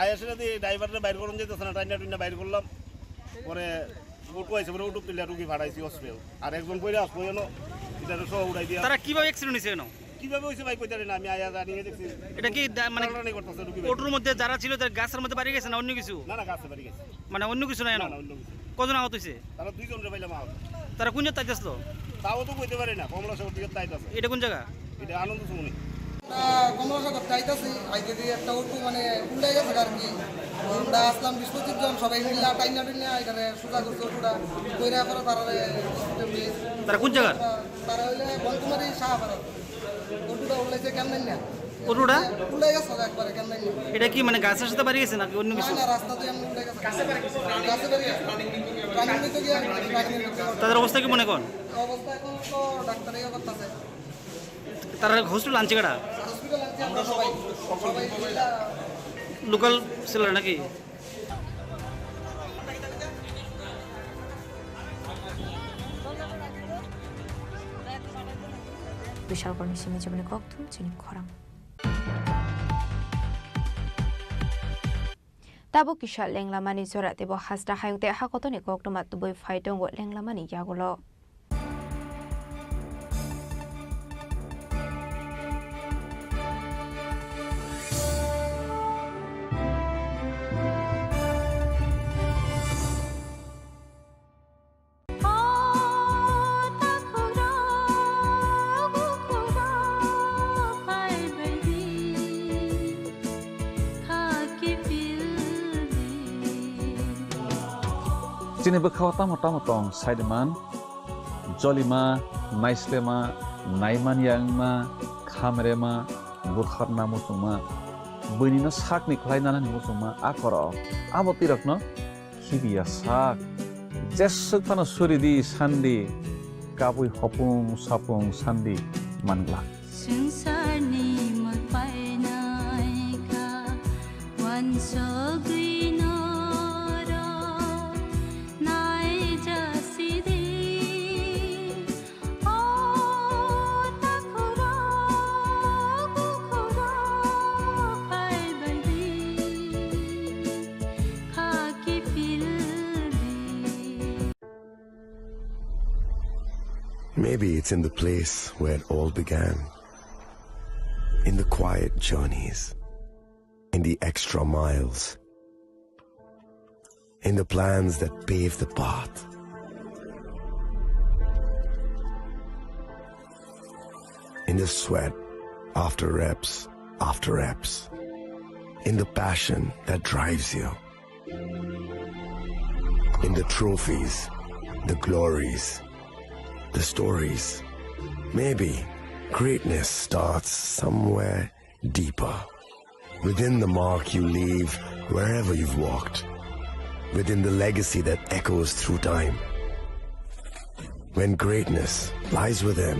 ISA দিয়ে ড্রাইভাররা বাইর করুন যেতেছে না টাইনা টুইনা বাইর করলাম পরে উঠু আইছে পরে উঠু তুলে রুগী ভাড়াইছি হসপিটাল আর একজন কইরা আসলো এনো এটা সব উড়াই দিয়া তারা কিভাবে অ্যাক্সিডেন্ট হইছে এনো কিভাবে হইছে ভাই কইতারে না আমি আয়া জানিয়ে দেখছি এটা কি মানে ওটুর মধ্যে যারা ছিল তার গাছের মধ্যে বাড়ি গেছে না অন্য কিছু না না গাছে বাড়ি গেছে মানে অন্য কিছু না এনো কজন আহত হইছে তারা দুইজন রে পাইলাম আহত তারা কোন জায়গায় আসলো তাও তো কইতে পারে না কমলা শহর দিকে তাইতাছে এটা কোন জায়গা এটা আনন্দ সুমনি কমলাসাগর যাইতেছি আইতে দিয়ে একটা অটো মানে উল্টে গেছে আর কি আমরা আসলাম 20-25 জন সবাই মিলে টাইনা টাইনা এখানে সোজা করছে অটোটা কইরা করে তারা কোন জায়গা তারা হইলে বন্ধুমারি সাহাপাড়া অটোটা উল্লেছে কেমন না অটোটা উল্টে গেছে একবারে কেমন না এটা কি মানে গাছের সাথে বাড়ি গেছে নাকি অন্য কিছু না রাস্তা তো এমন উল্টে গেছে গাছে বাড়ি গেছে গাছে বাড়ি গেছে প্রাণী তো গিয়া তাদের অবস্থা কি মনে কোন অবস্থা এখন তো ডাক্তারই করতেছে তারা হসপিটাল আনছে কাটা লোকাল ছেলেরা নাকি বিশাল কর্মী সিমে জীবনে কক্তুম চিনি খরাং Tabo kisha lenglamani zora tebo hasta hayungte hakotoni koktoma tuboi faitongo lenglamani yagulo Chini bekhaw tamo tong Saideman, Jolima, Naislema, Naiman Yangma, Khamrema, Butharna Musuma, Bunina Sakni Klainana Musuma, Akoro, Abotirakno, Kibia Sak, Jesuk Fana Suridi, Sandi, Kabui Hopung, Sapung, Sandi, Mangla. Maybe it's in the place where it all began, in the quiet journeys, in the extra miles, in the plans that pave the path. In the sweat after reps, in the passion that drives you, in the trophies, the glories, the stories. Maybe greatness starts somewhere deeper, within the mark you leave wherever you've walked, within the legacy that echoes through time. When greatness lies within,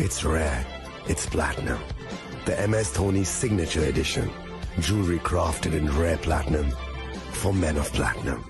it's rare, it's platinum. The MS Dhoni Signature Edition, jewelry crafted in rare platinum for men of platinum.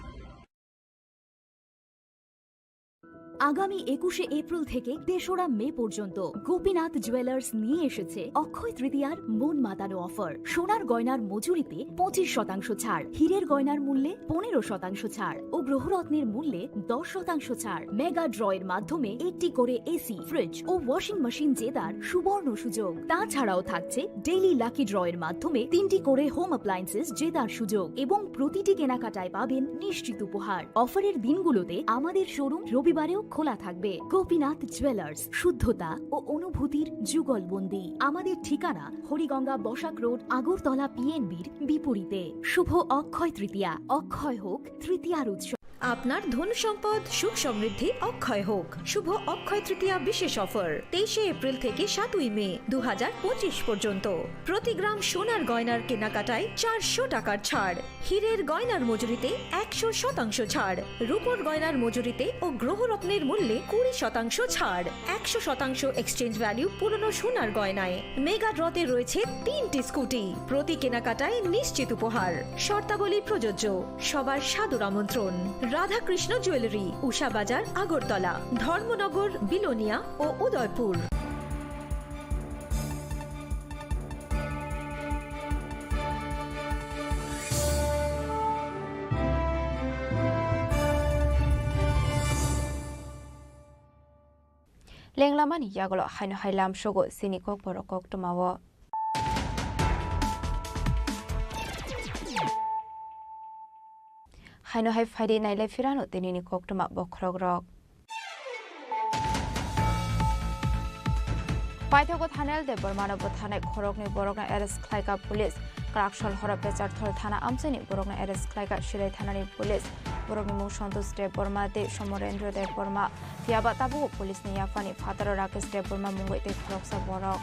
আগামী 21শে April থেকে 3রা মে পর্যন্ত Gopinath jewellers নিয়ে এসেছে অক্ষয় তৃতীয়ার মন মাতানো offer. সোনার গয়নার মজুরিতে 25% ছাড়, হীরের গয়নার মূল্যে 15% ছাড় ও গ্রহরত্নের মূল্যে 10% ছাড়। মেগা ড্রয়ের মাধ্যমে একটি করে এসি, ফ্রিজ ও ওয়াশিং মেশিন জেতার সুবর্ণ সুযোগ। তাছাড়াও থাকছে ডেইলি লাকি ড্রয়ের মাধ্যমে 3টি করে হোম অ্যাপ্লায়েন্সেস জেতার সুযোগ এবং প্রতিটি কেনাকাটায় পাবেন নিশ্চিত উপহার। অফারের দিনগুলোতে আমাদের শোরুম রবিবারেও খোলা থাকবে। গোপীনাথ জুয়েলার্স, শুদ্ধতা ও অনুভূতির যুগলবন্দি। আমাদের ঠিকানা হরিগঙ্গা বসাক রোড, আগরতলা PNBর বিপরীতে। শুভ অক্ষয় তৃতীয়া, অক্ষয় হোক তৃতীয়ার উৎসব। আপনার ধন সম্পদ সুখ সমৃদ্ধি অক্ষয় হোক। শুভ অক্ষয় তৃতীয়া বিশেষ অফার 23 এপ্রিল থেকে 7 মে 2025 পর্যন্ত। প্রতি গ্রাম সোনার গয়নার কেনাকাটায় 400 টাকার ছাড়, হীরের গয়নার মজুরিতে 100% ছাড়, রূপোর গয়নার মজুরিতে ও গ্রহরত্নের মূল্যে 20% ছাড়, 100% এক্সচেঞ্জ ভ্যালু পুরনো সোনার গয়নায়। মেগা ড্রতে রয়েছে 3টি স্কুটি, প্রতি কেনাকাটায় নিশ্চিত উপহার। শর্তাবলী প্রযোজ্য। সবার সাদর আমন্ত্রণ। রাধাকৃষ্ণ জুয়েলারি, উষা বাজার, আগরতলা, ধর্মনগর, বিলোনিয়া ও উদয়পুর। লেংলামানি ইয়াগলো হাইনো হাইলাম সগো চিনি কক বড় কক টমাও হাইনো হাই ফাইডে নাইলাই ফিরানো তিনিনি কক টমা বখরগ রক পাইথগো থানাল দে বরমানব থানাय খরগनि বরগना एरेस्ट खालायगा पुलिस क्राकशल हरप बेचारथल थाना आमसेनि बरगना एरेस्ट खालायगा शिराय थानानि पुलिस बरगनि मुं सन्तोष देव बर्मा दे समरेन्द्र देव बर्मा फियाबा ताबु पुलिसनि याफानि father Rakesh Dev Burma मुंगै they खरगसा बरग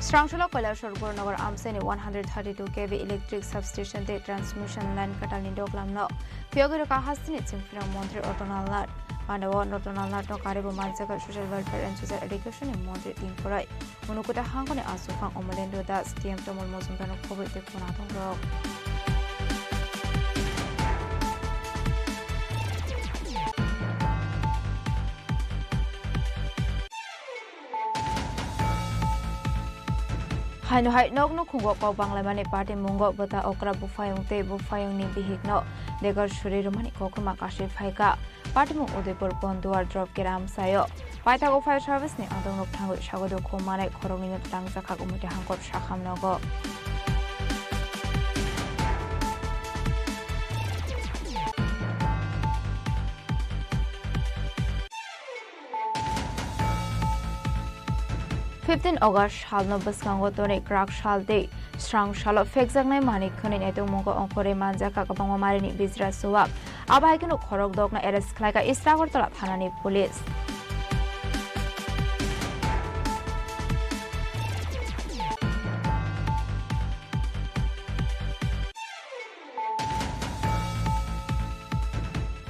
Strangshalo Kailasor Gornagar Amseni 132 kV electric substation de transmission line katalni doglamno Pyogero Kahasini Chimfira Montri Otonalnat Pandawa Notonalnat no Karibu Mansaka Social Welfare and Social Education in Montri Timpurai Unukuta Hangone Asukang Omalendo Das TM Tomol Mosumbano Kobe de Kunaton Rock Haino hai nok no khungo ko banglamani party mungo bata okra bufayong te bufayong ni bihigno degar shuri romani kokuma kashi phaika party mung udepur bonduar drop keram sayo paita go fire service ni adong nok thango sagodo khomane khorongni no tangja khak umite hangkor shakham nogo August halno baskango tone crack shalde strong shalo fexagnai mani khani neto mongo onkore manja ka kabang mari ni bizra suwak abai keno khorok dokna arrest khlaika istragor tala thanani police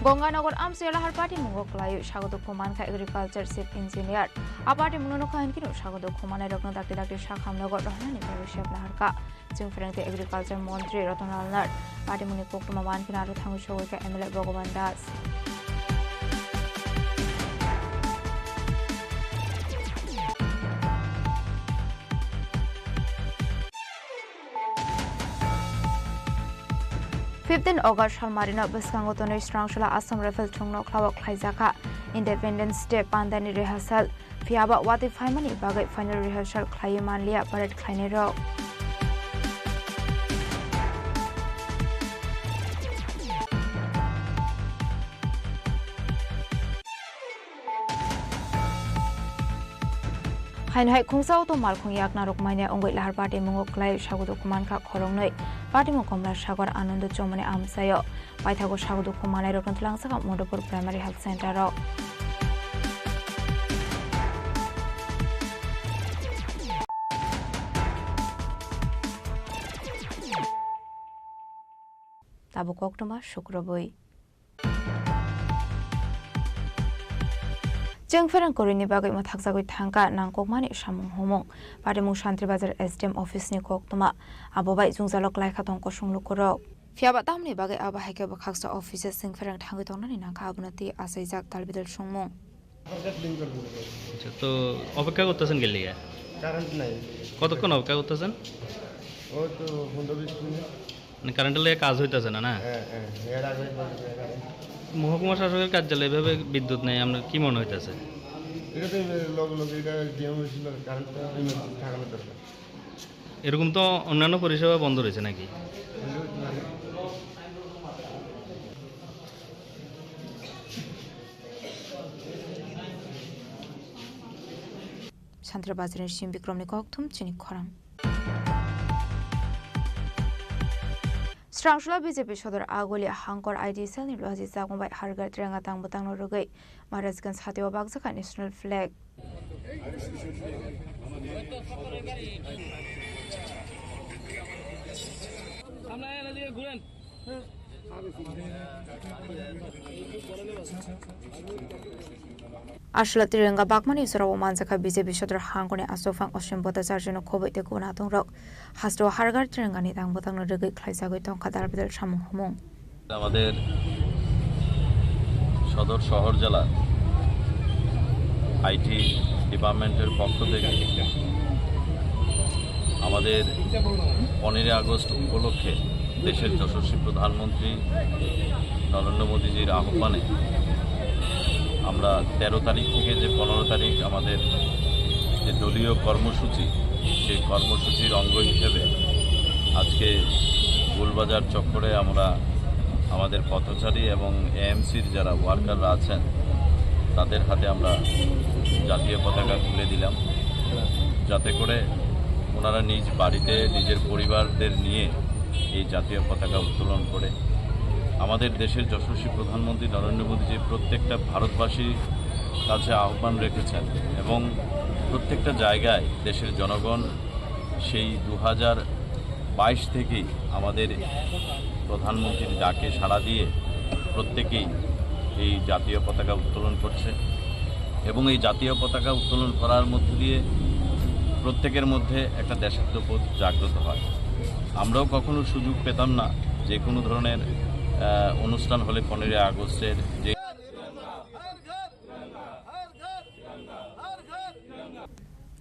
Gonganagar Amsela Harpati Mungo Klayu Shagodo Kumanka Agriculture Chief Engineer Apati Muno Kankino Shagodo Kumana Rokno Daki Shakam Nogot Rohani Bhavishya Laharka Jimfrente Agriculture Montri Rotonal Nut Pati Muni Pokuma Mankinaro Tangushoka Emile Bogovan Das August Halmarina Baskangotono Strangshala Assam Rifle Tungno Klawak Klaizaka Independence Day Pandani Rehearsal Fiaba Wati Faimani Bagai Final Rehearsal Klayimanlia Paret Klainero Hain hai khungsa to mal khung yak narok maine ongoi lahar party mungo klai sagudo kuman kha khorongnoi party mo komla sagar anand chomane amsayo paithago sagudo kumanai rokon tlangsa ka modopur primary health center ro tabu koktoma shukroboi Jengferang korini bagai mo thakjagoi thangka nangkokmani samung homong parimung Shantri Bazar SDM office ni koktoma abobai jungjalok laikha tongko sunglukoro fiaba tamni bagai aba haike bakhaksa office jengferang thangoi tongnani nangka abunati asaijak talbidal sungmung আচ্ছা তো অপেক্ষা করতেছেন গেলে current নাই কতক্ষণ অপেক্ষা করতেছেন ও তো 15-20 মিনিট মানে কারেন্টের লেগে কাজ হইতেছে না না হ্যাঁ এর আগে মহকুমা শাসকের কার্যালয়ে এভাবে বিদ্যুৎ নেই আপনার কি মনে হইতেছে এটা তো লগ এটা গেম হয়েছিল কারেন্টটা থাকানো দরকার এরকম তো অন্যান্য পরিষেবা বন্ধ রয়েছে নাকি Santrabazarin Shim Bikromni Koktum Chini Khorang Strangshula BJP Shodor Agoli Hankor ID Cell ni Loji Sagumbai Hargar Trenga Tang Butang Rogai Marazgan Hatio Bagzaka National Flag Ashla Tirenga Bakmani Sura Manzaka BJP Shodor Hankone Asofang Ocean Botajarno Kobe de Gunatung Rock Hasto Hargar Trengani Tang Butang Rogai Klaisago Tong Kadar Bidal Shamu Humong আমাদের সদর শহর জেলার IT ডিপার্টমেন্টের পক্ষ থেকে আমাদের 15 August উপলক্ষে দেশের যশস্বী প্রধানমন্ত্রী নরেন্দ্র মোদীজির আহ্বানে আমরা 13 তারিখ থেকে যে 15 তারিখ আমাদের যে দলীয় কর্মসূচি সেই কর্মসূচির অঙ্গ হিসেবে আজকে গোলবাজার চক্করে আমরা আমাদের পথচারী এবং এএমসির যারা ওয়ার্কাররা আছেন তাদের হাতে আমরা জাতীয় পতাকা তুলে দিলাম যাতে করে ওনারা নিজ বাড়িতে নিজের পরিবারদের নিয়ে এই জাতীয় পতাকা উত্তোলন করে আমাদের দেশের যশস্বী প্রধানমন্ত্রী নরেন্দ্র মোদীজি প্রত্যেকটা ভারতবাসীর কাছে আহ্বান রেখেছেন এবং প্রত্যেকটা জায়গায় দেশের জনগণ সেই 2022 থেকেই আমাদের প্রধানমন্ত্রীর ডাকে সাড়া দিয়ে প্রত্যেকেই এই জাতীয় পতাকা উত্তোলন করছে এবং এই জাতীয় পতাকা উত্তোলন করার মধ্য দিয়ে প্রত্যেকের মধ্যে একটা দেশাত্মবোধ জাগ্রত হয় আমরাও কখনো সুযোগ পেতাম না যে কোনো ধরনের অনুষ্ঠান হলে 15 আগস্টের যে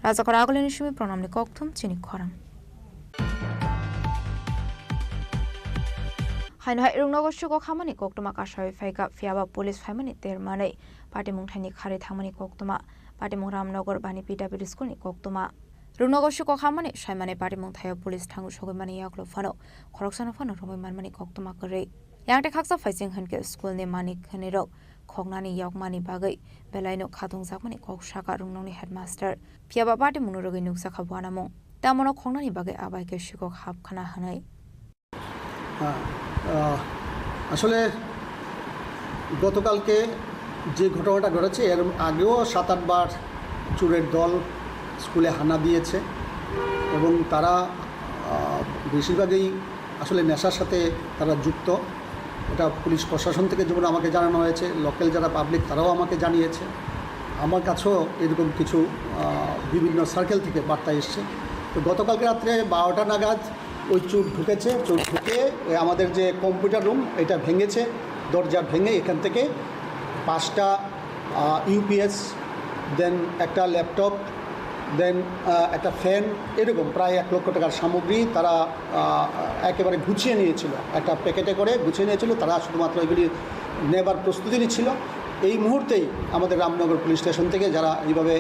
Razakora Agolini Shimi Pronamni Koktum Chini Khorang Hainha Irungnogo Shugo Hamani Koktuma Kashawi Faika Fiaba Police Family Termane Party Mungtani Kari Thamani Koktuma Party Mungram Nogor Bani PW School ni Koktuma Runogo Shugo Hamani Shaimane Party Mungtaya Police Tangu Shogomani Yaklo Fano Khoroksana Fano Romi Manmani Koktuma Kare Yang Haksa Faising Hanke School ni Mani Kaniro Kognani Yokmani Bagai Belaino Khatung Zakmani Kok Shaka Rungnoni Headmaster Fiaba Party Munurogi Nuksa Khabwanamo Tamono Kognani Bagai Abaike Shugo Hab Khana Hanai আসলে গতকালকে যে ঘটনাটা ঘটেছে এর আগেও 7-8 বার চোরের দল স্কুলে হানা দিয়েছে এবং তারা বেশিরভাগই আসলে নেশার সাথে তারা যুক্ত এটা পুলিশ প্রশাসন থেকে যেমন আমাকে জানানো হয়েছে লোকাল যারা পাবলিক তারাও আমাকে জানিয়েছে আমার কাছেও এরকম কিছু বিভিন্ন সার্কেল থেকে বার্তা এসছে তো গতকালকে রাত্রে 12টা নাগাদ ওই চোর ঢুকেছে চোর ঢুকে আমাদের যে কম্পিউটার রুম এটা ভেঙেছে দরজা ভেঙে এখান থেকে 5টা ইউপিএস দেন একটা ল্যাপটপ দেন একটা ফ্যান এরকম প্রায় 1 লক্ষ টাকার সামগ্রী তারা একেবারে গুছিয়ে নিয়েছিল একটা প্যাকেটে করে গুছিয়ে নিয়েছিল তারা শুধুমাত্র এগুলি নেবার প্রস্তুতি নিচ্ছিল এই মুহূর্তেই আমাদের রামনগর পুলিশ স্টেশন থেকে যারা এইভাবে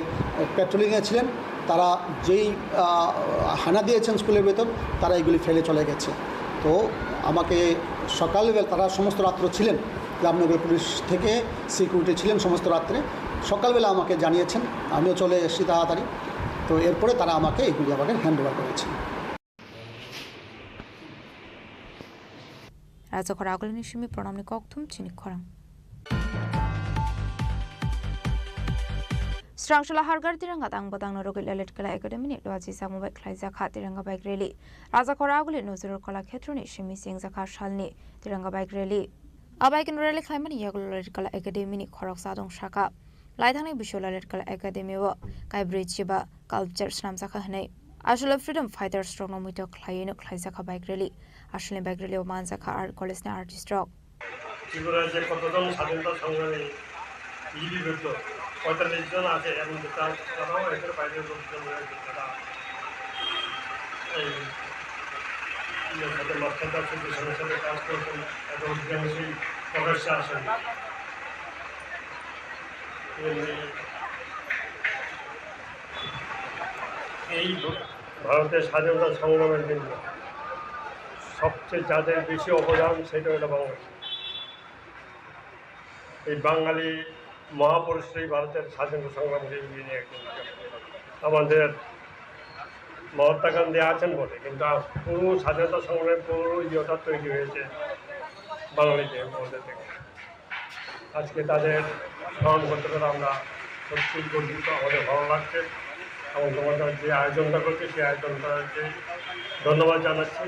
পেট্রোলিংয়ে ছিলেন তারা যেই হানা দিয়েছেন স্কুলের ভেতর তারা এগুলি ফেলে চলে গেছে তো আমাকে সকালবেলা তারা সমস্ত রাত্র ছিলেন রামনগর পুলিশ থেকে সিকিউরিটি ছিলেন সমস্ত রাত্রে সকালবেলা আমাকে জানিয়েছেন আমিও চলে এসেছি তাড়াতাড়ি তো এরপরে তারা আমাকে এগুলি আমাকে হ্যান্ড ওভার করেছেন Razakora Agolini Shimi Pronamni Koktum Chini Khorang Strangshula Hargar Tiranga Tang Batang Norogil Electrical Academy ni Loji Samubai Klaiza Kha Tiranga Bike Rally Razakora Agolini Nozur Kola Khetroni Shimi Singh Zakha Shalni Tiranga Bike Rally Abike Rally Khaimani Yagul Electrical Academy ni Khorok Sadong Shaka Laithani Bishol Electrical Academy wa Kai Bridge Chiba Culture Snam Zakha Hanai Ashula Freedom Fighter Stronomito Klaino Klaizaka Bike Rally Ashling Bike Rally Oman Zakha Art College ni Artist Rock Tripura যে কতজন স্বাধীনতা সংগ্রামী লিপিবদ্ধ 45 জন আছে এবং তারাও এর বাইরে লোকজন রয়েছে তারা এই সাথে লক্ষ্যতা থেকে সমস্যার কাজ করছেন এবং অধিকাংশই প্রকাশ্যে আসেন এই ভারতের স্বাধীনতা সংগ্রামের জন্য সবচেয়ে যাদের বেশি অবদান সেটা হলো বাংলাদেশ এই বাঙালি মহাপুরুষ ভারতের স্বাধীনতা সংগ্রামকে নিয়ে একজন আমাদের মহাত্মা গান্ধী আছেন বলে, কিন্তু পুরো স্বাধীনতা সংগ্রামের পুরো ইয়েটা তৈরি হয়েছে বাঙালিদের মধ্যে থেকে। আজকে তাদের স্মরণ করতে পেরে আমরা সত্যি গর্বিত, আমাদের ভালো লাগছে এবং তোমাদের যে আয়োজনটা করছে সেই আয়োজনটাকে ধন্যবাদ জানাচ্ছি।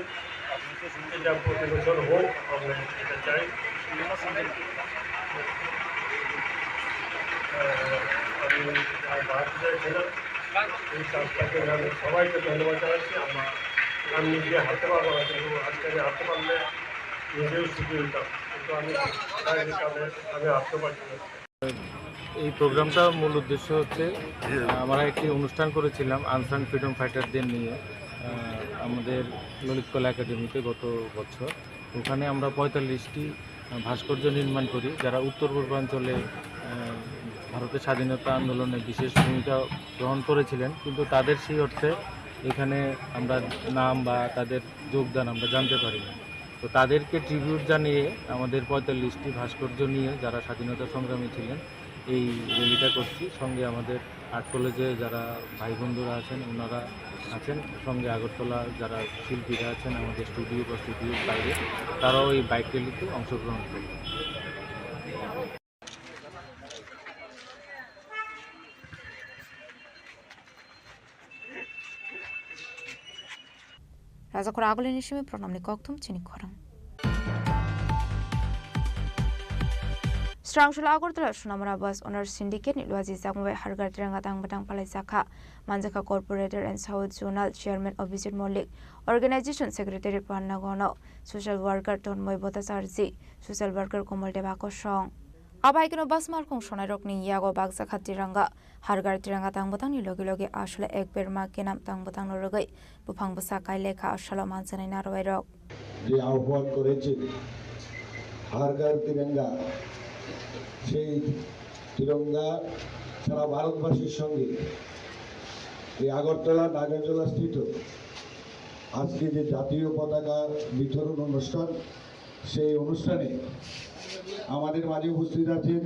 এটা প্রতি বছর হোক, আমরা এটা চাই। আমি বাড়তে চাইছি না, এই কাজটাকে আমি সবাইকে ধন্যবাদ জানাচ্ছি। আমি নিজে হাঁটতে পারবো না, কিন্তু আজকে আমি হাঁটতে পারলে নিজেও সুখী হইতাম, কিন্তু আমি হাঁটতে পারছি না। এই প্রোগ্রামটা মূল উদ্দেশ্য হচ্ছে আমরা একটি অনুষ্ঠান করেছিলাম আনসাং ফ্রিডম ফাইটারদের নিয়ে আমাদের ললিত কলা একাডেমিতে গত বছর। ওখানে আমরা 45টি ভাস্কর্য নির্মাণ করি যারা উত্তর পূর্বাঞ্চলে ভারতের স্বাধীনতা আন্দোলনে বিশেষ ভূমিকা গ্রহণ করেছিলেন, কিন্তু তাদের সেই অর্থে এখানে আমরা নাম বা তাদের যোগদান আমরা জানতে পারি না। তো তাদেরকে ট্রিবিউট জানিয়ে আমাদের 45টি ভাস্কর্য নিয়ে যারা স্বাধীনতা সংগ্রামী ছিলেন এই র্যালিটা করছি। সঙ্গে আমাদের আর্ট কলেজে যারা ভাই বন্ধুরা আছেন ওনারা আছেন, সঙ্গে আগরতলা যারা শিল্পীরা আছেন আমাদের স্টুডিও বা স্টুডিওর বাইরে, তারাও এই বাইক র্যালিতে অংশগ্রহণ করবে। Razakor Agolini Shimi Pronamni Koktum Chini Khorang. Strangshul Agortala Shunamara Bus Owners Syndicate Nilwazi Zakmwe Hargar Trangatang Batang Palaisaka, Manjaka Corporator and South Zonal Chairman Abhijit Malik, Organization Secretary Panagono, Social Worker Tonmoy Botasarzi, Social Worker Komal Tebako Shong. Abaikino Basmar Kong Shonarokni Yago Bagzaka Tiranga, Hargar Trangatang Batang Nilogi Ashla Ekber Makinam Tang Batang Norogai, Bupang Basakai Leka Ashala Mansan in Arwairok. The Ahwan Korechi, Hargar Tiranga. সেই তিরঙ্গা সারা ভারতবাসীর সঙ্গে এই আগরতলা নাগরজোলা স্থিত আজকে যে জাতীয় পতাকা বিতরণ অনুষ্ঠান, সেই অনুষ্ঠানে আমাদের মাঝে উপস্থিত আছেন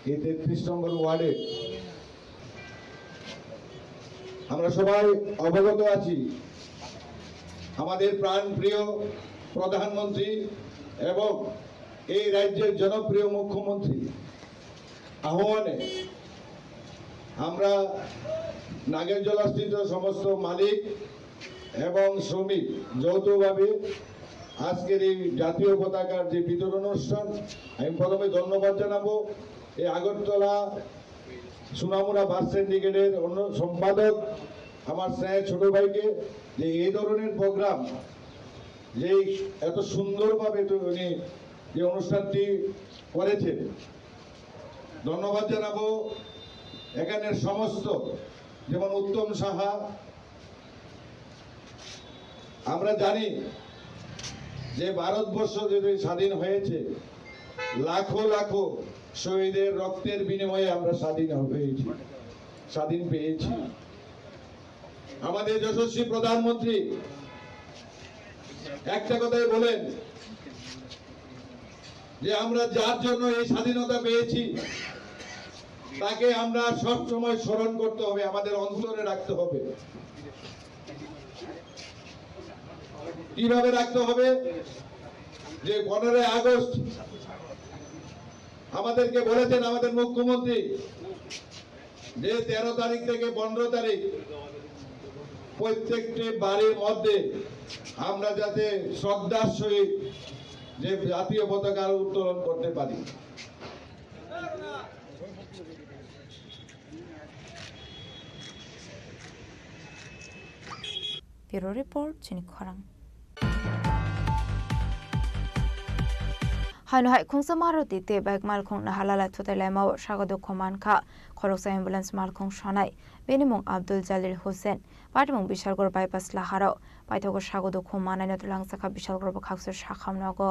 এই 33 নম্বর ওয়ার্ডে। আমরা সবাই অবগত আছি আমাদের প্রাণপ্রিয় প্রধানমন্ত্রী এবং এই রাজ্যের জনপ্রিয় মুখ্যমন্ত্রী আহ্বানে আমরা নাগেরজলাস্থিত সমস্ত মালিক এবং শ্রমিক যৌথভাবে আজকের এই জাতীয় পতাকার যে বিতরণ অনুষ্ঠান, আমি প্রথমে ধন্যবাদ জানাবো এই আগরতলা সুনামুরা বাস সিন্ডিকেটের অন্য সম্পাদক আমার স্নেহের ছোট ভাইকে, যে এই ধরনের প্রোগ্রাম যে এত সুন্দরভাবে উনি যে অনুষ্ঠানটি করেছেন। ধন্যবাদ জানাবো এখানের সমস্ত, যেমন উত্তম সাহা। আমরা জানি যে ভারতবর্ষ যদি স্বাধীন হয়েছে লাখো লাখো শহীদের রক্তের বিনিময়ে আমরা স্বাধীন পেয়েছি। আমাদের যশস্বী প্রধানমন্ত্রী একটা কথাই বলেন যে আমরা যার জন্য এই স্বাধীনতা পেয়েছি তাকে আমরা সব সময় স্মরণ করতে হবে, আমাদের অন্তরে রাখতে হবে। কিভাবে রাখতে হবে? যে 15 আগস্ট আমাদেরকে বলেছেন আমাদের মুখ্যমন্ত্রী যে 13 তারিখ থেকে 15 তারিখ প্রত্যেকটি বাড়ির মধ্যে আমরা যাতে শ্রদ্ধার সহিত যে জাতীয় পতাকা উত্তোলন করতে পারি। Bureau Report Chini Khorang. Haino hai khungsa maroti te bike mal khung na halala thote lema sagado khoman kha khoroksa ambulance mal khung shanai benimong Abdul Jalil Hussein patimong Bishalgor bypass laharo paithogo sagado khomanai notlang sakha Bishalgor bakhaksur shakhamnago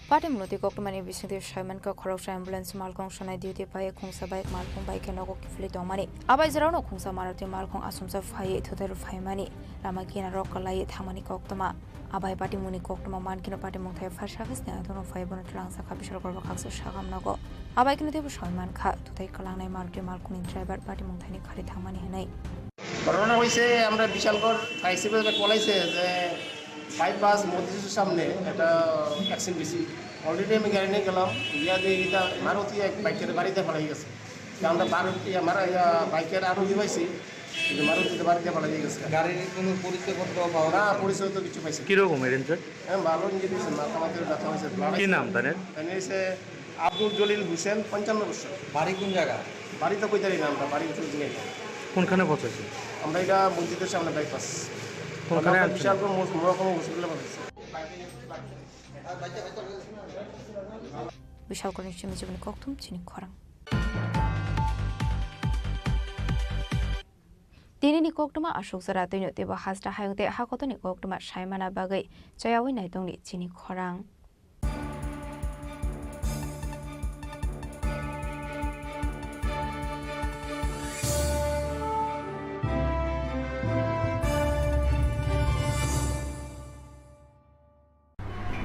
Party Multi Kokmani Visit Shaman Korosha ambulance Malkong Shana duty by Kungsa bike Malkong bike and Oko Fleet money. Abazarano Kungsa Marati Malkong assumes of Fay to the Faimani, Lamakina Rokalay Tamani Koktama. Abai Party Muni Koktama Mankino Party Monte Fashavis, I don't know if I want to answer Capital Gorbax Shagam Nago. Abai can table Shaman cut to take Kalana Marti Malkun driver Party Montani Karitamani Hane. ঘটনা হয়েছে আমরা Bishalgarh fire সার্ভিসে বলাইছে যে bypass মসজিদের সামনে একটা accident হয়েছে already আমি গাড়ি নিয়ে গেলাম গিয়া দিয়ে এটা মারুতি এক বাইকের বাড়িতে ফেলাই গেছে আমরা মারুতি আমার বাইকের আরোহী পাইছি কিন্তু মারুতিতে বাড়িতে ফেলাই গেছে গাড়ির কোনো পরিচয়পত্র পাওয়া না পরিচয় তো কিছু পাইছি কিরকম এরেঞ্জার হ্যাঁ ভালো নিয়ে দিয়েছে মাথা মাথায় ব্যথা হয়েছে কি নাম তাদের হচ্ছে আব্দুল জলিল হোসেন 55 বছর বাড়ি কোন জায়গা বাড়ি তো কইতারি না আমরা বাড়ি চলে যাই কোনখানে পৌঁছেছে আমরা এটা মসজিদের সামনে বাইপাস কোনখানে বিশালগড় মহকুমা হসপিটালে পাঠাইছি বিশালগড় নিশ্চয় koktum Chini Khorang Tinini Koktuma Ashok Saratuno Teba Hasta Hayute Hakotoni Koktuma Shaimana Bagai Chayawi Naitoni Chini Khorang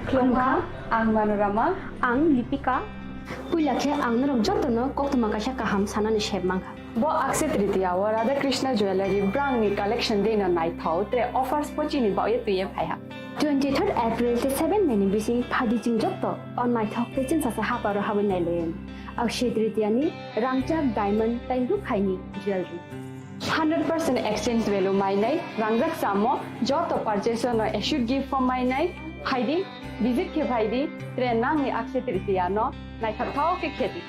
Klongka, ang Manorama, ang Lipika. Puilakhe ang narok jotono koktuma kasha kaham sanani shebmangka. Bo Akshaya Tritiya wa Radha Krishna Jewelry brand ni collection dena nai thau tre offers pochini ba ye tuye phaiha. 23rd April te 7 meni bisi phadi jing jotto on my talk te chin sa ha paro ha nai loyen. Akshaya Tritiya ni rangchak diamond taingu khaini jewelry. 100% exchange value my nai rangjak samo joto purchase no issued gift for my nai haidi visit ke bhaidi tre nang ni Akshaya Tritiya no nai thau ke kheti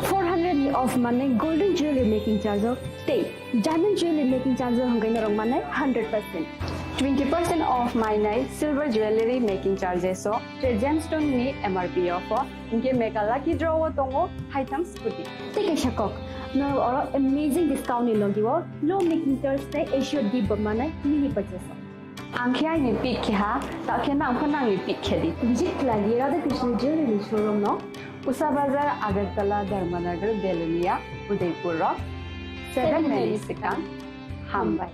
400 of money golden jewelry making charge of stay diamond jewelry making charge of hangai narong manai 100% 20% off my night silver jewelry making charges so tre gemstone ni MRP offer inke mega lucky draw tongo items puti take a shakok no or amazing discount in logiwo low making charge te assured give manai mini purchase Angkhya ni pik kha ta khena khonang ni pik khedi visit Lali Radha Krishna Jewelry showroom no Usa Bazar Agartala Dharmanagar Belunia Udaipur Rock 7 Mary Sikang Hambai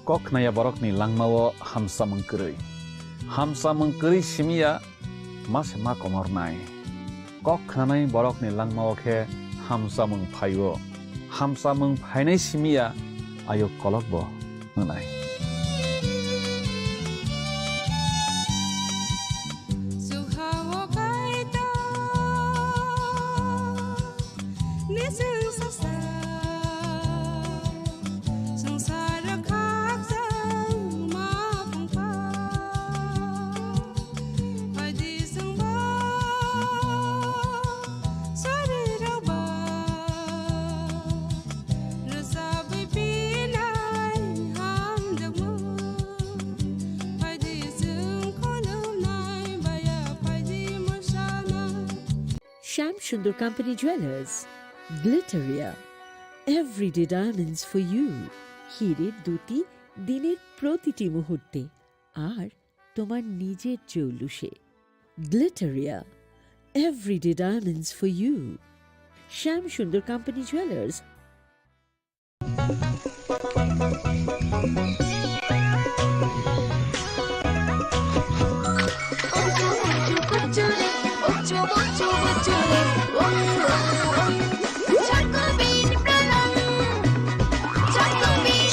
Kok naya borok ni langmawo hamsa mengkeri simia mas ma komor nai kok khanai borok ni langmawo khe hamsa mengphainai simia ayo kolok bo nai Sham Sundur Company Jewelers, Glitteria, everyday diamonds for you. Hirer duti diner protiti muhurte ar tomar nijer jowlushe. Glitteria, everyday diamonds for you. Sham Sundur Company Jewelers.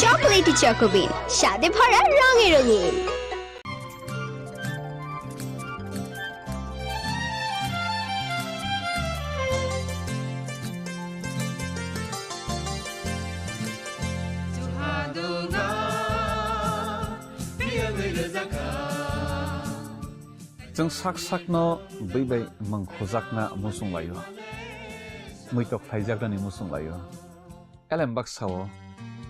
Chocolatey চকোবিন স্বাদে ভরা রঙে রঙিন Jeng sak-sakno bai mengkhojakna musung layo. Muitok phaijakni musung layo. Elembak sawo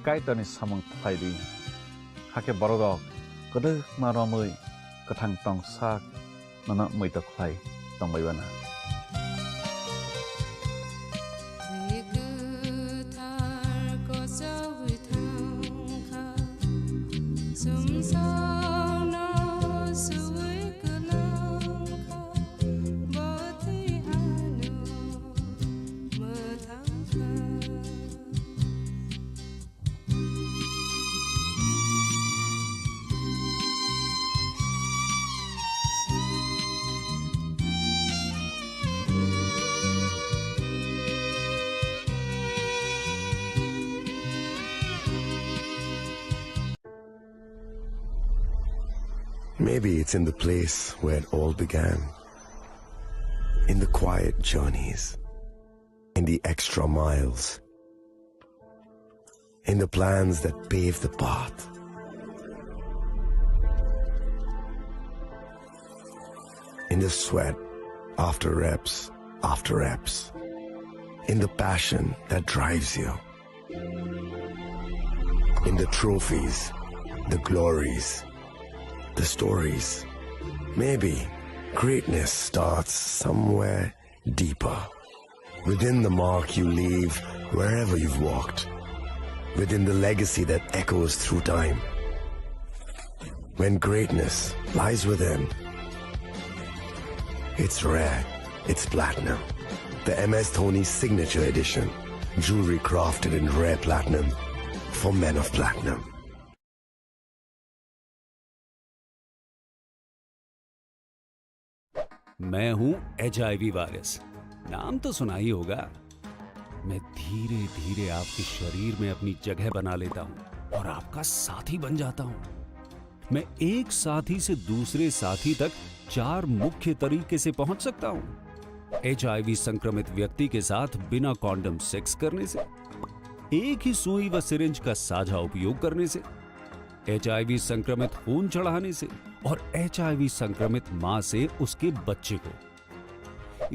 kaitani samung phaidi. Hake borogok kodok maromui kathang tong sak nana muitok phai. तंबाइबाना Maybe it's in the place where it all began. In the quiet journeys. In the extra miles. In the plans that pave the path. In the sweat after reps. In the passion that drives you. In the trophies, the glories, the stories. Maybe greatness starts somewhere deeper. Within the mark you leave wherever you've walked. Within the legacy that echoes through time. When greatness lies within, it's rare, it's platinum. The MS Dhoni Signature Edition. Jewelry crafted in rare platinum for men of platinum. मैं हूं HIV virus, नाम तो सुना ही होगा। मैं धीरे धीरे आपके शरीर में अपनी जगह बना लेता हूं और आपका साथी बन जाता हूं। मैं एक साथी से दूसरे साथी तक 4 मुख्य तरीके से पहुंच सकता हूं। HIV संक्रमित व्यक्ति के साथ बिना कॉन्डम सेक्स करने से, एक ही सुई व सिरिंज का साझा उपयोग करने से, HIV संक्रमित खून चढ़ाने से और HIV संक्रमित मां से उसके बच्चे को।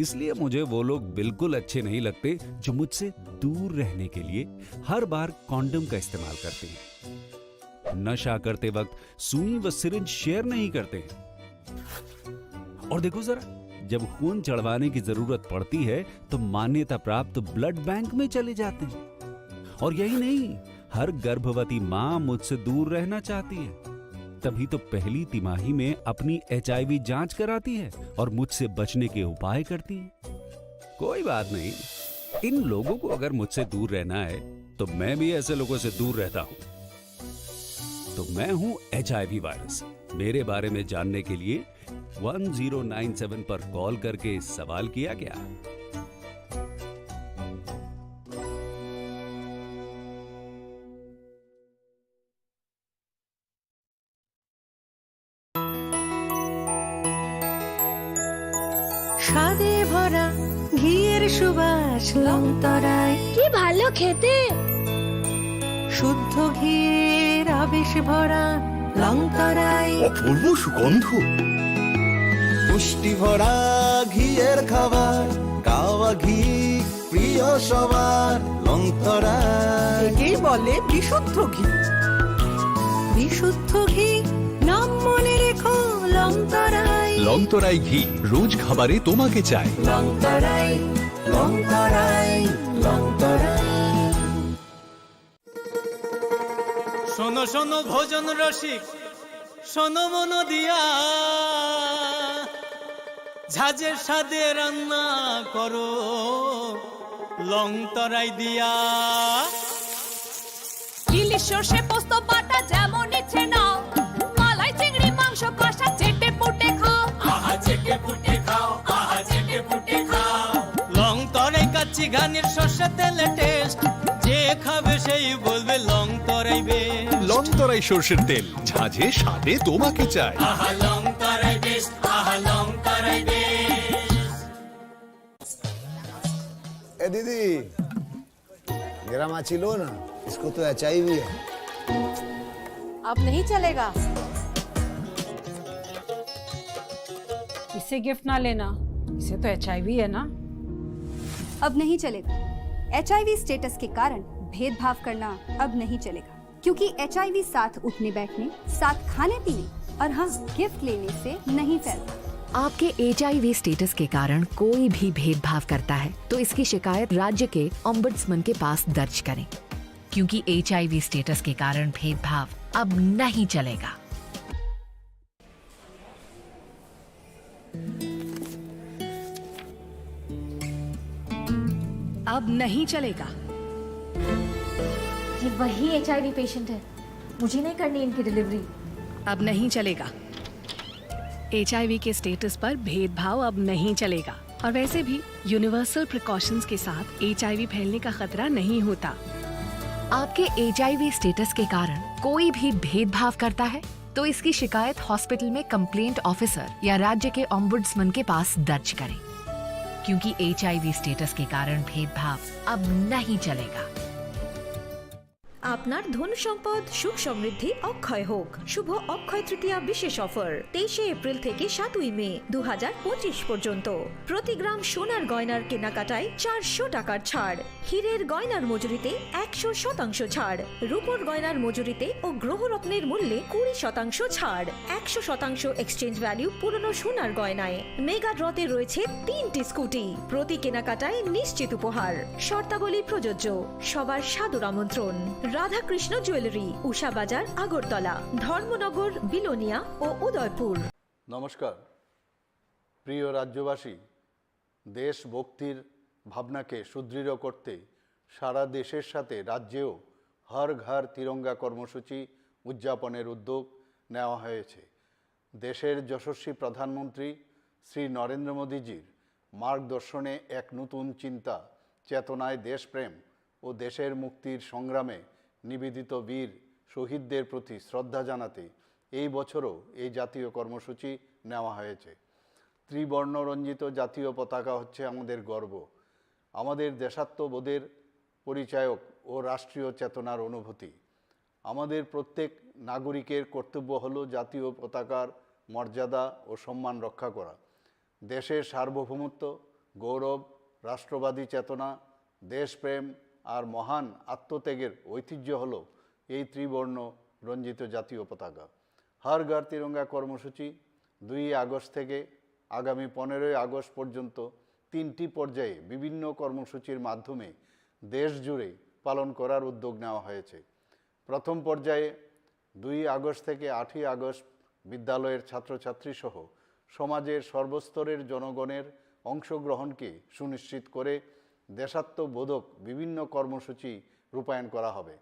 इसलिए मुझे वो लोग बिल्कुल अच्छे नहीं लगते जो मुझसे दूर रहने के लिए हर बार कॉन्डम का इस्तेमाल करते हैं, नशा करते वक्त सुई व सिरिंज शेयर नहीं करते हैं। और देखो जरा, जब खून चढ़वाने की जरूरत पड़ती है तो मान्यता प्राप्त ब्लड बैंक में चले जाते हैं। और यही नहीं, हर गर्भवती मां मुझसे दूर रहना चाहती है, तभी तो पहली तिमाही में अपनी HIV जांच कराती है और मुझसे बचने के उपाय करती है। कोई बात नहीं, इन लोगों को अगर मुझसे दूर रहना है तो मैं भी ऐसे लोगों से दूर रहता हूं। तो मैं हूं HIV वायरस। मेरे बारे में जानने के लिए 1097 पर कॉल करके सवाल किया क्या? স্বাদে ভরা ঘিয়ের সুবাস লংতরায় কি ভালো খেতে, শুদ্ধ ঘিয়ের আবেশ ভরা লংতরায় অপূর্ব সুগন্ধ, পুষ্টি ভরা ঘিয়ের খাবার, গাওয়া ঘি প্রিয় সবার লংতরায়। একেই বলে বিশুদ্ধ ঘি। বিশুদ্ধ ঘি নাম মনে রেখো লংতরায়। লংতরাই ঘি রোজ খাবারে তোমাকে চাই। লংতরাই লংতরাই লংতরাই। শোনো শোনো ভোজন রসিক, শোনো মন দিয়া, ঝাঁঝের স্বাদে রান্না করো লংতরাই দিয়া। ইলিশ সর্ষে পোস্ত বাটা যেমন ইচ্ছে নাও, মালাই চিংড়ি মাংস কষা চেটে পুটে খাও। আহা চেটে পুটে খাও, আহা চেটে পুটে খাও। লংতরাই কাচ্চি ঘানির সর্ষে তেলে টেস্ট, যে খাবে সেই বলবে লংতরাই বেশ। লংতরাই সরষের তেল, ঝাঁঝে স্বাদে তোমাকে চাই। আহা লংতরাই বেশ, আহা লংতরাই বেশ। ए दीदी, मेरा माची लो ना, इसको तो HIV है। अब नहीं चलेगा। इससे गिफ्ट ना लेना, इसे तो HIV है ना। अब नहीं चलेगा। HIV स्टेटस के कारण भेदभाव करना अब नहीं चलेगा, क्योंकि HIV साथ उठने बैठने, साथ खाने पीने और हाँ गिफ्ट लेने से नहीं फैलता। आपके HIV स्टेटस के कारण कोई भी भेदभाव करता है तो इसकी शिकायत राज्य के ओम्बुड्समैन के पास दर्ज करें, क्योंकि HIV स्टेटस के कारण भेदभाव अब नहीं चलेगा। अब नहीं चलेगा। ये वही HIV पेशेंट है, मुझे नहीं करनी इनकी डिलीवरी। अब नहीं चलेगा। HIV के स्टेटस पर भेदभाव अब नहीं चलेगा। और वैसे भी यूनिवर्सल प्रिकॉशंस के साथ HIV फैलने का खतरा नहीं होता। आपके HIV स्टेटस के कारण कोई भी भेदभाव करता है तो इसकी शिकायत हॉस्पिटल में कंप्लेंट ऑफिसर या राज्य के ओम्बुड्समैन के पास दर्ज करें, क्योंकि HIV स्टेटस के कारण भेदभाव अब नहीं चलेगा। আপনার ধন সম্পদ সুখ সমৃদ্ধি অক্ষয় হোক। শুভ অক্ষয় তৃতীয়া বিশেষ অফার 23 এপ্রিল থেকে 7 মে 2025 পর্যন্ত। প্রতি গ্রাম সোনার গয়নার কেনাকাটায় 400 টাকার ছাড়, হীরের গয়নার মজুরিতে 100% ছাড়, রূপোর গয়নার মজুরিতে ও গ্রহরত্নের মূল্যে 20% ছাড়, 100% এক্সচেঞ্জ ভ্যালু পুরনো সোনার গয়নায়। মেগা ড্রতে রয়েছে 3টি স্কুটি, প্রতি কেনাকাটায় নিশ্চিত উপহার। শর্তাবলী প্রযোজ্য। সবার সাদর আমন্ত্রণ। রাধাকৃষ্ণ জুয়েলারি, উষা বাজার, আগরতলা, ধর্মনগর, বিলোনিয়া ও উদয়পুর। নমস্কার প্রিয় রাজ্যবাসী, দেশভক্তির ভাবনাকে সুদৃঢ় করতে সারা দেশের সাথে রাজ্যেও হর ঘর তিরঙ্গা কর্মসূচি উদযাপনের উদ্যোগ নেওয়া হয়েছে। দেশের যশস্বী প্রধানমন্ত্রী শ্রী নরেন্দ্র মোদীজির মার্গদর্শনে এক নতুন চিন্তা চেতনায় দেশপ্রেম ও দেশের মুক্তির সংগ্রামে নিবেদিত বীর শহীদদের প্রতি শ্রদ্ধা জানাতে এই বছরও এই জাতীয় কর্মসূচি নেওয়া হয়েছে। ত্রিবর্ণরঞ্জিত জাতীয় পতাকা হচ্ছে আমাদের গর্ব, আমাদের দেশাত্মবোধের পরিচায়ক ও রাষ্ট্রীয় চেতনার অনুভূতি। আমাদের প্রত্যেক নাগরিকের কর্তব্য হলো জাতীয় পতাকার মর্যাদা ও সম্মান রক্ষা করা। দেশের সার্বভৌমত্ব, গৌরব, রাষ্ট্রবাদী চেতনা, দেশপ্রেম আর মহান আত্মত্যাগের ঐতিহ্য হলো এই ত্রিবর্ণ রঞ্জিত জাতীয় পতাকা। হর ঘর তিরঙ্গা কর্মসূচি 2 আগস্ট থেকে আগামী 15 আগস্ট পর্যন্ত 3টি পর্যায়ে বিভিন্ন কর্মসূচির মাধ্যমে দেশ জুড়ে পালন করার উদ্যোগ নেওয়া হয়েছে। প্রথম পর্যায়ে 2 আগস্ট থেকে 8 আগস্ট বিদ্যালয়ের ছাত্রছাত্রী সহ সমাজের সর্বস্তরের জনগণের অংশগ্রহণকে সুনিশ্চিত করে দেশাত্মবোধক বিভিন্ন কর্মসূচি রূপায়ণ করা হবে।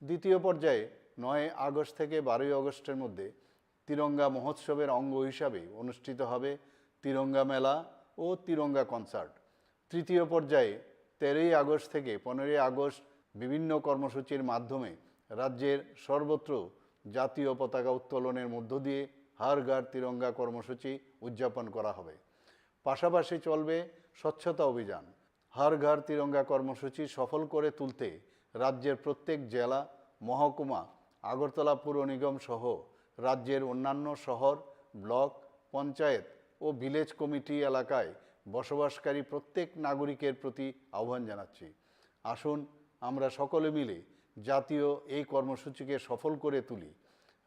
দ্বিতীয় পর্যায়ে 9 আগস্ট থেকে 12 আগস্টের মধ্যে তিরঙ্গা মহোৎসবের অঙ্গ হিসাবে অনুষ্ঠিত হবে তিরঙ্গা মেলা ও তিরঙ্গা কনসার্ট। তৃতীয় পর্যায়ে 13 আগস্ট থেকে 15 আগস্ট বিভিন্ন কর্মসূচির মাধ্যমে রাজ্যের সর্বত্র জাতীয় পতাকা উত্তোলনের মধ্য দিয়ে হর ঘর তিরঙ্গা কর্মসূচি উদযাপন করা হবে। পাশাপাশি চলবে স্বচ্ছতা অভিযান। হর ঘর তিরঙ্গা কর্মসূচি সফল করে তুলতে রাজ্যের প্রত্যেক জেলা, মহকুমা, আগরতলা পুর নিগম সহ রাজ্যের অন্যান্য শহর, ব্লক, পঞ্চায়েত ও ভিলেজ কমিটি এলাকায় বসবাসকারী প্রত্যেক নাগরিকের প্রতি আহ্বান জানাচ্ছি। আসুন আমরা সকলে মিলে জাতীয় এই কর্মসূচিকে সফল করে তুলি।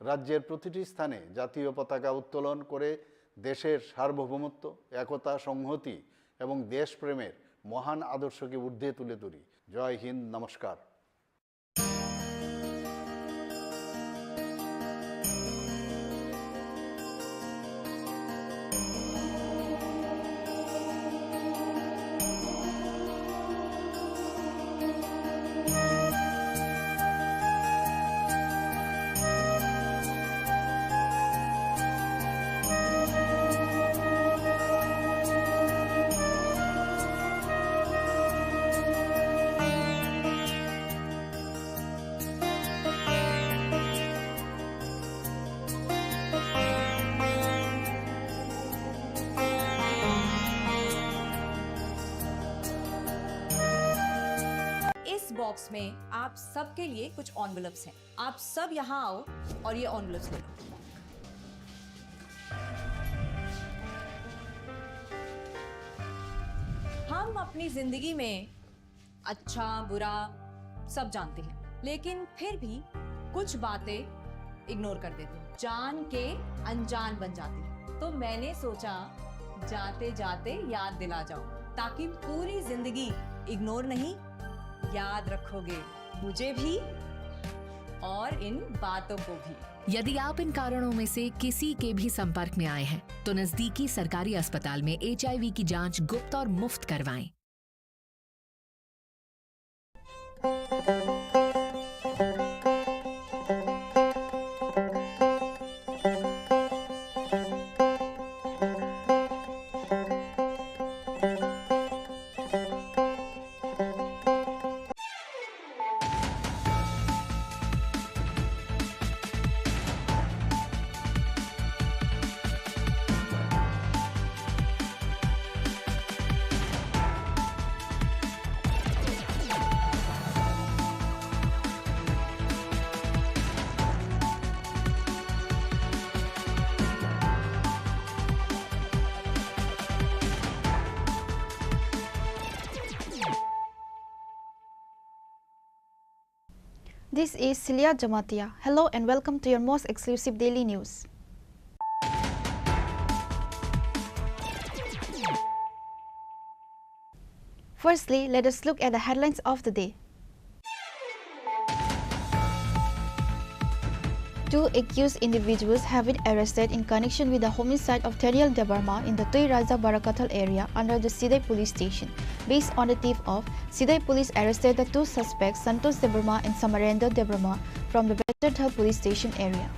রাজ্যের প্রতিটি স্থানে জাতীয় পতাকা উত্তোলন করে দেশের সার্বভৌমত্ব, একতা, সংহতি এবং দেশপ্রেমের মহান আদর্শকে ঊর্ধ্বে তুলে ধরি। জয় হিন্দ, নমস্কার। बॉक्स में आप सबके लिए कुछ एनवेलप्स हैं। आप सब यहाँ आओ और ये एनवेलप्स ले लो। हम अपनी जिंदगी में अच्छा बुरा सब जानते हैं, लेकिन फिर भी कुछ बातें इग्नोर कर देते हैं, जान के अनजान बन जाती हैं। तो मैंने सोचा जाते जाते याद दिला जाऊं, ताकि पूरी जिंदगी इग्नोर नहीं, याद रखोगे मुझे भी और इन बातों को भी। यदि आप इन कारणों में से किसी के भी संपर्क में आए हैं तो नजदीकी सरकारी अस्पताल में HIV की जांच गुप्त और मुफ्त करवाएं। This is Celia Jamatia. Hello and welcome to your most exclusive daily news. Firstly, let us look at the headlines of the day. Two accused individuals have been arrested in connection with the homicide of Daniel Debarma in the Tui Raja Barakatal area under the Sidai police station. Based on the tip of, Sidai police arrested the two suspects, Santos Debarma and Samarendo Debarma, from the Betterthal police station area.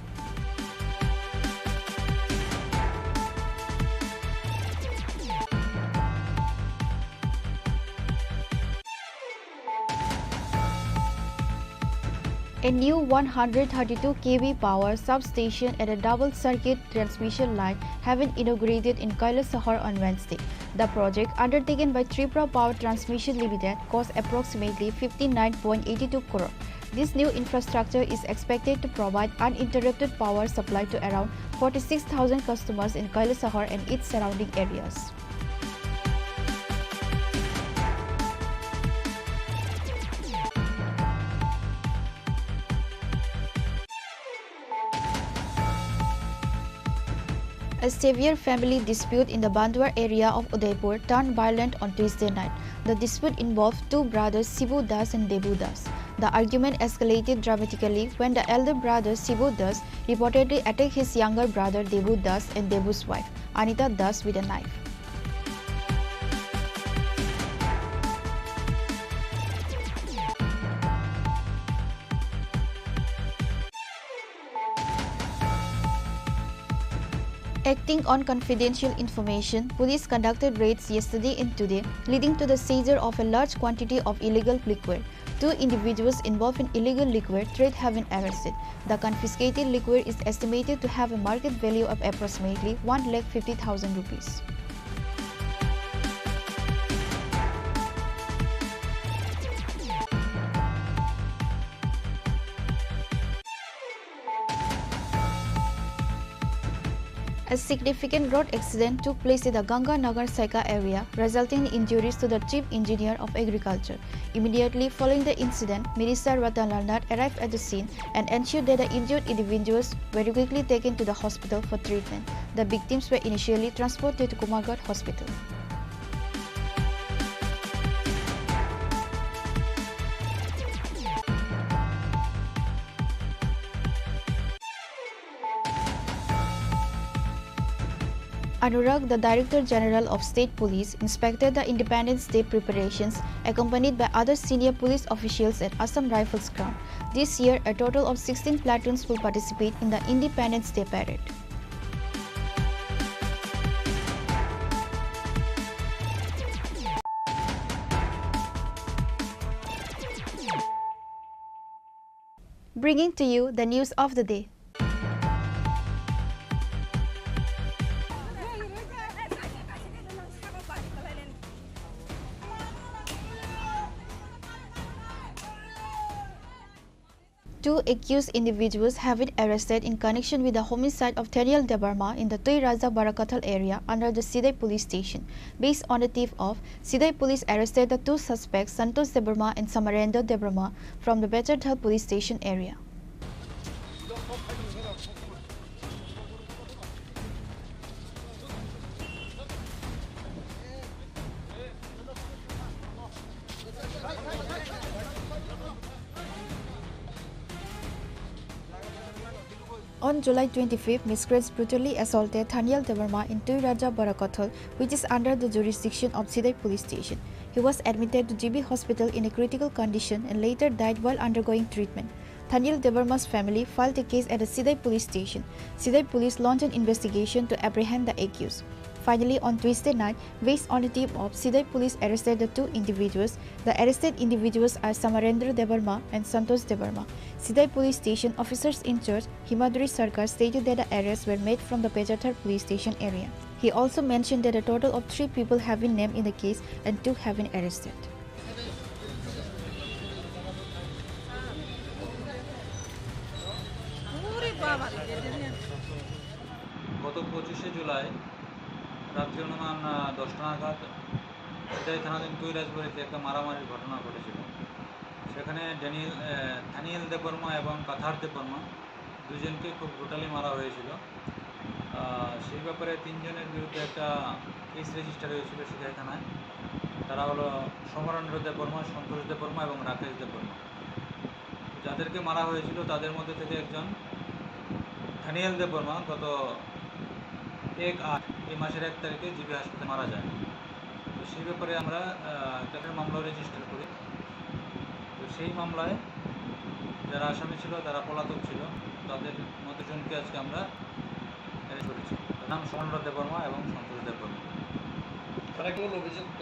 A new 132 kV power substation and a double-circuit transmission line have been inaugurated in Kailasahar on Wednesday. The project, undertaken by Tripura Power Transmission Limited, cost approximately 59.82 crore. This new infrastructure is expected to provide uninterrupted power supply to around 46,000 customers in Kailasahar and its surrounding areas. A severe family dispute in the Bandwar area of Udaipur turned violent on Tuesday night. The dispute involved two brothers Sibu Das and Debu Das. The argument escalated dramatically when the elder brother Sibu Das reportedly attacked his younger brother Debu Das and Debu's wife, Anita Das, with a knife. Acting on confidential information, police conducted raids yesterday and today, leading to the seizure of a large quantity of illegal liquor. Two individuals involved in illegal liquor trade have been arrested. The confiscated liquor is estimated to have a market value of approximately 1,50,000 rupees. A significant road accident took place in the Ganga Nagar Saika area, resulting in injuries to the chief engineer of agriculture. Immediately following the incident, Minister Ratalarnath arrived at the scene and ensured that the injured individuals were quickly taken to the hospital for treatment. The victims were initially transported to Kumargarh Hospital. Anurag, the Director General of State Police, inspected the Independence Day preparations accompanied by other senior police officials at Assam Rifles Ground. This year, a total of 16 platoons will participate in the Independence Day parade. Bringing to you the news of the day. Two accused individuals have been arrested in connection with the homicide of Daniel Debarma in the Tui Raja Barakatal area under the Sidai police station. Based on the tip of, Sidai police arrested the two suspects, Santos Debarma and Samarendo Debarma, from the Betterthal police station area. On July 25, miscreants brutally assaulted Thaniel Devarma in Tuiraja Barakathal, which is under the jurisdiction of Sidai police station. He was admitted to GB hospital in a critical condition and later died while undergoing treatment. Thaniel Devarma's family filed a case at the Sidai police station. Sidai police launched an investigation to apprehend the accused. Finally, on Tuesday night, based on a tip of Sidai police arrested the two individuals. The arrested individuals are Samarendra Devarma and Santosh Devarma. Sidai police station officers in charge, Himadri Sarkar, stated that the arrests were made from the Pejathar police station area. He also mentioned that a total of 3 people have been named in the case and 2 have been arrested. গত 25শে জুলাই রাত্রি অনুমান 10টা নাগাদ সিদাই থানাধীন কৈলাসবাড়িতে একটা মারামারির ঘটনা ঘটেছিল। সেখানে থানিয়েল দেববর্মা এবং কাথার দেববর্মা দুজনকে খুব ব্রুটালি মারা হয়েছিল। সেই ব্যাপারে 3 জনের বিরুদ্ধে একটা কেস রেজিস্টার হয়েছিল সিদাই থানায়। তারা হলো সমরেন্দ্র দেববর্মা, সন্তোষ দেববর্মা এবং রাকেশ দেববর্মা। যাদেরকে মারা হয়েছিল তাদের মধ্যে থেকে একজন থানিয়েল দেববর্মা গত 1/8 এই মাসের 1 তারিখে জিবি হাসপাতালে মারা যায়। তো সেই ব্যাপারে আমরা একটা মামলা রেজিস্টার করি। তো সেই মামলায় যারা আসামি ছিল তারা পলাতক ছিল, তাদের মধ্যে জনকে আজকে আমরা অ্যারেস্ট করেছি। নাম সমরেন্দ্র দেববর্মা এবং সন্তোষ দেববর্মা। তারা কি মূল অভিযুক্ত?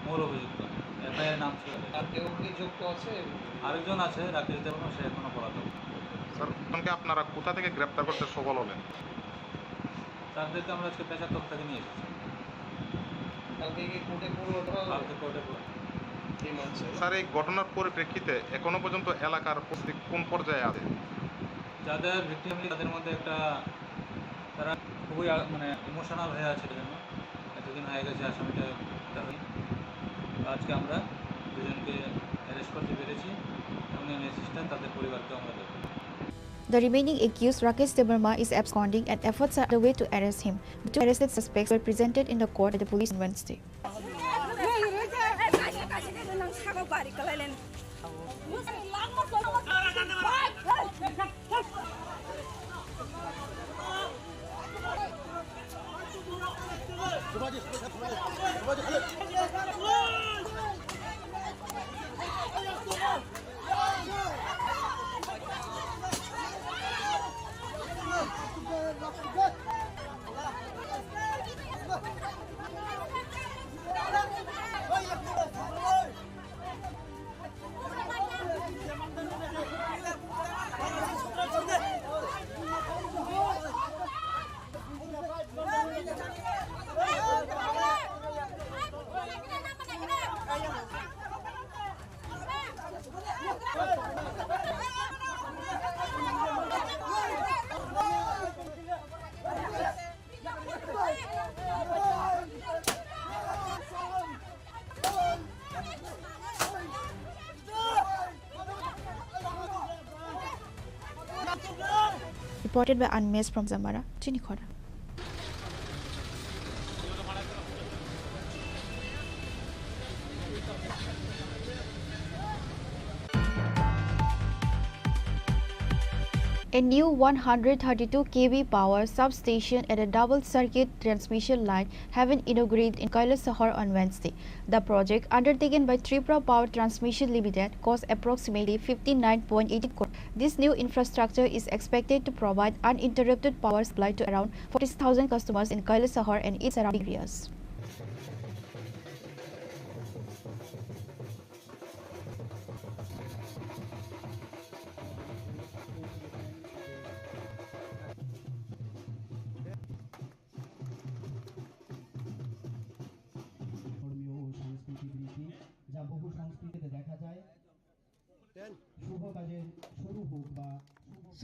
মূল অভিযুক্ত। এফআইআর নাম ছিল। আর কেউ কি যুক্ত আছে? আরেকজন আছে রাকেশ দেববর্মা, সে এখনো পলাতক। স্যার, আপনারা কোথা থেকে গ্রেপ্তার করতে সফল হলেন? তাদেরকে আমরা আজকে পেশাতক থেকে নিয়ে এসেছি। কালকে কি কোর্টে পড়লো? কালকে কোর্টে পড়লো। স্যার, এই ঘটনার পরিপ্রেক্ষিতে এখনো পর্যন্ত এলাকার পরিস্থিতি কোন পর্যায়ে আছে? যাদের ভিক্টিম তাদের মধ্যে একটা তারা খুবই মানে ইমোশনাল হয়ে আছে, যেন এতদিন হয়ে গেছে আসামিটা দাবি। আজকে আমরা দুজনকে অ্যারেস্ট করতে পেরেছি এবং এই মেসেজটা তাদের পরিবারকে আমরা দেবো। The remaining accused, Rakesh Devarma, is absconding and efforts are underway to arrest him. The 2 arrested suspects were presented in the court at the police on Wednesday. Reported by Anmes from Zamara, Chini Khorang. A new 132 kV power substation and a double circuit transmission line have been inaugurated in Kailasahar on Wednesday. The project, undertaken by Tripura Power Transmission Limited, cost approximately 59.8 crore. This new infrastructure is expected to provide uninterrupted power supply to around 40,000 customers in Kailasahar and its surrounding areas.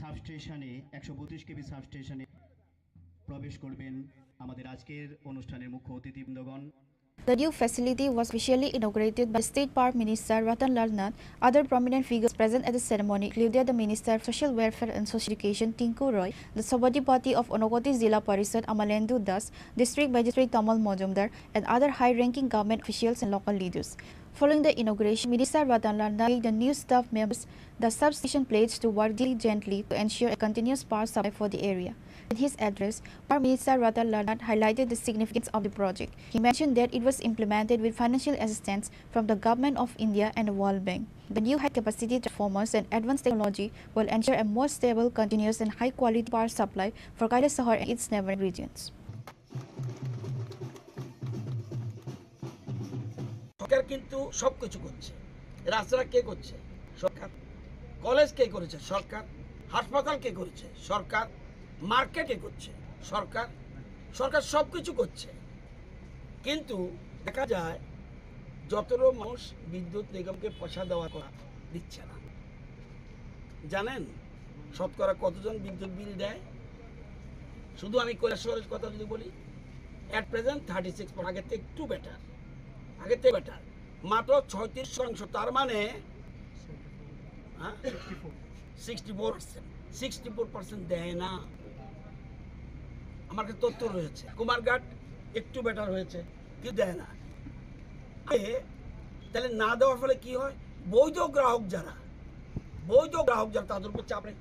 সাবস্টেশনে 132 KV সাবস্টেশনে প্রবেশ করবেন আমাদের আজকের অনুষ্ঠানের মুখ্য অতিথিবৃন্দগণ। The new facility was officially inaugurated by State Park Minister Ratan Lal Nath. Other prominent figures present at the ceremony included the Minister of Social Welfare and Social Education Tinku Roy, the Sabadipati of Onogoti Zilla Parishad Amalendu Das, District Magistrate Tamal Mojumdar, and other high-ranking government officials and local leaders. Following the inauguration, Minister Ratan Lal Nath gave the new staff members the substation pledge to work diligently to ensure a continuous power supply for the area. In his address, Prime Minister Ratan Lal Nath highlighted the significance of the project. He mentioned that it was implemented with financial assistance from the Government of India and the World Bank. The new high-capacity transformers and advanced technology will ensure a more stable, continuous and high-quality power supply for Kailasahar and its neighboring regions. সরকার কিন্তু সব কিছু করছে। রাস্তা কে করছে? সরকার। College কে করেছে? সরকার। হাসপাতাল কে করেছে? সরকার। Market কে করছে? সরকার। সরকার সব কিছু করছে, কিন্তু দেখা যায় যতটা মানুষ বিদ্যুৎ নিগমকে পয়সা দেওয়া দিচ্ছে না। জানেন শতকরা কতজন বিদ্যুৎ বিল দেয়? শুধু আমি কৈলাসহরের কথা যদি বলি, এট প্রেজেন্ট 36, আগের থেকে একটু বেটার, মাত্র 36%। তার মানে 64% দেয় না। আমার কাছে তথ্য রয়েছে। কুমারঘাট একটু বেটার হয়েছে, কিন্তু দেয় না। তাহলে না দেওয়ার ফলে কি হয়? বৈধ গ্রাহক যারা তাদের উপর চাপ নেই।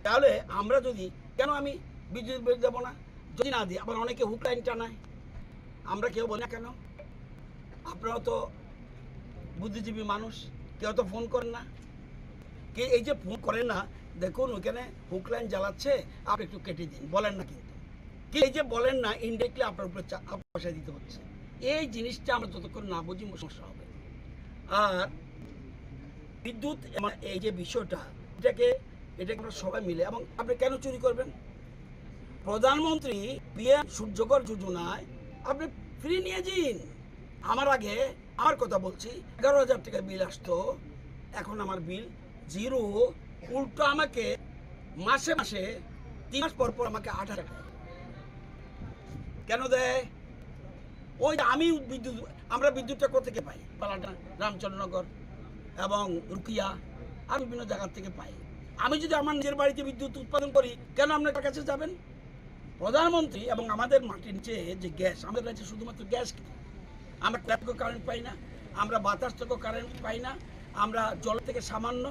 তাহলে আমরা যদি কেন আমি বিদ্যুৎ বিল দেবো না যদি না দিই? আবার অনেকে হুক লাইন টানায়, আমরা কেউ বলি না কেন? আপনারা তো বুদ্ধিজীবী মানুষ, কেউ তো ফোন করেন না। কে এই যে ফোন করেন না, দেখুন ওইখানে হুক লাইন জ্বালাচ্ছে, আপনি একটু কেটে দিন, বলেন না। কিন্তু কি এই যে বলেন না, ইনডাইরেক্টলি আপনার উপরে পয়সা দিতে হচ্ছে। এই জিনিসটা আমরা যতক্ষণ না বুঝি সমস্যা হবে। আর বিদ্যুৎ এই যে বিষয়টা, এটাকে আমরা সবাই মিলে, এবং আপনি কেন চুরি করবেন? প্রধানমন্ত্রী পিএম সূর্যঘর যোজনায় আপনি ফ্রি নিয়ে যান। আমার কথা বলছি, 11,000 টাকা বিল আসতো, এখন আমার বিল 0। উল্টো আমাকে মাসে 3 মাস পর আমাকে 8,000 টাকা কেন দেয়? ওই আমি আমরা বিদ্যুৎটা কোথেকে পাই? পালাটা, রামচন্দ্রনগর এবং রুকিয়া আর বিভিন্ন জায়গা থেকে পাই। আমি যদি আমার নিজের বাড়িতে বিদ্যুৎ উৎপাদন করি, কেন আপনার কাছে যাবেন? প্রধানমন্ত্রী এবং আমাদের মাটির নিচে যে গ্যাস, আমাদের কাছে শুধুমাত্র গ্যাস, আমরা ট্যাপ থেকেও কারেন্ট পাই না, আমরা বাতাস থেকেও কারেন্ট পাই না, আমরা জল থেকে সামান্য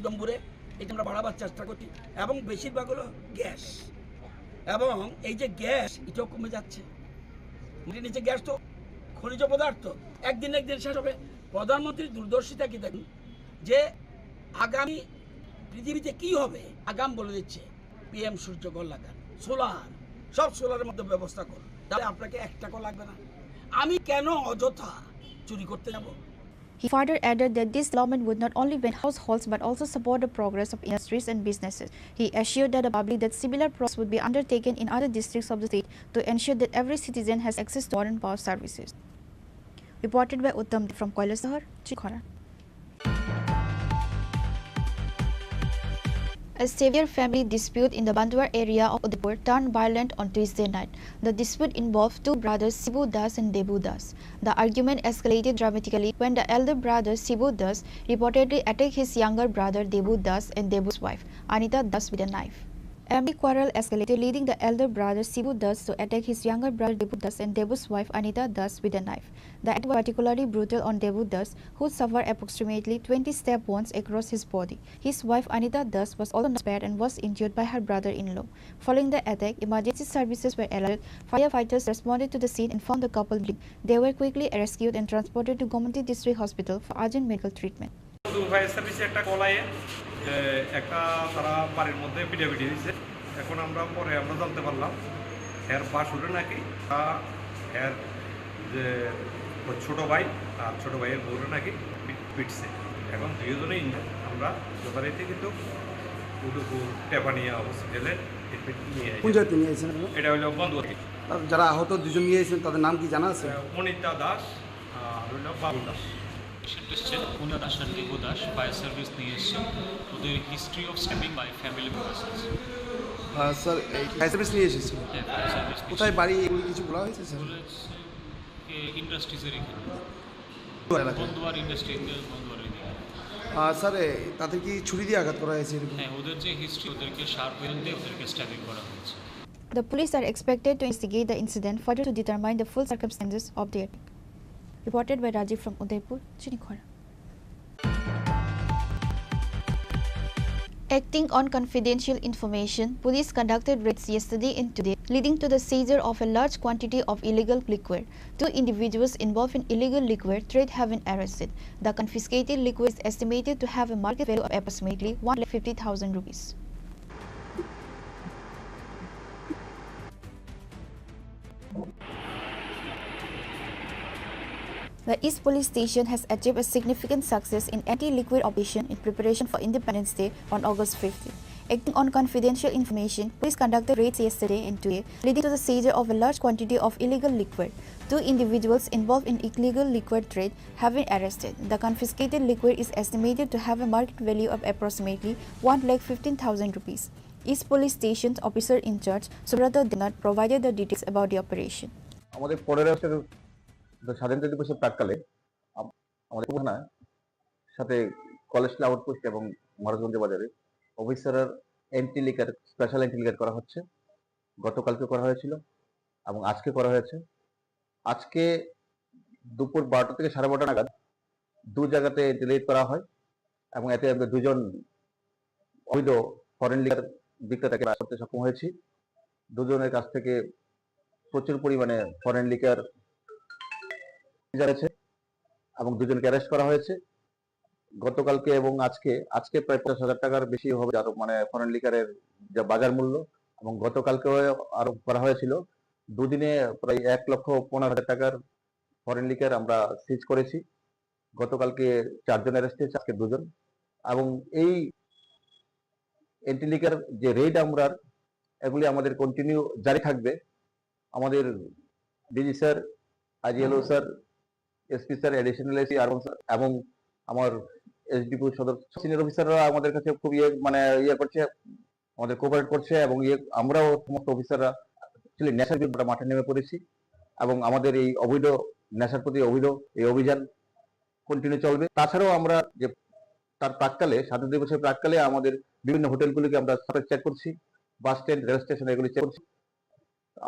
ডম্বুরে এটা আমরা বাড়াবার চেষ্টা করছি, এবং বেশিরভাগ হলো গ্যাস। এবং এই যে গ্যাস, এটাও কমে যাচ্ছে। মাটির নিচে গ্যাস তো খনিজ পদার্থ, একদিন শেষ হবে। প্রধানমন্ত্রীর দূরদর্শিতা কি দেখুন, যে আগামী পৃথিবীতে কি হবে আগাম বলে দিচ্ছে। পিএম সূর্যঘর লাগান, সোলার, সব সোলারের মধ্যে ব্যবস্থা করুন, তাহলে আপনাকে 1 টাকাও লাগবে না। আমি কেন অযথা চুরি করতে যাব? He further added that this development would not only benefit households but also support the progress of industries and businesses. He assured the public that similar process would be undertaken in other districts of the state to ensure that every citizen has access to modern power services. Reported by Uttam from Kailasahar, Chini Khorang. A severe family dispute in the Banduar area of Udaipur turned violent on Tuesday night. The dispute involved two brothers Sibu Das and Debu Das. The argument escalated dramatically when the elder brother Sibu Das reportedly attacked his younger brother Debu Das and Debu's wife Anita Das with a knife. A family quarrel escalated, leading the elder brother Sibu Das to attack his younger brother Debu Das and Debu's wife Anita Das with a knife. The act was particularly brutal on Debu Das, who suffered approximately 20 stab wounds across his body. His wife Anita Das was also not spared and was injured by her brother-in-law. Following the attack, emergency services were alerted. Firefighters responded to the scene and found the couple bleeding. They were quickly rescued and transported to Gomati District Hospital for urgent medical treatment. Fire সার্ভিসে একটা কলায়ে একটা তারা বাড়ির মধ্যে পিটাপিটি দিয়েছে। এখন আমরা জানতে পারলাম এর বাসুরে নাকি এর যে ছোট ভাই আর ছোট ভাইয়ের বউরে নাকি পিটছে। এখন দুজনেই আমরা যথারীতি কিন্তু উদয়পুর টেপানিয়া হসপিটালে নিয়ে আসি। এটা হলো বন্ধুবাড়ি। যারা আহত দুজন নিয়ে এসেছেন তাদের নাম কি জানা আছে? অনিতা দাস আর হলো Babul Das. Una dash and Debu Dash fire service নিয়ে এসেছে। ওদের history of stabbing by family members. Sir fire service নিয়ে এসেছিল। ফায়ার সার্ভিস কোথায় বাড়ি এগুলি কিছু বলা হয়েছে স্যার? ইন্ডাস্ট্রিজের এখানে বন্ধুয়ার ইন্ডাস্ট্রি বন্ধুয়ারের দিকে। স্যার তাদের কি ছুরি দিয়ে আঘাত করা হয়েছে এরকম? হ্যাঁ, ওদের যে হিস্ট্রি, ওদেরকে শার্প ওয়েপন দিয়ে ওদেরকে স্ট্যাবিং করা হয়েছে। The police are expected to investigate the incident further to determine the full circumstances of the attack. Reported by Rajiv from Udaipur, Chini Khorang. Acting on confidential information, police conducted raids yesterday and today, leading to the seizure of a large quantity of illegal liquor. 2 individuals involved in illegal liquor trade have been arrested. The confiscated liquor is estimated to have a market value of approximately 150,000 rupees. The East Police Station has achieved a significant success in anti-liquor operation in preparation for Independence Day on August 15. Acting on confidential information, police conducted raids yesterday and today, leading to the seizure of a large quantity of illegal liquor. 2 individuals involved in illegal liquor trade have been arrested. The confiscated liquor is estimated to have a market value of approximately 1,15,000 rupees. East Police Station's officer in charge, Subrata Dinat, provided the details about the operation. আমাদের 15 স্বাধীনতা দিবসের প্রাক্কালে আমাদের থানার সাথে college outpost এবং মহারাজগঞ্জ বাজারে অফিসারের anti liquor special anti liquor করা হচ্ছে। গতকালকে করা হয়েছিল এবং আজকে করা হয়েছে। আজকে দুপুর 12টা থেকে 12:30 নাগাদ 2 জায়গাতে ডিলিট করা হয় এবং এতে আমরা 2 জন অবৈধ ফরেন লিকার বিক্রেতাকে আটক করতে সক্ষম হয়েছি। 2 জনের কাছ থেকে প্রচুর পরিমাণে ফরেন লিকার জানেছে এবং 2 জনকে অ্যারেস্ট করা হয়েছে। গতকালকে এবং আজকে প্রায় 50,000 টাকার বেশি হবে আরো মানে ফরেন লিকারের যা বাজার মূল্য, এবং গতকালকেও আরো করা হয়েছিল। 2 দিনে প্রায় 1,15,000 টাকার ফরেন লিকার আমরা সিজ করেছি। গতকালকে 4 জন অ্যারেস্ট হয়েছে, আজকে 2 জন। এবং এই এন্টি লিকার যে রেড আমরা এগুলি আমাদের কন্টিনিউ জারি থাকবে। আমাদের ডিজি স্যার, আইজিএলও sir, SP sir, additional SP এবং আমার এসডিপি সদস্য সিনিয়র অফিসাররা আমাদের কাছে খুব করছে, আমাদের কোঅপারেট করছে এবং আমরাও সমস্ত অফিসাররা অ্যাকচুয়ালি নেশার বিরুদ্ধে মাঠে নেমে পড়েছি এবং আমাদের এই অবৈধ নেশার প্রতি এই অভিযান কন্টিনিউ চলবে। তাছাড়াও আমরা যে তার প্রাক্কালে স্বাধীনতা দিবসের প্রাক্কালে আমাদের বিভিন্ন হোটেলগুলিকে আমরা চেক করছি, বাস স্ট্যান্ড, রেল স্টেশন এগুলি চেক করছি।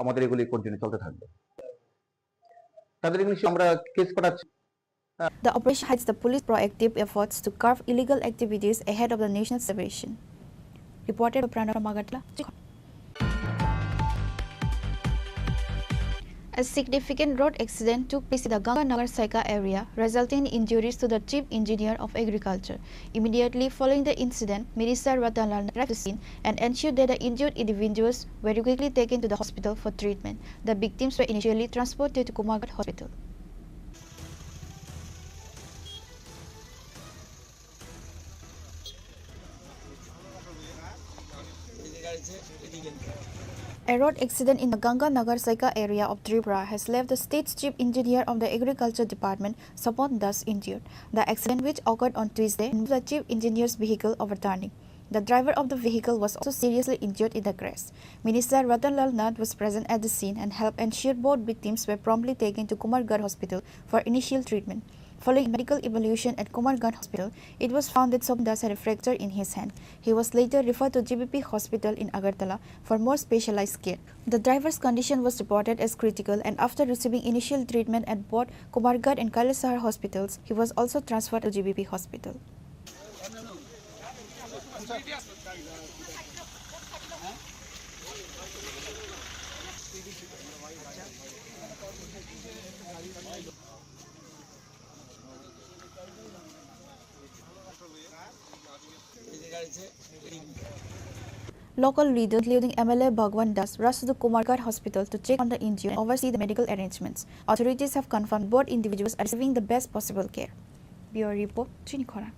আমাদের এগুলি কন্টিনিউ চলতে থাকবে। তাদের ইংলিশে আমরা কেস পাঠাচ্ছি। The operation highlights the police proactive efforts to curb illegal activities ahead of the national celebration. Reported by Pranav from Agartala. A significant road accident took place in the Ganganagar Saika area, resulting in injuries to the chief engineer of agriculture. Immediately following the incident, Minister Ratanlal arrived to the scene and ensured that the injured individuals were quickly taken to the hospital for treatment. The victims were initially transported to Kumargat Hospital. A road accident in the Ganganagar Saika area of Tripura has left the state's chief engineer of the agriculture department, Sapon Das, injured. The accident, which occurred on Tuesday, involved the chief engineer's vehicle overturning. The driver of the vehicle was also seriously injured in the crash. Minister Ratanlal Nath was present at the scene and helped ensure both victims were promptly taken to Kumargarh Hospital for initial treatment. Following medical evaluation at Kumargarh Hospital, it was found that Sobdas had a fracture in his hand. He was later referred to GBP Hospital in Agartala for more specialized care. The driver's condition was reported as critical, and after receiving initial treatment at both Kumargarh and Kailasahar hospitals, he was also transferred to GBP Hospital. Local leaders, including MLA Bhagwan Das, rushed to the Kumargarh Hospital to check on the injured and oversee the medical arrangements. Authorities have confirmed both individuals are receiving the best possible care. Bureau Report, Chini Khorang.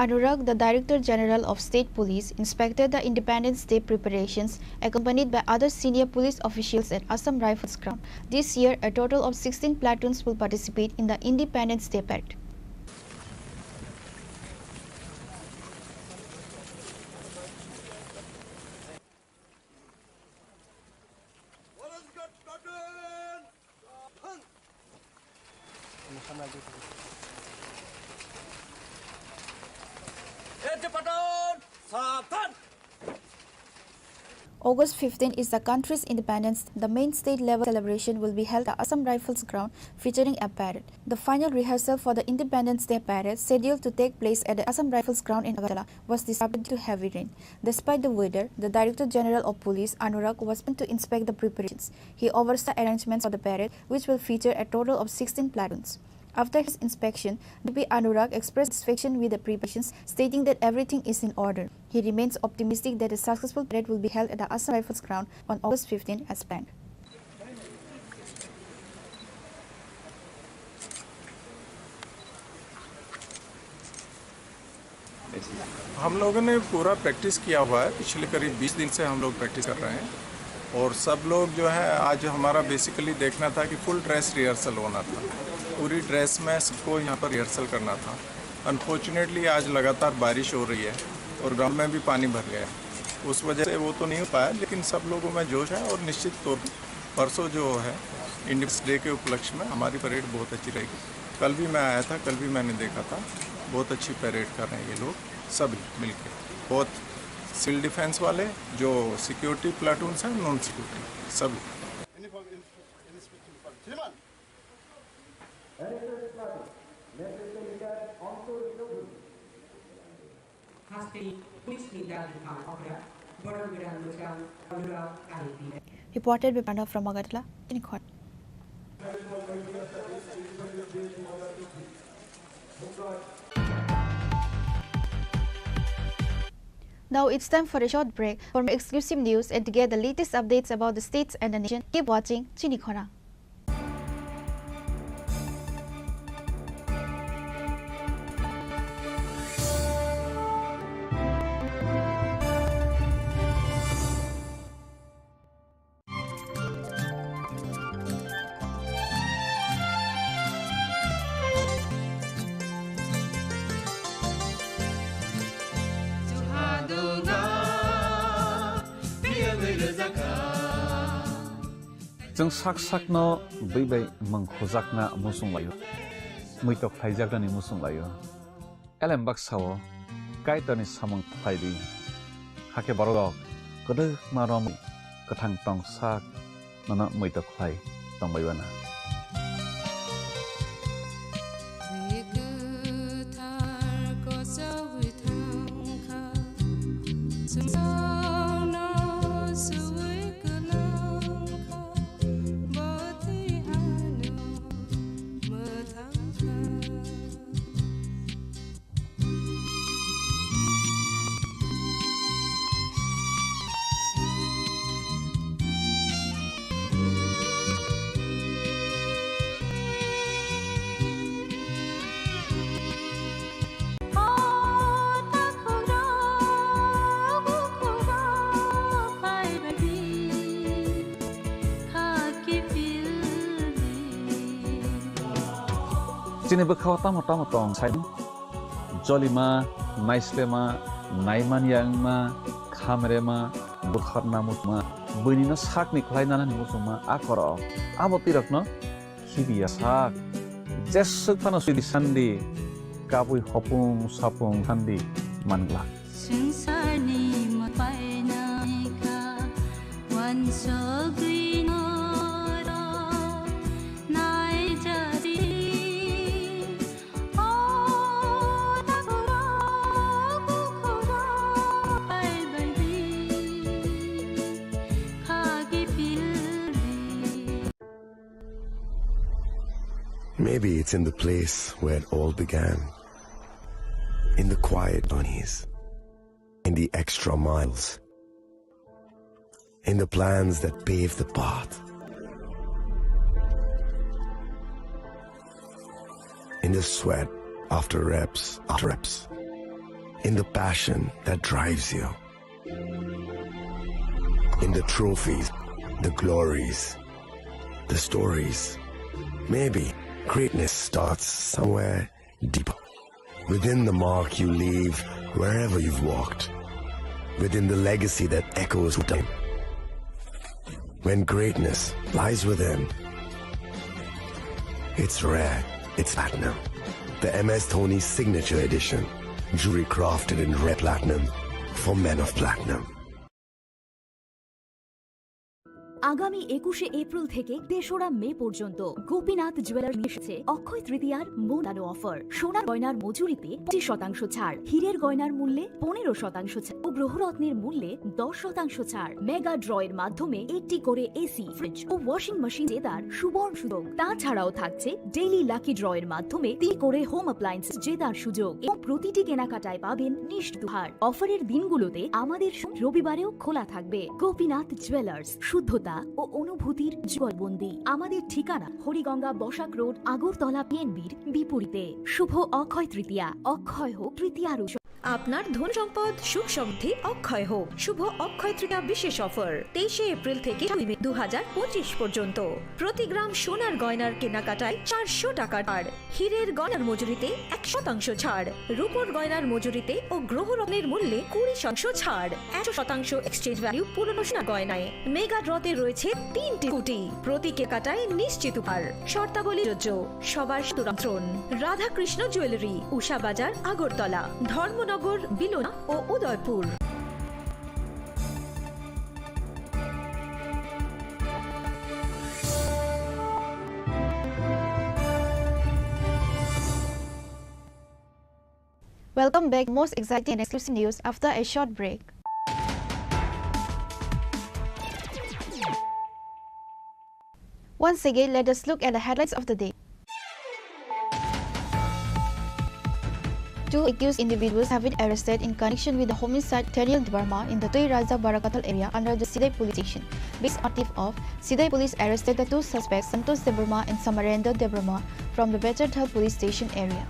Anurag, the Director General of State Police, inspected the Independence Day preparations accompanied by other senior police officials at Assam Rifles ground. This year, a total of 16 platoons will participate in the Independence Day parade. August 15 is the country's independence. The main state-level celebration will be held at Assam Rifles ground, featuring a parade. The final rehearsal for the Independence Day parade, scheduled to take place at the Assam Rifles ground in Agartala, was disrupted due to heavy rain. Despite the weather, the Director General of Police, Anurag, was sent to inspect the preparations. He oversaw arrangements for the parade, which will feature a total of 16 platoons. After his inspection, DP Anurag expressed satisfaction with the preparations, stating that everything is in order. He remains optimistic that a successful parade will be held at the Assam Rifles ground on August 15 as planned. हम लोगों ने पूरा practice किया हुआ है। पिछले करीब 20 दिन से हम लोग प्रैक्टिस कर रहे हैं और सब लोग जो है आज हमारा बेसिकली देखना था कि फुल ड्रेस रिहर्सल होना था। पूरी ड्रेस में सबको यहाँ पर रिहर्सल करना था। अनफॉर्चुनेटली आज लगातार बारिश हो रही है और ग्राउंड में भी पानी भर गया है। उस वजह से वो तो नहीं हो पाया, लेकिन सब लोगों में जोश है और निश्चित तौर पर परसों जो है इंडिपेंडेंस डे के उपलक्ष्य में हमारी परेड बहुत अच्छी रहेगी। कल भी मैं आया था, कल भी मैंने देखा था, बहुत अच्छी परेड कर रहे हैं ये लोग सभी मिलकर। बहुत सिविल डिफेंस वाले, जो सिक्योरिटी प्लाटून्स हैं, नॉन सिक्योरिटी सभी। Reported by Pranav from Agartala, Chini Khorang. Now it's time for a short break. For more exclusive news and to get the latest updates about the states and the nation, keep watching Chini Khorang. जों साक साकनो बैबाय मंखोजाकना मुसुं लायो मैतक थाइजाकनानि मुसुं लायो एलेम बाक्साओ काइटनि सामं थाइदि हाके बरग गदो मारम गथां टं साक नना मैतक Thai तंबायबाना Chini bekhaw tamo tong sai jolima naislema naimanyangma khamrema bukharnamutma bunina sakni khlainana ni musuma akoro aboti rakno khibiya sak jesuk phana sudi sandi kapui hopung sapung sandi mangla Singsani mapaina ka wansogri Maybe it's in the place where it all began, in the quiet journeys, in the extra miles, in the plans that pave the path, in the sweat after reps, in the passion that drives you, in the trophies, the glories, the stories. Maybe greatness starts somewhere deeper, within the mark you leave wherever you've walked, within the legacy that echoes through time. When greatness lies within, it's rare, It's platinum. The MS Dhoni Signature Edition. Jewelry crafted in red platinum for men of platinum. আগামী 21শে April থেকে 3রা মে পর্যন্ত Gopinath jewellers নিয়ে এসেছে অক্ষয় তৃতীয়ার মোড়ানো offer. সোনার গয়নার মজুরিতে 25% ছাড়, হীরের গয়নার মূল্যে 15% ছাড় ও গ্রহরত্নের মূল্যে 10% ছাড়। মেগা ড্রয়ের মাধ্যমে একটি করে এসি, ফ্রিজ ও ওয়াশিং মেশিন জেতার সুবর্ণ সুযোগ। তাছাড়াও থাকছে ডেইলি লাকি ড্রয়ের মাধ্যমে 3 করে হোম অ্যাপ্লায়েন্স জেতার সুযোগ এবং প্রতিটি কেনাকাটায় পাবেন নিশ্চিত উপহার। অফারের দিনগুলোতে আমাদের রবিবারেও খোলা থাকবে। গোপীনাথ জুয়েলার্স, শুদ্ধতা ও অনুভূতির জুয়ালবন্দি। আমাদের ঠিকানা হরিগঙ্গা বসাক রোড, আগরতলা পিএনবির বিপরীতে। শুভ অক্ষয় তৃতীয়া, অক্ষয় হোক তৃতীয়ার উৎসব। আপনার ধন সম্পদ সুখ সমৃদ্ধি অক্ষয় হোক। শুভ অক্ষয় তৃতীয়া বিশেষ অফার 23শে এপ্রিল থেকে 2025 পর্যন্ত। প্রতি গ্রাম সোনার গয়নার কেনাকাটায় 400 টাকা ছাড়, হীরের গয়নার মজুরিতে 1% ছাড়, রূপোর গয়নার মজুরিতে ও গ্রহরত্নের মূল্যে 20% ছাড়, 100% এক্সচেঞ্জ ভ্যালু পুরনো সোনার গয়নায়। মেগা ড্রতে রয়েছে 3টি কোটি, প্রতি কেনাকাটায় নিশ্চিত উপহার। শর্তাবলী যোজ্য। সবার সুতরাং রাধাকৃষ্ণ জুয়েলারি, উষা বাজার, আগরতলা, ধর্মনগর, বিলোনা ও Udaipur. Welcome back. Most exciting and exclusive news after a short break. Once again, let us look at the headlines of the day. 2 accused individuals have been arrested in connection with the homicide of Daniel Debarma in the Tui Raja Barakatal area under the Sidai police station. Based on motive of, Sidai police arrested the 2 suspects, Santosh Debarma and Samarendra Debarma, from the Betterthal police station area.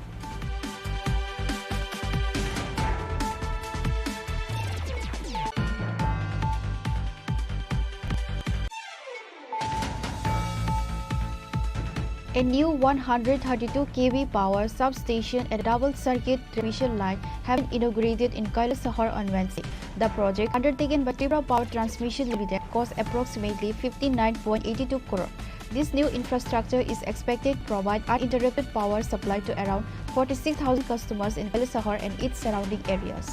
A new 132 kV power substation and double circuit transmission line have been inaugurated in Kailasahar on Wednesday. The project, undertaken by Tripura Power Transmission Limited, cost approximately 59.82 crore. This new infrastructure is expected to provide uninterrupted power supply to around 46,000 customers in Kailasahar and its surrounding areas.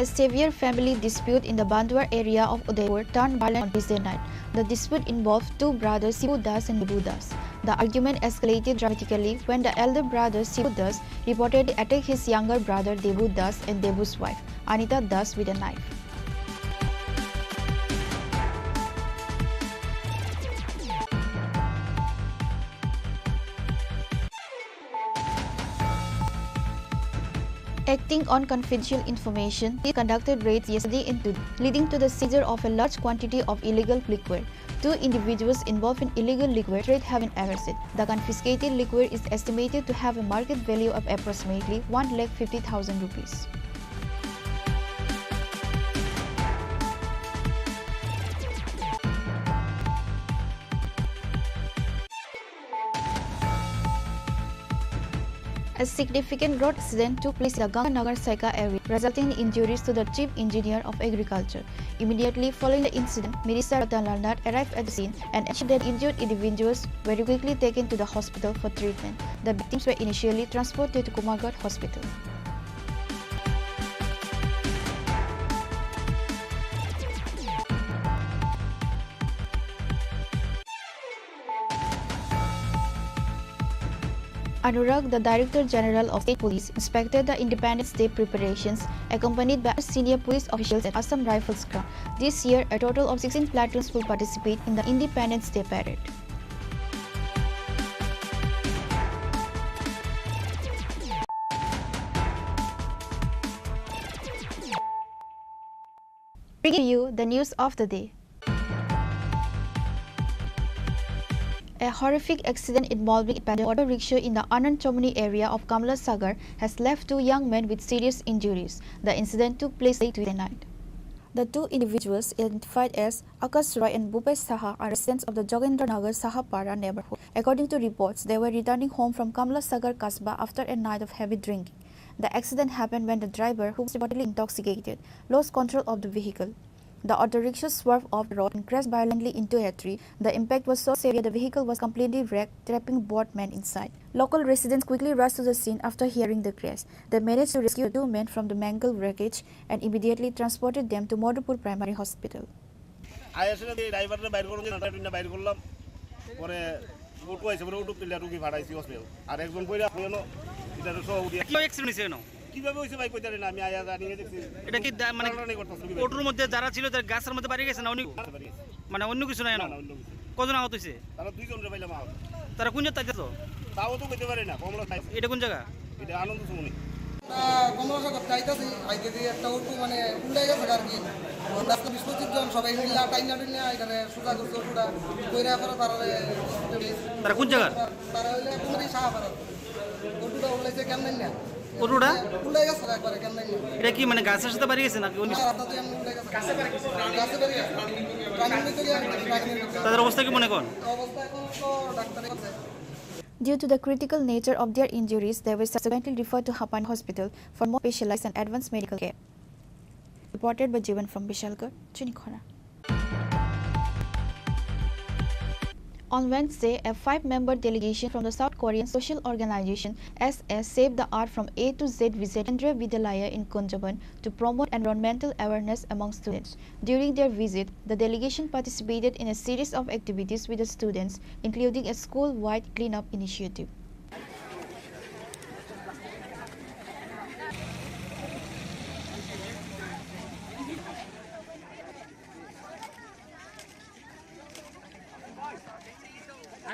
A severe family dispute in the Bandwar area of Udaipur turned violent on Tuesday night. The dispute involved 2 brothers Sibu Das and Debu Das. The argument escalated dramatically when the elder brother Sibu Das reportedly attacked his younger brother Debu Das and Debu's wife, Anita Das, with a knife. Acting on confidential information, he conducted raids yesterday and today, leading to the seizure of a large quantity of illegal liquor. 2 individuals involved in illegal liquor trade have been arrested. The confiscated liquor is estimated to have a market value of approximately 1,50,000 rupees. A significant road accident took place in the Ganganagar Saika area, resulting in injuries to the chief engineer of agriculture. Immediately following the incident, Minister Ratan Larnat arrived at the scene and ensured that injured individuals were quickly taken to the hospital for treatment. The victims were initially transported to Kumargarh Hospital. Anurag, the Director General of State Police, inspected the Independence Day preparations, accompanied by senior police officials at Assam Rifles Ground. This year, a total of 16 platoons will participate in the Independence Day parade. Bringing you the news of the day. A horrific accident involving a auto rickshaw in the Anand Chomani area of Kamla Sagar has left 2 young men with serious injuries. The incident took place late Tuesday night. The 2 individuals, identified as Akash Roy and Bhupesh Saha, are residents of the Jogendra Nagar Sahapara neighborhood. According to reports, they were returning home from Kamla Sagar Kasbah after a night of heavy drinking. The accident happened when the driver, who was reportedly intoxicated, lost control of the vehicle. The auto rickshaw swerved off the road and crashed violently into a tree. The impact was so severe the vehicle was completely wrecked, trapping both men inside. Local residents quickly rushed to the scene after hearing the crash. They managed to rescue 2 men from the mangled wreckage and immediately transported them to Madhupur Primary Hospital. কিভাবে হইছে ভাই কইতারে না আমি আয়া জানি দেখছি এটা কি মানে অটোর মধ্যে যারা ছিল তার গাছের মধ্যে বাড়ি গেছে না উনি মানে অন্য কিছু না কজন আহত হইছে তারা 2 জন রে পাইলাম আহত তারা কোন জায়গা যাইতো তাও তো কইতে পারে না কমলা খাই এটা কোন জায়গা এটা আনন্দ সুমনি কমলা জায়গা যাইতাছি আইতে দিয়ে একটা অটো মানে উল্টাই গেছে আর কি রাস্তা 20-25 জন সবাই মিলে টাইনা টাইনা এখানে সুজা করছে অটোটা কইরা পরে তারা কোন জায়গা তারা হইলে কোনদি সাহাপাড়া অটোটা উল্টাইছে কেমন না অটোটা উল্টাই গেছে একবারে কেমন এটা কি মানে গাছের সাথে বাড়ি গেছে নাকি রাস্তা তো এমন উল্টাই গেছে গাছে বাড়ি গেছে গাছে বাড়ি গেছে প্রাণীর ভিতরে তাদের অবস্থা কি মনে করেন অবস্থা এখন তো ডাক্তারের কাছে Due to the critical nature of their injuries, they were subsequently referred to Hapan Hospital for more specialized and advanced medical care. Reported by Jivan from Bishalgarh, Chini Khorang. On Wednesday, a 5-member delegation from the South Korean social organization SS Save the Art from A to Z visited Kendriya Vidyalaya in Kunjaban to promote environmental awareness among students. During their visit, the delegation participated in a series of activities with the students, including a school-wide cleanup initiative.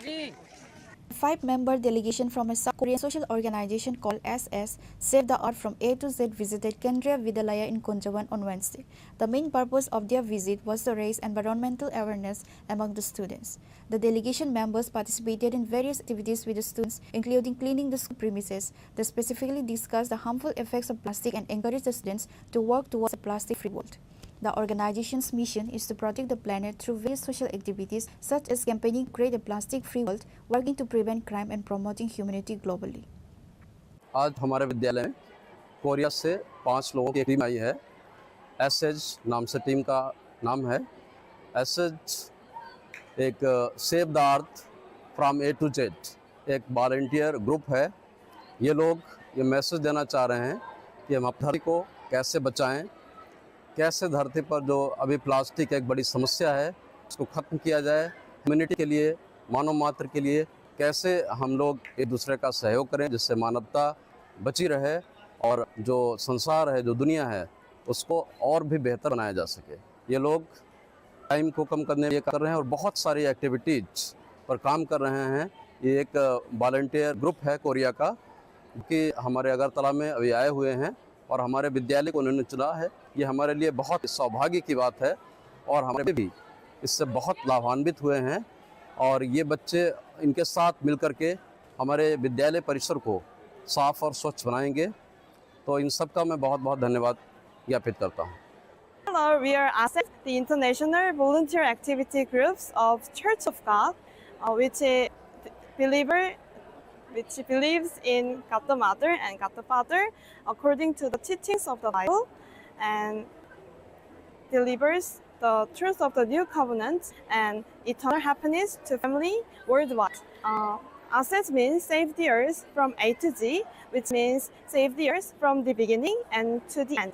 A 5-member delegation from a South Korean social organization called SS Save the Art from A to Z visited Kendriya Vidyalaya in Kunjaban on Wednesday. The main purpose of their visit was to raise environmental awareness among the students. The delegation members participated in various activities with the students, including cleaning the school premises. They specifically discussed the harmful effects of plastic and encouraged the students to work towards a plastic-free world. The organization's mission is to protect the planet through various social activities such as campaigning to create a plastic-free world, working to prevent crime and promoting humanity globally. आज हमारे विद्यालय में Korea से 5 लोगों की team आई है। SH नाम से टीम का नाम है। एसएच एक save the earth from A to Z एक वॉलंटियर ग्रुप है। ये लोग ये मैसेज देना चाह रहे हैं कि हम अपनी धरती को कैसे बचाएं, कैसे धरती पर जो अभी प्लास्टिक एक बड़ी समस्या है उसको ख़त्म किया जाए, ह्यूमैनिटी के लिए, मानव मात्र के लिए कैसे हम लोग एक दूसरे का सहयोग करें जिससे मानवता बची रहे और जो संसार है, जो दुनिया है, उसको और भी बेहतर बनाया जा सके। ये लोग टाइम को कम करने के लिए कर रहे हैं और बहुत सारी एक्टिविटीज़ पर काम कर रहे हैं। ये एक वॉलंटियर ग्रुप है कोरिया का कि हमारे अगरतला में अभी आए हुए हैं और हमारे विद्यालय को उन्होंने चुना है। ये हमारे लिए बहुत सौभाग्य की बात है और हमारे भी इससे बहुत लाभान्वित हुए हैं और ये बच्चे इनके साथ मिलकर के हमारे विद्यालय परिसर को साफ और स्वच्छ बनाएंगे। तो इन सब का मैं बहुत बहुत धन्यवाद ज्ञापित करता हूँ। Hello, we are ASEF, the International Volunteer Activity Groups of Church of God, which believes in God the Mother and God the Father according to the teachings of the Bible and delivers the truth of the new covenant and eternal happiness to family worldwide. ASET means save the earth from A to Z, which means save the earth from the beginning and to the end.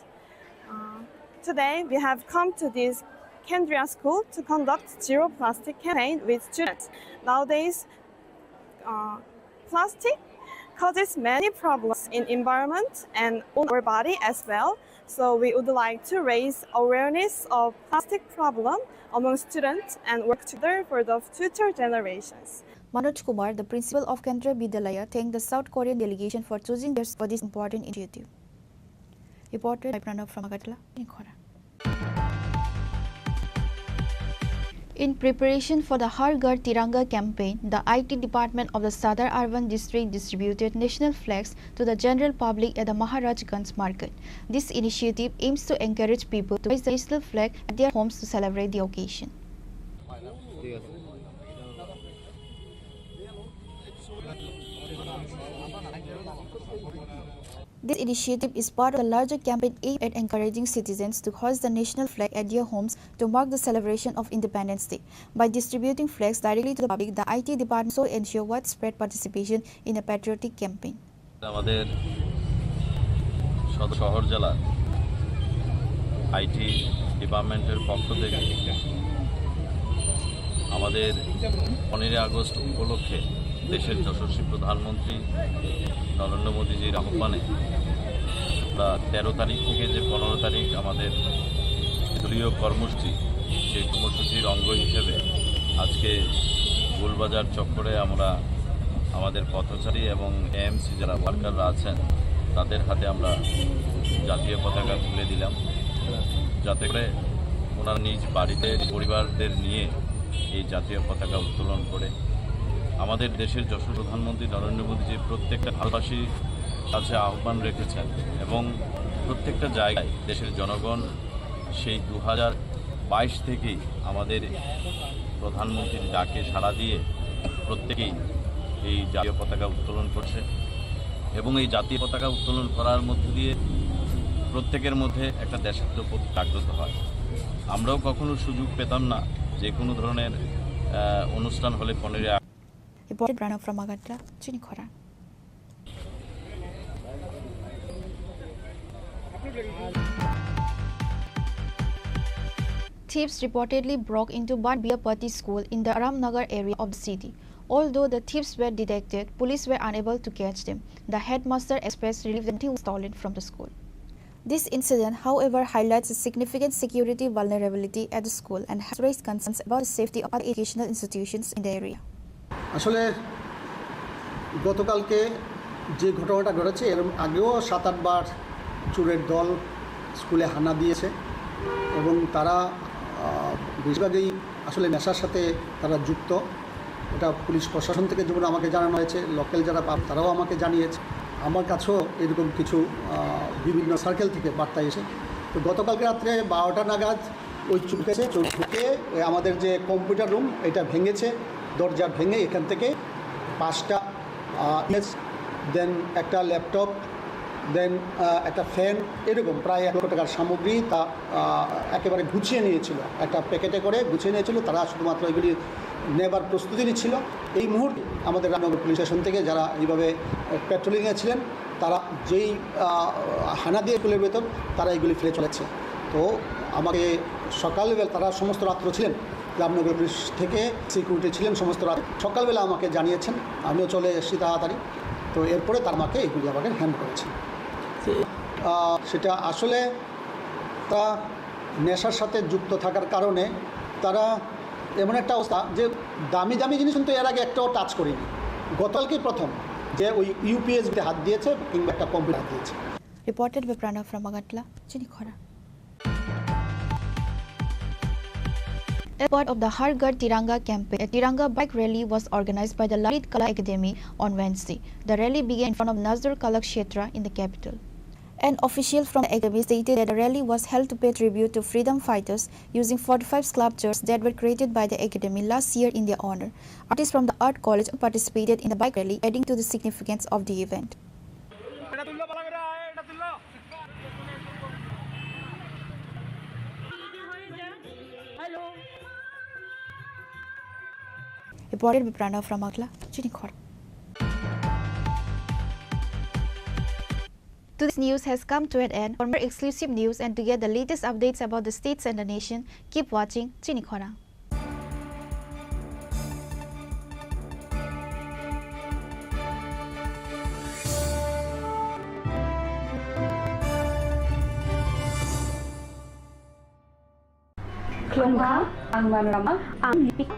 Today we have come to this Kendriya school to conduct zero plastic campaign with students. Nowadays, plastic causes many problems in environment and on our body as well. So we would like to raise awareness of plastic problem among students and work together for the future generations. Manoj Kumar, the principal of Kendriya Vidyalaya, thanked the South Korean delegation for choosing theirs for this important initiative. Reported by Pranav from Agartala, Chini Khorang. In preparation for the Har Ghar Tiranga campaign, the IT department of the Sadar Urban District distributed national flags to the general public at the Maharajganj market. This initiative aims to encourage people to raise the national flag at their homes to celebrate the occasion. This initiative is part of the larger campaign aimed at encouraging citizens to hoist the national flag at their homes to mark the celebration of Independence Day. By distributing flags directly to the public, the IT department so ensure widespread participation in a patriotic campaign. আমাদের শহর জেলা IT ডিপার্টমেন্টের পক্ষ থেকে আমাদের 15 August উপলক্ষে দেশের যশস্বী প্রধানমন্ত্রী নরেন্দ্র মোদীজির আহ্বানে 13 তারিখ থেকে যে 15 তারিখ আমাদের দলীয় কর্মসূচি, সেই কর্মসূচির অঙ্গ হিসেবে আজকে গোলবাজার চক্করে আমরা আমাদের পথচারী এবং এএমসি যারা ওয়ার্কাররা আছেন তাদের হাতে আমরা জাতীয় পতাকা তুলে দিলাম, যাতে করে ওনারা নিজ বাড়িতে পরিবারদের নিয়ে এই জাতীয় পতাকা উত্তোলন করে আমাদের দেশের যশস্বী প্রধানমন্ত্রী নরেন্দ্র মোদীজি প্রত্যেকটা ভারতবাসীর কাছে আহ্বান রেখেছেন এবং প্রত্যেকটা জায়গায় দেশের জনগণ সেই 2022 থেকেই আমাদের প্রধানমন্ত্রীর ডাকে সাড়া দিয়ে প্রত্যেকেই এই জাতীয় পতাকা উত্তোলন করছে এবং এই জাতীয় পতাকা উত্তোলন করার মধ্য দিয়ে প্রত্যেকের মধ্যে একটা দেশাত্মবোধ প্রতি জাগ্রত হয়। আমরাও কখনো সুযোগ পেতাম না যে কোনো ধরনের অনুষ্ঠান হলে 15 Reported Rana from Agatha, Chini Khorang. Thieves reportedly broke into Biyapati school in the Aramnagar area of the city. Although the thieves were detected, police were unable to catch them. The headmaster expressed relief that he was stolen from the school. This incident, however, highlights a significant security vulnerability at the school and has raised concerns about the safety of other educational institutions in the area. আসলে গতকালকে যে ঘটনাটা ঘটেছে এর আগেও 7-8 বার চোরের দল স্কুলে হানা দিয়েছে এবং তারা বেশিরভাগই আসলে নেশার সাথে তারা যুক্ত। এটা পুলিশ প্রশাসন থেকে যেমন আমাকে জানানো হয়েছে, লোকাল যারা তারাও আমাকে জানিয়েছে, আমার কাছেও এরকম কিছু বিভিন্ন সার্কেল থেকে বার্তা এসে। তো গতকালকে রাত্রে 12টা নাগাদ ওই চুপকেছে, চোর ঢুকে আমাদের যে কম্পিউটার রুম এটা ভেঙেছে, দরজা ভেঙে এখান থেকে 5টা দেন একটা ল্যাপটপ, দেন একটা ফ্যান, এরকম প্রায় 1 লক্ষ টাকার সামগ্রী তা একেবারে গুছিয়ে নিয়েছিল, একটা প্যাকেটে করে গুছিয়ে নিয়েছিল। তারা শুধুমাত্র এগুলি নেবার প্রস্তুতি নিচ্ছিল। এই মুহূর্তে আমাদের রামনগর পুলিশ স্টেশন থেকে যারা এইভাবে পেট্রোলিংয়ে ছিলেন তারা যেই হানা দিয়ে স্কুলের ভেতর তারা এইগুলি ফেলে চলেছে। তো আমাকে সকালবেলা তারা সমস্ত রাত্র ছিলেন, রামনগর পুলিশ থেকে সিকিউরিটি ছিলেন সমস্ত রাত, সকালবেলা আমাকে জানিয়েছেন, আমিও চলে এসেছি তাড়াতাড়ি। তো এরপরে তার আমাকে এইগুলি আমাকে হ্যান্ড করেছেন। সেটা আসলে তা নেশার সাথে যুক্ত থাকার কারণে তারা এমন একটা অবস্থা যে দামি দামি জিনিস কিন্তু এর আগে একটাও টাচ করিনি, গতকালকেই প্রথম যে ওই ইউপিএসতে হাত দিয়েছে কিংবা একটা কম্পিউটার হাত দিয়েছে। Reported by Pranav from Agatla, Chini Khorang. As part of the Har Ghar Tiranga campaign, a Tiranga bike rally was organized by the Lalit Kala Academy on Wednesday. The rally began in front of Nazar Kala Kshetra in the capital. An official from the academy stated that the rally was held to pay tribute to freedom fighters using 45 sculptures that were created by the academy last year in their honor. Artists from the art college participated in the bike rally, adding to the significance of the event. Reported by Pranav from Agatla, Chini Khorang. This news has come to an end. For more exclusive news and to get the latest updates about the states and the nation, keep watching Chini Khorang. Klongha ang manrama ang lipik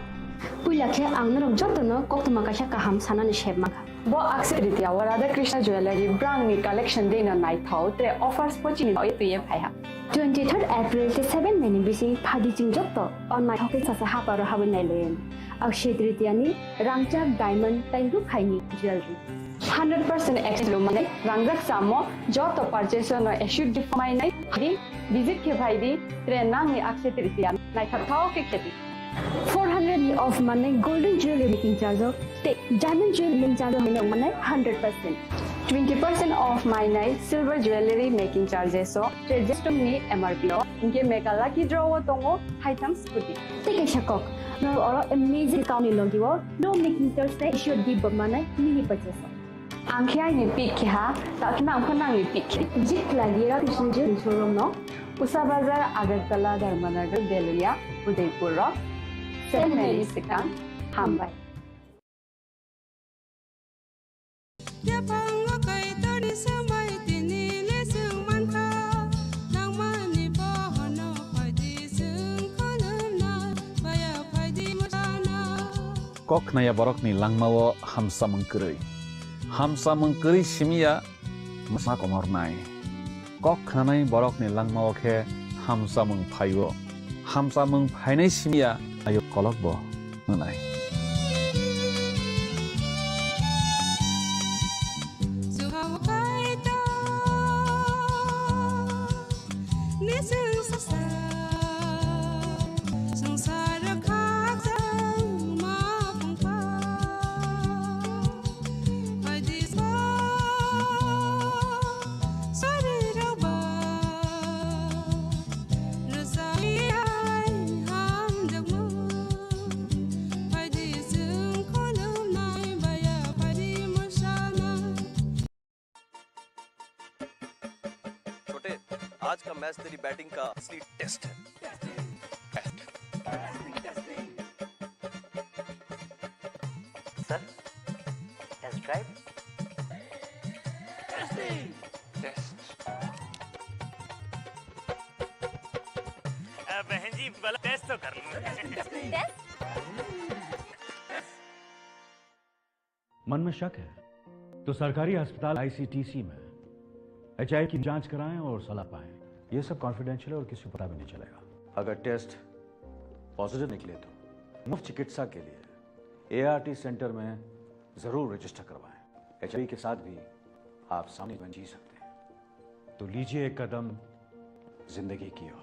puilakhe ang narok jotono koktuma kasha kaham sanani shebmaka bo aksiriti awara Krishna jewelry brand ni collection dena nai thau te offers pochini oi tuye phaiha 23rd April te 7 meni bisi phadi jing jotto on my hoke sa ha paro hawen nailen akshay tritiani rangchak diamond tairu khaini jewelry 100% exclu mane rangjak samo joto purchase no issue define nai hadi visit ke bhaidi tre nang ni akshay tritiani nai thau ke kheti 400 ni off money golden jewelry making charge of diamond jewelry making charge of money 100%. 20% off my night silver jewelry making charges so register me MRP inke mega lucky draw tongo haitang scooty take a shakok no or amazing discount in logiwo no making Thursday should give manai mini purchase angkhya ni pick ha takna amkhana ni pick jit lagira kisuje showroom no Usa Bazar Agartala Dharmanagar Beluya Udaipur Rock 796 Hambai Kok naya borok ni langmawo hamsa mengkeri simia masak omor nai Kok nanai borok ni langmawo ke hamsa mengphainai simia ayo kolok bo nunai आज का match तेरी batting का असली test है sir test drive बहन जी वाला test तो कर लो मन में शक है तो सरकारी अस्पताल ICTC में HIV की जांच कराएं और सलाह पाएं ये सब कॉन्फिडेंशियल है और किसी को पता भी नहीं चलेगा अगर टेस्ट पॉजिटिव निकले तो मुफ्त चिकित्सा के लिए ART सेंटर में जरूर रजिस्टर करवाएं HIV के साथ भी आप सामने जीवन जी सकते हैं तो लीजिए एक कदम जिंदगी की ओर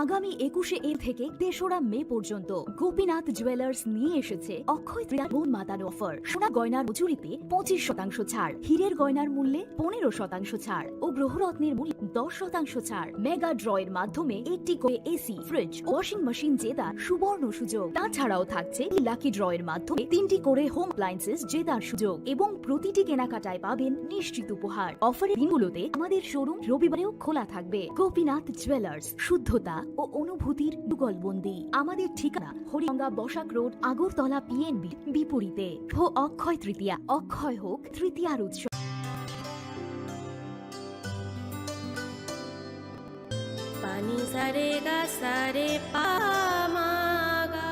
আগামী 21শে এপ্রিল থেকে 3রা মে পর্যন্ত গোপীনাথ জুয়েলার্স নিয়ে এসেছে অক্ষয় তৃতীয়ার মন মাতানো অফার সোনা গয়নার মজুরিতে 25% ছাড় হীরের গয়নার মূল্যে 15% ছাড় ও গ্রহরত্নের মূল্যে 10% ছাড় মেগা ড্রয়ের মাধ্যমে একটি করে এসি ফ্রিজ ওয়াশিং মেশিন জেতার সুবর্ণ সুযোগ তাছাড়াও থাকছে লাকি ড্রয়ের মাধ্যমে 3টি করে হোম অ্যাপ্লায়েন্সেস জেতার সুযোগ এবং প্রতিটি কেনাকাটায় পাবেন নিশ্চিত উপহার অফারের দিনগুলোতে আমাদের শোরুম রবিবারেও খোলা থাকবে গোপীনাথ জুয়েলার্স শুদ্ধতা ও অনুভূতির যুগলবন্দি আমাদের ঠিকানা হরিগঙ্গা বসাক রোড আগরতলা PNB বিপরীতে অক্ষয় তৃতীয়া অক্ষয় হোক তৃতীয়ার উৎসব পানি সারে গা সারে পামাগা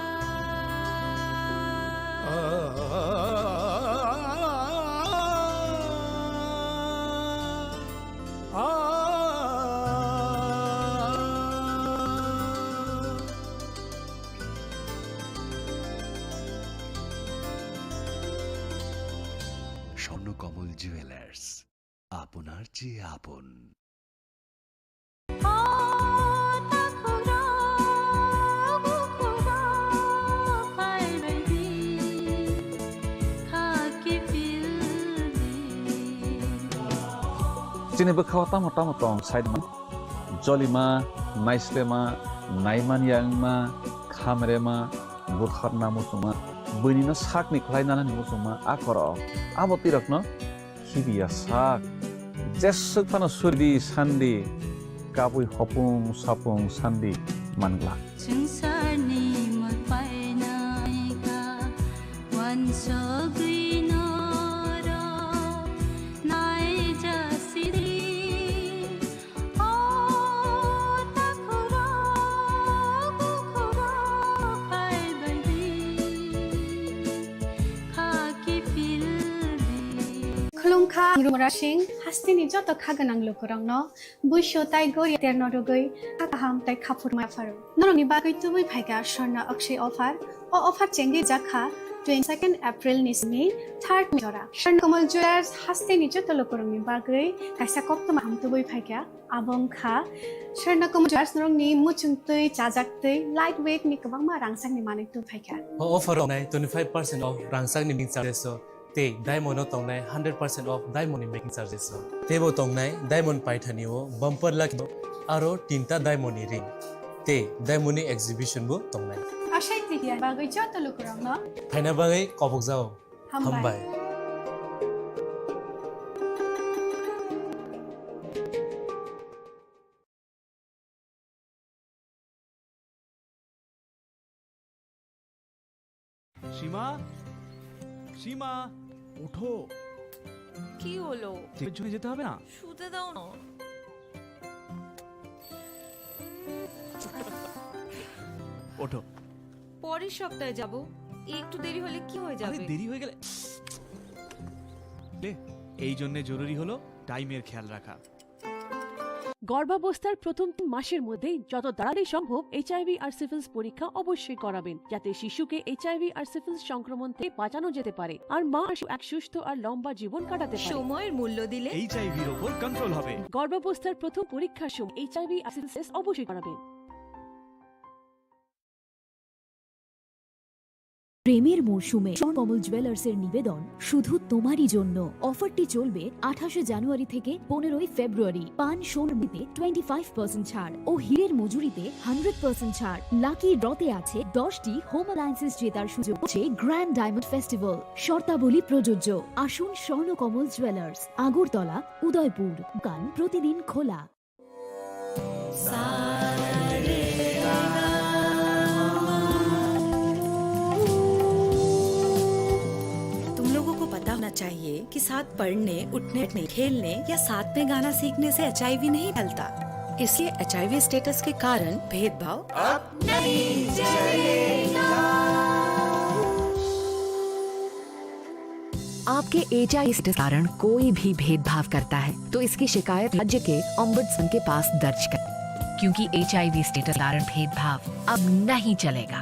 স্বর্ণকমল জুয়েলার্স আপনার চেয়ে আপন Chini Khorang Tripura side ma Jolima Naislema Naiman Yangma Khamrema Burkharna Musuma Bunina Sakni Klainana Musuma Akoro Abotirakno Hibia Sak Jesuk Pano Surdi Sandi Kapui Hopung Sapung Sandi Mangla 증산이 못 파이나이가 완석이 너로 나의 자신이 어따쿠라 구쿠라 발발비 가기 빌비 Khulungkha Nirumrashing Hastini Joto Kaganang Lukurangno Busho Tai Gori Ternodogoi Kakaham Tai Kapur Mafaru Noroni Bagoi Tubui Paiga Shorna Akshay Offer O Offer Chengi Jakha 22 April nismi 3rd Jora Sharnakamal Jewelers hasteni jotolokorongni bagui kaisa koptoma hamtubui phaikya abongkha Sharnakamal Jewelers norongni muchungtui chajaktui lightweight ni kwbangma rangsakni manektu phaikya offer onai 25% off rangsakni making charges te diamond tongnai 100% off diamond ni making charges tebo tongnai diamond paithani o bumper lucky aro tinta diamond ni ring te diamond ni exhibition bo tongnai ashai tiya bagui jotolokorongno phaina bagai kobok jao hambai সীমা সীমা ওঠো কি হলো জন্য যেতে হবে না শুতে দাও না ওঠো পরের সপ্তাহে যাব একটু দেরি হলে কি হয়ে যাবে দেরি হয়ে গেলে এই জন্য জরুরি হলো টাইমের খেয়াল রাখা গর্ভাবস্থার প্রথম 3 মাসের মধ্যে যত তাড়াতাড়ি সম্ভব এইচআইভি আর সিফিলিস পরীক্ষা অবশ্যই করাবেন যাতে শিশুকে এইচআইভি আর সিফিলিস সংক্রমণ থেকে বাঁচানো যেতে পারে আর মা এক সুস্থ আর লম্বা জীবন কাটাতে পারে সময়ের মূল্য দিলে এইচআইভির উপর কন্ট্রোল হবে গর্ভাবস্থার প্রথম পরীক্ষার সময় এইচআইভি আর সিফিলিস অবশ্যই করাবেন প্রেমের মরশুমে কমল জুয়েলার্সের নিবেদন শুধু তোমারই জন্য অফারটি চলবে 28 জানুয়ারি থেকে 15 ফেব্রুয়ারি পান সোনাতে 25% ছাড় ও হীরের মজুরিতে 100% ছাড় লাকি ড্রতে আছে 10টি হোম অ্যালায়েন্সেস জেতার সুযোগ আছে গ্র্যান্ড ডায়মন্ড ফেস্টিভ্যাল শর্তাবলী প্রযোজ্য আসুন স্বর্ণকমল জুয়েলার্স আগরতলা উদয়পুর দোকান প্রতিদিন খোলা चाहिए कि साथ पढ़ने उठने खेलने या साथ में गाना सीखने से एचआईवी नहीं फैलता इसलिए एचआईवी स्टेटस के कारण भेदभाव अब नहीं चलेगा। आपके एचआईवी स्टेटस के कारण कोई भी भेदभाव करता है तो इसकी शिकायत राज्य के ओम्बुड्समैन के पास दर्ज कर क्योंकि एचआईवी स्टेटस कारण भेदभाव अब नहीं चलेगा।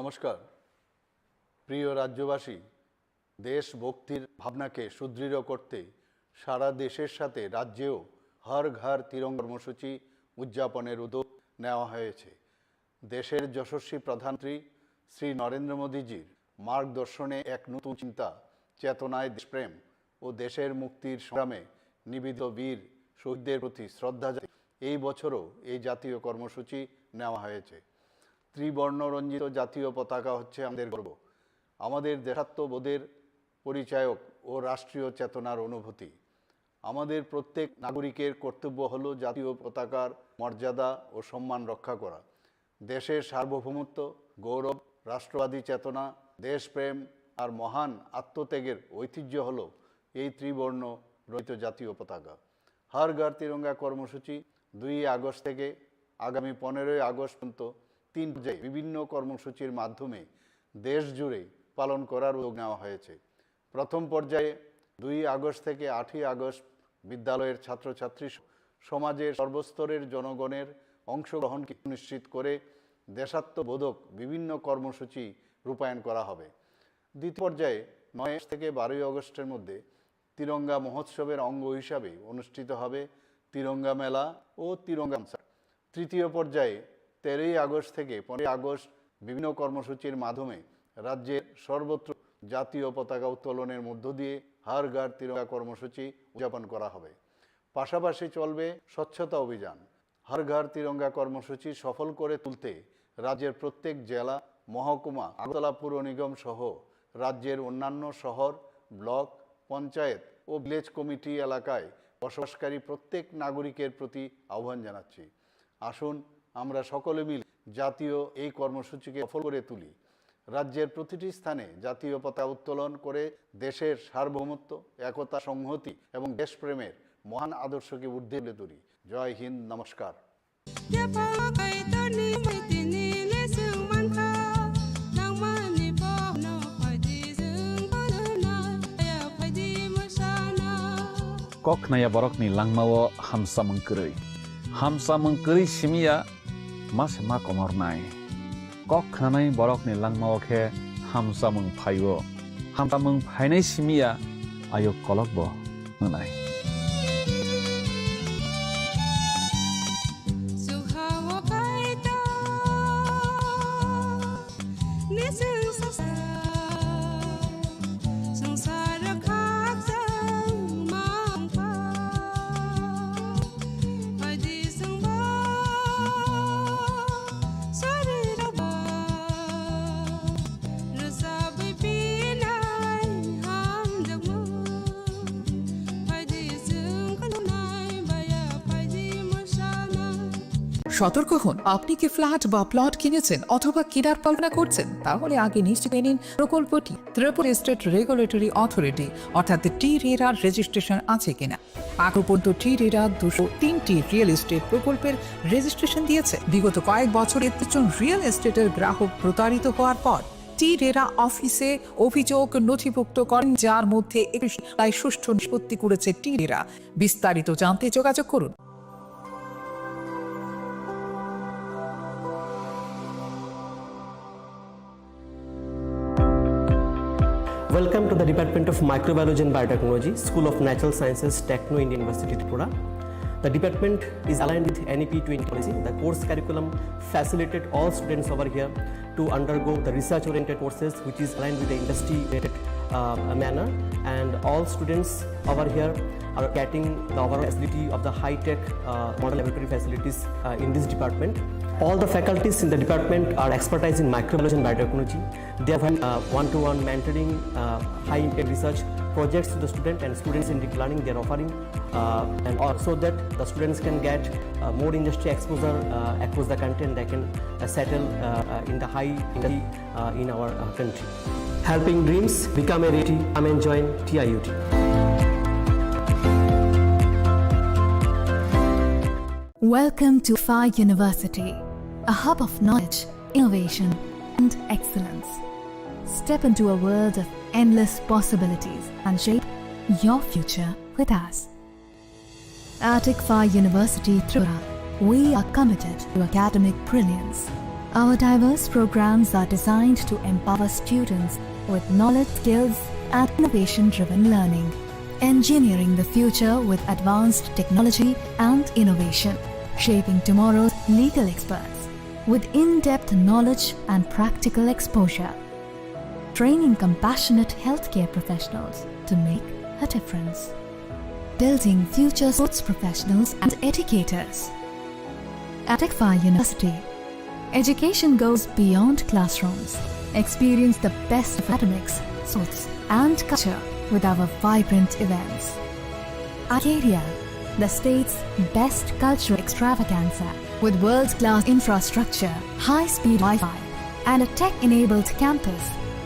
নমস্কার প্রিয় রাজ্যবাসী, দেশভক্তির ভাবনাকে সুদৃঢ় করতে সারা দেশের সাথে রাজ্যেও হর ঘর তিরঙ্গা কর্মসূচি উদযাপনের উদ্যোগ নেওয়া হয়েছে। দেশের যশস্বী প্রধানমন্ত্রী শ্রী নরেন্দ্র মোদীজির মার্গদর্শনে এক নতুন চিন্তা, চেতনায় দেশপ্রেম ও দেশের মুক্তির সংগ্রামে নিবেদিত বীর শহীদদের প্রতি শ্রদ্ধা জানিয়ে এই বছরও এই জাতীয় কর্মসূচি নেওয়া হয়েছে। ত্রিবর্ণরঞ্জিত জাতীয় পতাকা হচ্ছে আমাদের গর্ব, আমাদের দেশাত্মবোধের পরিচায়ক ও রাষ্ট্রীয় চেতনার অনুভূতি। আমাদের প্রত্যেক নাগরিকের কর্তব্য হলো জাতীয় পতাকার মর্যাদা ও সম্মান রক্ষা করা। দেশের সার্বভৌমত্ব, গৌরব, রাষ্ট্রবাদী চেতনা, দেশপ্রেম আর মহান আত্মত্যাগের ঐতিহ্য হলো এই ত্রিবর্ণ রঞ্জিত জাতীয় পতাকা। হর ঘর তিরঙ্গা কর্মসূচি 2 আগস্ট থেকে আগামী 15 আগস্ট পর্যন্ত 3 পর্যায়ে বিভিন্ন কর্মসূচির মাধ্যমে দেশ জুড়ে পালন করার উদ্যোগ নেওয়া হয়েছে। প্রথম পর্যায়ে 2 আগস্ট থেকে 8 আগস্ট বিদ্যালয়ের ছাত্রছাত্রী সমাজের সর্বস্তরের জনগণের অংশগ্রহণকে নিশ্চিত করে দেশাত্মবোধক বিভিন্ন কর্মসূচি রূপায়ণ করা হবে। দ্বিতীয় পর্যায়ে 9 থেকে 12 আগস্টের মধ্যে তিরঙ্গা মহোৎসবের অঙ্গ হিসাবে অনুষ্ঠিত হবে তিরঙ্গা মেলা ও তিরঙ্গা কনসার্ট। তৃতীয় পর্যায়ে 13 আগস্ট থেকে 15 আগস্ট বিভিন্ন কর্মসূচির মাধ্যমে রাজ্যের সর্বত্র জাতীয় পতাকা উত্তোলনের মধ্য দিয়ে হর ঘর তিরঙ্গা কর্মসূচি উদযাপন করা হবে। পাশাপাশি চলবে স্বচ্ছতা অভিযান। হর ঘর তিরঙ্গা কর্মসূচি সফল করে তুলতে রাজ্যের প্রত্যেক জেলা, মহকুমা, আগরতলা পুর নিগম সহ রাজ্যের অন্যান্য শহর, ব্লক, পঞ্চায়েত ও ভিলেজ কমিটি এলাকায় বসবাসকারী প্রত্যেক নাগরিকের প্রতি আহ্বান জানাচ্ছি, আসুন আমরা সকলে মিলে জাতীয় এই কর্মসূচিকে সফল করে তুলি। রাজ্যের প্রতিটি স্থানে জাতীয় পতাকা উত্তোলন করে দেশের সার্বভৌমত্ব, একতা, সংহতি এবং দেশপ্রেমের মহান আদর্শকে ঊর্ধ্বে তুলে তুলি। জয় হিন্দ, নমস্কার। Kok naya borok ni langmawo hamsa mengkeri simia mas ma komor nai. Kok nanai borok ni langmawo ke hamsa mengphayo. Hamsa mengphainai simia ayo kolok bo nai. সতর্ক হন, আপনি কি ফ্ল্যাট বা প্লট কিনেছেন অথবা কেনার কল্পনা করছেন? তাহলে আগে নিশ্চিত নিন প্রকল্পটি ত্রিপুরা স্টেট রেগুলেটরি অথরিটি অর্থাৎ টি-রেরার রেজিস্ট্রেশন আছে কিনা। আগে পর্যন্ত টি-রেরা 203টি রিয়েল এস্টেট প্রকল্পের রেজিস্ট্রেশন দিয়েছে। বিগত কয়েক বছরে 23 জন রিয়েল এস্টেটের গ্রাহক প্রতারিত হওয়ার পর টি-রেরা অফিসে অভিযোগ নথিভুক্ত করেন, যার মধ্যে 21 সুষ্ঠু নিষ্পত্তি করেছে টি-রেরা। বিস্তারিত জানতে যোগাযোগ করুন। Welcome to the Department of Microbiology and Biotechnology, School of Natural Sciences, Techno Indian University, Tripura. The department is aligned with NEP 20 policy. The course curriculum facilitated all students over here to undergo the research-oriented courses, which is aligned with the industry-related manner. And all students over here are getting the overall facility of the high-tech model laboratory facilities in this department. All the faculties in the department are expertise in microbiology and biotechnology. They have one-to-one mentoring, high-impact research projects to the student, and students in deep learning they are offering, and also that the students can get more industry exposure across the country, and they can settle in the high industry in our country. Helping dreams become a reality. Come and join TIUT. Welcome to Phi University, a hub of knowledge, innovation, and excellence. Step into a world of endless possibilities and shape your future with us. At Phi University, Tripura, we are committed to academic brilliance, Our diverse programs are designed to empower students with knowledge, skills, and innovation-driven learning, engineering the future with advanced technology and innovation, shaping tomorrow's legal experts with in-depth knowledge and practical exposure, training compassionate healthcare professionals to make a difference, building future sports professionals and educators. At ICFA University, education goes beyond classrooms. Experience the best of academics, sports, and culture with our vibrant events. Arcadia, the state's best cultural extravaganza, with world-class infrastructure, high-speed Wi-Fi, and a tech-enabled campus,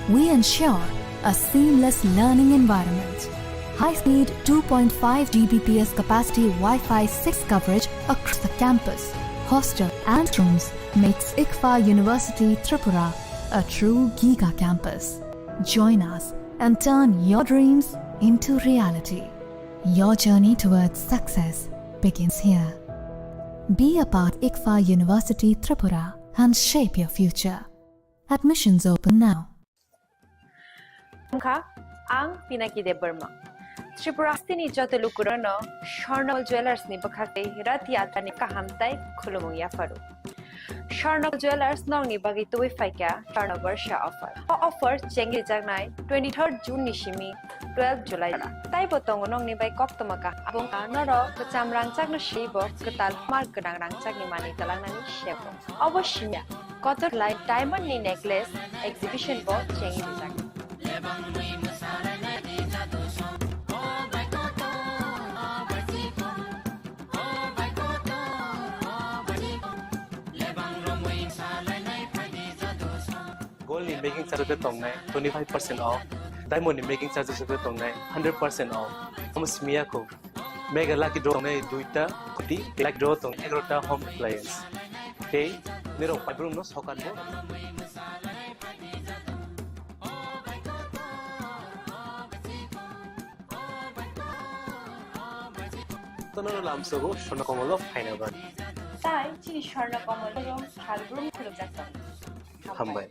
we ensure a seamless learning environment. High-speed 2.5 Gbps capacity Wi-Fi 6 coverage across the campus, hostel and rooms makes ICFA University Tripura a true giga campus. Join us and turn your dreams into reality. Your journey towards success begins here. Be a part ICFA University Tripura and shape your future. Admissions open now. Ang Pinaki de Burma. Tripura Stini Jotelukurano, Sharnal Jewelers Nibakate, Ratiata Nikahamtai, Kulumuya Faru. Sharnal Jewelers Noni Bagito Faika, Sharna Versha offer. Offer Chengi Jagnai, 23rd June Nishimi, 12 July. Taipotong Noni by Koptomaka, Abunga Noro, the Tamrang Chagna Shibo, Katal Mark Rang Chagimani Talanani Shevo. Oboshimia, Kotor Light Diamond Necklace, Exhibition Board Chengi Jagna. Gold in making charges 25% off. Diamond in making charges 100% off. Thomas Miyako. Mega lucky draw duita, kuti, like draw tong Egrota home appliance. Okay, Nero Pabrum no Hokado. Tono Lamso, Shonakomolo, Pineavan. Tai, Chini Khorang Tripura, Kalbrum Kulubata. Humble.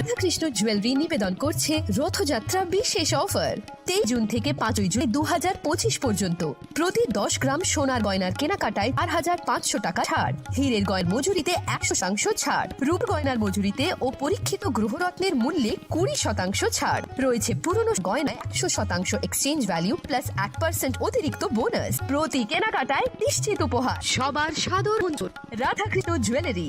Radhakrishna jewellery নিবেদন করছে রথযাত্রা বিশেষ offer 23 June থেকে 5 জুলাই 2025 পর্যন্ত প্রতি 10 গ্রাম সোনার গয়নার কেনাকাটায় 4500 টাকা ছাড়, হীরের গয়নার মজুরিতে 100% ছাড়, রূপ গয়নার মজুরিতে ও পরীক্ষিত গ্রহরত্নের মূল্যে 20% ছাড় রয়েছে। পুরনো গয়নায় 100% এক্সচেঞ্জ ভ্যালু প্লাস 1% অতিরিক্ত বোনাস। প্রতি কেনাকাটায় নিশ্চিত উপহার। সবার সাদর অনুরোধ, Radhakrishna jewellery.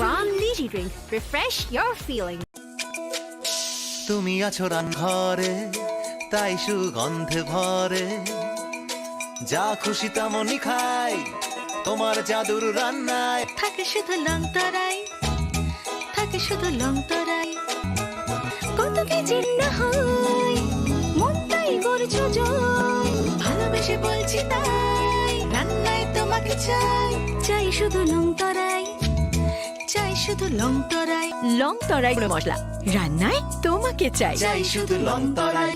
From Lychee Drink, refresh your feeling. তুমি আছো রান্নাঘরে তাই সুগন্ধে ভরে, যা খুশি তেমনই খাই তোমার জাদুর রান্নায়। থাকে শুধু লং তরাই, থাকে শুধু লং তরাই, কত কি জিন্না হয় মনটাই করছো জয়, ভালোবেসে বলছি তাই রান্নায় তোমাকে চাই, চাই শুধু লং তরাই, চাই শুধু লং তরাই। লং তরাই মশলা রান্নায় তোমাকে চাই, চাই শুধু লং তরাই।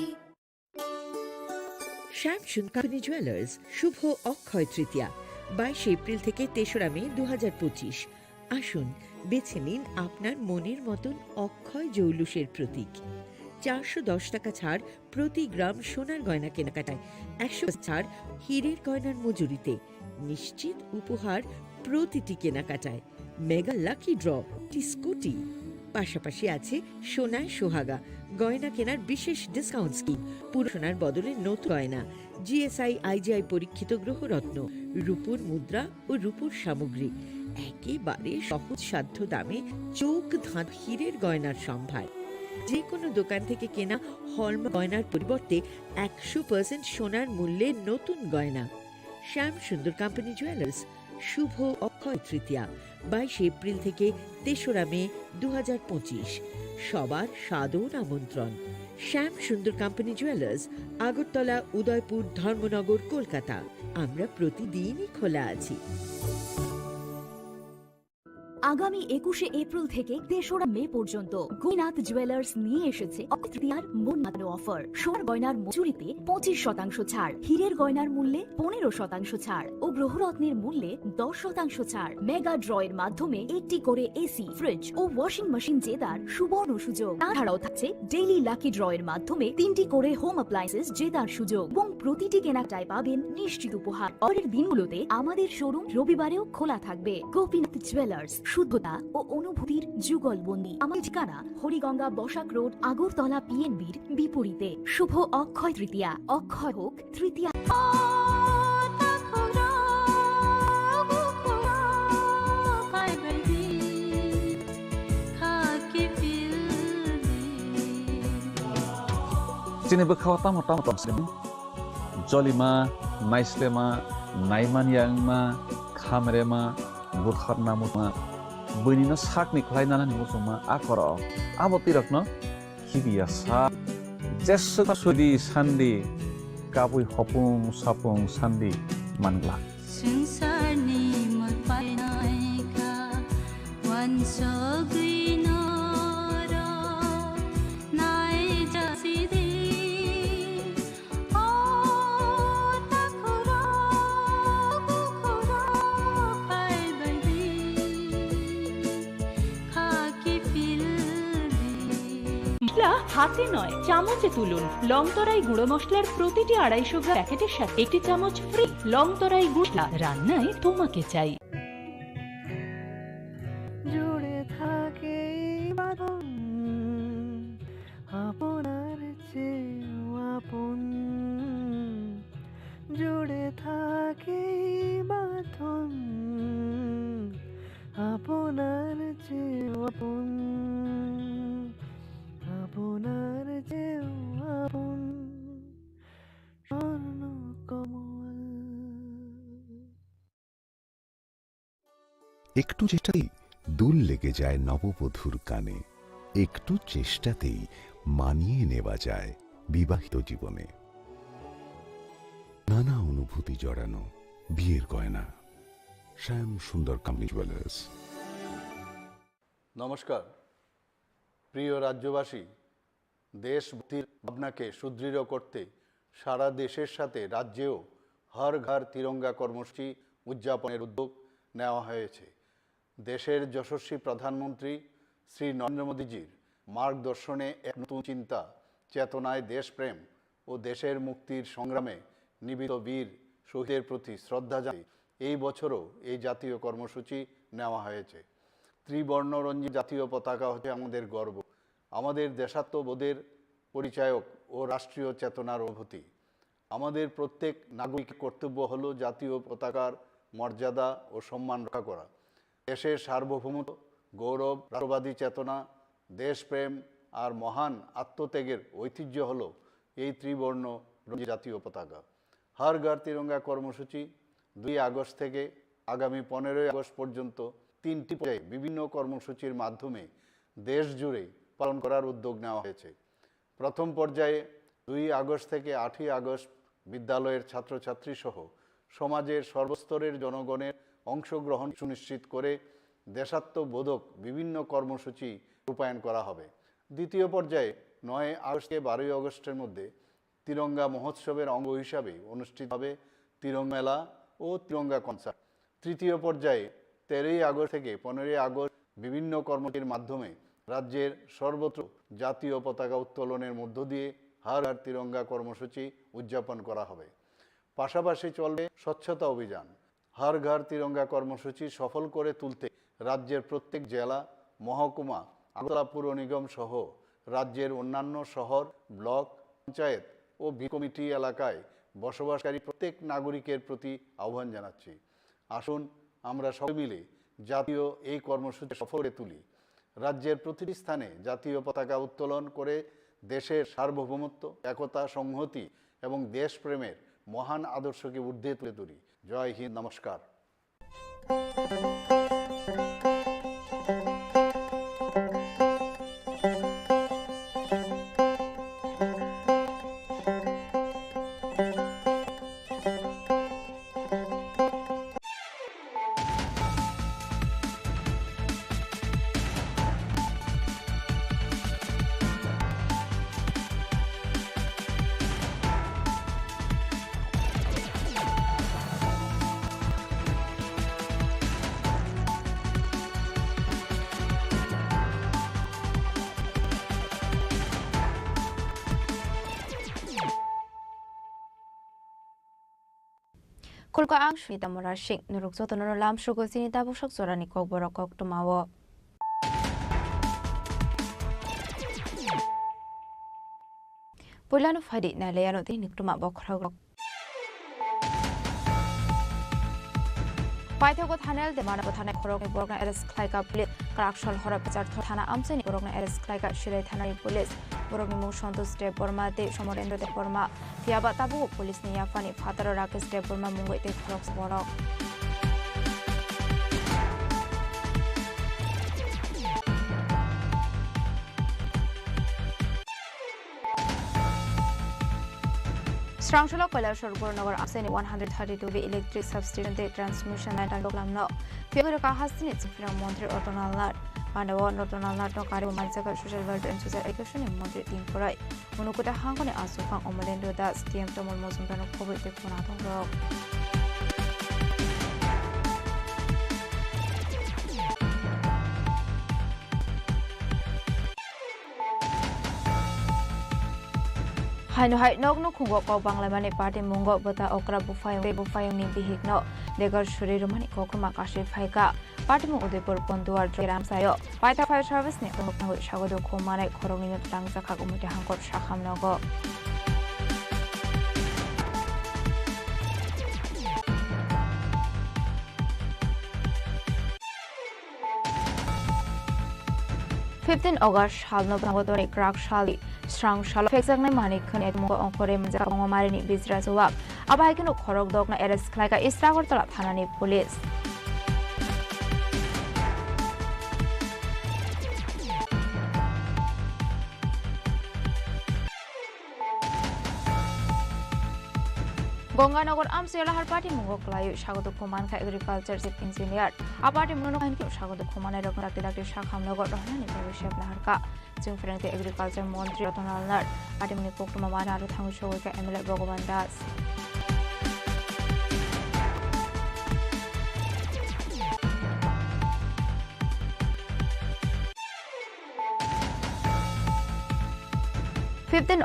শ্যামসুন কোম্পানি জুয়েলার্স শুভ অক্ষয় তৃতীয়া 22 এপ্রিল থেকে 3রা মে 2025। আসুন বেছে নিন আপনার মনের মতন অক্ষয় জৌলুসের প্রতীক। 410 টাকা ছাড় প্রতি গ্রাম সোনার গয়না কেনাকাটায়, 100 ছাড় হীরের গয়নার মজুরিতে, নিশ্চিত উপহার প্রতিটি কেনাকাটায়, মেগা লাকি ড্র, স্কুটি। পাশাপাশি আছে সোনায় সোহাগা গয়না কেনার বিশেষ ডিসকাউন্ট স্কিম, পুরো সোনার বদলে নতুন গয়না, জিএসআই আইজিআই পরীক্ষিত গ্রহরত্ন, রূপোর মুদ্রা ও রূপোর সামগ্রী, একেবারে সহজ সাধ্য দামে চোখ ধাঁধা হীরের গয়নার সম্ভার। যে কোনো দোকান থেকে কেনা হলমার্ক গয়নার পরিবর্তে 100% সোনার মূল্যে নতুন গয়না। শ্যাম সুন্দর কোম্পানি জুয়েলার্স শুভ অক্ষয় তৃতীয়া 22 এপ্রিল থেকে 3রা মে 2025। সবার সাদর আমন্ত্রণ। শ্যাম সুন্দর কোম্পানি জুয়েলার্স, আগরতলা, উদয়পুর, ধর্মনগর, কলকাতা। আমরা প্রতিদিনই খোলা আছি। আগামী 21শে এপ্রিল থেকে 3রা মে পর্যন্ত গোপীনাথ জুয়েলার্স নিয়ে এসেছে অক্ষয় তৃতীয়ার মন মাতানো অফার। সোনার গয়নার মজুরিতে 25% ছাড়, হীরের গয়নার মূল্যে 15% ছাড় ও গ্রহরত্নের মূল্যে 10% ছাড়। মেগা ড্রয়ের মাধ্যমে একটি করে এসি, ফ্রিজ ও ওয়াশিং মেশিন জেতার সুবর্ণ সুযোগ। তাছাড়াও থাকছে ডেইলি লাকি ড্রয়ের মাধ্যমে 3টি করে হোম অ্যাপ্লায়েন্সেস জেতার সুযোগ এবং প্রতিটি কেনাকাটায় পাবেন নিশ্চিত উপহার। পরের দিনগুলোতে আমাদের শোরুম রবিবারেও খোলা থাকবে। গোপীনাথ জুয়েলার্স, শুদ্ধতা ও অনুভূতির যুগলবন্দি। আমার ঠিকানা হরিগঙ্গা বসাক রোড, আগরতলা পিএনবির বিপরীতে। শুভ অক্ষয় তৃতীয়া, অক্ষয় হোক তৃতীয়া। Chini Khorang Tripura Jolima, Naislema, Naiman Yangma, Khamrema, Butharnamutma, Bunina Sakni Klainana Musuma, Akoro, Abotirakno, Hibiasa, Jessica Sudi, Sandi, Kabui Hopung, Sapung, Sandi, Mangla. Sungsarni magpainaika, wansoguinoro, naijasidi. হাতে নয় চামচে তুলুন লংতরাই গুঁড়ো মশলার প্রতিটি 250 গ্রাম প্যাকেটের সাথে একটি চামচ ফ্রি। লংতরাই গুঁড়া, রান্নায় তোমাকে চাই। জুড়ে থাকে বাঁধন আপনার চেয়েও আপন, জুড়ে থাকে বাঁধন আপনার চেয়েও আপন, আপনার চেয়েও আপন স্বর্ণ কমল। একটু চেষ্টাতেই দুল লেগে যায় নববধূর কানে, একটু চেষ্টাতেই মানিয়ে নেওয়া যায় বিবাহিত জীবনে। নানা অনুভূতি জড়ানো বিয়ের গয়না। শ্যাম সুন্দর কামিনী জুয়েলার্স। নমস্কার প্রিয় রাজ্যবাসী, দেশভক্তির ভাবনাকে সুদৃঢ় করতে সারা দেশের সাথে রাজ্যেও হর ঘর তিরঙ্গা কর্মসূচি উদযাপনের উদ্যোগ নেওয়া হয়েছে। দেশের যশস্বী প্রধানমন্ত্রী শ্রী নরেন্দ্র মোদীজির মার্গদর্শনে এক নতুন চিন্তা চেতনায় দেশপ্রেম ও দেশের মুক্তির সংগ্রামে নিবেদিত বীর শহীদের প্রতি শ্রদ্ধা জানিয়ে এই বছরও এই জাতীয় কর্মসূচি নেওয়া হয়েছে। ত্রিবর্ণরঞ্জিত জাতীয় পতাকা হচ্ছে আমাদের গর্ব, আমাদের দেশাত্মবোধের পরিচায়ক ও রাষ্ট্রীয় চেতনার অনুভূতি। আমাদের প্রত্যেক নাগরিকের কর্তব্য হলো জাতীয় পতাকার মর্যাদা ও সম্মান রক্ষা করা। দেশের সার্বভৌমত্ব, গৌরব, রাষ্ট্রবাদী চেতনা, দেশপ্রেম আর মহান আত্মত্যাগের ঐতিহ্য হলো এই ত্রিবর্ণ রঞ্জিত জাতীয় পতাকা। হর ঘর তিরঙ্গা কর্মসূচি 2 আগস্ট থেকে আগামী 15 আগস্ট পর্যন্ত 3টি পর্যায়ে বিভিন্ন কর্মসূচির মাধ্যমে দেশ জুড়ে পালন করার উদ্যোগ নেওয়া হয়েছে। প্রথম পর্যায়ে 2 আগস্ট থেকে 8ই আগস্ট বিদ্যালয়ের ছাত্রছাত্রী সহ সমাজের সর্বস্তরের জনগণের অংশগ্রহণ সুনিশ্চিত করে দেশাত্মবোধক বিভিন্ন কর্মসূচি রূপায়ণ করা হবে। দ্বিতীয় পর্যায়ে 9 আগস্ট থেকে 12 আগস্টের মধ্যে তিরঙ্গা মহোৎসবের অঙ্গ হিসাবে অনুষ্ঠিত হবে তিরঙ্গা মেলা ও তিরঙ্গা কনসার্ট। তৃতীয় পর্যায়ে 13 আগস্ট থেকে 15 আগস্ট বিভিন্ন কর্মসূচির মাধ্যমে রাজ্যের সর্বত্র জাতীয় পতাকা উত্তোলনের মধ্য দিয়ে হর ঘর তিরঙ্গা কর্মসূচি উদযাপন করা হবে। পাশাপাশি চলবে স্বচ্ছতা অভিযান। হর ঘর তিরঙ্গা কর্মসূচি সফল করে তুলতে রাজ্যের প্রত্যেক জেলা, মহকুমা, আগরতলা পুর নিগম সহ রাজ্যের অন্যান্য শহর, ব্লক, পঞ্চায়েত ও কমিটি এলাকায় বসবাসকারী প্রত্যেক নাগরিকের প্রতি আহ্বান জানাচ্ছি, আসুন আমরা সবাই মিলে জাতীয় এই কর্মসূচি সফল করে তুলি। রাজ্যের প্রতিটি স্থানে জাতীয় পতাকা উত্তোলন করে দেশের সার্বভৌমত্ব, একতা, সংহতি এবং দেশপ্রেমের মহান আদর্শকে ঊর্ধ্বে তুলে ধরি। জয় হিন্দ, নমস্কার। Kulko ang Shwita Morashik, Nuruksoto Nolam Shugosin, Tabushak Sorani Kogborok Tomawo. Pulano Fadi Naleano Tinictuma Bokrog. Paithago Thanel, the Manapatana Korok Borgna Eres Klaika Plit, Karakshal Horapazar Tana Amsen, Borgna Eres Klaika Shire Tanari Police, Borogni Motion to Step Borma, de Shomorendo de Borma, Fiabatabu, Police Nia Fani, Father Rakas de Borma Mungo, the Crocs Borok. Strangshalo Kolashor Gornover Aseni 132 electric substation transmission line and Oglamno. Figuraka Hasinits from Montreal Autonal Nut. Pandawa Notonal Nut no Kari Mansaka Social Welfare and Social Education in Montreal Team Korai. Munukuta Hangone Asukang Omalendo das TM Tomol Mosumano Kobe de Punato. Haino hai nok no khungo ko banglamani party mungo bota okra bufayong ni bihigno degar shuri rumani ko kuma kashi phaika party mu udepur ponduar gram sayo paita fire service ne ko pango shagodo ko mane khorongni no tang zakha umite hangkor shakham nogo August halno bangodore crack shali strong shalo fexak nai mani khane mo onkore manja ko mari ni bizra suwa abai kino khorok dok na arrest khlaika istragor tala thanani police Gonganagar Amsela har party mungo klayu shagodo kuman ka agriculture chief engineer aparte muno kan ki shagodo kumana rok rakte rakte shakham nagar rohna ni bhavishya lahar ka jung frente agriculture montri autonal nar party muni poktuma mana aro thangu shogo ka MLA Bhagavan Das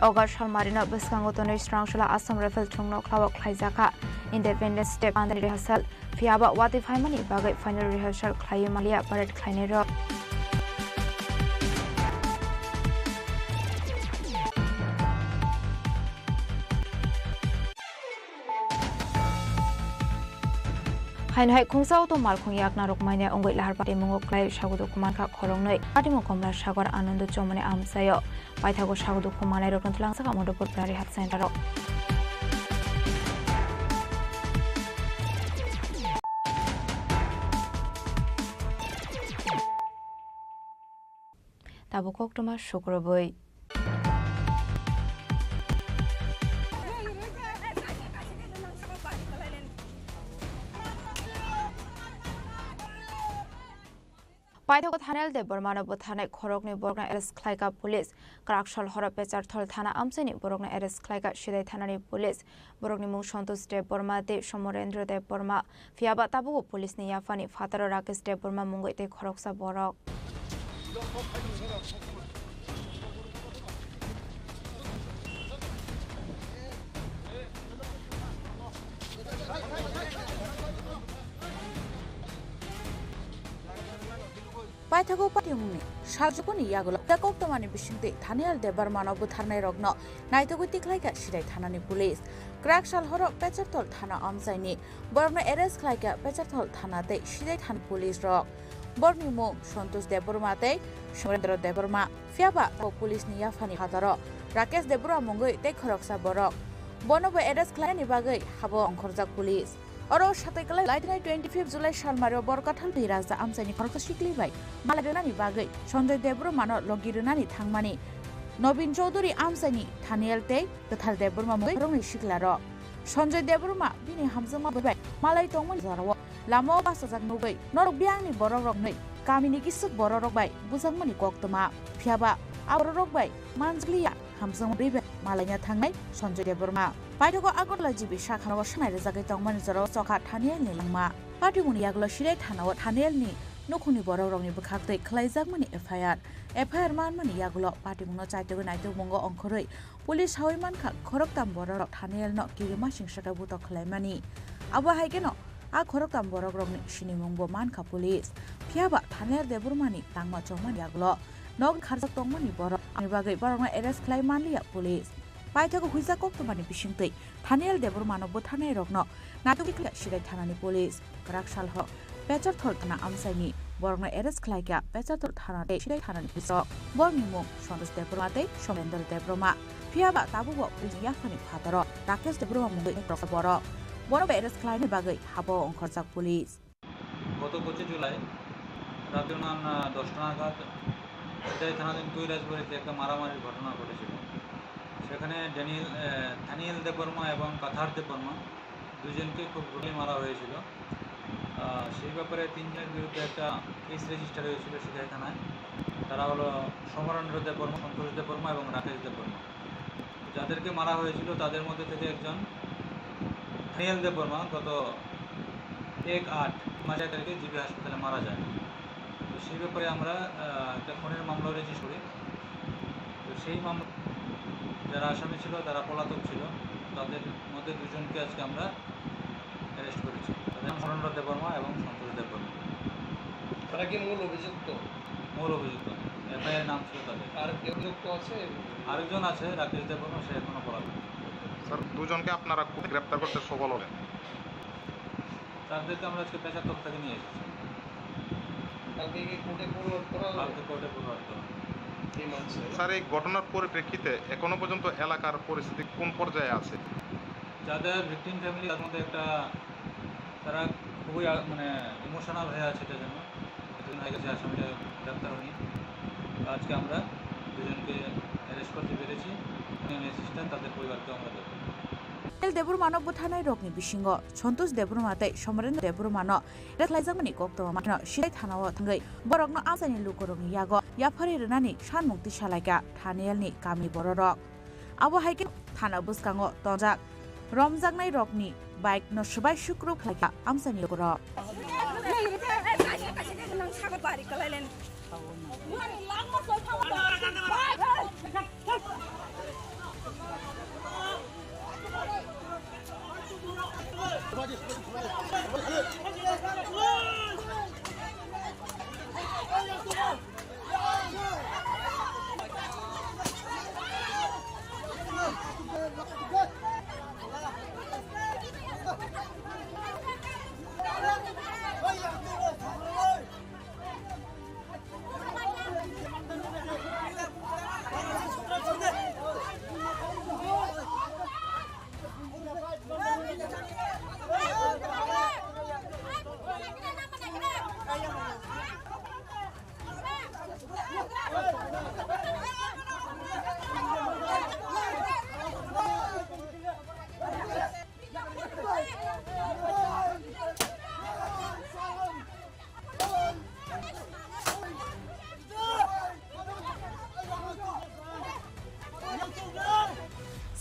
August Halmarina Biskangotono Strangshula Assam Rifle Tungno Klawak Klaizaka Independence Step under rehearsal Fiaba Wati Faimani Bagai final rehearsal Klayumalia Parade Kleinero Hainhai Kungsao to Malkung Yakna Rokmania Ongoi Lahar Party Mungo Klay Shagudu Kumanka Korongnoi Patimo Komla Shagar Anando Chomane Amsayo Paithago Shagudu Kumana Rokantlang Saka Modopur Prari Hat Center Tabukok Toma Shukraboi Paithago Thanel de Burmana Bothane Khorokni Borgna Eres Klaika Police Karakshal Horapechar Thol Thana Amseni Borgna Eres Klaika Shidai Thanani Police Borgni Mungshonto Ste Burma de Shomorendra de Burma Fiaba Tabu Police ni Yafani Fataro Rakesh de Burma Mungoi de Khoroksa Borok Paithago Patimuni, Shajukuni Yagula, the Koptomani Bishinte, Taniel de Barmano Butane Rogno, Naitogutik like a Shide Tanani Police, Crack shall horror Petchertol Tana Amsani, Burma Eres like a Petchertol Tana de Shide Tan Police Rock, Bornimo, Shontus de Burmate, Shorendro de Burma, Fiaba, Police Niafani Hataro, Rakes de Bura Mongoi, de Koroksa Borok, Bonobo Eres Clani Bagay, Habo on Korzak Police. Oro shatekala laidnai 25 July shalmario borkathal biraza amsani korkashikli bai maladunani bagai Sanjay Debrumano logirunani thangmani Nobin Chaudhary amsani Thaniel te Kathal Debruma moi rongni shiklaro Sanjay Debruma bini hamjama bai malai tongmani zarawo lamo basajak nubai norok biangni borok nei kamini kisuk borok bai bujangmani koktoma phiaba aborok bai manjgliya hamjang bebe malainya thangnai Sanjay Debruma Paithago Agorla jibi shakhanawa shanai rejagai tongmani jaro chokha Thaniel ni langma Patimuni yaglo shirai thanawa Thaniel ni নখুনি বড় রংনি বখাতে খ্লাইজাক মানি FIR মান মানি ইয়াগুলো party মুনো চাইতে নাইতে মঙ্গ অংখরই police হাওই মানখা খরকতাম বড় থানেল ন কিরিমা সিংসাকা বুত খ্লাইমানি আবো হাইকেন আ খরকতাম বড় রংনি সিনিমুংবো মানখা police ফিয়াবা থানেল দেবরমানি তাংমা চৌমান ইয়াগুলো নগ খারজাক তংমানি বড় আমি বাগৈ বরংনা এরেস্ট খ্লাইমানলিয়া পুলিশ পাইথাগো হুইজা কক্তমানি বিসিংতै থানেল দেবর মানব থানায় রগ্ন নাটকি সিরাই থানানি পুলিশ রাকসাল হ পেচারথল থানা আমসাইনি বরংনা এরেস্ট খ্লাইকা পেচারথল থানাতে সিরাই থানানি পিছক বরনি মুখ সন্তোষ দেবরমাতে সোমেন্দ্র দেবরমা ফিয়াবা তাবুবো পুলিশ ইয়াফানি ফাদর রাকেশ দেবরমা মুঙ্গৈ বড় বড় এরেস্ট খ্লাইনি বাগৈ হাবো অংখরজাক পুলিশ গত 25 জুলাই রাতে নাম 10টা নাগাদ এটাই থানাধীন কৈলাসবাড়িতে একটা মারামারির ঘটনা ঘটেছিল। সেখানে দানিয়েল দেববর্মা এবং কাথার দেববর্মা দুজনকে খুব গুলি মারা হয়েছিল। সেই ব্যাপারে তিনজনের বিরুদ্ধে একটা কেস রেজিস্টার হয়েছিল সিধাই থানায়। তারা হলো সমরেন্দ্র দেববর্মা, সন্তোষ দেববর্মা এবং রাকেশ দেববর্মা। যাদেরকে মারা হয়েছিল তাদের মধ্যে থেকে একজন দানিয়েল দেববর্মা গত 1/8 মাসের তারিখে জিবি হাসপাতালে মারা যায়। তো সেই ব্যাপারে আমরা একটা খুনের মামলা রেজিস্টার করি। তো সেই মামলা যারা আসামি ছিল তারা পলাতক ছিল, তাদের মধ্যে দুজনকে আজকে আমরা অ্যারেস্ট করেছি। তাদের নাম সমরেন্দ্র দেববর্মা এবং সন্তোষ দেববর্মা। তারা কি মূল অভিযুক্ত? মূল অভিযুক্ত, এফআইআর নাম ছিল তাদের। আর অভিযুক্ত আছে? আরেকজন আছে রাকেশ দেববর্মা, সে এখনো পলাতক। স্যার, দুজনকে আপনারা গ্রেপ্তার করতে সফল হলেন? তাদেরকে আমরা আজকে পেশাতক থেকে নিয়ে এসেছি। কালকে কি কোর্টে ফরওয়ার্ড করা হবে? কালকে কোর্টে ফরওয়ার্ড করা হবে। স্যার, এই ঘটনার পরিপ্রেক্ষিতে এখনো পর্যন্ত এলাকার পরিস্থিতি কোন পর্যায়ে আছে? যাদের ভিকটিম ফ্যামিলি তার মধ্যে তারা খুবই ইমোশনাল হয়ে আছে এটার জন্য। এতদিন হয়ে গেছে আসামিটা গ্রেপ্তার হয়নি। আজকে আমরা দুজনকে অ্যারেস্ট করতে পেরেছি। অ্যাসিস্ট্যান্ট তাদের পরিবারকে আমরা দেবো। দেবর মানব থানায় রগ্নি বিসিংহ সন্তোষ দেবরমাতে সমরেন্দ্র দেবরমান রেখলাইজাকমানি কক্তমাनो সিরাই থানাও थांगै बरगनो आमसानि लुकरगनि यागो याफारि रनानि सानमुक्ति सालायगा थानेलनि गामि बररक आबो हाइके थाना बुसकांगो तंजाक रमजाकनाय रकनि बाइक न सुबाय शुक्र खालायगा आमसानि लुकरक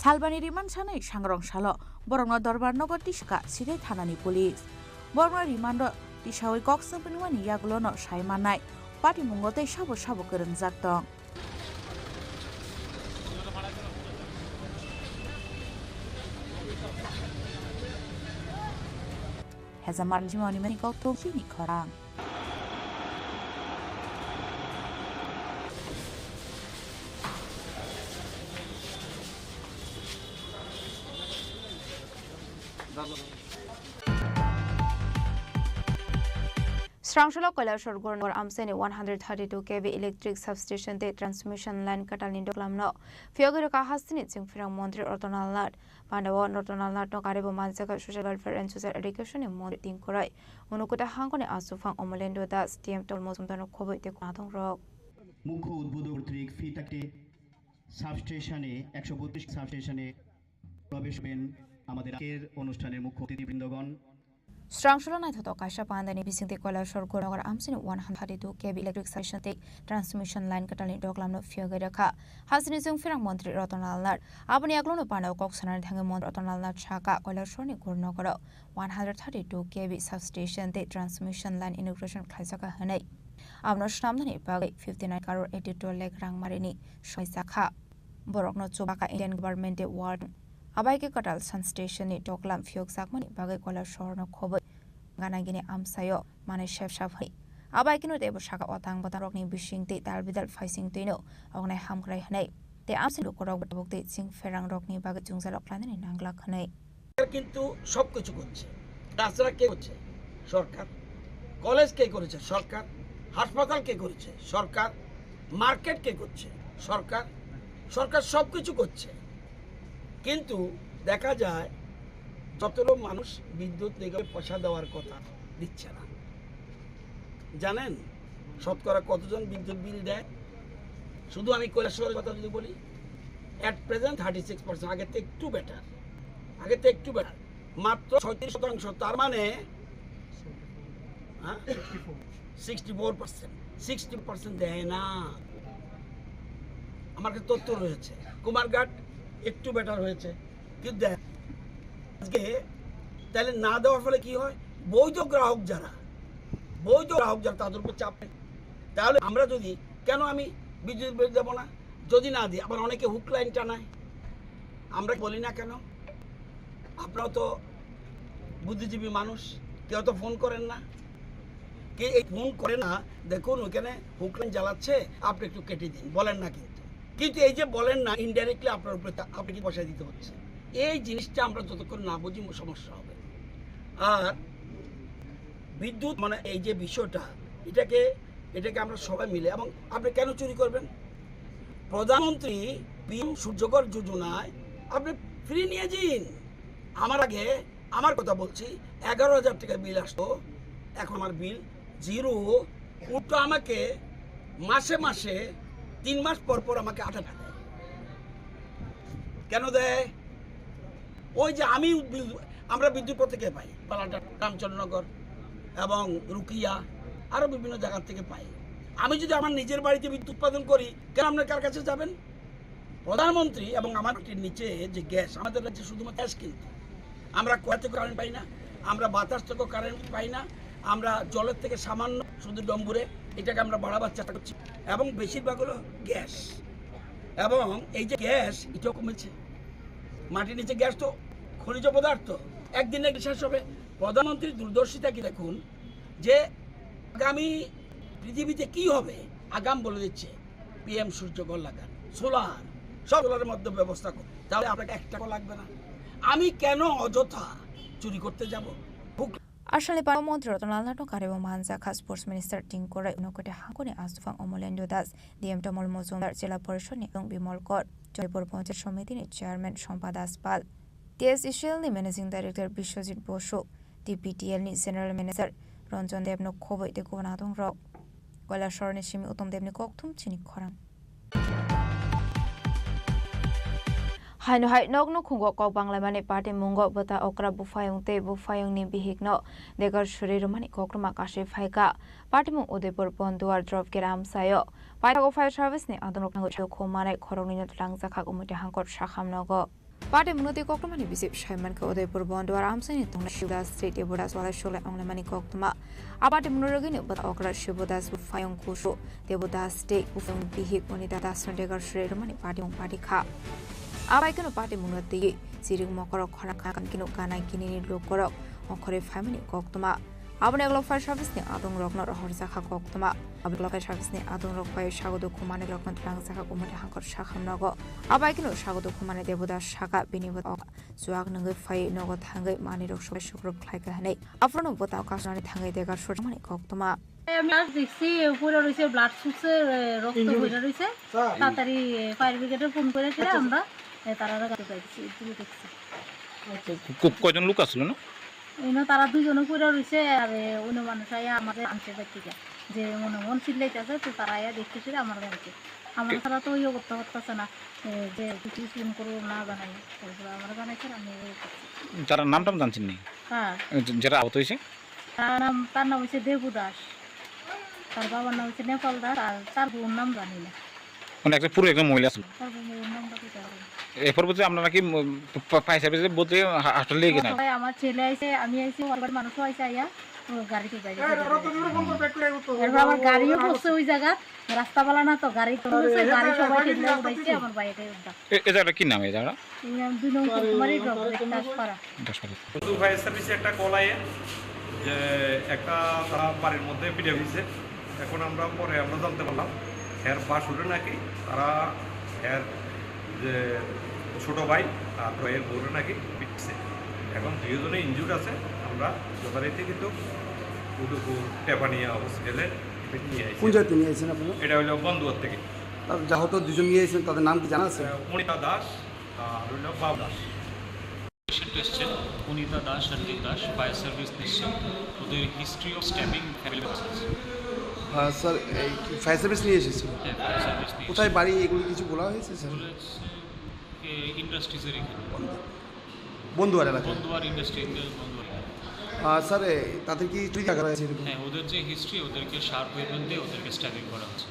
सालबानि रिमान्ड सानै सांग्रं साल बरंना दरबार नगर तिसका सिराय थानानि पुलिस बरंना रिमान्ड तिसावै कक्सनपनिवानि यागुलन सायमानाय पार्टी मुंगतै साबो साबो गोरोंजाक दं हेजामार जिमानि मानि गौतम चिनी खरां Strangshalo Koilashar Gornor Amseni 132 kV electric substation te transmission line katal nindo klamno Fiogero Kahasini Singfirang Montri Ortonalad Pandawa Nortonalad no Karibo Mansaka Social Welfare and Social Education in Montri Tinkorai Unukuta Hangone Asufang Omolendo Das TM Tolmosum Tano Kobo te Kunatong Rock মুখ্য উদ্বোধক কর্তৃক ফিতাকে সাবস্টেশনে 132 সাবস্টেশনে প্রবেশ করবেন আমাদের আজকের অনুষ্ঠানের মুখ্য অতিথিবৃন্দগণ Strangsholo naithoto kaisa pandani bisingte koilashor gornagar amsini 132 kV electric substation transmission line katali doglamno fiyoga rakha hasini jung firang mantri Ratonalnar aboni aglono panao koksanar thange mont Ratonalnar chaka koilashorni gornagar 132 kV substation transmission line inauguration khaisaka hanai abno shnamnani bagai 59 crore 82 lakh rang marini shoisakha borokno chobaka Indian government ward abaike katal sun station ni doklam fiok sakmani bagai koilashor no khobo ganagini amsayo mane chef hai abaikino debo shaka otang batarokni bishingte dalbidal faising tino ognai hamkrai hanai te amsin lukorok bokte ching ferang rokni bagai jungjalok lanani nangla khanai কিন্তু সবকিছু করছে তাছাড়া কে করছে সরকার college কে করেছে সরকার হাসপাতাল কে করেছে সরকার market কে করছে সরকার সরকার সবকিছু করছে কিন্তু দেখা যায় যতগুলো মানুষ বিদ্যুৎ নিগমে পয়সা দেওয়ার কথা দিচ্ছে না জানেন শতকরা কতজন বিদ্যুৎ বিল দেয় শুধু আমি কৈলাসহরের কথা যদি বলি এট প্রেজেন্ট 36% আগের থেকে একটু বেটার মাত্র 36% তার মানে 60% দেয় না আমার কাছে তথ্য রয়েছে কুমারঘাট একটু বেটার হয়েছে কিন্তু দেয় আজকে তাহলে না দেওয়ার ফলে কি হয় বৈধ গ্রাহক যারা তাদের উপর চাপ তাহলে আমরা যদি কেন আমি বিদ্যুৎ বিল দেবো না যদি না দিই আবার অনেকে হুক লাইন টানায় আমরা বলি না কেন আপনারা তো বুদ্ধিজীবী মানুষ কেউ তো ফোন করেন না কে এই ফোন করে না দেখুন ওখানে হুক লাইন জ্বালাচ্ছে আপনি একটু কেটে দিন বলেন না কিন্তু এই যে বলেন না ইনডাইরেক্টলি আপনার উপরে আপনি কি পয়সা দিতে হচ্ছে এই জিনিসটা আমরা যতক্ষণ না বুঝি সমস্যা হবে আর বিদ্যুৎ মানে এই যে বিষয়টা এটাকে আমরা সবাই মিলে এবং আপনি কেন চুরি করবেন প্রধানমন্ত্রী পিএম সূর্যঘর যোজনায় আপনি ফ্রি নিয়ে যান আমার কথা বলছি 11,000 টাকা বিল আসতো এখন আমার বিল 0 উল্টো আমাকে মাসে 3 মাস পর আমাকে 8 টাকা দেয় কেন দেয় ওই যে আমরা বিদ্যুৎ থেকে পাই পালাটা রামচন্দ্রনগর এবং রুকিয়া আরো বিভিন্ন জায়গা থেকে পাই আমি যদি আমার নিজের বাড়িতে বিদ্যুৎ উৎপাদন করি কেন আপনার কার কাছে যাবেন প্রধানমন্ত্রী এবং আমার নিচে যে গ্যাস আমাদের কাছে শুধুমাত্র গ্যাস কিনতে আমরা কোথা থেকে কারেন্ট পাই না আমরা বাতাস থেকে কারেন্ট পাই না আমরা জলের থেকে সামান্য শুধু ডম্বুরে এটাকে আমরা বাড়াবার চেষ্টা করছি এবং বেশিরভাগ হলো গ্যাস এবং এই যে গ্যাস এটাও কমেছে মাটির নিচে গ্যাস তো খনিজ পদার্থ একদিনে শেষ হবে প্রধানমন্ত্রীর দূরদর্শিতা কি দেখুন যে আগামী পৃথিবীতে কি হবে আগাম বলে দিচ্ছে পিএম সূর্যঘর লাগান সোলার সব সোলারের মধ্যে ব্যবস্থা করুন তাহলে আপনাকে 1 টাকা লাগবে না আমি কেন অযথা চুরি করতে যাব Ashley Paramount Ratonalnar Karebo Manzaka Sports Minister Tinkore Nokote Hakone Astufang Omolendo Das DM Tomol Mozumar Jela Porshoni Long Bimol Court Joypur Ponte Somiti Chairman Shompadas Pal TS Ishel Managing Director Bishojit Bosho DPTL General Manager Ronjon Devno Kobo de Governadong Rock Gola Shorni Shimi Utom Devni Koktum Chini Khorang Haino hai nok no khungo ko bangla mane party mungo bata okra bufayong ni bihikno degar shuri romani kokruma kashi phaika party mung udepur bonduar drop geram sayo paita go fire service ni adonok nango choko mane khorongni no langza khak umuti hangkor shakham nogo party munoti kokruma ni bisip shaiman ko udepur bonduar amsani tongna shiva street ebudas wala shole angla mani koktuma abati munorogi ni bata okra shibodas bufayong kusho debudas state bufayong bihik unita dasno degar shuri romani party kha Abaikano party munati siring mokoro khora kan kino kana kini lokorok okhore family koktuma abone aglo fire service ni adong rokno rohor sakha koktuma ablo fire service ni adong rok pai sagodo khumane rokno tlang sakha kumate hangkor sakham nogo abaikano sagodo khumane deboda shaka binibot juag nangai fai nogo thangai mani rok sobai shukrok khlaika hanai afrono bota kasani thangai degar shormani koktuma আমি আজ দেখছি উপরে রয়েছে blood সুসে রক্ত হয়ে রয়েছে তাড়াতাড়ি fire ব্রিগেডে ফোন করেছিল আমরা তারা কাছে পাইছি দেখছি খুব কয়জন লোক আসলো না এনে তারা দুজনে পুরা রয়েছে আর অন্য মানুষ আয়া আমাদের আনছে ব্যক্তিকে যে মনে মন চিল্লাইতেছে তো তারা আয়া দেখতেছে আমার বাড়িতে আমার তারা তো ইয়ে করতে পারতেছে না যে কিছু ফোন করবো না জানাই আমার জানাইছে আমি যারা নামটা জানছেন নি হ্যাঁ যারা আহত হয়েছে তার নাম হচ্ছে দেবু দাস তার বাবার নাম হচ্ছে নেপাল দাস আর তার বোন নাম জানি না মানে একটা পুরো একজন মহিলা ছিল তার বোনের নামটা কি জানি এরপর বলতে আপনারা কি ফায়ার সার্ভিসে বলতে হাসপাতালে গিয়ে না আমার ছেলে আইছে আমি আইছি ওর বাড়ির মানুষও আইছে আইয়া গাড়িতে বাইরে এরপর আমার গাড়িও পড়ছে ওই জায়গা রাস্তা বলা না তো গাড়ি চলছে গাড়ি সবাই ঠেলে উঠাইছে আমার বাইরে উঠা এই জায়গাটা কি নাম এই জায়গা 2 নং কুমারী দাসপাড়া তো ফায়ার সার্ভিসে একটা কল আয়ে যে একটা তারা বাড়ির মধ্যে পিটে হয়েছে এখন আমরা পরে আমরা জানতে পারলাম এর বাসুরে নাকি তারা এর যে ছোটো ভাই আর ভাইয়ের বউরে নাকি পিটছে এখন দুজনে ইনজুর আছে আমরা যথারীতি কিন্তু উদুপুর টেপানিয়া হসপিটালে নিয়ে আসি। কোন জায়গাতে নিয়ে আসছেন আপনারা? এটা হলো বন্ধুয়ার থেকে। আর যা হতো দুজন নিয়ে এসেছেন তাদের নাম কি জানা আছে? অনিতা দাস আর হলো বাবু দাস। পেশেন্ট এসছেন অনিতা দাস আর দীপ দাস ফায়ার সার্ভিস নিচ্ছে ওদের হিস্ট্রি অফ স্ট্যাবিং ফ্যামিলি আছে। হ্যাঁ স্যার এই ফায়ার সার্ভিস নিয়ে এসেছিল। হ্যাঁ ফায়ার সার্ভিস নিয়ে কোথায় বাড়ি এগুলো কিছু বলা হয়েছে স্যার? ইন্ডাস্ট্রিজের এখানে বন্ধুয়ার এলাকা বন্ধুয়ার ইন্ডাস্ট্রি বন্ধুয়ার স্যার তাদের কি তুই দেখা আছে? হ্যাঁ ওদের যে হিস্ট্রি ওদেরকে শার্প ওয়েপন দিয়ে ওদেরকে স্ট্যাবিং করা হচ্ছে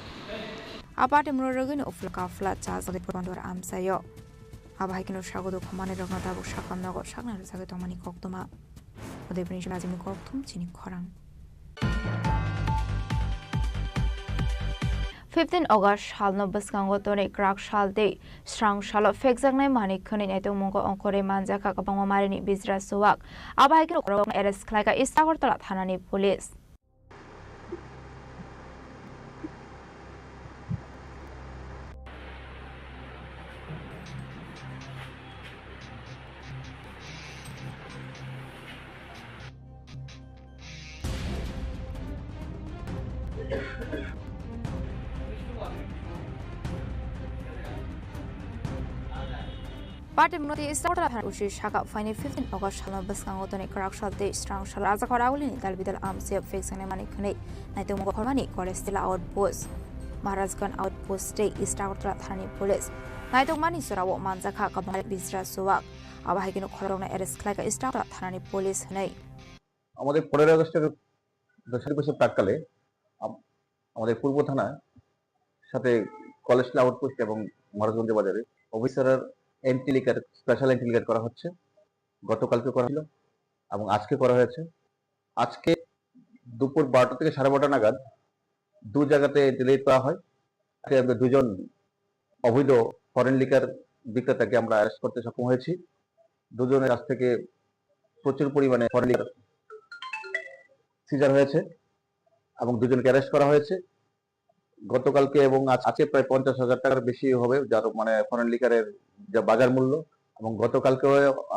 Aparte murorogin uflaka flat chas de pondor amsayo. Abahikino shagodo khomane rogna dabu shakam nago shakna rusage tomani koktoma. Ode prinsh lazimi koktum chini khorang. 15 August halno baskango tone krak shalte strang shalo fexagne manik khone neto mongo onkore manja ka kapangwa marini bizra suwak. Abahikino rogna arrest khlaika istagortala thanani police. Party Moti is not a Harushi Shaka finding 15 August Shalom Baskangoton Karakshal Day Strong Shal Razakarawin Dalvidal Armsy of Fix and Money Kane Naitomo Kormani Korestilla Outpost Marazgan Outpost Day is Startra Thani Police Naitomani Surawo Manzaka Kamal Bisra Suwak Abahikino Korona Eres Klaka is Startra Thani Police Nay আমাদের 15 আগস্টের দশের বছর প্রাককালে আমাদের পূর্ব থানার সাথে কলেজলা outpost এবং মহারাজগঞ্জ বাজারে অফিসারের entry liquor special entry liquor করা হচ্ছে। গতকালকে করা হলো এবং আজকে করা হয়েছে। আজকে দুপুর 12টা থেকে 12:30 নাগাদ দু জায়গাতে এন্ট্রি লিকার করা হয়। আমরা দুজন অবৈধ ফরেন লিকার বিক্রেতাকে আমরা অ্যারেস্ট করতে সক্ষম হয়েছি। দুজনের কাছ থেকে প্রচুর পরিমাণে ফরেন লিকার সিজার হয়েছে এবং দুজনকে অ্যারেস্ট করা হয়েছে। গতকালকে এবং আজকে প্রায় 50,000 টাকার বেশি হবে যার মানে ফরেন লিকারের যা বাজার মূল্য এবং গতকালকে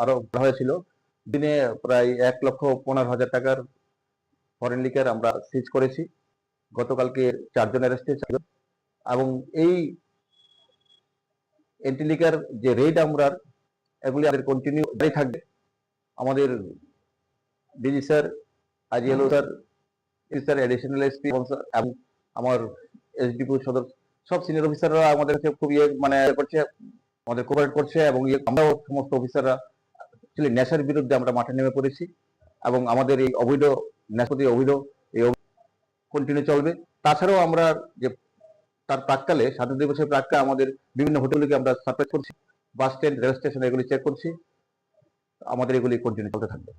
আরো হয়েছিল দিনে প্রায় 1,15,000 টাকার ফরেন লিকার আমরা সিজ করেছি। গতকালকে 4 জন অ্যারেস্ট হয়েছে এবং এই এন্টি লিকার যে রেড আমরা এগুলি আমাদের কন্টিনিউ জারি থাকবে। আমাদের ডিজি স্যার আইজিএলও স্যার এডিশনাল এসপি এবং আমার এসডিপি সদর সব সিনিয়র অফিসাররা আমাদের কাছে খুব মানে করছে আমাদের কোঅপারেট করছে এবং আমরাও সমস্ত অফিসাররা অ্যাকচুয়ালি নেশার বিরুদ্ধে আমরা মাঠে নেমে পড়েছি এবং আমাদের এই অবৈধ নেশাতি অবৈধ এই কন্টিনিউ চলবে। তাছাড়াও আমরা যে তার প্রাককালে 7 দিবসের প্রাককালে আমাদের বিভিন্ন হোটেলগুলিকে আমরা সার্ভে করছি, বাস স্ট্যান্ড রেল স্টেশন এগুলি চেক করছি। আমাদের এগুলি কন্টিনিউ চলতে থাকবে।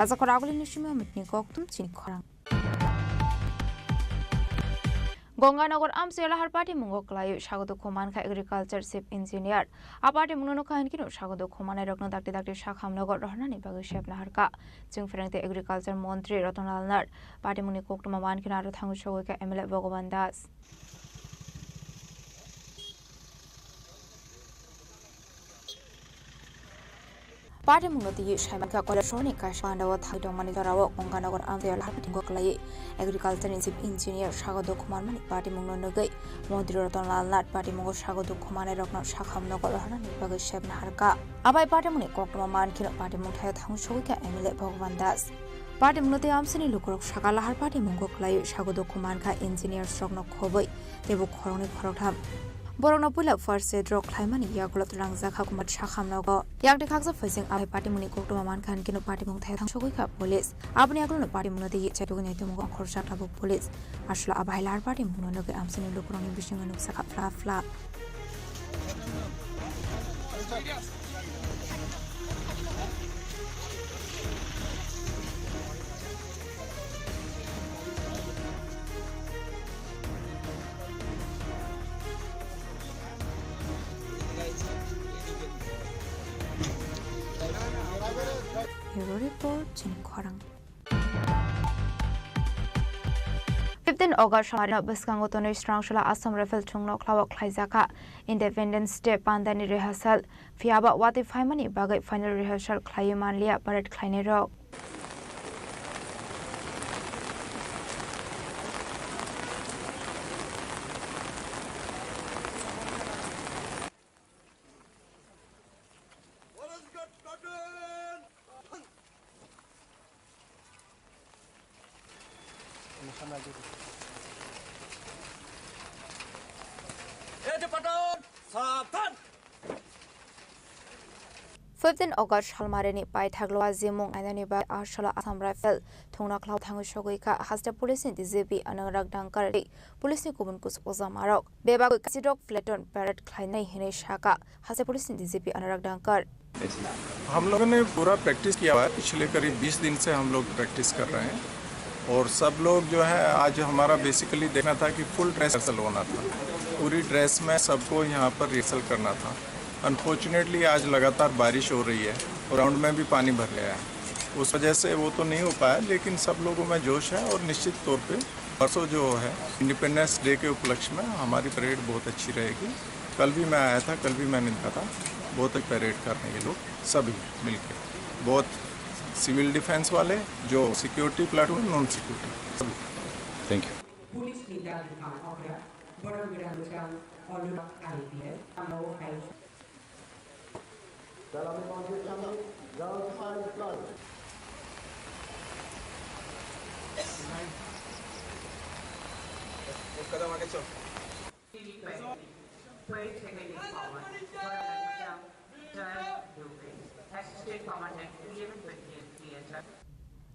Razakarawin Nishima Mitni Koktum Chini Khorang. Gonganagar Amsela Harpati Mungoklayu Shagodo Komanka Agriculture Chief Engineer Aparte Munono Kankino Shagodo Komana Rogno Dakti Shakham Nogor Rohnani Bagu Shep Naharka Jung Frank the Agriculture Montri Rotonal Nard Party Muni Koktuma Wankina Tangu Shoka Emile Bogovan Das Party Munoti Shaimaka Kolashoni Kashmanda Thaidong Manigarawa Onganagar Amdel Hapatingo Clay Agriculture Engineer Shagodo Kuman Party Munonogai Modiraton Lat Party Mungo Shagodo Kumane Rokno Shakam Nogorana Nipaga Sheb Harka Abai Party Munik Kokman Kino Party Muntai Hangshoka Emile Bogvandas Party Munoti Amsini Lukurok Shakala Har Party Mungo Clay Shagodo Kumanka Engineer Strogno Koboi Debu Koroni Korotam Borona Pula first drop Climani Yakulot Langzaka Kumat Shakam Nogo Yak the Kaxa facing Abai Party Muniko to Maman Kan Kino Party Muntai Hangshoka Police Abniakuno Party Munoti Chetunetumo Korshatabu Police Ashla Abailar Party Munoga Amsini Lukuroni Bishing and Saka Fla Hero Report, Chini Khorang. 15 August, Shamara Baskangotono Strangshula Assam Rifle Tungno Klawa Klaizaka Independence Day Pandani Rehearsal Fiaba Wati Faimani Bagai Final Rehearsal Klayumanlia Paret Kleinero. Fifteen August Halmareni by Tagloa Zimung and Aniba Arshala Assam Rifle Tungna Cloud Hangushogika has the police in the ZB and Anurag Dankar Police Kubunkus Ozamarok Beba Sidok Flaton Parrot Kleine Hineshaka has the police in the ZB and Anurag Dankar. हम लोगों ने पूरा practice किया हुआ है पिछले करीब 20 दिन से हम लोग प्रैक्टिस कर रहे हैं और सब लोग जो है आज हमारा बेसिकली देखना था कि फुल ड्रेस रिहर्सल होना था पूरी ड्रेस में सबको यहाँ पर रिहर्सल करना था अनफॉर्चुनेटली आज लगातार बारिश हो रही है और ग्राउंड में भी पानी भर गया है उस वजह से वो तो नहीं हो पाया लेकिन सब लोगों में जोश है और निश्चित तौर पे परसों जो है इंडिपेंडेंस डे के उपलक्ष्य में हमारी परेड बहुत अच्छी रहेगी कल भी मैं आया था कल भी मैंने देखा था बहुत अच्छी परेड कर रहे हैं ये लोग सभी मिलकर बहुत सिविल डिफेंस वाले जो सिक्योरिटी प्लाटून नॉन सिक्योरिटी सभी thank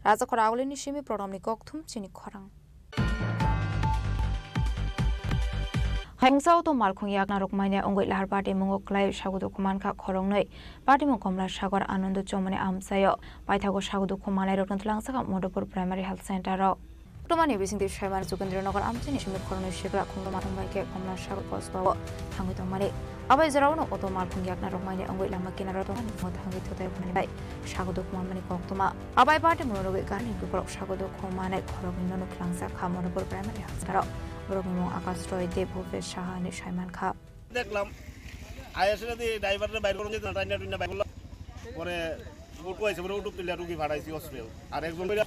Raza Koragoli Nishimi Prodomni Koktum Chini Khorang. Hangsao to Malkung Yagna Rokmania Ungwit Lahar Party Mungo Klai Shagudu Kumanka Khorongnoi Party Mukomla Shagor Anundu Chomane Amsayo Paitago Shagudu Kumana Rokantlangsaka Modopur Primary Health Center. Tomani visiting the Shaman Zukandrinagar Amsini Shimi Korno Shikra Kungamake Komla Shago Postbawa Hangitomari. Abai Zarano Otto Malkung Yagna Rokmania Ungwit Lamakina Rotom Motangi to the Mani Shagudu Kumani Koktuma. Abai Party Muro Gani Gurok Shagudu Kumane Korogino Klangsaka Modopur Primary Health Center. Borogimo Akastroy Depo Shahani Shaiman Cup. দেখলাম ISA ড্রাইভাররা বাইরে করে যেতে টাইনা টুইনা বাইরে পরে উঠো আইছে পরে উঠো তুইলা রুগী ভাড়াইছি হসপিটাল আর একজন কইরা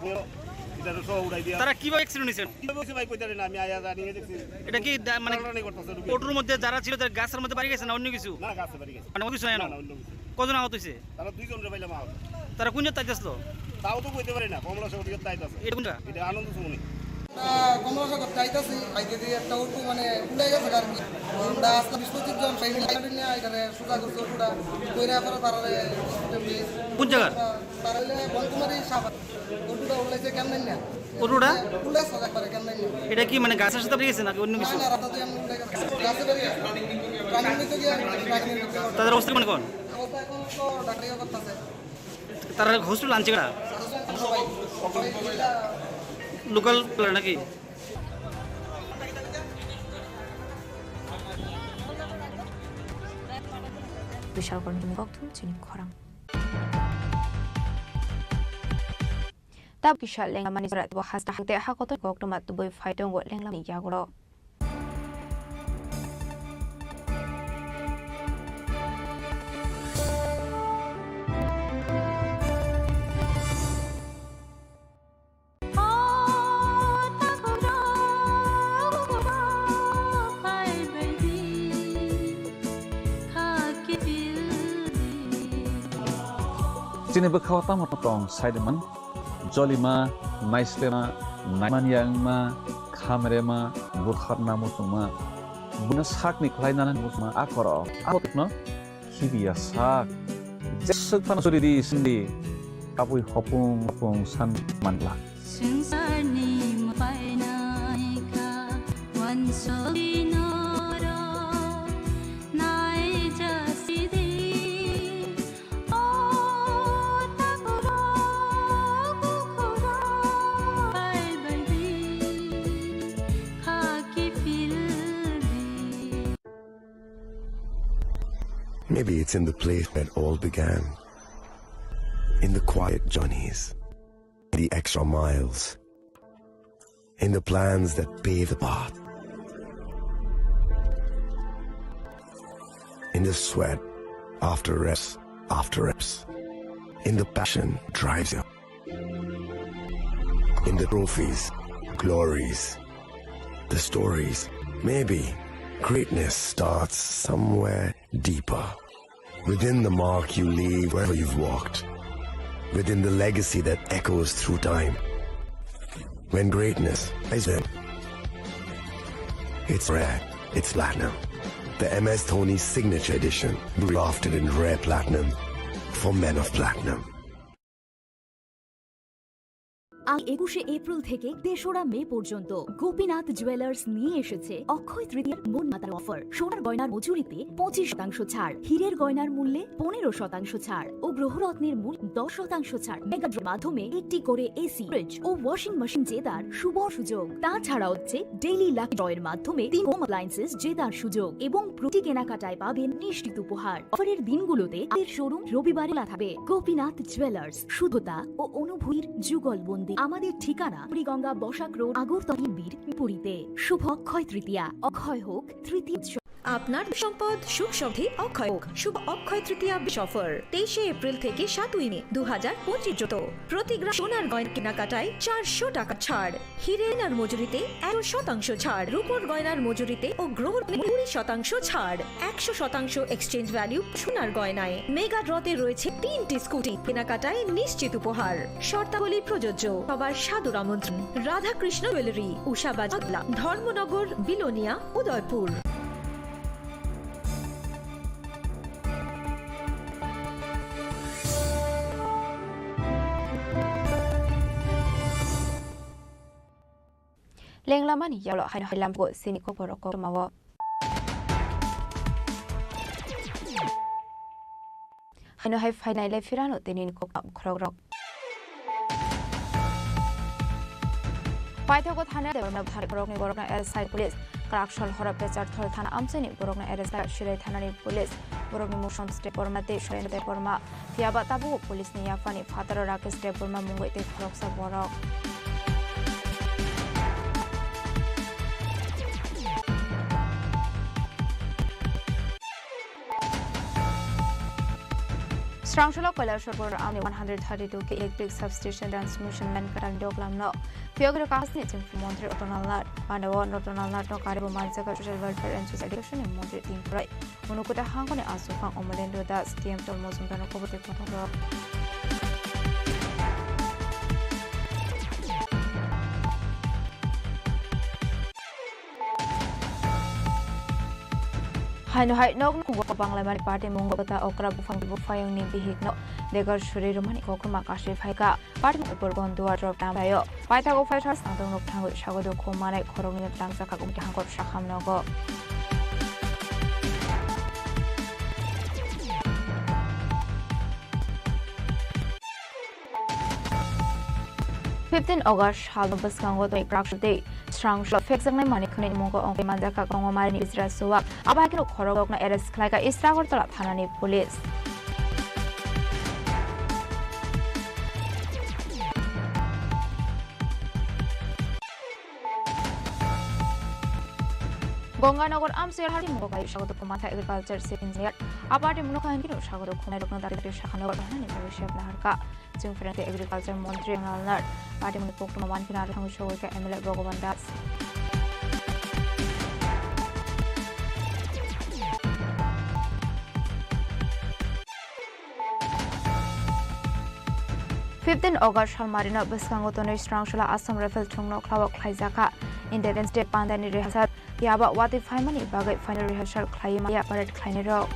এটা তো সব উড়াই দিয়া তারা কিভাবে অ্যাক্সিডেন্ট হইছে কিভাবে হইছে ভাই কইতারে না আমি আয়া জানিয়ে দেখছি এটা কি মানে ওটুর মধ্যে যারা ছিল তার গাছের মধ্যে বাড়ি গেছে না অন্য কিছু না গাছে বাড়ি গেছে মানে কিছু না কজন আহত হইছে তারা দুইজন রে পাইলাম আহত তারা কোন জায়গায় আসলো তাও তো কইতে পারি না কমলা শহর দিকে তাইতাছে এটা কোনটা এটা আনন্দ সুমনি কমলাসাগর যাইতাছি আইতে দিয়ে একটা অটো মানে উড়ে গেছে আর কি আমরা আসলে 20-25 জন ফ্যামিলি লাইনে নিয়ে আইতারে সুজা করছে অটোটা কইরা পরে তারারে কোন জায়গা তারালে বলকুমারি সাবা অটোটা উড়াইছে কেমনে না অটোটা উড়ে সজা করে কেমনে না এটা কি মানে গাছের সাথে পড়ে গেছে নাকি অন্য কিছু না রাস্তা দিয়ে উড়ে গেছে গাছে বেরিয়ে রানিং তো গিয়া তাদের অবস্থা মানে কোন অবস্থা এখন তো ডাক্তারিও করতেছে তারা হসপিটাল আনছে কারা লোকাল প্লেয়ার নাকি বিশাল করে Koktum Chini Khorang. Tab Kishal Lenga Manisarat was the Hakoto Koktomat to boy fight on what Lenga Yagoro. sini berkawat tamat tong Saideman, Jolima, Naislema, Naimanyangma, Kamerema, Burkharna Musuma, Buna sak ni kelainan Musuma akoro, akotno, Kibia sak, Jesuk panasuri di sini, Kapui hopung san manla. Maybe it's in the place that all began. In the quiet journeys, the extra miles, in the plans that pave the path, in the sweat after reps, in the passion drives you, in the trophies, glories, the stories. Maybe greatness starts somewhere deeper, within the mark you leave wherever you've walked, within the legacy that echoes through time. When greatness is there, it's rare, it's platinum. The MS Dhoni Signature Edition, crafted in rare platinum for men of platinum. আজ 21শে April থেকে 3রা মে পর্যন্ত Gopinath jewellers নিয়ে এসেছে অক্ষয় তৃতীয়ার মন মাতার offer. সোনার গয়নার মজুরিতে 25% ছাড়, হীরের গয়নার মূল্যে 15% ছাড় ও গ্রহরত্নের মূল্য 10% ছাড়। মেগা ড্রর মাধ্যমে একটি করে এসি, ফ্রিজ ও ওয়াশিং মেশিন জেতার সুবর্ণ সুযোগ। তাছাড়া হচ্ছে ডেইলি লাকি ড্রয়ের মাধ্যমে 3 হোম অ্যাপ্লায়েন্সেস জেতার সুযোগ এবং প্রতি কেনাকাটায় পাবেন নিশ্চিত উপহার। অফারের দিনগুলোতে এর শোরুম রবিবারে খোলা থাকবে। গোপীনাথ জুয়েলার্স, শুদ্ধতা ও অনুভূতির যুগলবন্দি। আমাদের ঠিকানা বুড়িগঙ্গা বসাক রোড, আগরতলা বীরপুরীতে। শুভ অক্ষয় তৃতীয়া, অক্ষয় হোক তৃতীয় উৎসব। আপনার সম্পদ সুখ সমৃদ্ধি অক্ষয় হোক। শুভ অক্ষয় তৃতীয়া অফার 23শে এপ্রিল থেকে 7ই মে 2025 পর্যন্ত। প্রতি গ্রাম সোনার গয়না কেনাকাটায় 400 টাকা ছাড়, হীরের মজুরিতে 100% ছাড়, রূপোর গয়নার মজুরিতে ও গ্রহরত্নে 20% ছাড়, 100% এক্সচেঞ্জ ভ্যালু সোনার গয়নায়। মেগা ড্রতে রয়েছে 3টি স্কুটি, কেনাকাটায় নিশ্চিত উপহার। শর্তাবলী প্রযোজ্য। সবার সাদর আমন্ত্রণ। Radhakrishna jewellery, Usha Bazar, Dharmanagar, Belonia, Udaipur. Lenglaman yalo hailam go Chini Khorang Tripura. Haino hai final firano tenin khorang. Paithago thana debarma bhari borokni borokna SI police Chini Khorang Tripura thana amchani borokna arrest shirai thana ni police borokni motion step formate shoyne de forma fiaba tabu police ni yafani fataro rakesh step forma mungoi te khoroksa borok. Strangsholo Koilashwar Amni 132 ke electric substation transmission line karan doklamno Fyogre Kasni Chief Montri Otonalnar Panawa Notonalnar no Karibu Mansaka Social Welfare and Social Education in Montri Timprai Unukuta Hangone Asufang Omalendo Das TM Tolmosundano Kobote Potoro ไฮโนไฮนอกนุกบังเลมันปาร์ตี้มงกบตาอกราบุฟังบุฟายงนิบิฮิกโนเดกร์ชุริรุมันโคกมาคาชิไฟกาปาร์ตี้มงกบอนดัวดรอปดาวน์ไปโอไปทางไฟทรัสต์ตรงนกทางชาวกดูโคมาในคอรงนิตังสักกุมที่หังกดชักคำนก 15 August halba baskango to ikrakshute strangshlo fexangne manikune mongo ongke manjaka kongo marini isra suwa abakino khorogna arrest khlaika istragortala thanani police Ganganagar আমসের হাটি মুগবাই স্বাগত কুমাথা agriculture chief engineer আপাটি মুনকাহিনী স্বাগত কুমাই রকনা দারিদ্র শাখানগর হানি ভবিষ্যৎ নাহারকা जों फ्रेंड एग्रीकल्चर मंत्री नालनार पार्टी मुनि पोक्टमा मानफिना आरो थांगो सौयका एमएलए भगवान दास 15 August Halmarino Biskangotono Strangshala Assam Rifle Tungno Klawak Klaizaka Independence Day Pandani Rehearsal Yaba Wati Faimani Bagai Final Rehearsal Klayima Ya Parade Klainero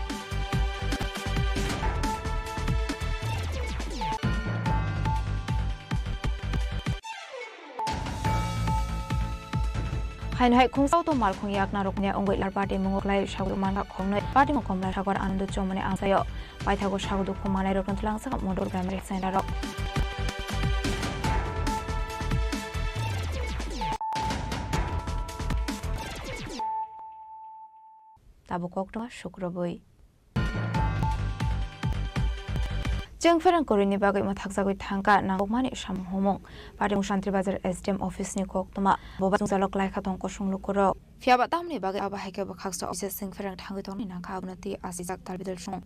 Hain hai khung sau to mal khung yak na roknya ongoi lar party mungok lai shagu manga khongnoi party mo komla sagar anand chomane angsayo paithago shagu khumanai rokn tlang sa modor primary center rok tabu kokto shukroboi Jengferang korini bagai mathakjagoi thangka nangokmani samhomong party Shantri Bazar SDM office ni koktoma boba tungjalok laika tongko sunglukoro fiaba tamni bagai aba haike bakhaksa office Jengferang thangoi tongni nangka abnati asijak talbidel sung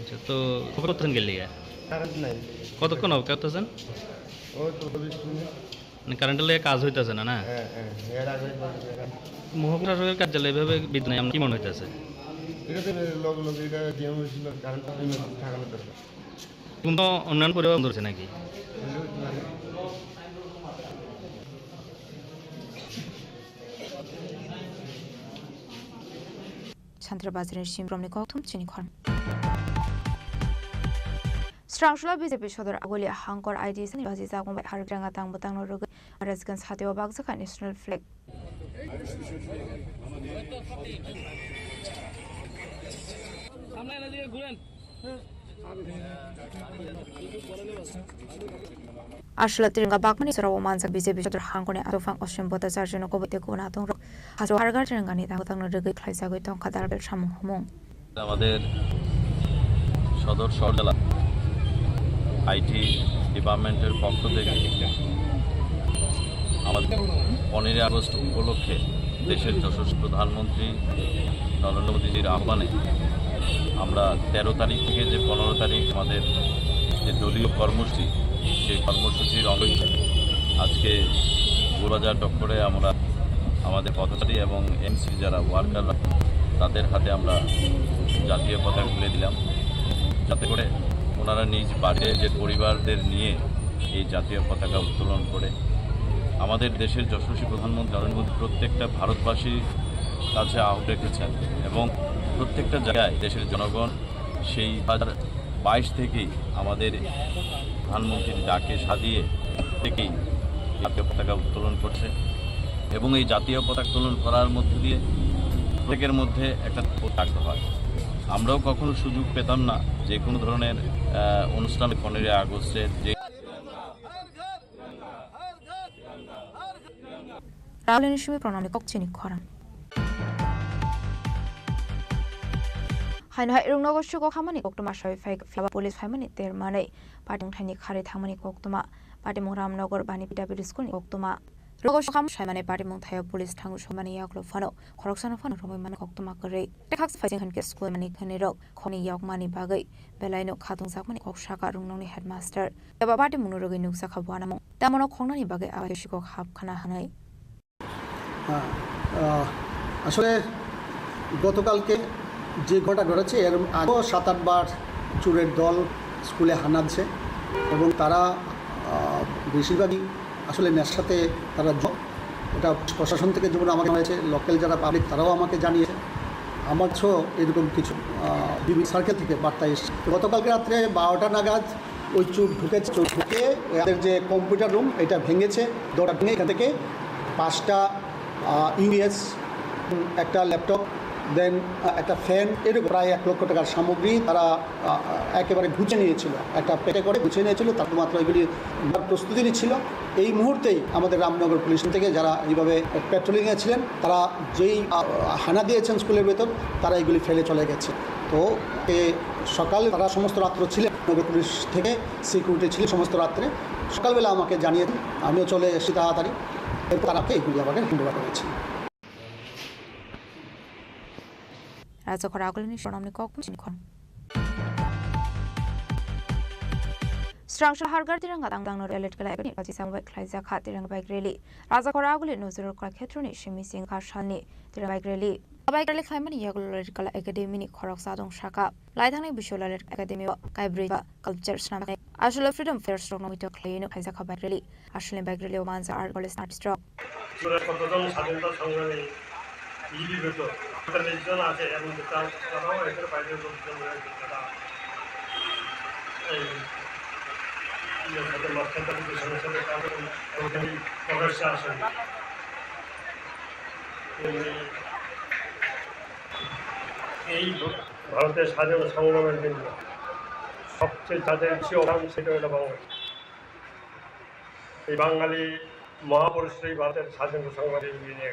আচ্ছা তো কতক্ষণ গেলি কতক্ষণ হবে কতজন মানে কারেন্টের লেগে কাজ হইতেছে না না মহকুমা শাসকের কার্যালয় এভাবে বিদ্যুৎ নাই কি মনে হইতেছে কিন্তু অন্যান্য পরিবার ধরছে নাকি Chandrabazirin Shimbromni Koktum Chini Khorang Strangshala BJP Shodor Agoli Hankor IDs and Baziza Gombe Hargranga Tang Butang Rug Residence Hatio Bagzaka National Flag Ashla Tiringa Bakmani Sarawa Mansa BJP Shodor Hankone Atofang Ocean Bota Sargeno Kobote Kunatong Haso Hargar Tirangani Tang Rug Klaisago Tong Kadarbel Sham Homong আমাদের সদর সরজেলা IT ডিপার্টমেন্টের পক্ষ থেকে আমাদের 15 August উপলক্ষে দেশের যশস্বী প্রধানমন্ত্রী নরেন্দ্র মোদীজির আহ্বানে আমরা 13 তারিখ থেকে যে 15 তারিখ আমাদের যে দলীয় কর্মসূচি সেই কর্মসূচির অঙ্গ হিসেবে আজকে গোবাজার চক্করে আমরা আমাদের পথচারী এবং এমসি যারা ওয়ার্কাররা তাদের হাতে আমরা জাতীয় পতাকা তুলে দিলাম যাতে করে ওনারা নিজ বাড়িতে যে পরিবারদের নিয়ে এই জাতীয় পতাকা উত্তোলন করে আমাদের দেশের যশস্বী প্রধানমন্ত্রী নরেন্দ্র মোদী প্রত্যেকটা ভারতবাসীর কাছে আহ্বান রেখেছেন এবং প্রত্যেকটা জায়গায় দেশের জনগণ সেই 2022 থেকেই আমাদের প্রধানমন্ত্রীর ডাকে সাধিয়ে থেকেই জাতীয় পতাকা উত্তোলন করছে এবং এই জাতীয় পতাকা উত্তোলন করার মধ্য দিয়ে প্রত্যেকের মধ্যে একটা থাকতে হয় আমরাও কখনো সুযোগ পেতাম না যে কোনো ধরনের অনুষ্ঠানে 15 আগস্টের যে Raulin Shimi Pronami Kok Chini Khorang Hain Hai Rungno Shuko Hamani Koktoma Shoi Fake Flava Police Family Ter Mane Patung Tani Kari Thamani Koktoma Patimung Ramnogor Bani PW School Koktoma Rogo Sham Shamane Patimung Thaya Police Tangu Shomani Yaklo Fano Khoroksana Fano Roman Koktoma Kare Tax Fighting Hanke School Mani Kaniro Koni Yok Mani Bagai Belaino Katung Zakmani Kokshaka Runoni Headmaster Eba Patimung Rogi Nuksaka Wanamo Damono Konani Bagai Avishiko Hab Kana Hanai আসলে গতকালকে যে ঘটনা ঘটেছে এর আগেও 7-8 বার চোরের দল স্কুলে হানা দিচ্ছে এবং তারা বেশিরভাগই আসলে নেশাতে তারা এটা প্রশাসন থেকে যেমন আমাকে হয়েছে লোকাল যারা পাবলিক তারাও আমাকে জানিয়েছে আমার ছো এরকম কিছু বিভিন্ন সার্কেল থেকে বার্তা এসেছে গতকালকে রাত্রে 12টা নাগাদ ওই চোর ঢুকে এদের যে কম্পিউটার রুম এটা ভেঙেছে দরজা ভেঙে এখান থেকে 5টা ইউএস একটা ল্যাপটপ দেন একটা ফ্যান এরকম প্রায় 1 লক্ষ টাকার সামগ্রী তারা একেবারে গুছিয়ে নিয়েছিল একটা পেটে করে গুছিয়ে নিয়েছিল তার মাত্র এগুলি প্রস্তুতি নিচ্ছিল এই মুহূর্তেই আমাদের রামনগর পুলিশ থেকে যারা এইভাবে পেট্রোলিংয়ে ছিলেন তারা যেই হানা দিয়েছেন স্কুলের ভেতর তারা এগুলি ফেলে চলে গেছে তো সকালে তারা সমস্ত রাত্র ছিলেন নগর পুলিশ থেকে সিকিউরিটি ছিল সমস্ত রাত্রে সকালবেলা আমাকে জানিয়ে দিন আমিও চলে এসেছি তাড়াতাড়ি তারাকে এগুলি আমাকে হ্যান্ডওভার করেছি Raja Khoragulini Pronami Kok Chini Khorang Strangshala Hargar Tiranga Tang no Relet Kala Ekni Baji Sambai Klaiza Khat Tiranga Bike Rally Raja Khoraguli Nozur Kra Khetroni Shimi Singh Kashani Tiranga Bike Rally Abai Khaiman Yagul Academy Khorok Sadong Shaka, Lightning Visual Academy, Kaibri, Culture Snap, Ashla Freedom First Strong with a clean Isaka Bagley, Ashley Bagley Oman's Argolis Art Stroke. লিপিবদ্ধ ৪৫ জন আছে এবং তারাও এদের বাইরে লোকজন রয়েছে তারা এই মাস্টার পিছনের সাথে কাজ ওখানে প্রকাশ্যে আসেন এই ভারতের স্বাধীনতা সংগ্রামের জন্য সবচেয়ে যাদের শিরোনাম সেটা হলো বাংলাদেশ এই বাঙালি মহাপুরুষরাই ভারতের স্বাধীনতা সংগ্রামে নিয়ে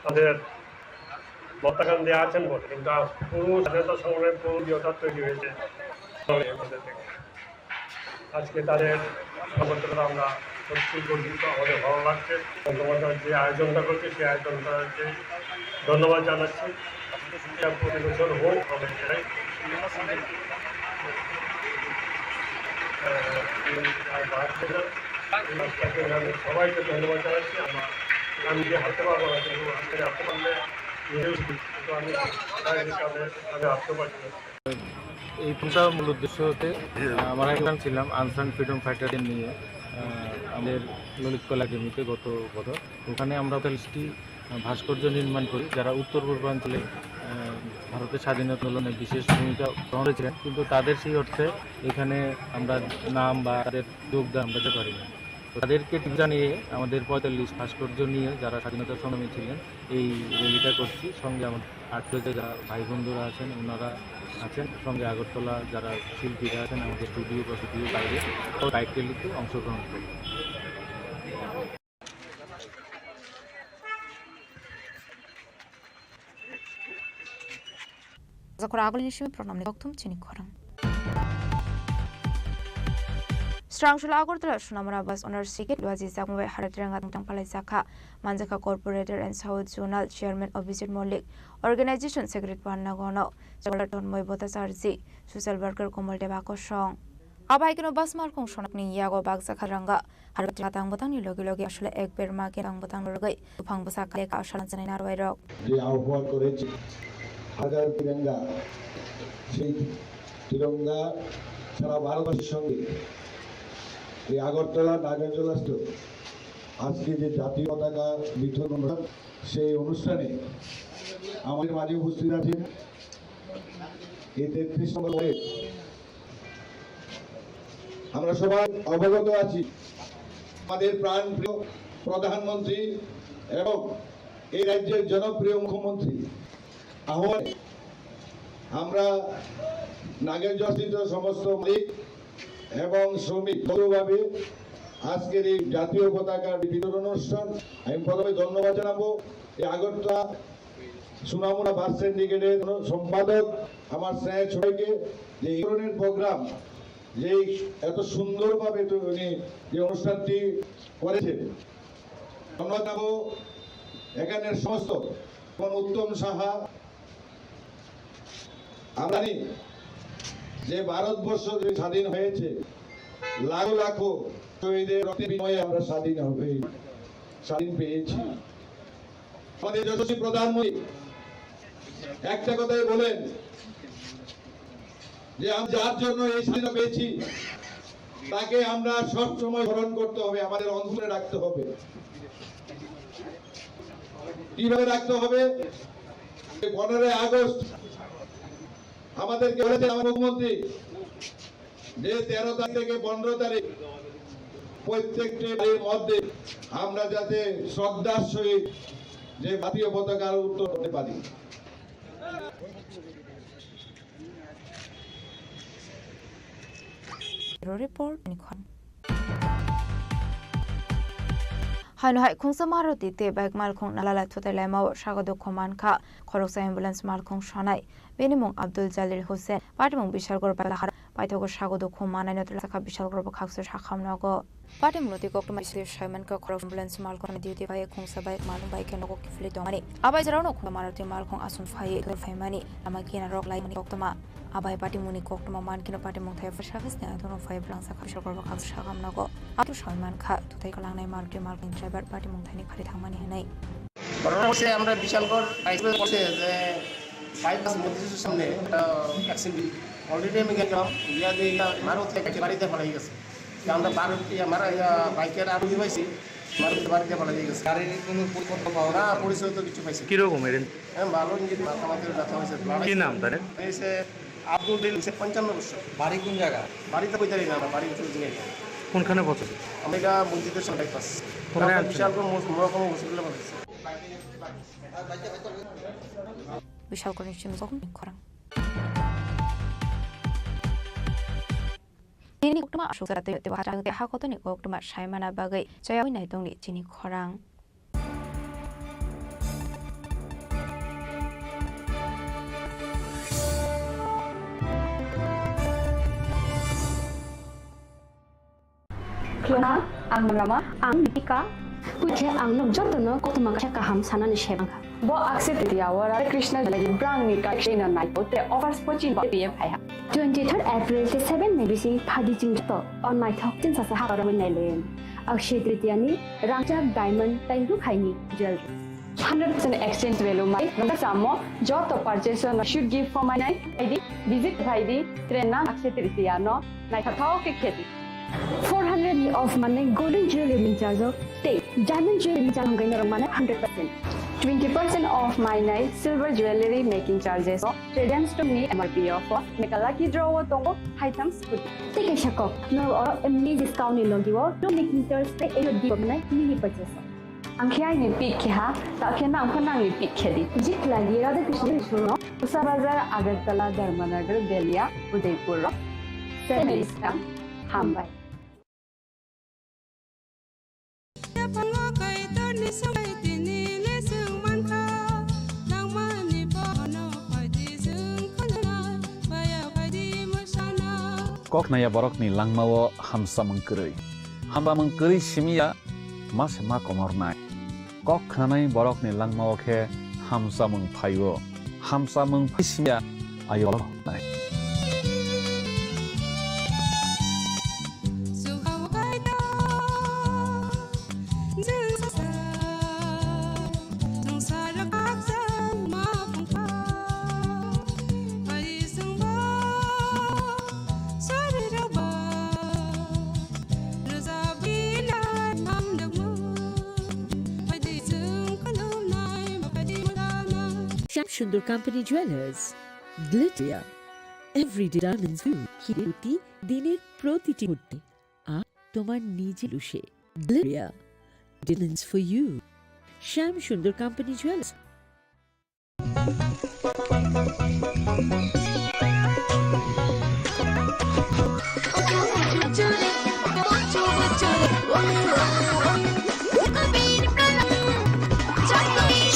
তাদের মহাত্মা গান্ধী আছেন বলে কিন্তু পুরো স্বাধীনতা সংগ্রামের পুরো ইয়েটা তৈরি হয়েছে মধ্যে থেকে আজকে তাদের সমর্থনটা আমরা সত্যি গর্বিত আমাদের ভালো লাগছে তোমাদের যে আয়োজনটা করছে সেই আয়োজনটাকে ধন্যবাদ জানাচ্ছি প্রতি বছর হোক আমরা এটাই সবাইকে ধন্যবাদ জানাচ্ছি আমি যে হাঁটতে পারবো না কিন্তু আজকে হাঁটতে পারলে এই প্রোগ্রাম মূল উদ্দেশ্য হতে আমরা এখানে ছিলাম আনসান ফ্রিডম ফাইটারদের নিয়ে আমাদের ললিত কলা একাডেমিতে গত বছর ওখানে আমরা ৪৫টি ভাস্কর্য নির্মাণ করি যারা উত্তর পূর্বাঞ্চলে ভারতের স্বাধীনতা আন্দোলনে বিশেষ ভূমিকা গ্রহণ করেছিলেন কিন্তু তাদের সেই অর্থে এখানে আমরা নাম বা তাদের যোগদান আমরা দিতে পারি না তাদেরকে জানিয়ে আমাদের ৪৫ ভাস্কর্য নিয়ে যারা স্বাধীনতা সংগ্রামী ছিলেন এই র্যালিটা করছি সঙ্গে আমাদের আর্টফেতে যারা ভাই বন্ধুরা আছেন ওনারা আছেন সঙ্গে আগরতলা যারা শিল্পীরা আছেন আমাদের স্টুডিও বা স্টুডিও বাইরে বাইক র্যালিতে অংশগ্রহণ করি Chini Khorang. Strangshula Agortala Shunamara bus honor ticket was Zakwe Haratranga Tampalazaka, Manzaka Corporator and South Zonal Chairman of Visit Molik, Organization Secretary Panagono, Salaton Moibota Sarzi, Social Worker Komal Tobacco Shong. Abaikino Basmar Kongshonakni Yago Bagzakaranga, Haratang Botani Logi Ashla Ekber Market and Botan Rogai, Pangbosaka Ashalan and Arway. The Alpha Courage, Hagar Tiranga, Tiranga, Sarabaro Shongi. এই আগরতলা নাগারজলাস্থ আজকে যে জাতীয় পতাকা বিতরণ অনুষ্ঠান সেই অনুষ্ঠানে আমাদের মাঝে উপস্থিত আছেন এই ৩৩ নম্বর ওয়ার্ডে আমরা সবাই অবগত আছি আমাদের প্রাণপ্রিয় প্রধানমন্ত্রী এবং এই রাজ্যের জনপ্রিয় মুখ্যমন্ত্রী আহ্বানে আমরা নাগেরজলাস্থিত সমস্ত মালিক এবং শ্রমিক ভাবে আজকের এই জাতীয় পতাকার বিতরণ অনুষ্ঠান আমি প্রথমে ধন্যবাদ জানাবো এই আগরতলা সুনামুনা বাস সিন্ডিকেটের সম্পাদক আমার স্নেহের সবাইকে যে এই ধরনের প্রোগ্রাম যে এত সুন্দরভাবে উনি যে অনুষ্ঠানটি করেছেন ধন্যবাদ জানাবো এখানের সমস্ত উত্তম সাহা আমরা জানি যে ভারতবর্ষ যে স্বাধীন হয়েছে লাখো লাখো শহীদের রক্তের বিনিময়ে আমরা স্বাধীন পেয়েছি আমাদের যশস্বী প্রধানমন্ত্রী একটা কথাই বলেন যে আমি যার জন্য এই স্বাধীনতা পেয়েছি তাকে আমরা সবসময় স্মরণ করতে হবে আমাদের অন্তরে রাখতে হবে কিভাবে রাখতে হবে 15 আগস্ট আমাদেরকে বলেছেন আমার মুখ্যমন্ত্রী যে 13 তারিখ থেকে 15 তারিখ প্রত্যেকটি বাড়ির মধ্যে আমরা যাতে শ্রদ্ধার সহিত যে জাতীয় পতাকার উত্তোলন করতে পারি Report Hanoi Kungsa Maroti te bag Malkong Nalala to the Lemo Shagado Komanka, Koroksa ambulance Malkong Shanai, Benimong Abdul Jalil Hussein, Patimong Bishal Gorbala, Paitogo Shagado Koman and Lasaka Bishal Gorbaxo Shakamnago, Patim Notico to my Shaman Korok ambulance Malkong duty by Kungsa by Malum by Kenoko Flitomani, Abazarano Kumarati Malkong Asun Faye to Famani, Amakina Rock like Oktoma, Abai Patimuni Koktoma Mankino Patimong for Shavis, I don't know 5 blanks of Shakorbax Shakamnago, after Shaman Kat to take a long name Marti Malkin Traber Patimong Tani Karitamani. ঘটনা হচ্ছে আমরা বিশালগড় হাইস্কুলে পড়ছে যে bypass মন্দিরের সামনে একটা accident already আমি গেলাম গিয়া দিয়ে মারো থেকে বাড়িতে ফেলাই গেছে আমরা আমার বাইকের আরোহী হয়েছি মারুতি বাড়িতে ফেলাই গেছে গাড়ির কোনো পরিকল্পনা পাওয়া না পরিচয় তো কিছু পাইছে কিরকম এর হ্যাঁ ভালো ইঞ্জিন মাথামাতির ব্যথা হয়েছে কি নাম তার হয়েছে আব্দুল দিল 55 বছর বাড়ি কোন জায়গা বাড়িতে কইতারি না বাড়ি চলে যায় কোনখানে পৌঁছেছে আমরা এটা মসজিদের সামনে বাইপাস বিশালগড় মহকুমা হসপিটালে পৌঁছেছে Bishalgarh Chini Khorang Chini Khorang asuk sarate te bahara te ha kotoni koktuma saimana bagai jaya nai dongni Chini Khorang Klona ang nama ang Nika kuche ang nok jotono kotuma ka kaham sanani shebanga bo accept dia wara Krishna lagi brang ni ka china nai pote offers pochin ba pm phai 23rd April te 7 May bisi phadi jing to on my talk tin sa ha ra nai len akshay tritiya ni rangchak diamond tai ru khaini jewelry 100% exchange value mai nanda samo joto purchase no should give for my night id visit bhaidi trena akshay tritiya no nai thao ke kheti 400 of money golden jewelry charge of take diamond jewelry charge gain ramana 100% 20% of my night silver jewelry making charges of radiant stone ni MRP of make a lucky draw tongo items put take a shako no MD discount ni logi wo no making Thursday a di of night mini purchase ang kaya ni pick ha ta kena ang kanang ni pick khedi jik lagi ra de krishna suno usabazar agartala dharmanagar belia udaipur service hambai kok naya borok ni langmawo hamsa mengkeri hamba mengkeri simia mas ma komor nai kok khanai borok ni langmawo khe hamsa mengphaiwo hamsa mengphai simia ayo nai Sundar Company Jewelers, Glitter, Everyday Diamonds View, Hiruti, Diner Protiti Mutte, আর তোমার নিজে লুসে Glitter, Diamonds for you. Sham Sundar Company Jewelers.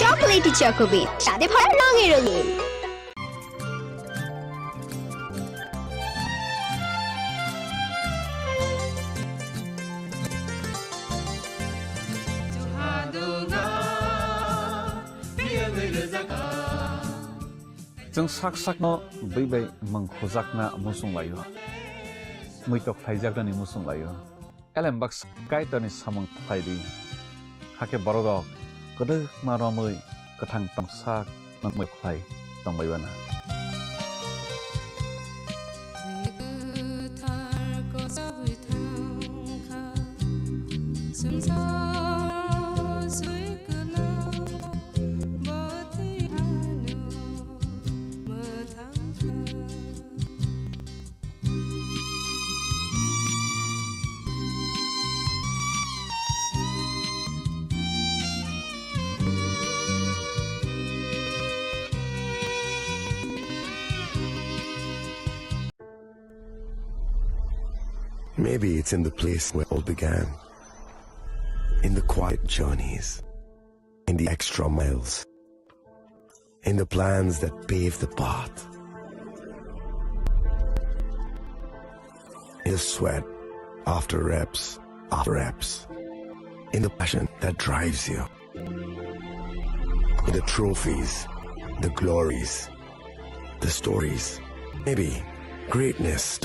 Chocolatey চকোবিট স্বাদে ভরা রঙে রঙিন जों sak sakno bai mangkhojakna musung layo muitok phaijakni musung layo elembak kaitani samang phaidi hake borok kodok maromoi kathang tangsak nangmai khlai tangbaibana Maybe it's in the place where all began, in the quiet journeys, in the extra miles, in the plans that pave the path, in the sweat after reps, in the passion that drives you, in the trophies, the glories, the stories. Maybe greatness starts